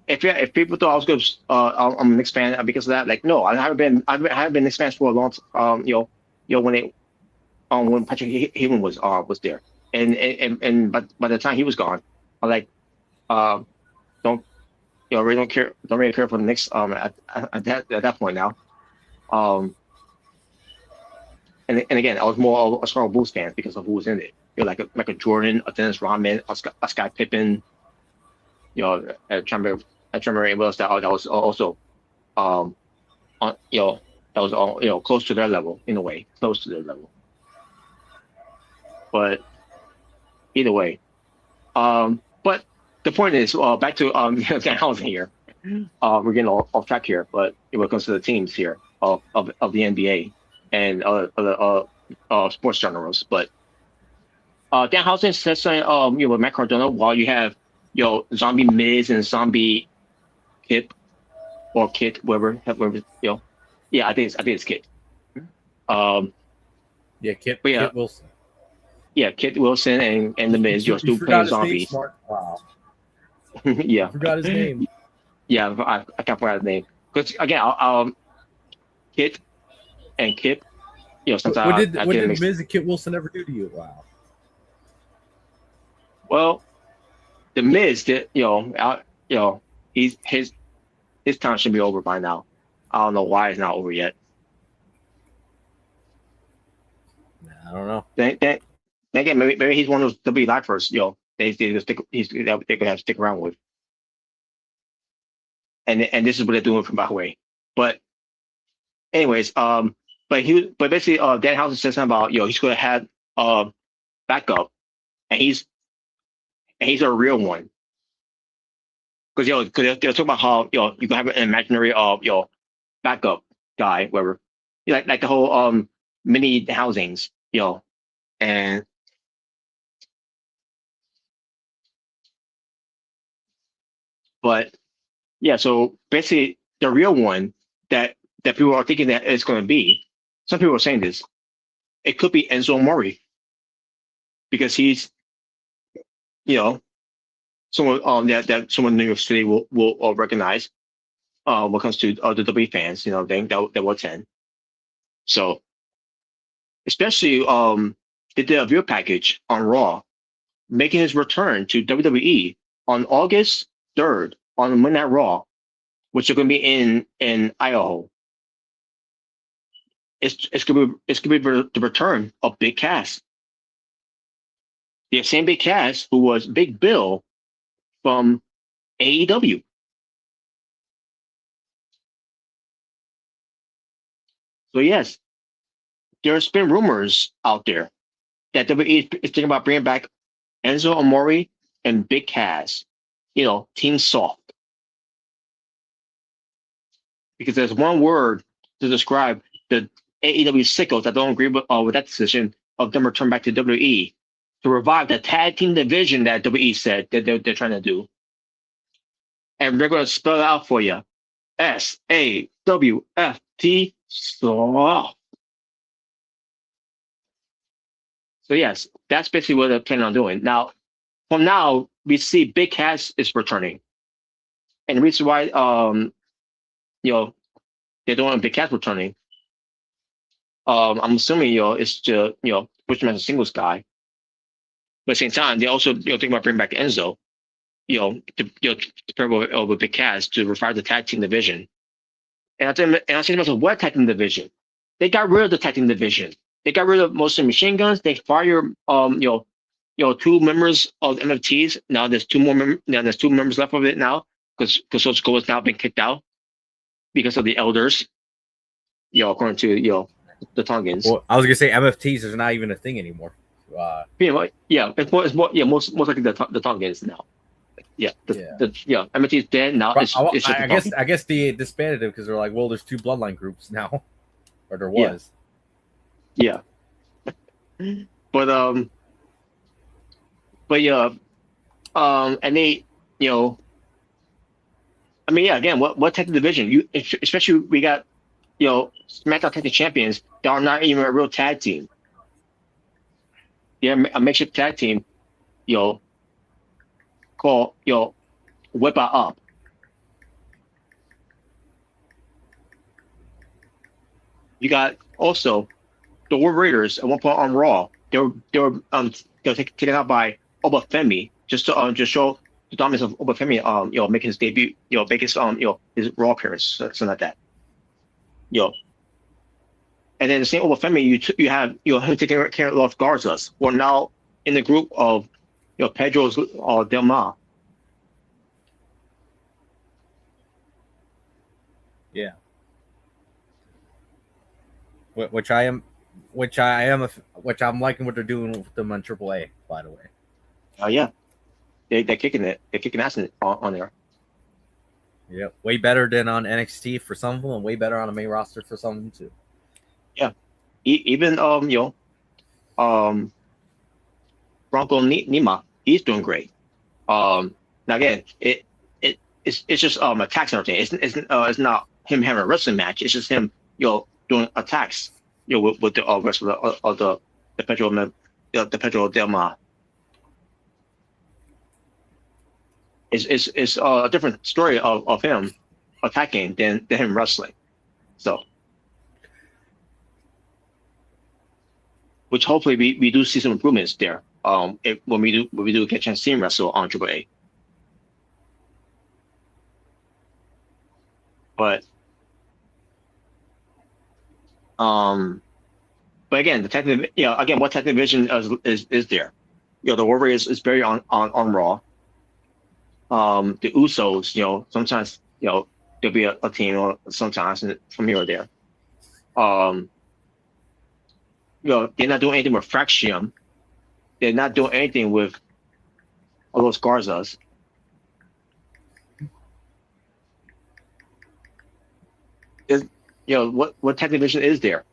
if people thought I was good, I'm a Knicks fan because of that. Like, no, I haven't been Knicks fans for a long time. When Patrick Ewing was there, and by the time he was gone, I like really don't care for the Knicks at that point now. And again, I was more a strong Bulls fan because of who was in it. Like a Jordan, a Dennis Rodman, a Scott Pippen. I remember what else that was also, that was all close to their level in a way, close to their level. But either way, but the point is, back to Dan Housing here. We're getting off track here, but when it comes to the teams here of the NBA and other sports genres, but Dan Housing says something with Matt Cardona while you have Zombie Miz and Zombie Kip or Kit, whatever yeah, I think it's Kit. Kit Wilson. Yeah, Kit Wilson and the Miz, still playing zombies. Wow. Yeah, I forgot his name. Yeah, I can't forget his name because again, Kit and Kip. What did Miz and Kit Wilson ever do to you? Wow. Well, the Miz did. His time should be over by now. I don't know why it's not over yet. I don't know. Then again, maybe he's one of those WWE lifers, they stick they could have to stick around with. And this is what they're doing from by the way. But anyways, but basically Dan Housen said something about he's gonna have backup and he's a real one. Because they're talking about how you can have an imaginary backup guy, whatever. Like the whole mini housings, and but yeah, so basically the real one that people are thinking that it's going to be. Some people are saying this. It could be Enzo Mori because he's someone that someone in New York City will recognize when it comes to the WWE fans, that will attend. So especially they did a video package on Raw, making his return to WWE on August 3rd on Monday Night Raw, which are going to be in Idaho. It's gonna be the return of Big Cass, the same Big Cass who was Big Bill from AEW. So yes, there's been rumors out there that WWE is thinking about bringing back Enzo Amore and Big Cass, Team Soft. Because there's one word to describe the AEW sickos that don't agree with that decision of them return back to WWE to revive the tag team division that WWE said that they're trying to do. And they're going to spell it out for you. SAWFT Soft. So yes, that's basically what they're planning on doing. Now, from now, we see Big Cass is returning. And the reason why they're doing Big Cass returning, I'm assuming it's to push him as a singles guy. But at the same time, they also thinking about bringing back Enzo, to pair with Big Cass to revive the tag team division. And I think to myself, what tag team division? They got rid of the tag team division. They got rid of most of the machine guns. They fired two members of MFTs. Now there's two more. There's two members left of it now because Coach Cole has now been kicked out because of the elders. According to the Tongans. Well, I was gonna say MFTs is not even a thing anymore. It's more most likely the Tongans now. MFT is dead now. I guess they disbanded it because they're like, well, there's two bloodline groups now, or there was. Yeah. But and they again, what type of division especially we got SmackDown Tag Team Champions that are not even a real tag team. Yeah, a makeshift tag team, called Whip It Up. You got also the War Raiders at one point on Raw. They were taken out by Obafemi just to just show the dominance of Obafemi. Making his debut. Make his his Raw appearance, something like that. And then the same Obafemi, you have him taking care of Los Garzas, who are now in the group of Pedro's Del Mar. Yeah. Which I'm liking what they're doing with them on AAA, by the way. Yeah, they're kicking it. They're kicking ass on there. Yeah, way better than on NXT for some of them, and way better on the main roster for some of them too. Yeah, even Bronco Nima, he's doing great. Now again, it's just attacks and everything. It's not him having a wrestling match. It's just him doing attacks with the rest of the Pedro Del Mar. It's a different story of him attacking than him wrestling. So, which hopefully we do see some improvements there. When we do get a chance to see him wrestle on AAA. But But again, the technical, again, what technical division is there? The Warriors is very on Raw. The Usos, sometimes, there'll be a team or sometimes from here or there. They're not doing anything with Fraction. They're not doing anything with all those Garzas. What tech division is there?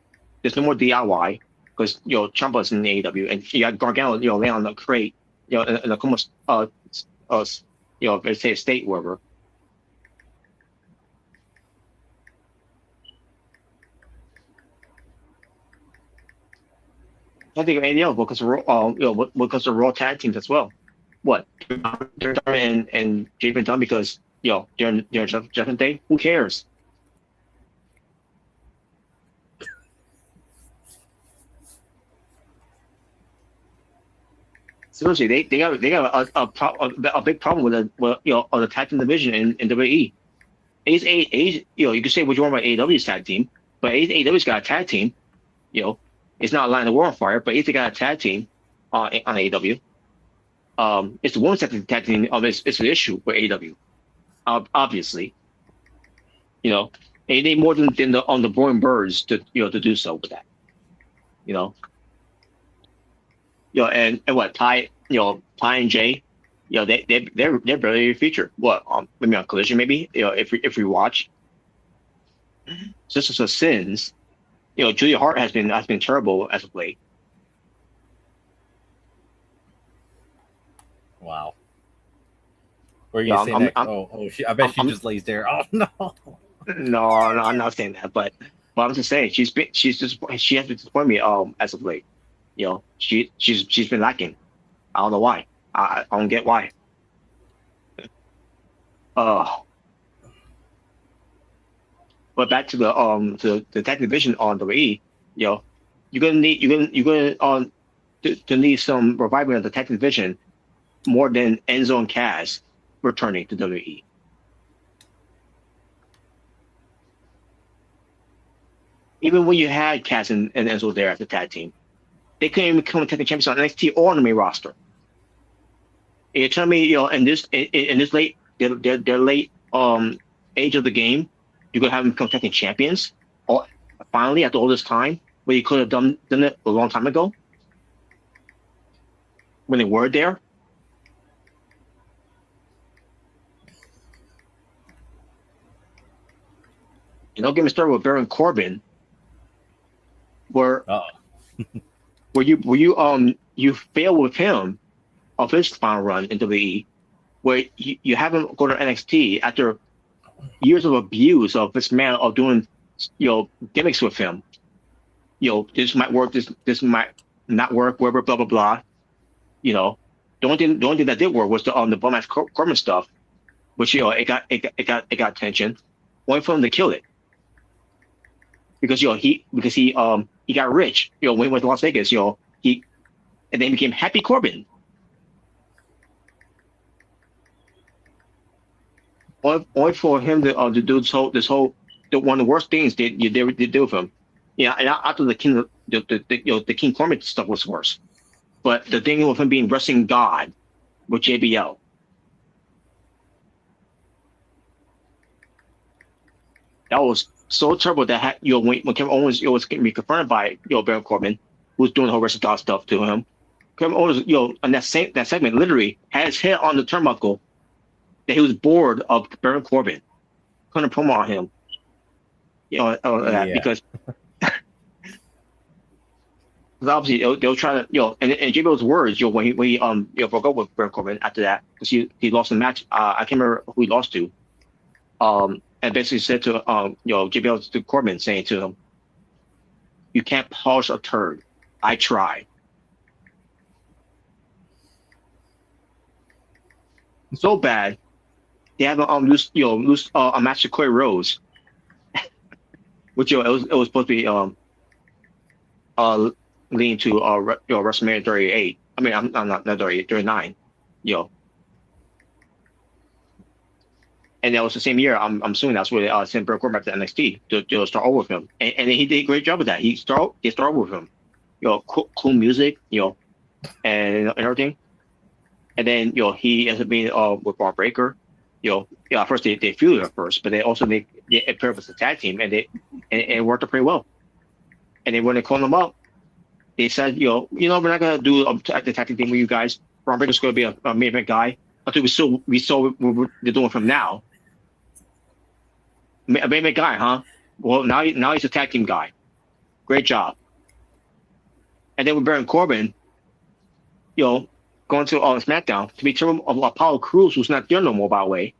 There's no more DIY because Ciampa's in the AEW and you got Gargano, laying on the crate, in a almost let's say a state wherever. I think of AEW because because of Raw tag teams as well. What they're done and Jay been done because during Judgment Day, who cares? Seriously, they got a big problem with the tag team division in WWE. You can say what you want about AEW's tag team, but AEW's got a tag team. It's not Line of War on Fire, but it's got a tag team on AEW. It's the women's tag team. It's an issue with AEW, obviously. They need more than the Boring Birds to do so with that. And what Ty and Jay, they're barely featured. What maybe on Collision, maybe if we watch. Sisters of Sins, Julia Hart has been terrible as of late. Wow. Where are you saying that? I bet she just lays there. Oh no. No, I'm not saying that, but I'm just saying she has been disappointing me as of late. She's been lacking. I don't know why. I don't get why. But back to the tag division on WWE, you're gonna need some revival of the tag division more than Enzo and Cass returning to WWE. Even when you had Cass and Enzo there as the tag team, they couldn't even become tag champions on NXT or on the main roster. And you're telling me, in this late their late age of the game, you're gonna have them become tag champions, or finally after all this time, where you could have done it a long time ago when they were there. Don't get me started with Baron Corbin, where you fail with him of his final run in WWE, where you have him go to NXT after years of abuse of this man of doing gimmicks with him. This might work, this might not work, whatever, blah blah blah. The only thing that did work was the bum ass Corbin stuff, which it got attention. Only for him to kill it. Because he got rich, when he went to Las Vegas, and then he became Happy Corbin. Only for him to do this whole one of the worst things they did with him. And after the King Corbin stuff was worse, but the thing with him being wrestling god with JBL. That was so terrible that when Kevin Owens was getting confronted by Baron Corbin, who was doing the whole wrestling god stuff to him. Kevin Owens, on that segment, literally had his head on the turnbuckle. That he was bored of Baron Corbin, couldn't promo on him. Because obviously they'll try to and JBL's words when he broke up with Baron Corbin after that because he lost the match. I can't remember who he lost to. And basically said to JBL to Corbin, saying to him, "You can't polish a turd. I tried." So bad, they have lose a match to Cody Rhodes, which it was supposed to be leading to WrestleMania 38. I mean, I'm not 38, 39. And that was the same year. I'm assuming that's where they sent Baron Corbin back to NXT to start over with him. And he did a great job with that. They started over with him. cool music, and everything. And then he ends up being with Braun Breaker. At first they feuded at first, but they also they appeared as a tag team, and it worked out pretty well. And then when they called them up, they said, we're not gonna do the tag team thing with you guys. Braun Breaker's gonna be a main event guy until we saw what they're doing from now. A main event guy, huh? Well, now he's a tag team guy. Great job. And then with Baron Corbin, going to SmackDown to be term of Apollo Crews, who's not there no more, by the way.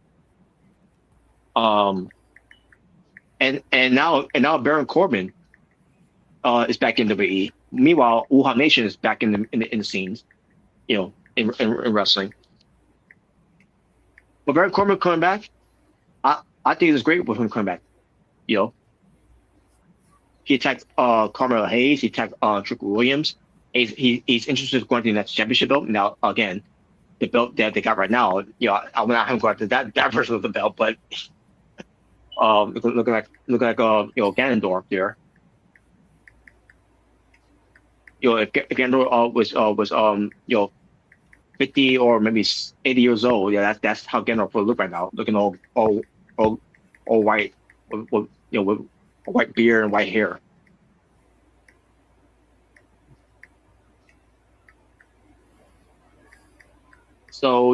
And now Baron Corbin is back in WWE. Meanwhile, Wuhan Nation is back in the scenes, in wrestling. But Baron Corbin coming back, I think it's great with him coming back. He attacked Carmelo Hayes. He attacked Trick Williams. He's interested in going to the next championship belt. Now, again, the belt that they got right now, I'm not going to go after that version of the belt, but looking like Ganondorf there. If Ganondorf was 50 or maybe 80 years old, that's how Ganondorf will look right now, looking all white with a white beard and white hair. So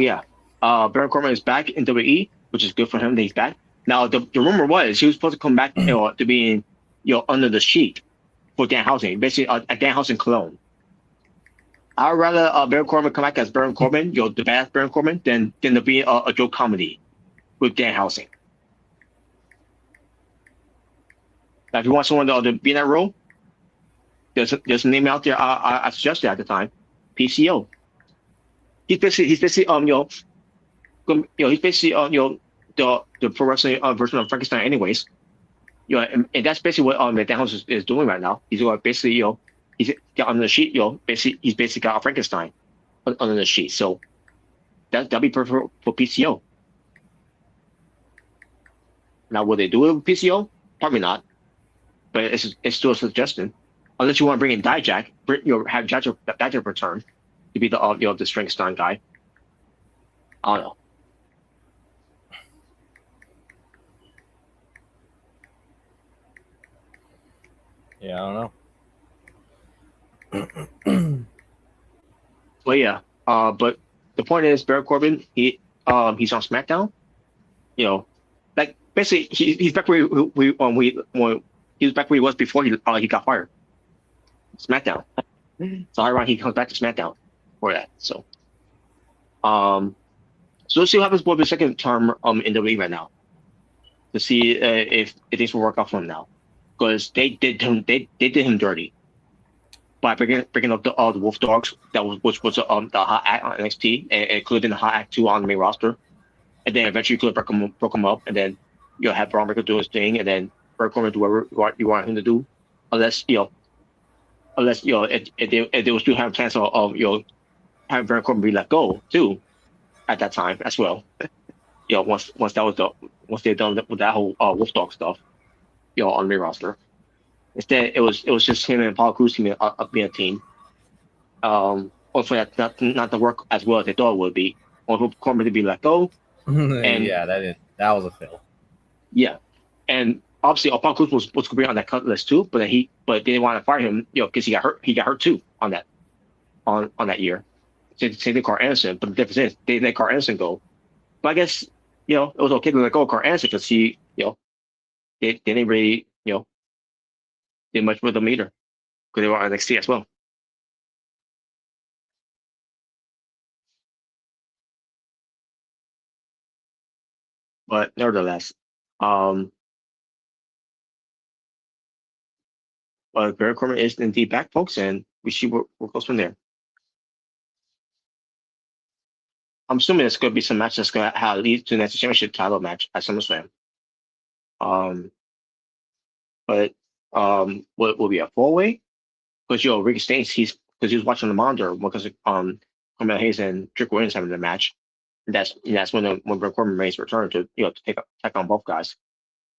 Baron Corbin is back in WWE, which is good for him that he's back. Now the rumor was he was supposed to come back, to being under the sheet for Danhausen, basically a Danhausen clone. I'd rather Baron Corbin come back as Baron Corbin, the bad Baron Corbin, than to be a joke comedy with Danhausen. Now, if you want someone to be in that role, there's a name out there I suggested at the time, PCO. He's basically he's basically the pro wrestling version of Frankenstein, anyways. And that's basically what Danhausen is doing right now. He's basically he's got under the sheet. He's basically got a Frankenstein under the sheet. So that'd be perfect for PCO. Now, will they do it with PCO? Probably not. But it's still a suggestion. Unless you want to bring in Dijak, have Dijak return to be the Frankenstein guy. I don't know. Yeah, I don't know. But the point is, Baron Corbin, he's on SmackDown. Like basically he's back where he was back where he was before he got fired. SmackDown. So ironic he comes back to SmackDown for that. So let's see what happens with the second term in the league right now, to see if things will work out for him now, because they did him dirty by bringing up all the Wolf Dogs, which was the hot act on NXT, and it could have been the hot act too on the main roster, and then eventually you could have broke him up, and then have Braun Breaker do his thing, and then Baron Corbin do whatever you want him to do, unless there was still having plans of having Baron Corbin be let go too at that time as well. Once they're done with that whole Wolf Dog stuff, on the main roster. Instead, it was just him and Apollo Crews being a team. Hopefully that not to work as well as they thought it would be. I hope Corbin to be let go. And that was a fail. Yeah, and obviously Apollo Crews was supposed to be on that cut list too, but they didn't want to fire him, because he got hurt. He got hurt too on that year. Same thing Carl Anderson, but the difference is they let Carl Anderson go. But I guess it was okay to let go of Carl Anderson because he they didn't really did much with them either, because they were on NXT as well. But nevertheless, but Baron Corbin is indeed back, folks, and we see what goes from there. I'm assuming it's going to be some match that's going to lead to the next championship title match at SummerSlam. But will be a 4-way? Because Ricky Stanks, because he was watching the monitor because Carmelo Hayes and Trick Williams having the match. And that's when Baron Corbin makes a return to take on both guys,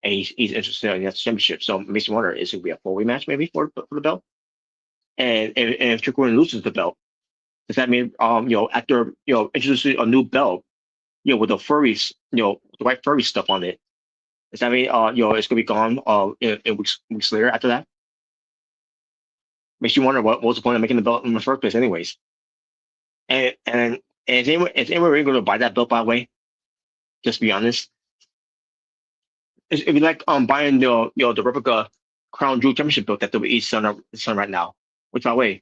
and he's interested in the championship. So it makes me wonder, is it going to be a 4-way match maybe for the belt? And if Trick Williams loses the belt, does that mean after introducing a new belt, with the furries, the white furry stuff on it, does that mean it's gonna be gone in weeks later after that? Makes you wonder what was the point of making the belt in the first place, anyways. And is anyone really going to buy that belt, by the way? Just to be honest, it'd be like buying the replica Crown Jewel Championship belt that WWE is selling right now. Which, by the way,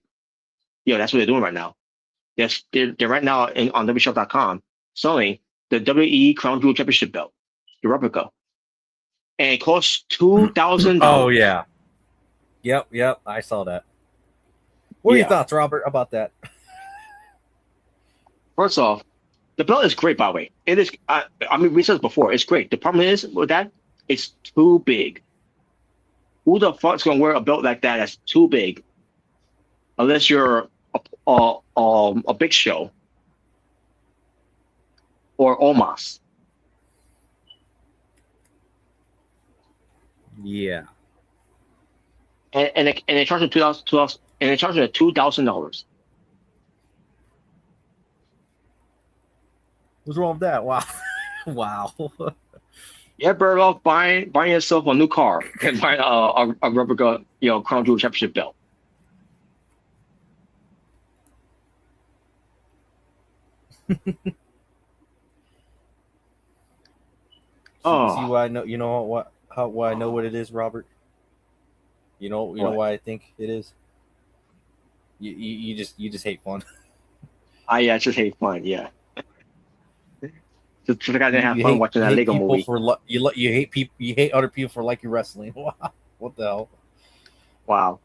that's what they're doing right now. They're right now on WShop.com selling the WWE Crown Jewel Championship belt, the replica, and it costs $2,000. Oh yeah, yep, I saw that. What are your thoughts, Robert, about that? First off, the belt is great, by the way. It is. I mean, we said it before. It's great. The problem is with that, it's too big. Who the fuck's gonna wear a belt like that that's too big? Unless you're a Big Show or Omos. Yeah. And they charge them $2,000, and they charge them $2,000. What's wrong with that? Wow. Wow. You're better off buying yourself a new car and buying a replica, Crown Jewel Championship belt. See why I know? You know what? Why I know what it is, Robert? You know why I think it is. You just hate fun. I just hate fun. Yeah. Just like I didn't have fun watching that Lego movie. You hate people. You hate other people for liking wrestling. Wow. What the hell? Wow.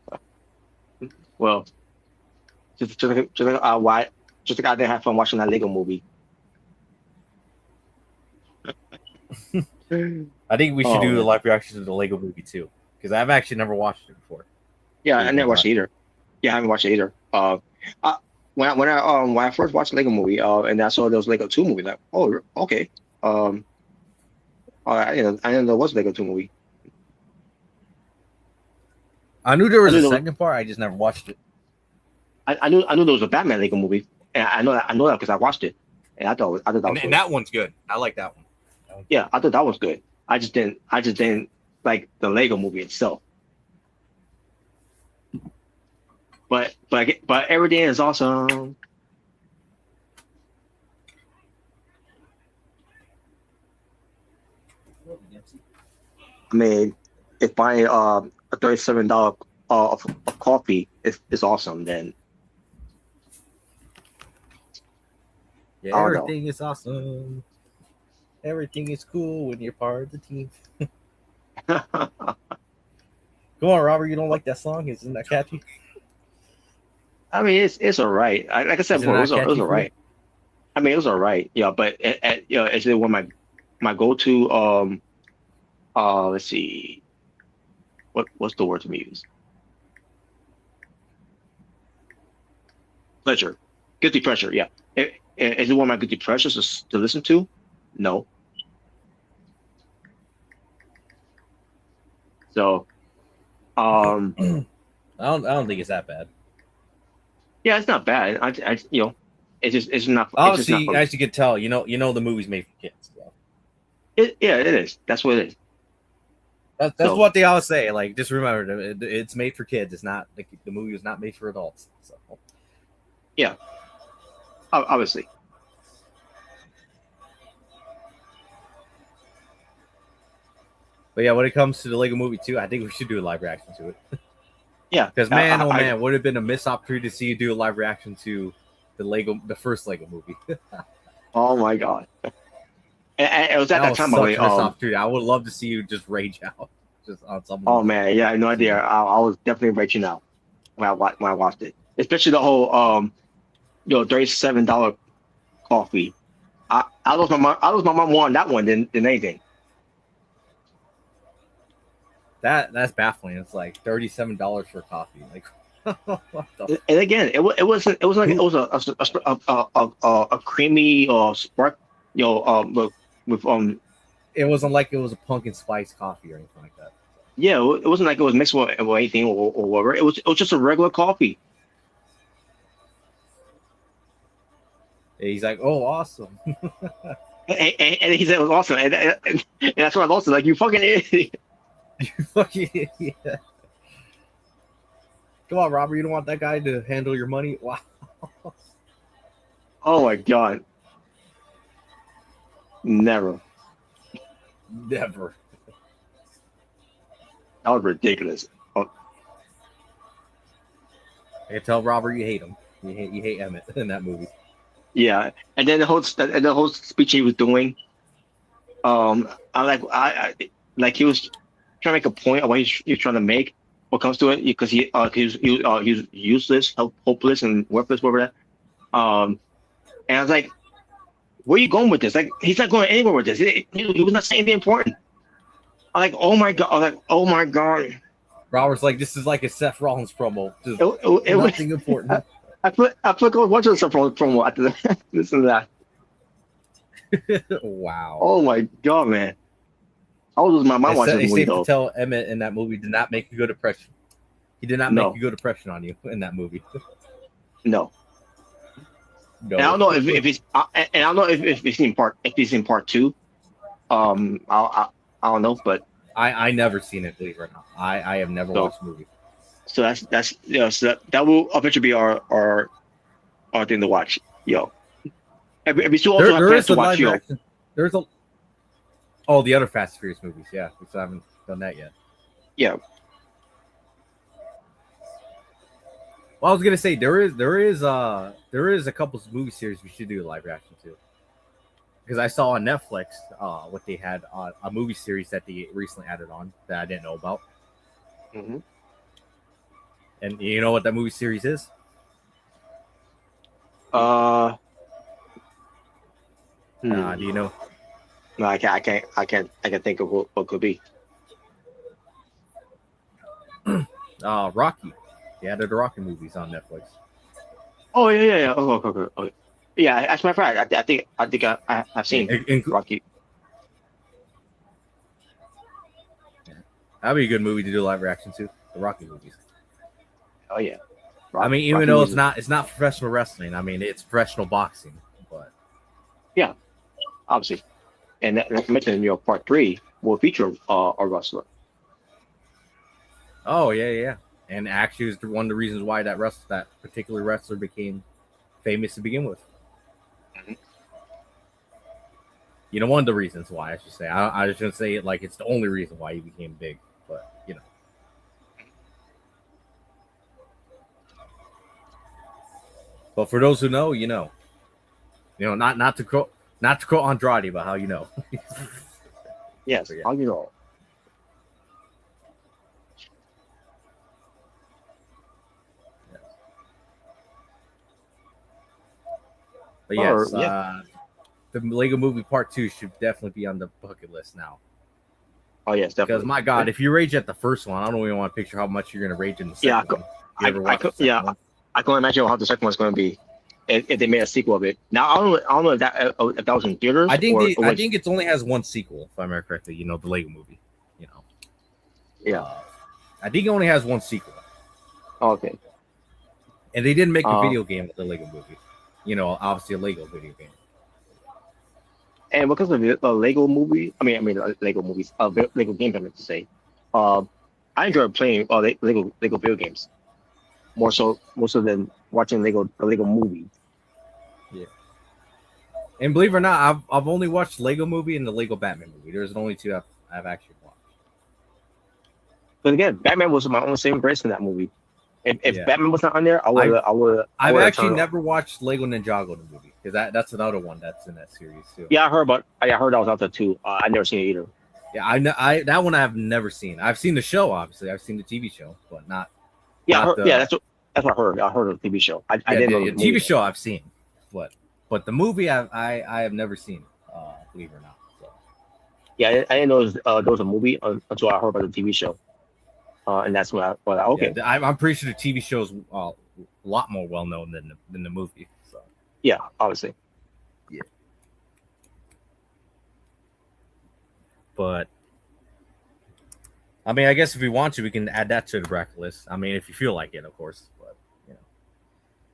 Well, just like I didn't have fun watching that Lego movie. I think we should do a live reaction to the Lego movie too, because I've actually never watched it before. Yeah, I never watched it either. Yeah, I haven't watched it either. When I first watched the Lego movie, and I saw there was Lego 2 movie, like, oh, okay. I didn't know there was a Lego 2 movie. I knew there was a second part. I just never watched it. I knew there was a Batman Lego movie, and I know that because I watched it, and I thought that was good. And that one's good. I like that one. Yeah, I thought that was good. I just didn't like the Lego movie itself. But everything is awesome. I mean, if buying a $37 of coffee is awesome, then yeah, everything is awesome. Everything is cool when you're part of the team. Come on, Robert, you don't like that song? Isn't that catchy? I mean, it's all right. Like I said before, it was all right. I mean, it was all right. Yeah, but is it one of my go-to? Let's see. What's the word to use? Pleasure, guilty pleasure. Yeah, is it one of my guilty pleasures to listen to? No. So, I don't think it's that bad. Yeah, it's not bad. It's not. Obviously, as you can tell, you know the movie's made for kids. So. It is. That's what it is. That's what they always say. Like, just remember, it's made for kids. It's not the movie was not made for adults. So. Yeah, obviously. But yeah, when it comes to the Lego movie too, I think we should do a live reaction to it. Yeah, because man, would have been a missed opportunity to see you do a live reaction to the first Lego movie. Oh my god! And it was at that time. I would love to see you just rage out, just on something. Oh man, yeah, I had no idea. I was definitely raging out when I watched it, especially the whole $37 coffee. I lost my mom more on that one than anything. That's baffling. It's like $37 for coffee. Like, and again, it was a creamy spark, with It wasn't like it was a pumpkin spice coffee or anything like that. Yeah, it wasn't like it was mixed with anything or whatever. It was just a regular coffee. He's like, oh, awesome. And he said it was awesome, and that's what I was also like, you fucking idiot. You fucking idiot. Come on, Robert. You don't want that guy to handle your money? Wow. Oh my god. Never. Never. That was ridiculous. Oh, I can tell Robert you hate him. You hate Emmett in that movie. yeah, and then the whole speech he was doing, I like he was trying to make a point of what he's trying to make. What comes to it, because he was useless, hopeless, and worthless, whatever that. And I was like, where are you going with this? Like, he's not going anywhere with this. He was not saying anything important. I'm like, oh my god! I was like, oh my god. Robert's like, this is like a Seth Rollins promo. Just It nothing important. I clicked on one of the promo after that. Listen to that. Wow. Oh my god, man! I was losing my mind watching this movie, It's safe though. to tell Emmett in that movie did not make a good impression. He did not No. make a good impression on you in that movie. No. No. And I don't know if it's and I don't know if it's in part two. I don't know, but I never seen it, believe it or not. I have never watched the movie. so that's so that will eventually be our thing to watch. Yo, and we still also have There plans is to a watch. live action. There's a the other Fast and Furious movies. Yeah, we still haven't done that yet. Yeah. Well, I was gonna say there is a couple of movie series we should do a live reaction to. Because I saw on Netflix what they had a movie series that they recently added on that I didn't know about. Mm-hmm. And you know what that movie series is? Do you know? No, I can't think of what could be. Rocky. They added the Rocky movies on Netflix. Oh yeah. Oh, okay. Yeah, as a matter of fact, I think I've seen Rocky. That'd be a good movie to do a live reaction to, the Rocky movies. Oh yeah. I mean, even though it's not professional wrestling. I mean, it's professional boxing, but yeah, obviously. And like I mentioned, part 3 will feature a wrestler. Oh yeah. And actually, was one of the reasons why that particular wrestler became famous to begin with. Mm-hmm. You know, one of the reasons why, I should say. I shouldn't say it like it's the only reason why he became big, but you know. But for those who know, you know. You know, not to quote Andrade, but how you know. Yes, how you know. But yes, the Lego Movie Part 2 should definitely be on the bucket list now. Oh yes, definitely. Because my God, if you rage at the first one, I don't even want to picture how much you're going to rage in the second one. I can imagine how the second one's going to be if they made a sequel of it. Now I don't know if that was in theaters. I think it only has one sequel, if I remember correctly. You know, the Lego Movie. You know. Yeah. I think it only has one sequel. Oh, okay. And they didn't make a video game with the Lego Movie. You know, obviously a Lego video game. And because of the Lego movie, Lego movies, Lego games, I meant to say, I enjoy playing Lego video games more so than watching the Lego movie. Yeah. And believe it or not, I've only watched Lego Movie and the Lego Batman movie. There's the only two I've actually watched. But again, Batman was my only saving grace in that movie. If Batman was not on there, I would. I've actually never watched Lego Ninjago the movie because that's another one that's in that series too. Yeah, I heard that was out there too. I never seen it either. Yeah, that one I've never seen. I've seen the show, obviously. I've seen the TV show, but not. Yeah, that's what I heard. I heard of the TV show. I didn't know the TV show I've seen, but the movie I have never seen. Believe it or not. So. Yeah, I didn't know there was a movie until I heard about the TV show. And that's when I thought, okay. Yeah, I'm pretty sure the TV show is a lot more well known than the movie. So. Yeah, obviously. Yeah. But I mean, I guess if we want to, we can add that to the bracket list. I mean, if you feel like it, of course.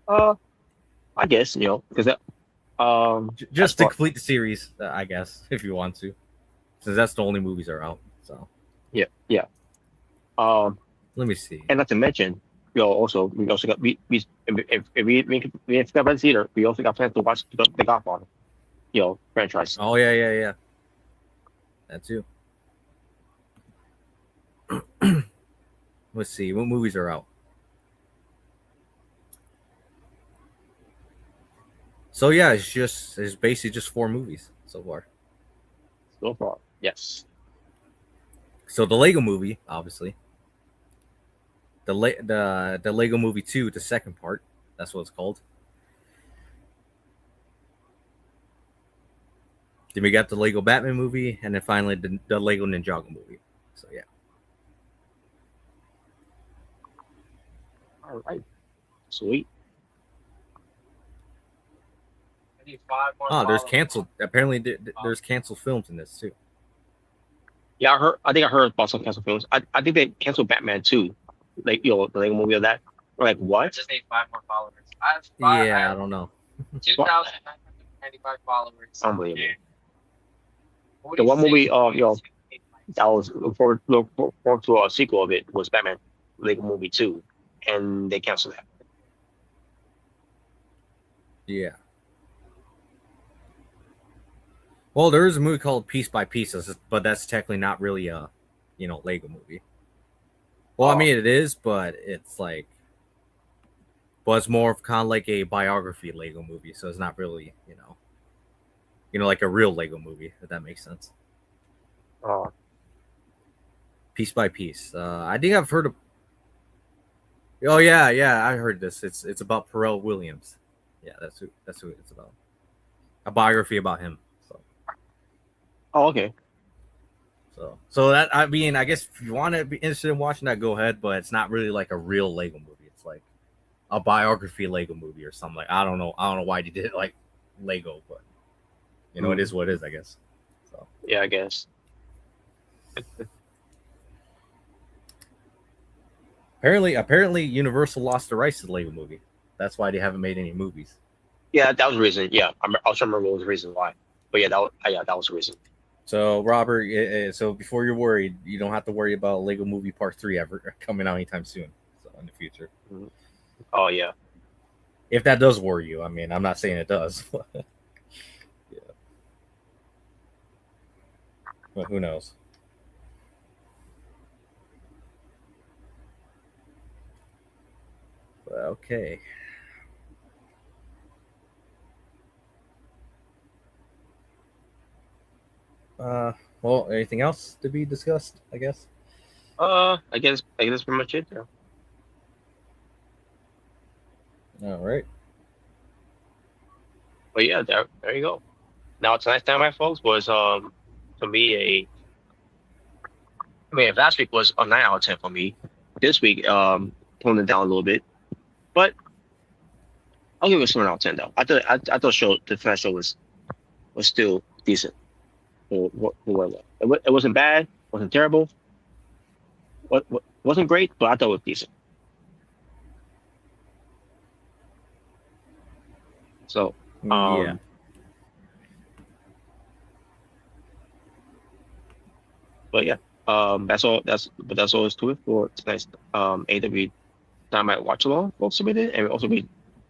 But I guess because just to complete the series, I guess, if you want to, since that's the only movies that are out. So yeah. let me see. And not to mention, we also got if we step by the theater, we also got plans to watch the Godfather, franchise. Oh yeah. That too. Let's see what movies are out. So yeah, it's basically just 4 movies so far. So far, yes. So the Lego Movie, obviously. The Lego Movie 2, the second part. That's what it's called. Then we got the Lego Batman movie, and then finally the Lego Ninjago movie. So yeah. All right. Sweet. I need 5 more. Oh, there's canceled. Apparently, there's canceled films in this too. Yeah, I think I heard about some canceled films. I think they canceled Batman too, like the Lego movie of that. Or like what? I just need 5 more followers. I have 5. Yeah, I don't know. 2,995 followers. Unbelievable. The one movie, that was look forward to a sequel of it was Batman Lego Movie 2, and they canceled that. Yeah. Well, there is a movie called Piece by Piece, but that's technically not really a, Lego movie. Well, I mean it is, but it's like, it's more of kind of like a biography Lego movie, so it's not really, like a real Lego movie, if that makes sense. Piece by Piece. I think I've heard of. Oh yeah, I heard this. It's about Pharrell Williams. Yeah, that's who it's about. A biography about him. So. Oh, okay. So that, I mean, I guess if you want to be interested in watching that, go ahead. But it's not really like a real Lego movie. It's like a biography Lego movie or something. Like I don't know why they did it like Lego, but it is what it is, I guess. So yeah, I guess. Apparently, Universal lost the rights to the Lego movie. That's why they haven't made any movies. Yeah, that was the reason. Yeah, I was trying to remember what was the reason why. But yeah, that was the reason. So Robert, so before you're worried, you don't have to worry about Lego Movie Part 3 ever coming out anytime soon. So in the future. Mm-hmm. Oh yeah. If that does worry you, I mean, I'm not saying it does. Yeah. But who knows? Okay. Well, anything else to be discussed, I guess? I guess that's pretty much it. Yeah. All right. But yeah, there you go. Now tonight's Dynamite, folks, was to me if last week was a 9 out of 10 for me, this week toned it down a little bit, but I'll give it a 7 out of 10 though. I thought the tonight's show was still decent. It wasn't bad, wasn't terrible, wasn't great, but I thought it was decent. So yeah. But yeah, that's all. That's all is to it for tonight's AEW Dynamite Watch Along. Folks, we did, and we also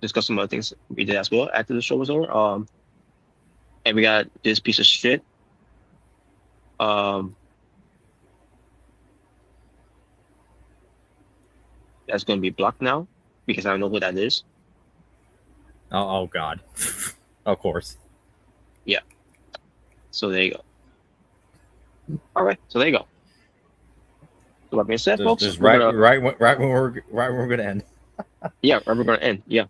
discussed some other things we did as well after the show was over. And we got this piece of shit. That's going to be blocked now because I don't know who that is. Oh God. Of course. Yeah. So there you go. All right. So there you go. So that being said, folks, just right when we're gonna end. Yeah, we're gonna end. Yeah,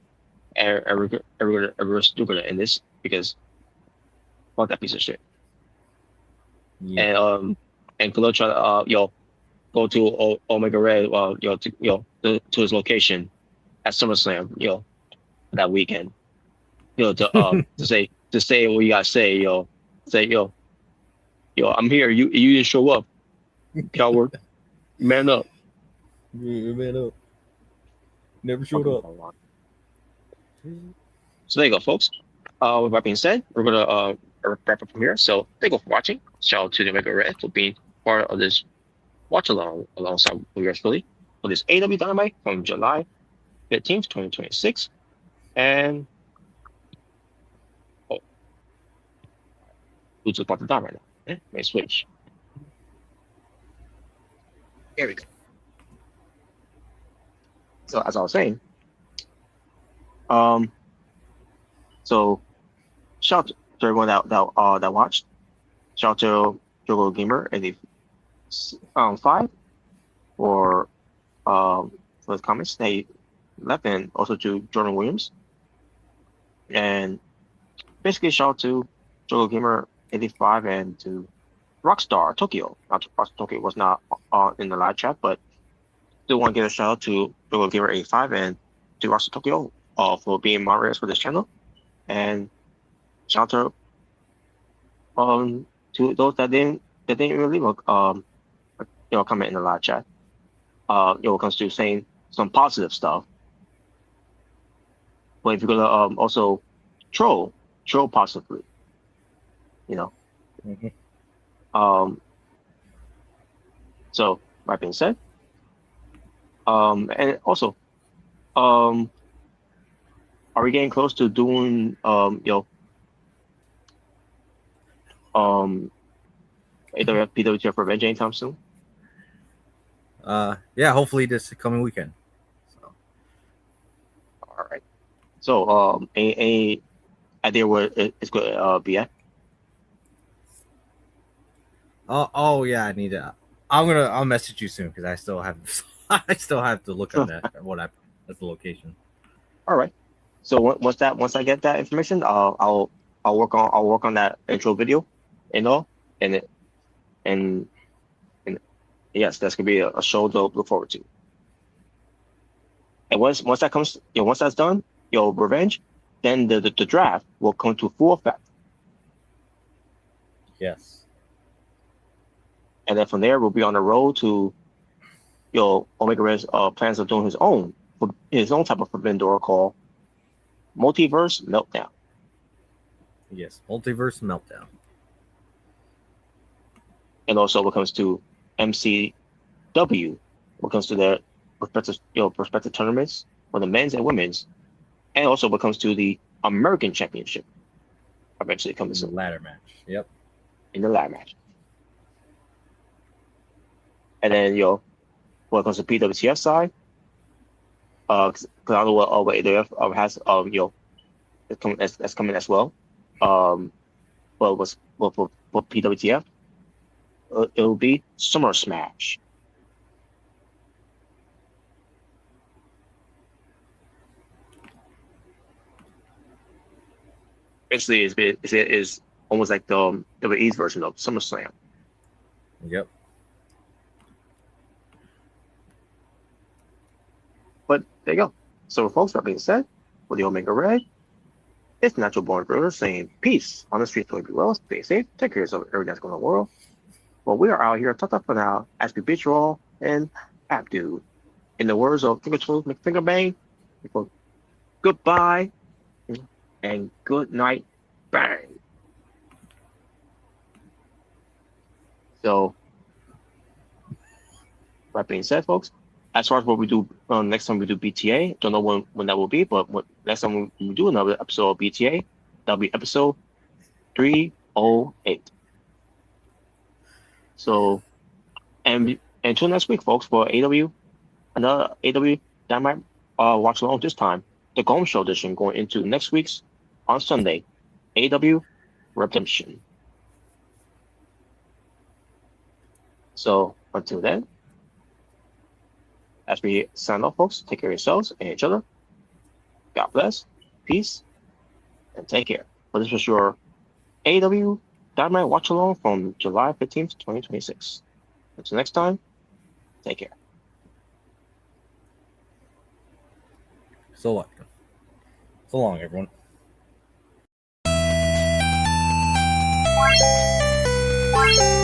and we're still gonna end this because fuck that piece of shit. Yeah. And Khalil try to go to Omega Red to his location at SummerSlam that weekend to say what you gotta say say I'm here, you didn't show up, coward. Man up. Yeah, man up. Never showed up. So there you go, folks. With that being said, we're gonna wrap up from here. So thank you for watching. Shout out to the Mega Red for being part of this watch along alongside yours truly for this AEW Dynamite from July 15th, 2026. And oh, who's about to die right now? May switch. There we go. So as I was saying, so shout out to everyone that watched. Shout out to Jogo Gamer 85 for the comments they left, and also to Jordan Williams. And basically shout out to Jogo Gamer 85 and to Rockstar Tokyo. Not Rockstar Tokyo was not in the live chat, but still want to give a shout out to Jogo Gamer 85 and to Rockstar Tokyo for being moderators for this channel. And shout out to those that didn't really leave a comment in the live chat. When it comes to saying some positive stuff. But if you're gonna also troll positively, So that being said, and also, are we getting close to doing PWTF Revenge anytime soon? Yeah, hopefully this coming weekend. So. All right. So, any idea where it's going to be at? Oh yeah, I need to. I'll message you soon because I still have to look at that at the location. All right. So once I get that information, I'll work on that intro video, and yes, that's gonna be a show to look forward to. And once that comes, once that's done, Revenge, then the draft will come to full effect. Yes. And then from there, we'll be on the road to, Omega Red's plans of doing his own type of Forbidden Door called Multiverse Meltdown. Yes, Multiverse Meltdown. And also, when it comes to MCW, when it comes to their prospective tournaments for the men's and women's, and also when it comes to the American Championship, eventually comes in the ladder match. Yep. In the ladder match. And then, when it comes to PWTF side, because I don't know what AEW has, that's coming as well. Well, for PWTF, it will be Summer Smash. Basically, it's almost like the WWE's version of SummerSlam. Yep. But there you go. So, folks, that being said, with the Omega Red, it's Natural Born Brother saying peace on the streets. Be well, stay safe, take care of yourself, everything that's going on in the world. Well, we are out here. Ta-ta for now. As we bid you all and Abdu. In the words of Finger Twirl McFinger Bang, goodbye and good night, bang. So, that being said, folks, as far as what we do next time we do BTA, don't know when that will be, but next time we do another episode of BTA, that'll be episode 308. So, and until next week, folks, for another AEW Dynamite Watch Along, this time, the Golem Show edition going into next week's on Sunday, AEW Redemption. So, until then, as we sign off, folks, take care of yourselves and each other. God bless, peace, and take care. Well, this was your AEW Dynamite Watch Along from July 15th, 2026. Until next time, take care. So long, everyone. Bye.